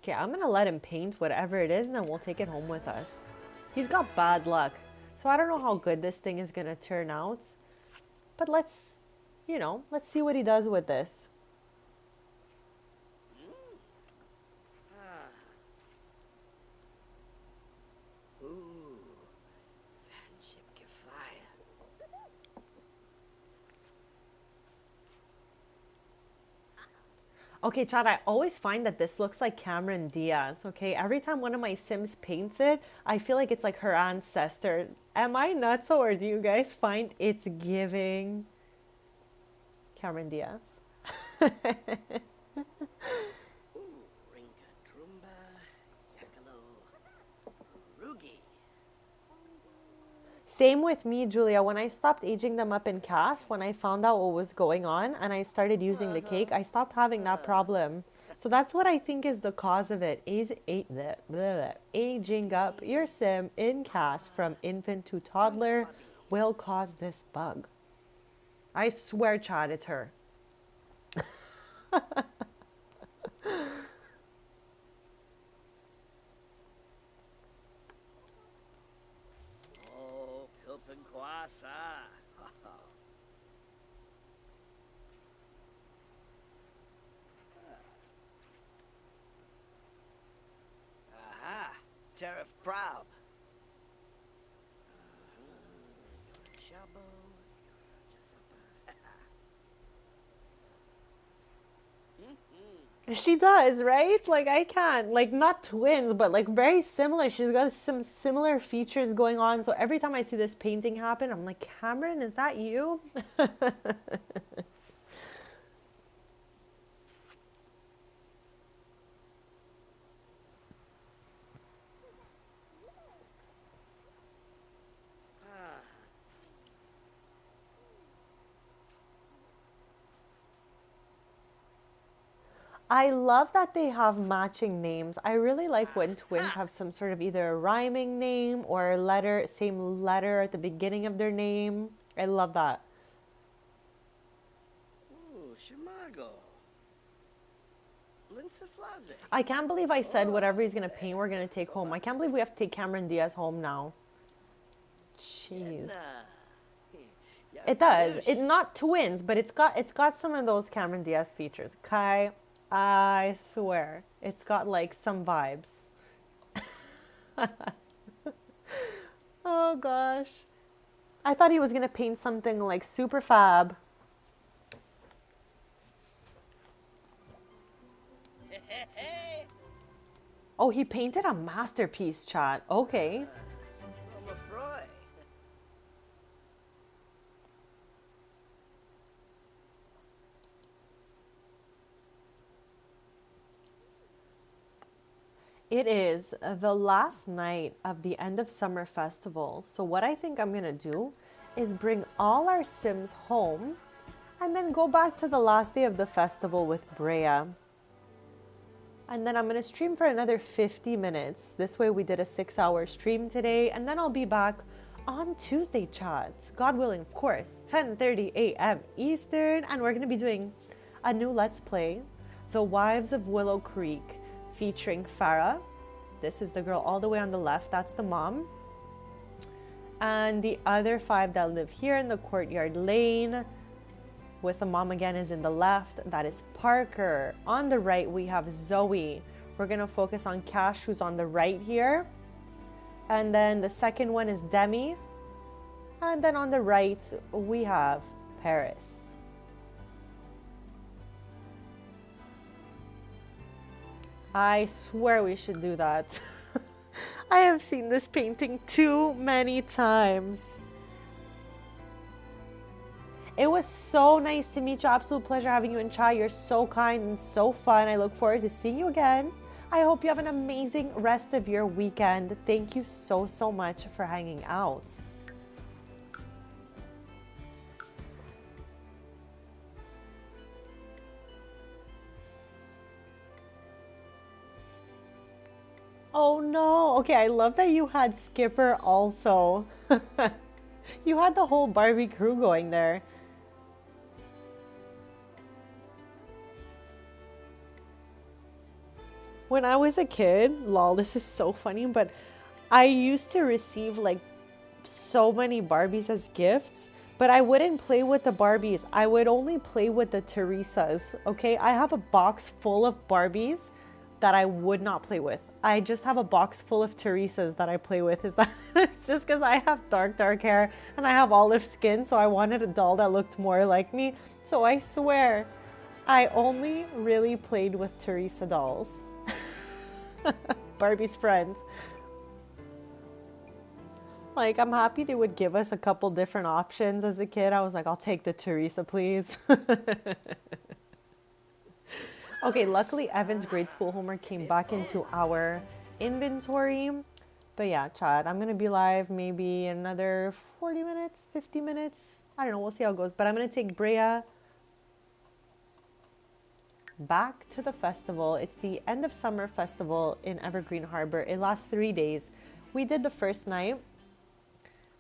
Okay, I'm going to let him paint whatever it is and then we'll take it home with us. He's got bad luck. So I don't know how good this thing is going to turn out. But let's see what he does with this. Okay, Chad, I always find that this looks like Cameron Diaz, okay? Every time one of my Sims paints it, I feel like it's like her ancestor. Am I nuts or do you guys find it's giving Cameron Diaz? Same with me, Julia. When I stopped aging them up in Cass, when I found out what was going on and I started using the cake, I stopped having that problem. So that's what I think is the cause of it. Aging up your sim in cast from infant to toddler will cause this bug. I swear, Chad, it's her. Oh, Pilpen Kwasa. Aha, Tariff Proud. Shabo. She does, right? Like, I can't. Like, not twins, but like very similar. She's got some similar features going on. So every time I see this painting happen, I'm like, Cameron, is that you? I love that they have matching names. I really like when twins have some sort of either a rhyming name or a letter, same letter at the beginning of their name. I love that. Ooh, Shimago. Linsaflaze. I can't believe I said whatever he's gonna paint, we're gonna take home. I can't believe we have to take Cameron Diaz home now. Jeez. It does. It not twins, but it's got some of those Cameron Diaz features. Kai, I swear, it's got like some vibes. Oh gosh, I thought he was gonna paint something like super fab. Oh, he painted a masterpiece, chat. Okay. Lafroy. It is the last night of the end of summer festival. So what I think I'm gonna do is bring all our Sims home and then go back to the last day of the festival with Brea. And then I'm gonna stream for another 50 minutes. This way we did a 6-hour stream today, and then I'll be back on Tuesday, chat. God willing, of course, 10:30 a.m. Eastern, and we're gonna be doing a new Let's Play, The Wives of Willow Creek, featuring Farah. This is the girl all the way on the left, that's the mom. And the other 5 that live here in the courtyard lane with the mom again is in the left. That is Parker. On the right, we have Zoe. We're gonna focus on Cash, who's on the right here. And then the second one is Demi. And then on the right, we have Paris. I swear we should do that. I have seen this painting too many times. It was so nice to meet you. Absolute pleasure having you in chat. You're so kind and so fun. I look forward to seeing you again. I hope you have an amazing rest of your weekend. Thank you so, so much for hanging out. Oh no. Okay, I love that you had Skipper also. You had the whole Barbie crew going there. When I was a kid, lol, this is so funny, but I used to receive like so many Barbies as gifts, but I wouldn't play with the Barbies. I would only play with the Teresas, okay? I have a box full of Barbies that I would not play with. I just have a box full of Teresas that I play with. Is that it's just because I have dark hair and I have olive skin, so I wanted a doll that looked more like me. So I swear, I only really played with Teresa dolls. Barbie's friend. Like, I'm happy they would give us a couple different options as a kid. I was like, I'll take the Teresa, please. Okay, luckily Evan's grade school homework came back into our inventory. But yeah, chat, I'm going to be live maybe another 40 minutes, 50 minutes. I don't know, we'll see how it goes. But I'm going to take Brea. back to the festival. It's the end of summer festival in Evergreen Harbor. It lasts 3 days. We did the first night,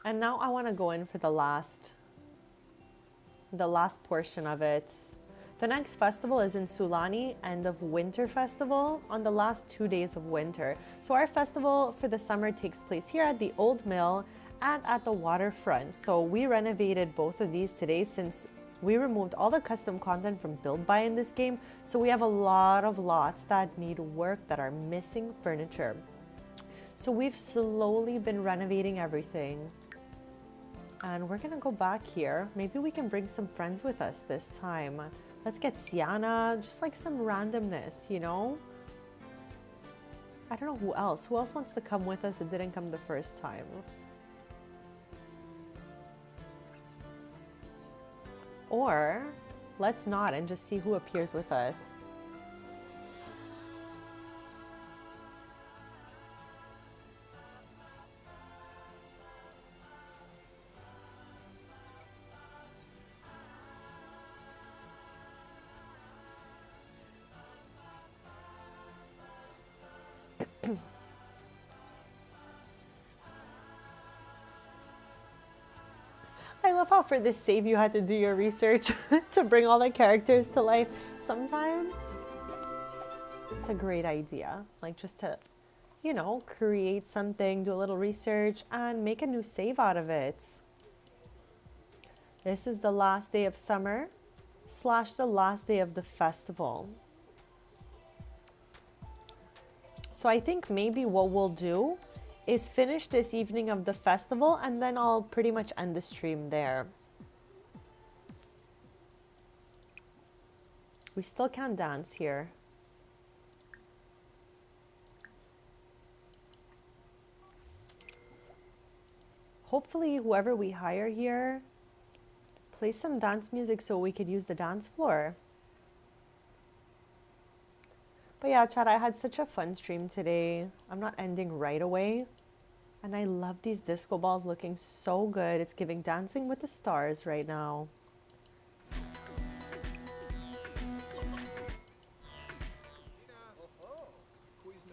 and now I want to go in for the last portion of it. The next festival is in Sulani, end of winter festival, on the last 2 days of winter. So our festival for the summer takes place here at the Old Mill and at the waterfront. So we renovated both of these today since we removed all the custom content from Build Buy in this game. So we have a lot of lots that need work that are missing furniture. So we've slowly been renovating everything. And we're gonna go back here. Maybe we can bring some friends with us this time. Let's get Sienna, just like some randomness, you know? I don't know who else. Who else wants to come with us that didn't come the first time? Or let's not and just see who appears with us. I love how for this save you had to do your research to bring all the characters to life. Sometimes it's a great idea, like just to, you know, create something, do a little research, and make a new save out of it. This is the last day of summer / the last day of the festival. So I think maybe what we'll do is finish this evening of the festival, and then I'll pretty much end the stream there. We still can't dance here. Hopefully whoever we hire here plays some dance music so we could use the dance floor. But yeah, chat, I had such a fun stream today. I'm not ending right away. And I love these disco balls looking so good. It's giving Dancing with the Stars right now.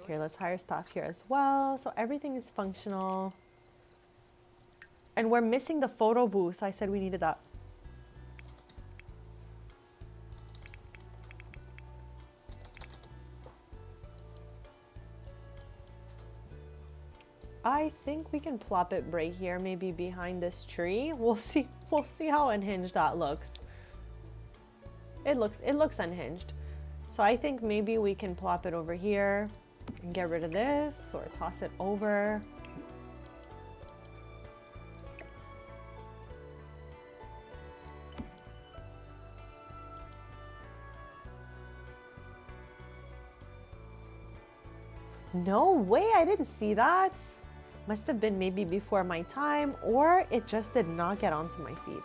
Here, let's hire staff here as well. So everything is functional. And we're missing the photo booth. I said we needed that. I think we can plop it right here, maybe behind this tree. We'll see how unhinged that looks. It looks unhinged. So I think maybe we can plop it over here and get rid of this or toss it over. No way, I didn't see that. Must have been maybe before my time, or it just did not get onto my feed.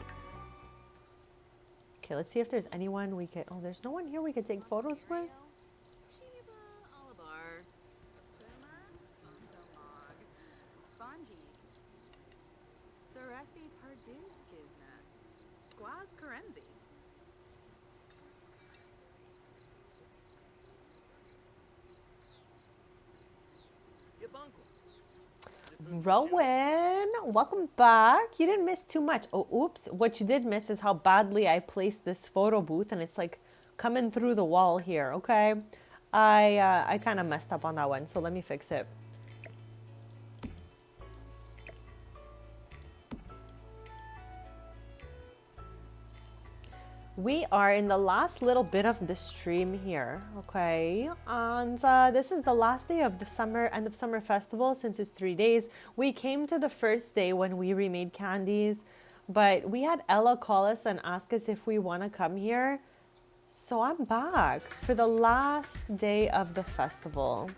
Okay, let's see if there's anyone we could... Oh, there's no one here we could take photos with? Shiba, Olivar, Buma, Sonzomog, Bonji, Sarefi Pardinskizna, Guaz Karenzi. Rowan, welcome back. You didn't miss too much. Oh, oops. What you did miss is how badly I placed this photo booth, and it's like coming through the wall here, okay? I kind of messed up on that one, so let me fix it. We are in the last little bit of the stream here, okay? And this is the last day of the end of summer festival since it's 3 days. We came to the first day when we remade candies, but we had Ella call us and ask us if we want to come here. So I'm back for the last day of the festival.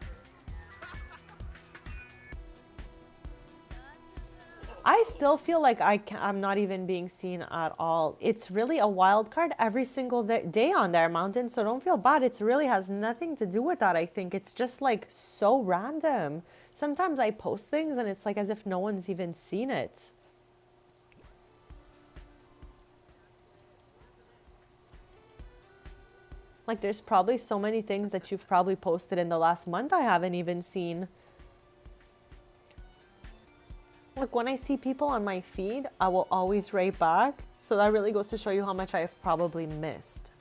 I still feel like I'm not even being seen at all. It's really a wild card every single day on their mountain, so don't feel bad. It really has nothing to do with that, I think. It's just like so random. Sometimes I post things and it's like as if no one's even seen it. Like, there's probably so many things that you've probably posted in the last month I haven't even seen. Look, when I see people on my feed, I will always write back. So that really goes to show you how much I've probably missed.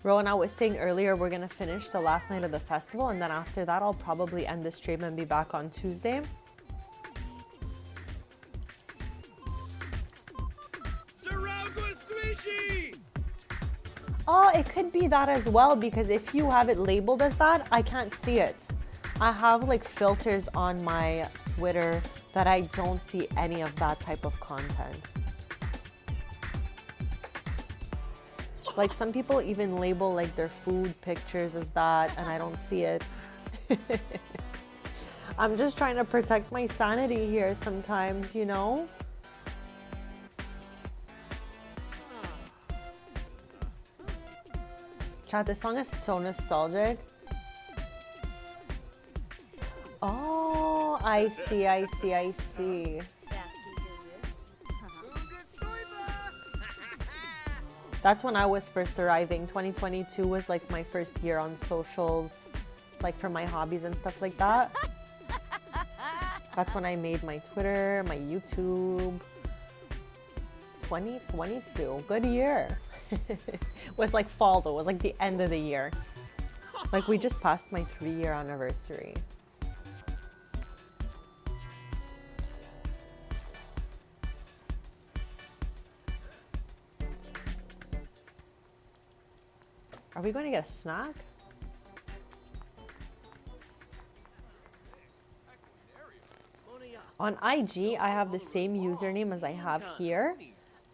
Rowan, I was saying earlier, we're going to finish the last night of the festival. And then after that, I'll probably end the stream and be back on Tuesday. Oh, it could be that as well, because if you have it labeled as that, I can't see it. I have like filters on my Twitter that I don't see any of that type of content. Like some people even label like their food pictures as that, and I don't see it. I'm just trying to protect my sanity here sometimes, you know? Chat, this song is so nostalgic. Oh, I see, I see, I see. That's when I was first arriving. 2022 was like my first year on socials, like for my hobbies and stuff like that. That's when I made my Twitter, my YouTube. 2022, good year. Was like fall though, it was like the end of the year. Like we just passed my 3-year anniversary. Are we going to get a snack? On IG, I have the same username as I have here.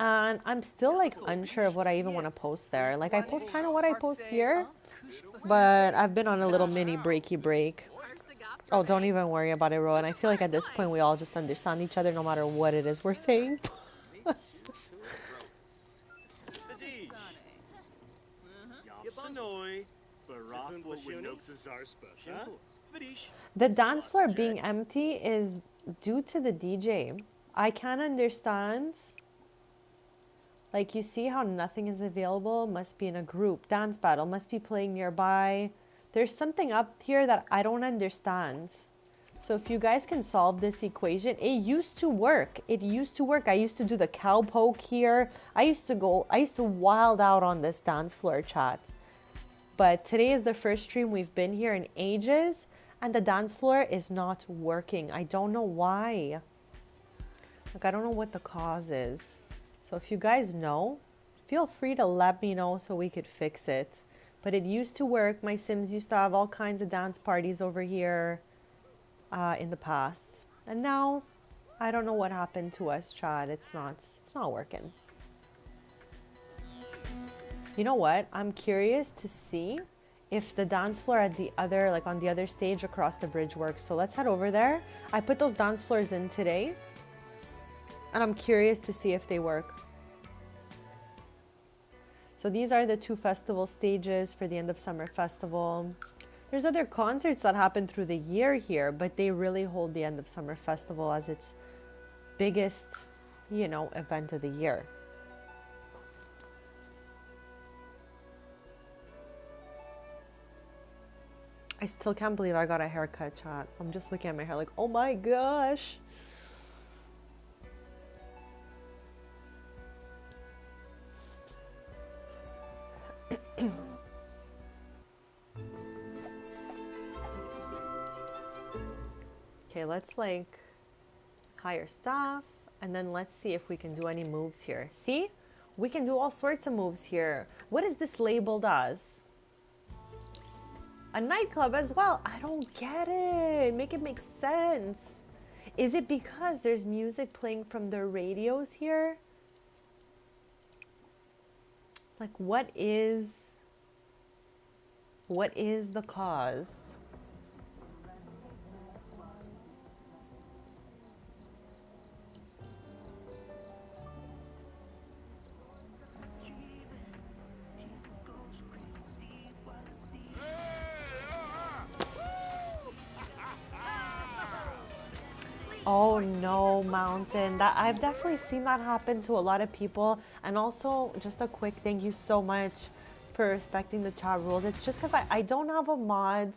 And I'm still like unsure of what I even want to post there. Like I post kind of what I post here, but I've been on a little mini breaky break. Oh, don't even worry about it, Rowan. I feel like at this point we all just understand each other no matter what it is we're saying. The dance floor being empty is due to the DJ. I can't understand. Like, you see how nothing is available? Must be in a group. Dance battle. Must be playing nearby. There's something up here that I don't understand. So if you guys can solve this equation, it used to work. It used to work. I used to do the cowpoke here. I used to wild out on this dance floor, chat. But today is the first stream we've been here in ages, and the dance floor is not working. I don't know why. Like, I don't know what the cause is. So if you guys know, feel free to let me know so we could fix it. But it used to work. My Sims used to have all kinds of dance parties over here in the past. And now, I don't know what happened to us, Chad. It's not working. You know what? I'm curious to see if the dance floor at the other, like on the other stage across the bridge works. So let's head over there. I put those dance floors in today. And I'm curious to see if they work. So these are the 2 festival stages for the end of summer festival. There's other concerts that happen through the year here, but they really hold the end of summer festival as its biggest, you know, event of the year. I still can't believe I got a haircut, chat. I'm just looking at my hair like, oh my gosh. Okay, let's like hire staff and then let's see if we can do any moves here. See? We can do all sorts of moves here. What is this labeled as? A nightclub as well. I don't get it. Make it make sense. Is it because there's music playing from their radios here? Like, what is the cause? Oh no, Mountain. That I've definitely seen that happen to a lot of people. And also, just a quick thank you so much for respecting the chat rules. It's just because I don't have a mod.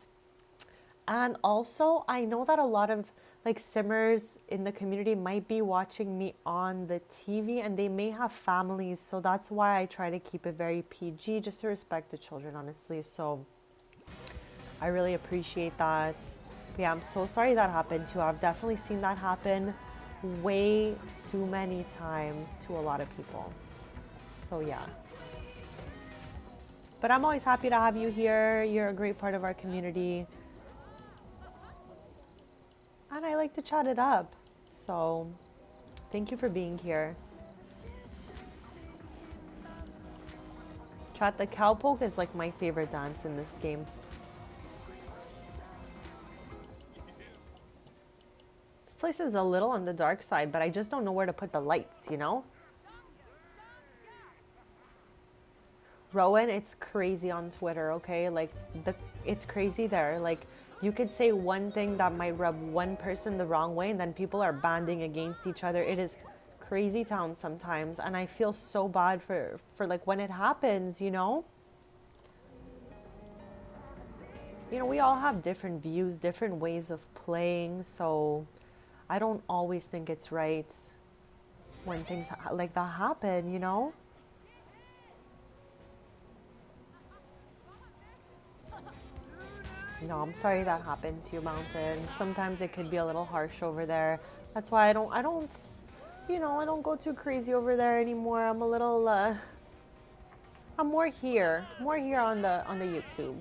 And also, I know that a lot of like simmers in the community might be watching me on the TV and they may have families. So that's why I try to keep it very PG, just to respect the children, honestly. So I really appreciate that. But yeah, I'm so sorry that happened to you. I've definitely seen that happen way too many times to a lot of people. So yeah. But I'm always happy to have you here. You're a great part of our community. And I like to chat it up. So thank you for being here. Chat, the cowpoke is like my favorite dance in this game. This place is a little on the dark side, but I just don't know where to put the lights, you know? Rowan, it's crazy on Twitter, okay? Like, it's crazy there. Like, you could say one thing that might rub one person the wrong way, and then people are banding against each other. It is crazy town sometimes, and I feel so bad for like when it happens, you know? You know, we all have different views, different ways of playing, so I don't always think it's right when things like that happen, you know? No, I'm sorry that happened to you, Mountain. Sometimes it could be a little harsh over there. That's why I don't, you know, I don't go too crazy over there anymore. I'm a little, I'm more here on the YouTube.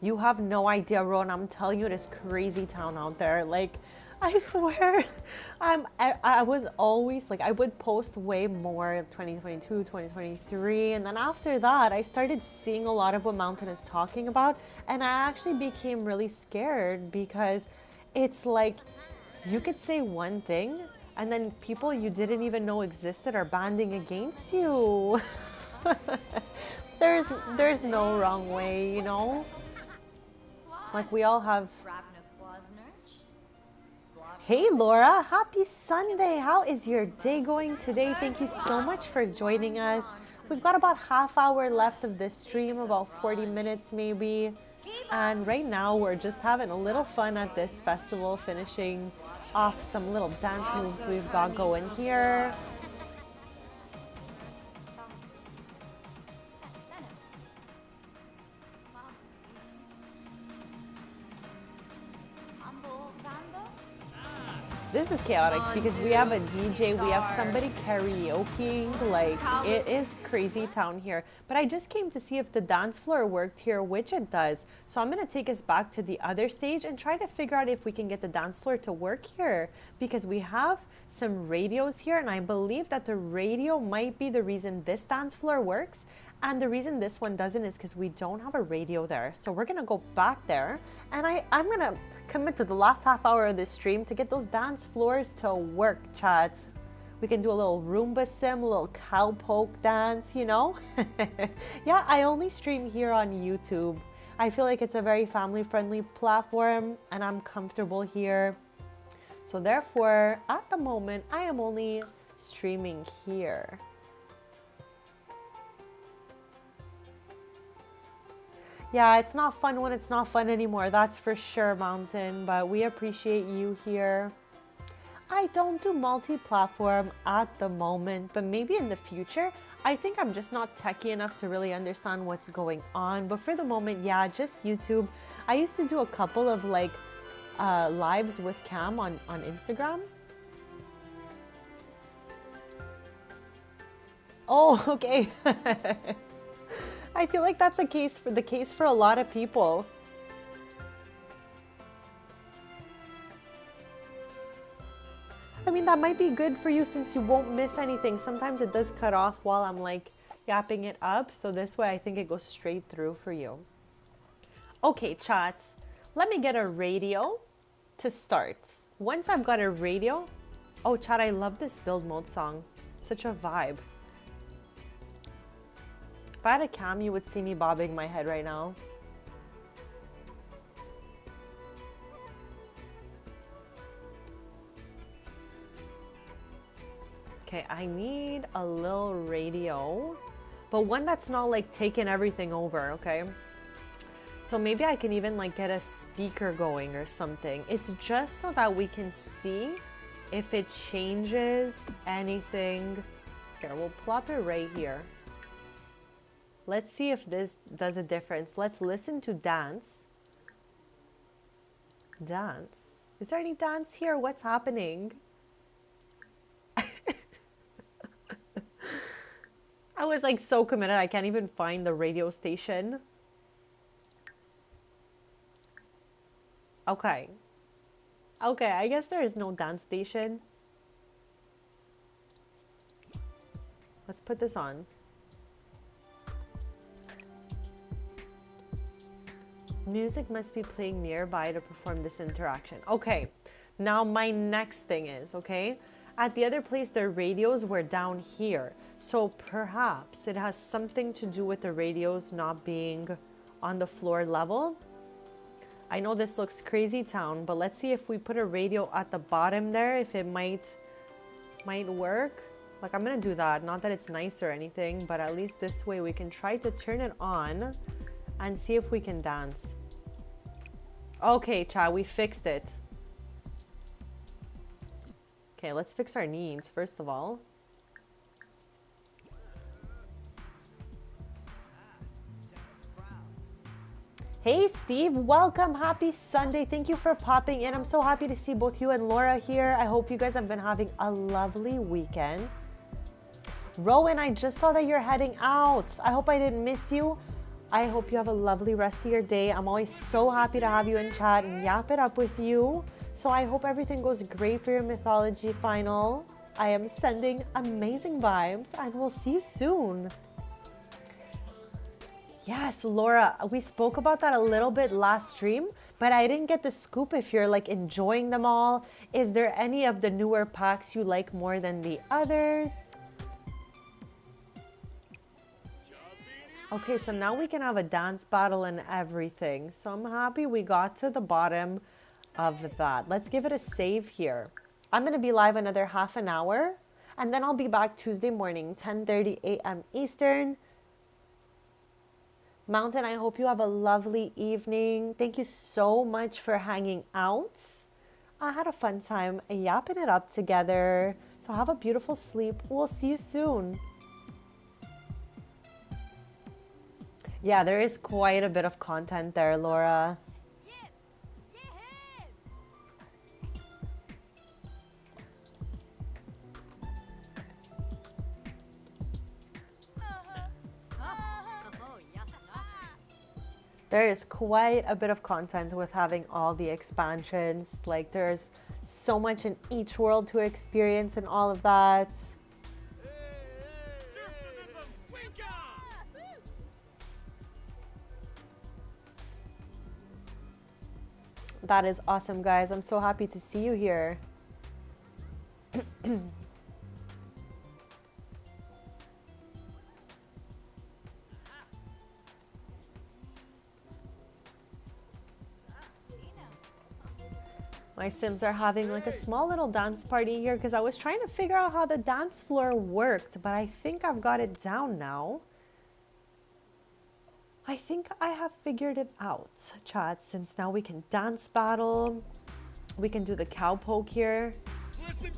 You have no idea, Ron. I'm telling you, it is crazy town out there. Like, I swear, I was always like, I would post way more 2022, 2023. And then after that, I started seeing a lot of what Mountain is talking about. And I actually became really scared because it's like, you could say one thing and then people you didn't even know existed are banding against you. There's no wrong way, you know? Like we all have. Hey Laura, happy Sunday. How is your day going today? Thank you so much for joining us. We've got about half hour left of this stream, about 40 minutes maybe. And right now we're just having a little fun at this festival, finishing off some little dance moves we've got going here. This is chaotic because we have a DJ, we have somebody karaokeing, like it is crazy town here. But I just came to see if the dance floor worked here, which it does. So I'm gonna take us back to the other stage and try to figure out if we can get the dance floor to work here. Because we have some radios here and I believe that the radio might be the reason this dance floor works. And the reason this one doesn't is because we don't have a radio there. So we're gonna go back there and I'm gonna commit to the last half hour of this stream to get those dance floors to work, chat. We can do a little Roomba sim, a little cowpoke dance, you know? Yeah, I only stream here on YouTube. I feel like it's a very family-friendly platform and I'm comfortable here. So therefore, at the moment, I am only streaming here. Yeah, it's not fun when it's not fun anymore, that's for sure, Mountain, but we appreciate you here. I don't do multi-platform at the moment, but maybe in the future. I think I'm just not techie enough to really understand what's going on, but for the moment, yeah, just YouTube. I used to do a couple of like lives with Cam on Instagram. Oh, okay. I feel like that's the case for a lot of people. I mean, that might be good for you since you won't miss anything. Sometimes it does cut off while I'm like yapping it up. So this way I think it goes straight through for you. Okay, chat. Let me get a radio to start. Once I've got a radio. Oh, chat, I love this build mode song. Such a vibe. If I had a cam, you would see me bobbing my head right now. Okay, I need a little radio, but one that's not like taking everything over, okay? So maybe I can even like get a speaker going or something. It's just so that we can see if it changes anything. Here, we'll plop it right here. Let's see if this does a difference. Let's listen to dance. Dance. Is there any dance here? What's happening? I was like so committed, I can't even find the radio station. Okay. Okay, I guess there is no dance station. Let's put this on. Music must be playing nearby to perform this interaction. Okay, now my next thing is, okay, at the other place, the radios were down here. So perhaps it has something to do with the radios not being on the floor level. I know this looks crazy town, but let's see if we put a radio at the bottom there, if it might work. Like, I'm gonna do that. Not that it's nice or anything, but at least this way we can try to turn it on and see if we can dance. Okay, Chad, we fixed it. Okay, let's fix our needs first of all. Hey Steve, welcome. Happy Sunday. Thank you for popping in. I'm so happy to see both you and Laura here. I hope you guys have been having a lovely weekend. Rowan, I just saw that you're heading out. I hope I didn't miss you. I hope you have a lovely rest of your day. I'm always so happy to have you in chat and yap it up with you. So I hope everything goes great for your mythology final. I am sending amazing vibes and we'll see you soon. Yes, Laura, we spoke about that a little bit last stream, but I didn't get the scoop if you're like enjoying them all. Is there any of the newer packs you like more than the others? Okay, so now we can have a dance battle and everything. So I'm happy we got to the bottom of that. Let's give it a save here. I'm going to be live another half an hour, and then I'll be back Tuesday morning, 10:30 a.m. Eastern. Mountain, I hope you have a lovely evening. Thank you so much for hanging out. I had a fun time yapping it up together. So have a beautiful sleep. We'll see you soon. Yeah, there is quite a bit of content there, Laura. There is quite a bit of content with having all the expansions. Like, there's so much in each world to experience and all of that. That is awesome, guys. I'm so happy to see you here. My Sims are having like a small little dance party here because I was trying to figure out how the dance floor worked, but I think I've got it down now. I think I have figured it out, chat, since now we can dance battle. We can do the cowpoke here.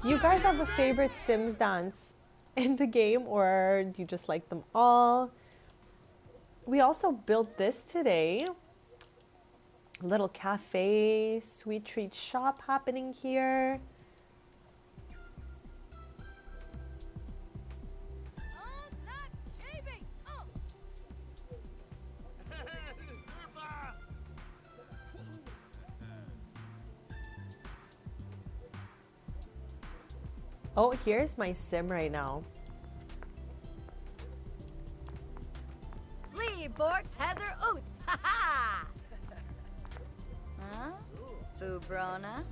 Do you guys have a favorite Sims dance in the game, or do you just like them all? We also built this today. Little cafe, sweet treat shop happening here. Oh, here's my sim right now. Lee Borks has her oats. Ha ha! Huh? Fubrona?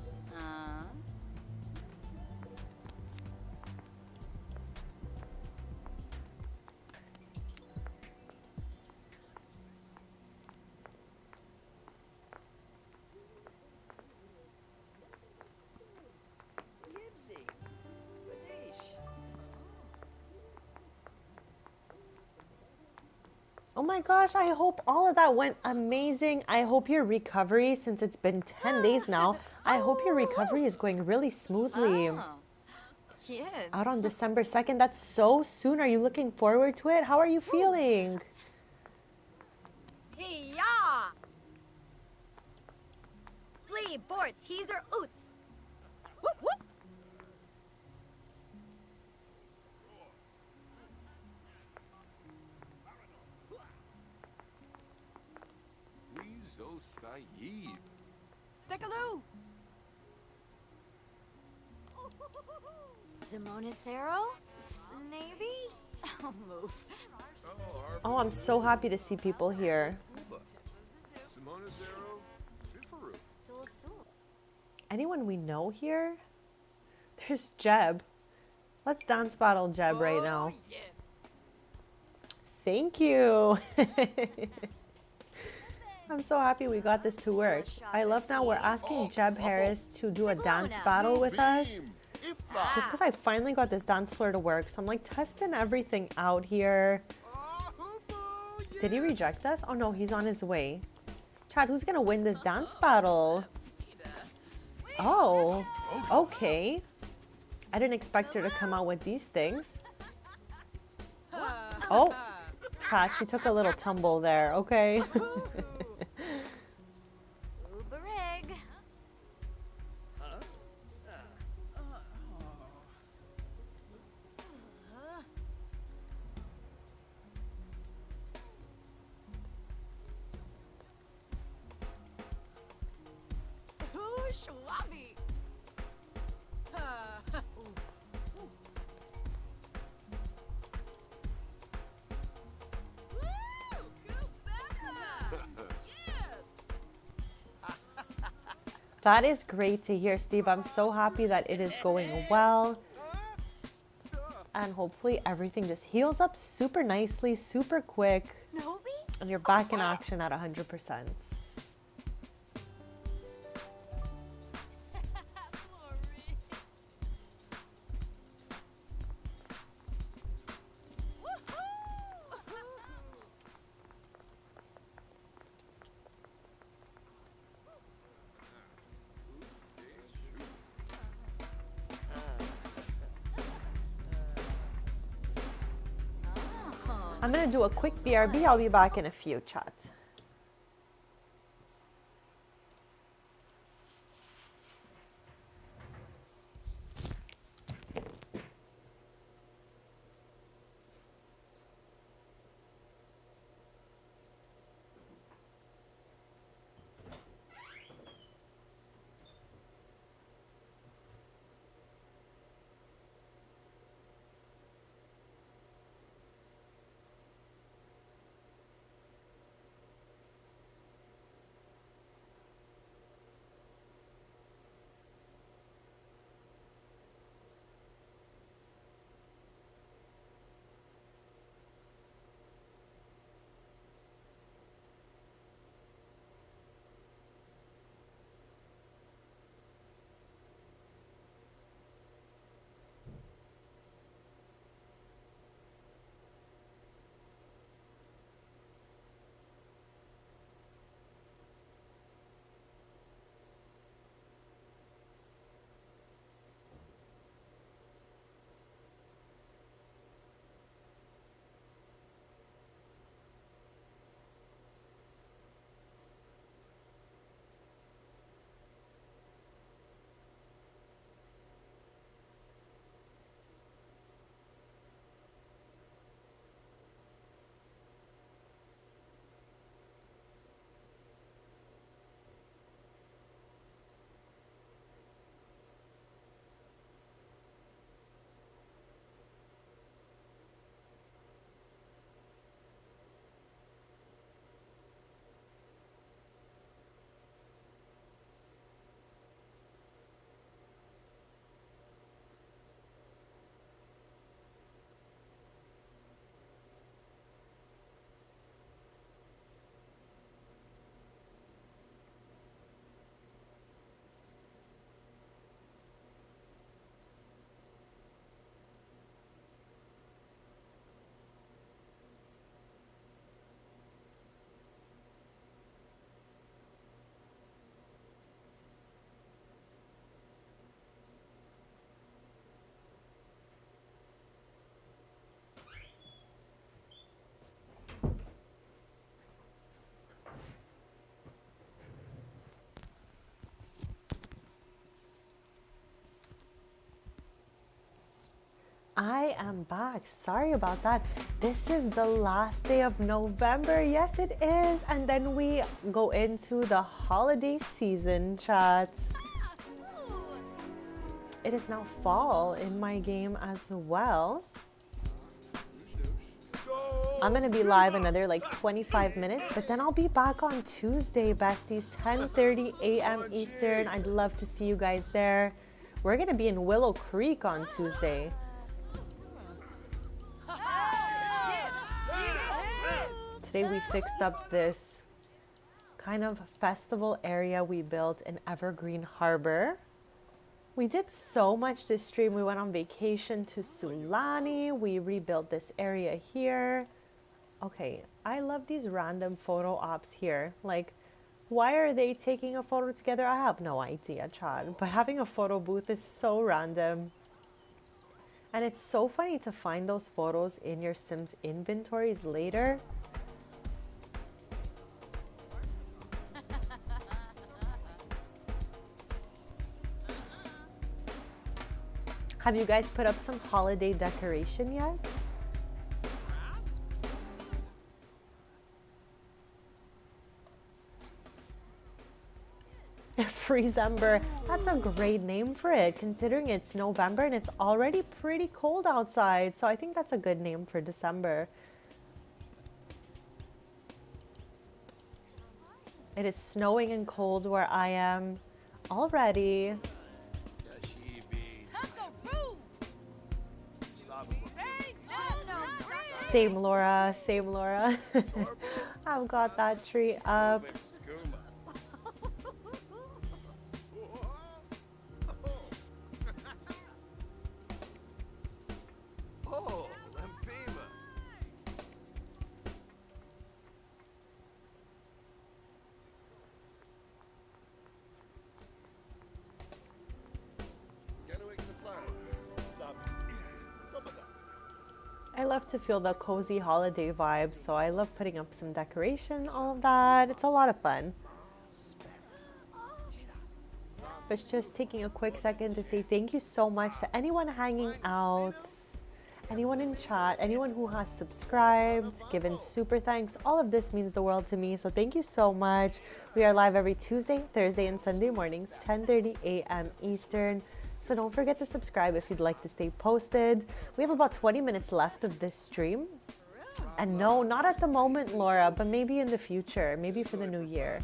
my gosh, I hope all of that went amazing. I hope your recovery, since it's been 10 days now, I hope your recovery is going really smoothly. Oh. Kids. Out on December 2nd, that's so soon. Are you looking forward to it? How are you feeling? Hey-ya! Flee, Borts, Heezer, Oots. Whoop, whoop. Lizostayib. Sekaloo! Zimonacero? Navy? I'll move. Oh, I'm so happy to see people here. Simonacero. Bifaru. Sul, sul. Anyone we know here? There's Jeb. Let's dance battle Jeb right now. Thank you. I'm so happy we got this to work. I love now we're asking Jeb Harris to do a dance battle with us. Just because I finally got this dance floor to work. So I'm like testing everything out here. Did he reject us? Oh no, he's on his way. Chad, who's gonna win this dance battle? Oh, okay. I didn't expect her to come out with these things. Oh, Chad, she took a little tumble there, okay? Uberig. Ooh, Schwabi. Woo! Kubeka! Yes! That is great to hear, Steve. I'm so happy that it is going well. And hopefully everything just heals up super nicely, super quick. Nobi? And you're back in action at 100%. I'm gonna do a quick BRB. I'll be back in a few, chat. I am back. Sorry about that. This is the last day of November. Yes, it is. And then we go into the holiday season, chats. It is now fall in my game as well. I'm going to be live another like 25 minutes, but then I'll be back on Tuesday, besties, 10:30 a.m. Eastern. I'd love to see you guys there. We're going to be in Willow Creek on Tuesday. Today we fixed up this kind of festival area we built in Evergreen Harbor. We did so much this stream. We went on vacation to Sulani. We rebuilt this area here. Okay, I love these random photo ops here. Like, why are they taking a photo together? I have no idea, Chad. But having a photo booth is so random. And it's so funny to find those photos in your Sims inventories later. Have you guys put up some holiday decoration yet? Freezember, that's a great name for it, considering it's November and it's already pretty cold outside. So I think that's a good name for December. It is snowing and cold where I am already. Same Laura, same Laura. I've got that tree up. Oh, Lampima. I love to feel the cozy holiday vibe, so I love putting up some decoration, all of that. It's a lot of fun. But just taking a quick second to say thank you so much to anyone hanging out, anyone in chat, anyone who has subscribed, given super thanks. All of this means the world to me, so thank you so much. We are live every Tuesday, Thursday, and Sunday mornings, 10:30 a.m. Eastern. So don't forget to subscribe if you'd like to stay posted. We have about 20 minutes left of this stream. And no, not at the moment, Laura, but maybe in the future, maybe for the new year.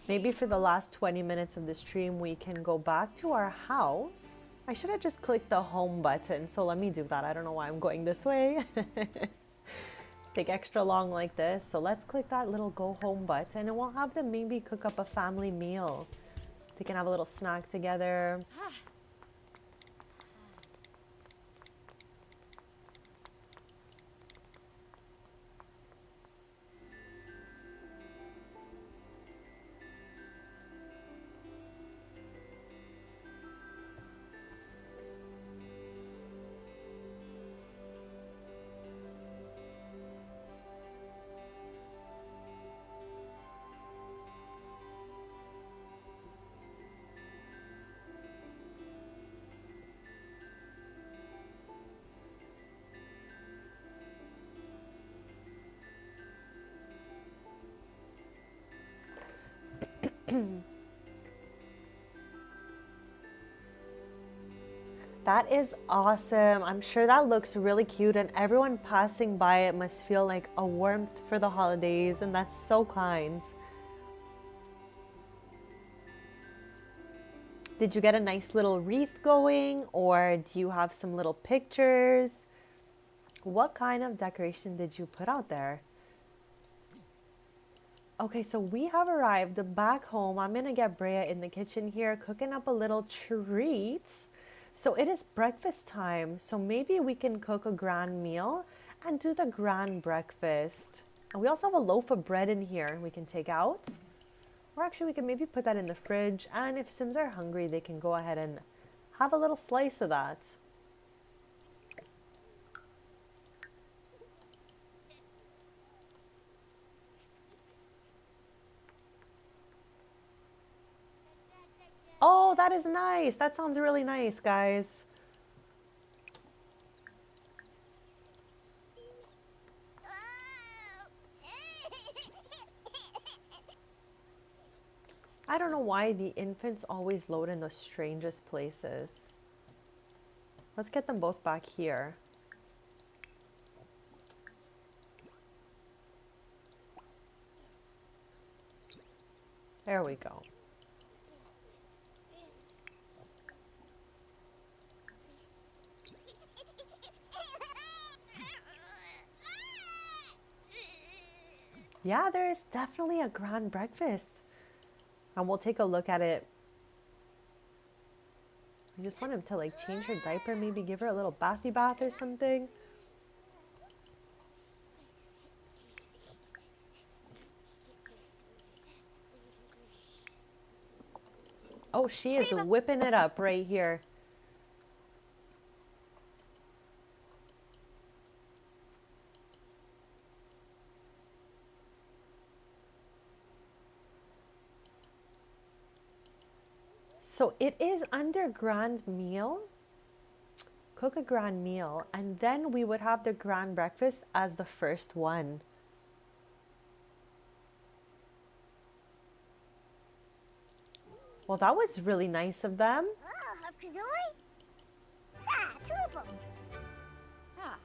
Maybe for the last 20 minutes of the stream, we can go back to our house. I should have just clicked the home button, so let me do that. I don't know why I'm going this way. Take extra long like this, so let's click that little go home button and we'll have them maybe cook up a family meal. They can have a little snack together. That is awesome. I'm sure that looks really cute and everyone passing by it must feel like a warmth for the holidays, and that's so kind. Did you get a nice little wreath going, or do you have some little pictures? What kind of decoration did you put out there? Okay, so we have arrived back home. I'm gonna get Brea in the kitchen here, cooking up a little treat. So it is breakfast time, so maybe we can cook a grand meal and do the grand breakfast. And we also have a loaf of bread in here we can take out. Or actually, we can maybe put that in the fridge. And if Sims are hungry, they can go ahead and have a little slice of that. Oh, that is nice. That sounds really nice, guys. I don't know why the infants always load in the strangest places. Let's get them both back here. There we go. Yeah, there is definitely a grand breakfast. And we'll take a look at it. I just want him to like change her diaper, maybe give her a little bathy bath or something. Oh, she is whipping it up right here. So it is under grand meal. Cook a grand meal, and then we would have the grand breakfast as the first one. Well, that was really nice of them. Oh, hapkazoi? Ah, turbo. Ah,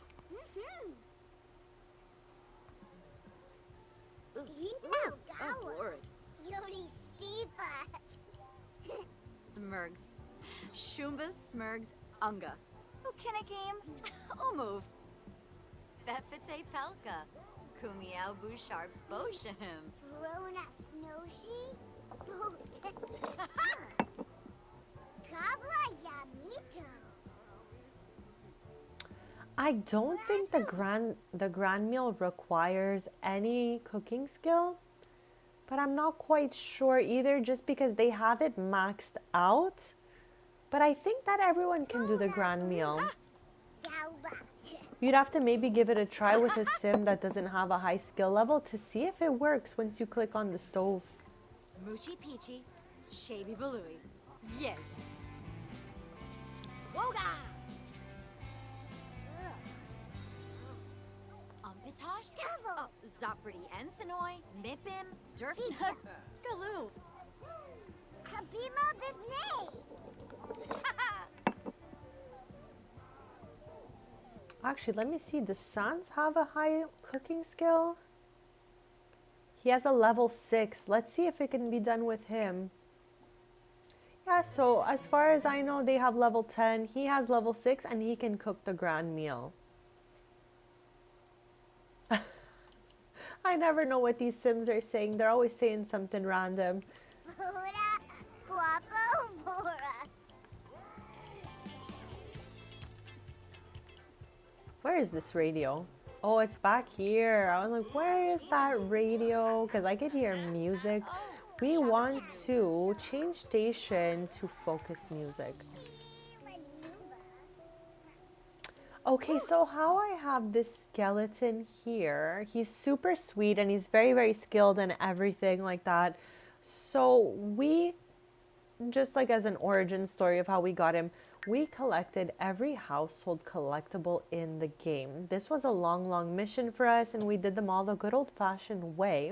Yino oh, gawa. bored. Yori Stepa. Smurgs. Shumba Smurgs Unga. Ukinakim. Umove. Befete Pelka. Kumiao Busharps Boshahim. Verona Snowsheet. Both. Gabla Yamito. I don't think the grand meal requires any cooking skill, but I'm not quite sure either just because they have it maxed out. But I think that everyone can do the grand meal. Galba. You'd have to maybe give it a try with a sim that doesn't have a high skill level to see if it works once you click on the stove. Moochie Peachy. Shavy Balooey. Yes. Woga! Umpitosh. Double. Zoprity Ensignoy. Mipim. Durf. Pizza. Galoo. Kabima Bivne. Actually, let me see. Does Sans have a high cooking skill? He has a level 6. Let's see if it can be done with him. Yeah, so as far as I know, they have level 10. He has level 6 and he can cook the grand meal. I never know what these Sims are saying. They're always saying something random. Bora. Guapo Bora. Where is this radio? Oh, it's back here. I was like, where is that radio? Because I could hear music. We want to change station to focus music. Okay, so how I have this skeleton here, he's super sweet and he's very, very skilled and everything like that. So we, just like as an origin story of how we got him, we collected every household collectible in the game. This was a long, long mission for us and we did them all the good old-fashioned way.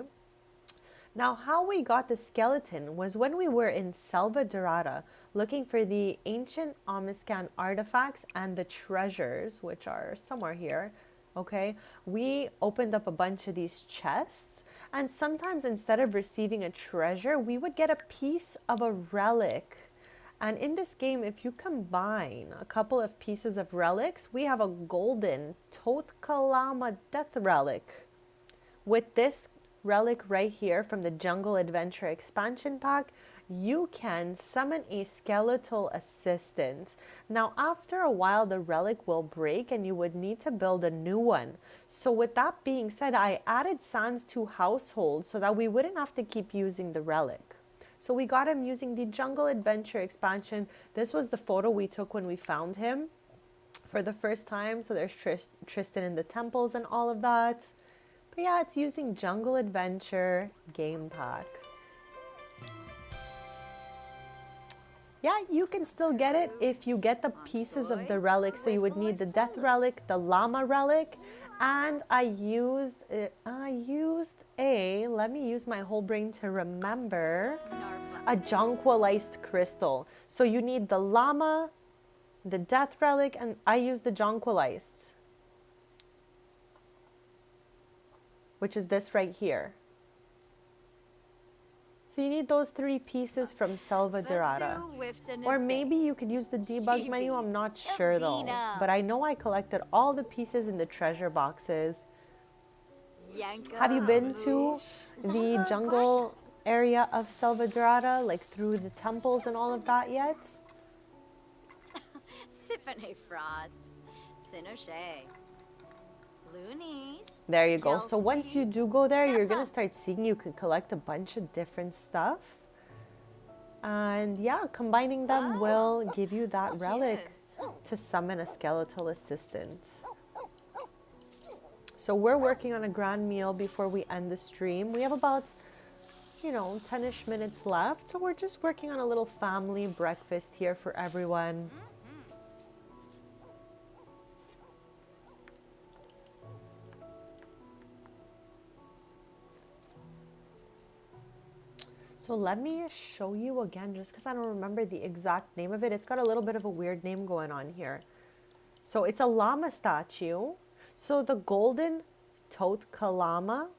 Now, how we got the skeleton was when we were in Selva Dorada looking for the ancient Amiscan artifacts and the treasures, which are somewhere here, okay? We opened up a bunch of these chests, and sometimes instead of receiving a treasure, we would get a piece of a relic. And in this game, if you combine a couple of pieces of relics, we have a golden Tot Kalama death relic. With this relic right here from the Jungle Adventure expansion pack, you can summon a skeletal assistant. Now, after a while, the relic will break and you would need to build a new one. So with that being said, I added Sans to household so that we wouldn't have to keep using the relic. So we got him using the Jungle Adventure expansion. This was the photo we took when we found him for the first time. So there's Tristan in the temples and all of that. But yeah, it's using Jungle Adventure game pack. Yeah, you can still get it if you get the pieces of the relic. So you would need the death relic, the llama relic, and I used let me use my whole brain to remember, a jonquilized crystal. So you need the llama, the death relic, and I used the jonquilized, which is this right here. So you need those 3 pieces from Selva Dorada. Or maybe you could use the debug menu, I'm not sure though. But I know I collected all the pieces in the treasure boxes. Have you been to the jungle area of Selva Dorada, like through the temples and all of that yet? Sipane Frost. Sinoche. Loonies. There you go. So once you do go there, you're going to start seeing you can collect a bunch of different stuff. And yeah, combining them will give you that relic to summon a skeletal assistant. So we're working on a grand meal before we end the stream. We have about, 10-ish minutes left. So we're just working on a little family breakfast here for everyone. So let me show you again, just because I don't remember the exact name of it. It's got a little bit of a weird name going on here. So it's a llama statue. So the golden Totka llama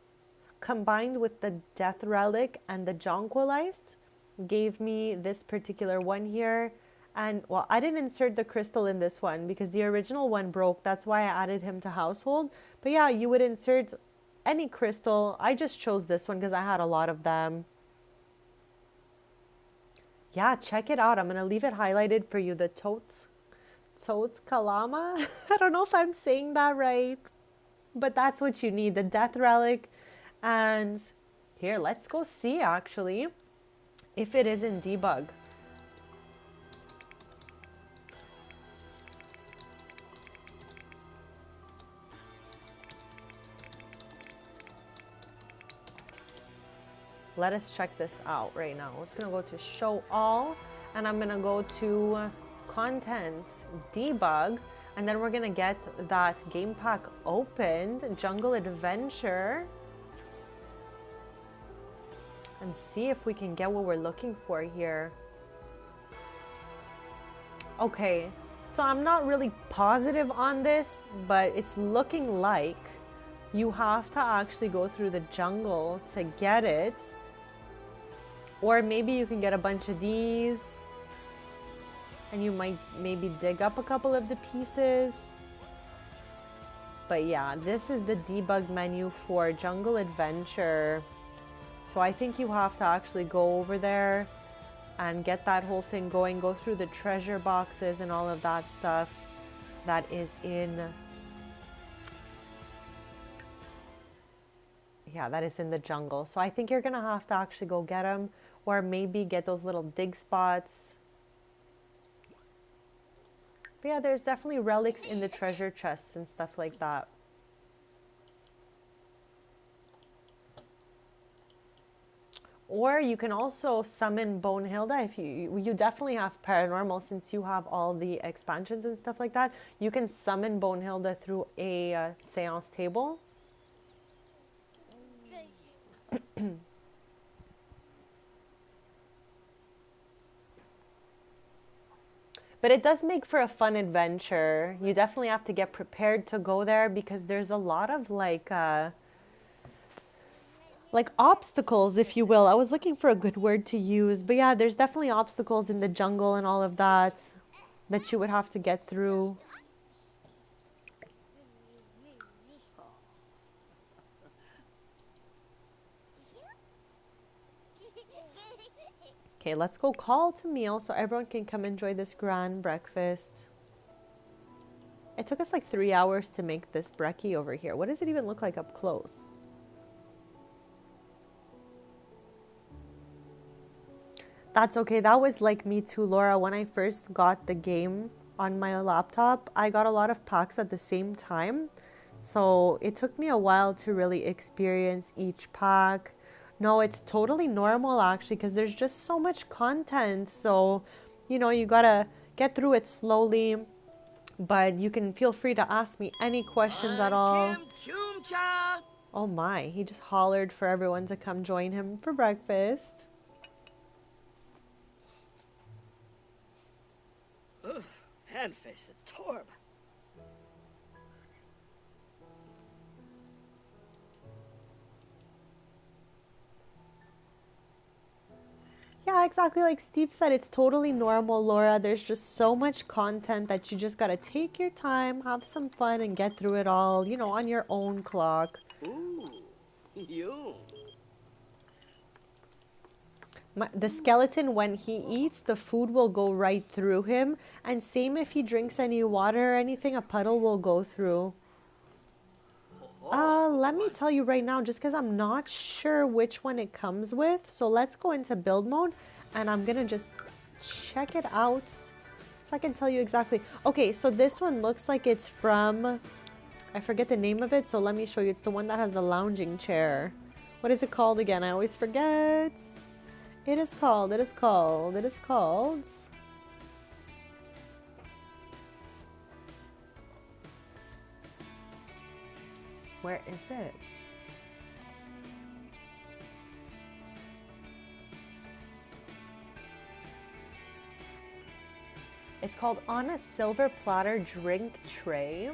combined with the death relic and the jonquilized gave me this particular one here. And well, I didn't insert the crystal in this one because the original one broke. That's why I added him to household. But yeah, you would insert any crystal. I just chose this one because I had a lot of them. Yeah, check it out. I'm going to leave it highlighted for you. The Totka llama. I don't know if I'm saying that right. But that's what you need. The death relic. And here, let's go see actually if it is in debug. Let us check this out right now. It's gonna go to show all, and I'm gonna go to content, debug, and then we're gonna get that game pack opened, Jungle Adventure, and see if we can get what we're looking for here. Okay, so I'm not really positive on this, but it's looking like you have to actually go through the jungle to get it. Or maybe you can get a bunch of these and you might maybe dig up a couple of the pieces. But yeah, this is the debug menu for Jungle Adventure. So I think you have to actually go over there and get that whole thing going, go through the treasure boxes and all of that stuff that is in, yeah, that is in the jungle. So I think you're gonna have to actually go get them, or maybe get those little dig spots. But yeah, there's definitely relics in the treasure chests and stuff like that. Or you can also summon Bonehilda if you definitely have paranormal, since you have all the expansions and stuff like that. You can summon Bonehilda through a seance table. But it does make for a fun adventure. You definitely have to get prepared to go there because there's a lot of like obstacles, if you will. I was looking for a good word to use, but yeah, there's definitely obstacles in the jungle and all of that that you would have to get through. Okay, let's go call to meal so everyone can come enjoy this grand breakfast. It took us like 3 hours to make this brekkie over here. What does it even look like up close? That's okay. That was like me too, Laura. When I first got the game on my laptop, I got a lot of packs at the same time. So it took me a while to really experience each pack. No, it's totally normal actually because there's just so much content. So, you know, you gotta get through it slowly. But you can feel free to ask me any questions at all. Kim Chumcha! Oh my, he just hollered for everyone to come join him for breakfast. Ugh, handface, it's Torb. Yeah, exactly like Steve said, it's totally normal, Laura. There's just so much content that you just gotta take your time, have some fun, and get through it all, you know, on your own clock. Ooh, you. The skeleton, when he eats, the food will go right through him. And same if he drinks any water or anything, a puddle will go through. Let me tell you right now, just because I'm not sure which one it comes with. So let's go into build mode and I'm going to just check it out so I can tell you exactly. Okay, so this one looks like it's from, I forget the name of it. So let me show you. It's the one that has the lounging chair. What is it called again? I always forget. It is called. Where is it? It's called On a Silver Platter Drink Tray.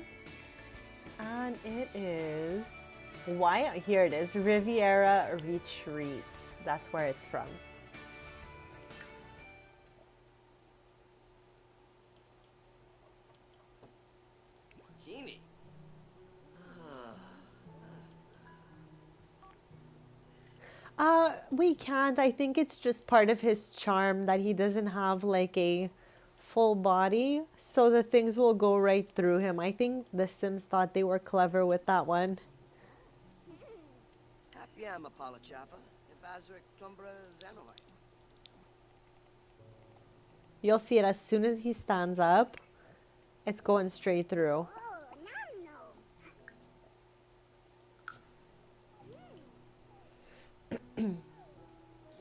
And it is, why? Here it is, Riviera Retreats. That's where it's from. Genie. We can't. I think it's just part of his charm that he doesn't have like a full body, so the things will go right through him. I think the Sims thought they were clever with that one. Happy am Apollo Chopper. Ibazric Tumbra Zanoy. You'll see it as soon as he stands up. It's going straight through. Oh, nom nom.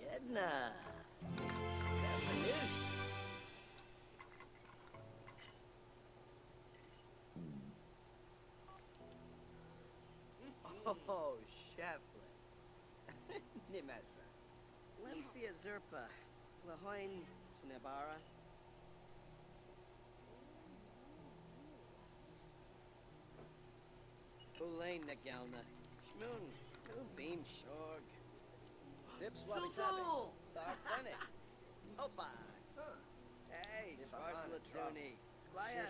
Yedna. News. Oh, Shefflin. Nimesa. Lymphia Zerpa. Lahoin Snebara. Ulain Nagalna. Shmoon. Beam Shorg. Dips Wabitabi. Darfenik. Opa. Hey, Sparsla Truni. Squire.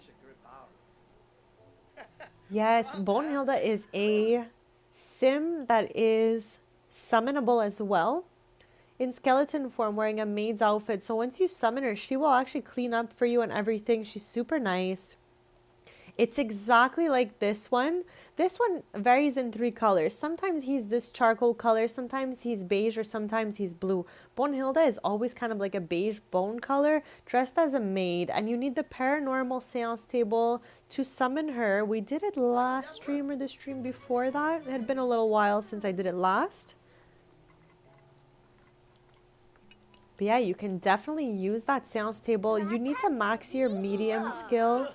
Yes, Bonehilda is a sim that is summonable as well. In skeleton form, wearing a maid's outfit. So once you summon her, she will actually clean up for you and everything. She's super nice. It's exactly like this one. This one varies in 3 colors. Sometimes he's this charcoal color, sometimes he's beige, or sometimes he's blue. Bonehilda is always kind of like a beige bone color, dressed as a maid, and you need the paranormal seance table to summon her. We did it last stream or the stream before that. It had been a little while since I did it last. But yeah, you can definitely use that seance table. You need to max your medium skill.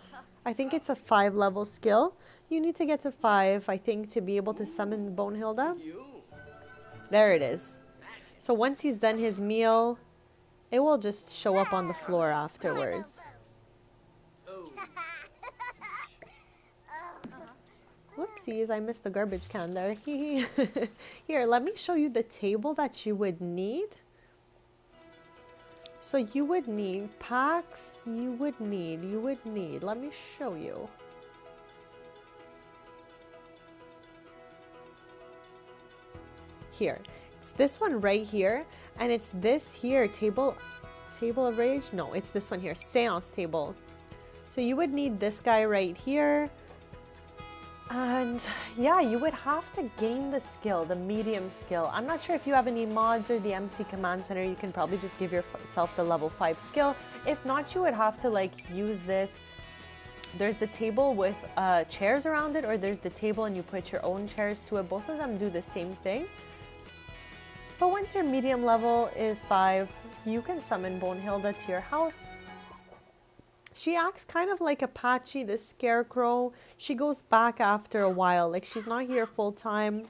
I think it's a 5 level skill. You need to get to 5, I think, to be able to summon Bonehilda. There it is. So once he's done his meal, it will just show up on the floor afterwards. Whoopsies, I missed the garbage can there. Here, let me show you the table that you would need. So you would need packs, you would need, let me show you. Here, it's this one right here, and it's this here table. Table of Rage? No, it's this one here, Seance Table. So you would need this guy right here. And yeah, you would have to gain the skill, the medium skill. I'm not sure if you have any mods or the MC Command Center. You can probably just give yourself the level 5 skill. If not, you would have to like use this. There's the table with chairs around it, or there's the table and you put your own chairs to it. Both of them do the same thing. But once your medium level is 5, you can summon Bonehilda to your house. She acts kind of like Apache, the scarecrow. She goes back after a while, like she's not here full time.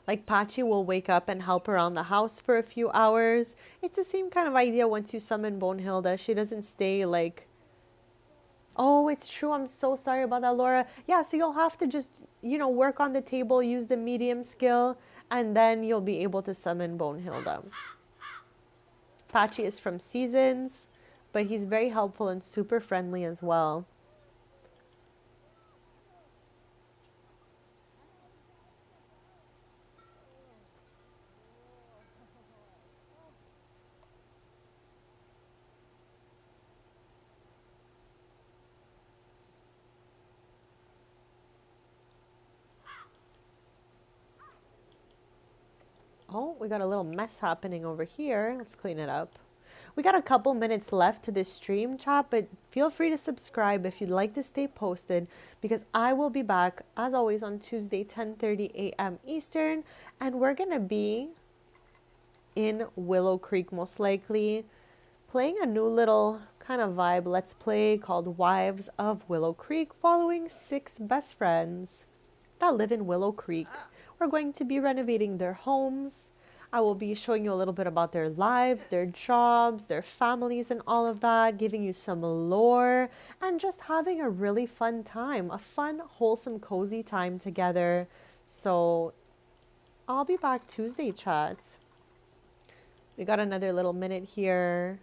Like Patchy will wake up and help around the house for a few hours. It's the same kind of idea once you summon Bonehilda. She doesn't stay like, oh, it's true, I'm so sorry about that, Laura. Yeah, so you'll have to just, you know, work on the table, use the medium skill, and then you'll be able to summon Bonehilda. Patchy is from Seasons, but he's very helpful and super friendly as well. Oh, we got a little mess happening over here. Let's clean it up. We got a couple minutes left to this stream, chat, but feel free to subscribe if you'd like to stay posted, because I will be back, as always, on Tuesday, 10:30 a.m. Eastern, and we're going to be in Willow Creek, most likely, playing a new little kind of vibe let's play called Wives of Willow Creek, following 6 best friends that live in Willow Creek. We're going to be renovating their homes. I will be showing you a little bit about their lives, their jobs, their families, and all of that, giving you some lore, and just having a really fun time, a fun, wholesome, cozy time together. So I'll be back Tuesday, chats. We got another little minute here,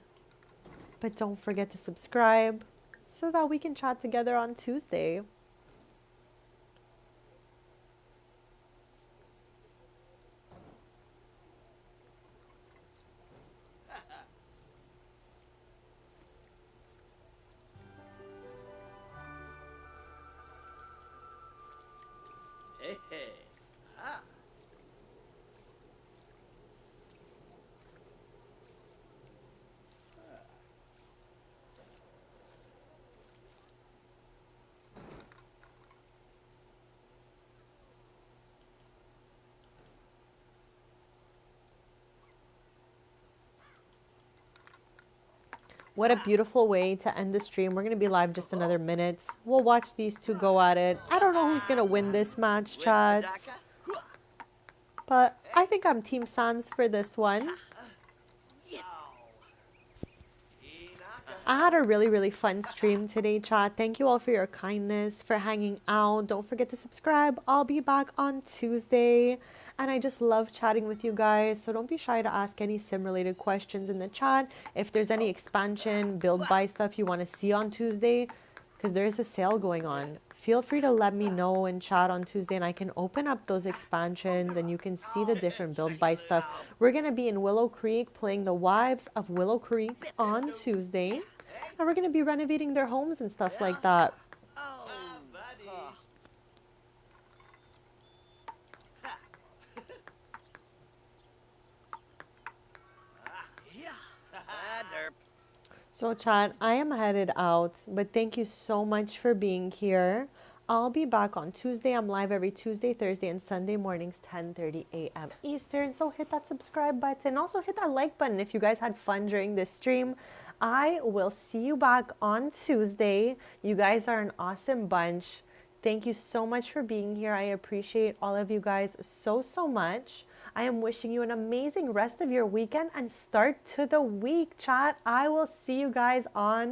but don't forget to subscribe so that we can chat together on Tuesday. Hey, hey. Ah. What a beautiful way to end the stream. We're going to be live just another minute. We'll watch these two go at it. I don't know who's going to win this match, chats, but I think I'm Team Sans for this one. I had a really, really fun stream today, chat. Thank you all for your kindness, for hanging out. Don't forget to subscribe. I'll be back on Tuesday. And I just love chatting with you guys. So don't be shy to ask any sim-related questions in the chat. If there's any expansion, build, buy stuff you want to see on Tuesday, because there is a sale going on, feel free to let me know in chat on Tuesday, and I can open up those expansions and you can see the different build, buy stuff. We're going to be in Willow Creek playing the Wives of Willow Creek on Tuesday. And we're going to be renovating their homes and stuff like that. So chat, I am headed out, but thank you so much for being here. I'll be back on Tuesday. I'm live every Tuesday, Thursday, and Sunday mornings, 10:30 a.m. Eastern. So hit that subscribe button. Also hit that like button if you guys had fun during this stream. I will see you back on Tuesday. You guys are an awesome bunch. Thank you so much for being here. I appreciate all of you guys so, so much. I am wishing you an amazing rest of your weekend and start to the week, chat. I will see you guys on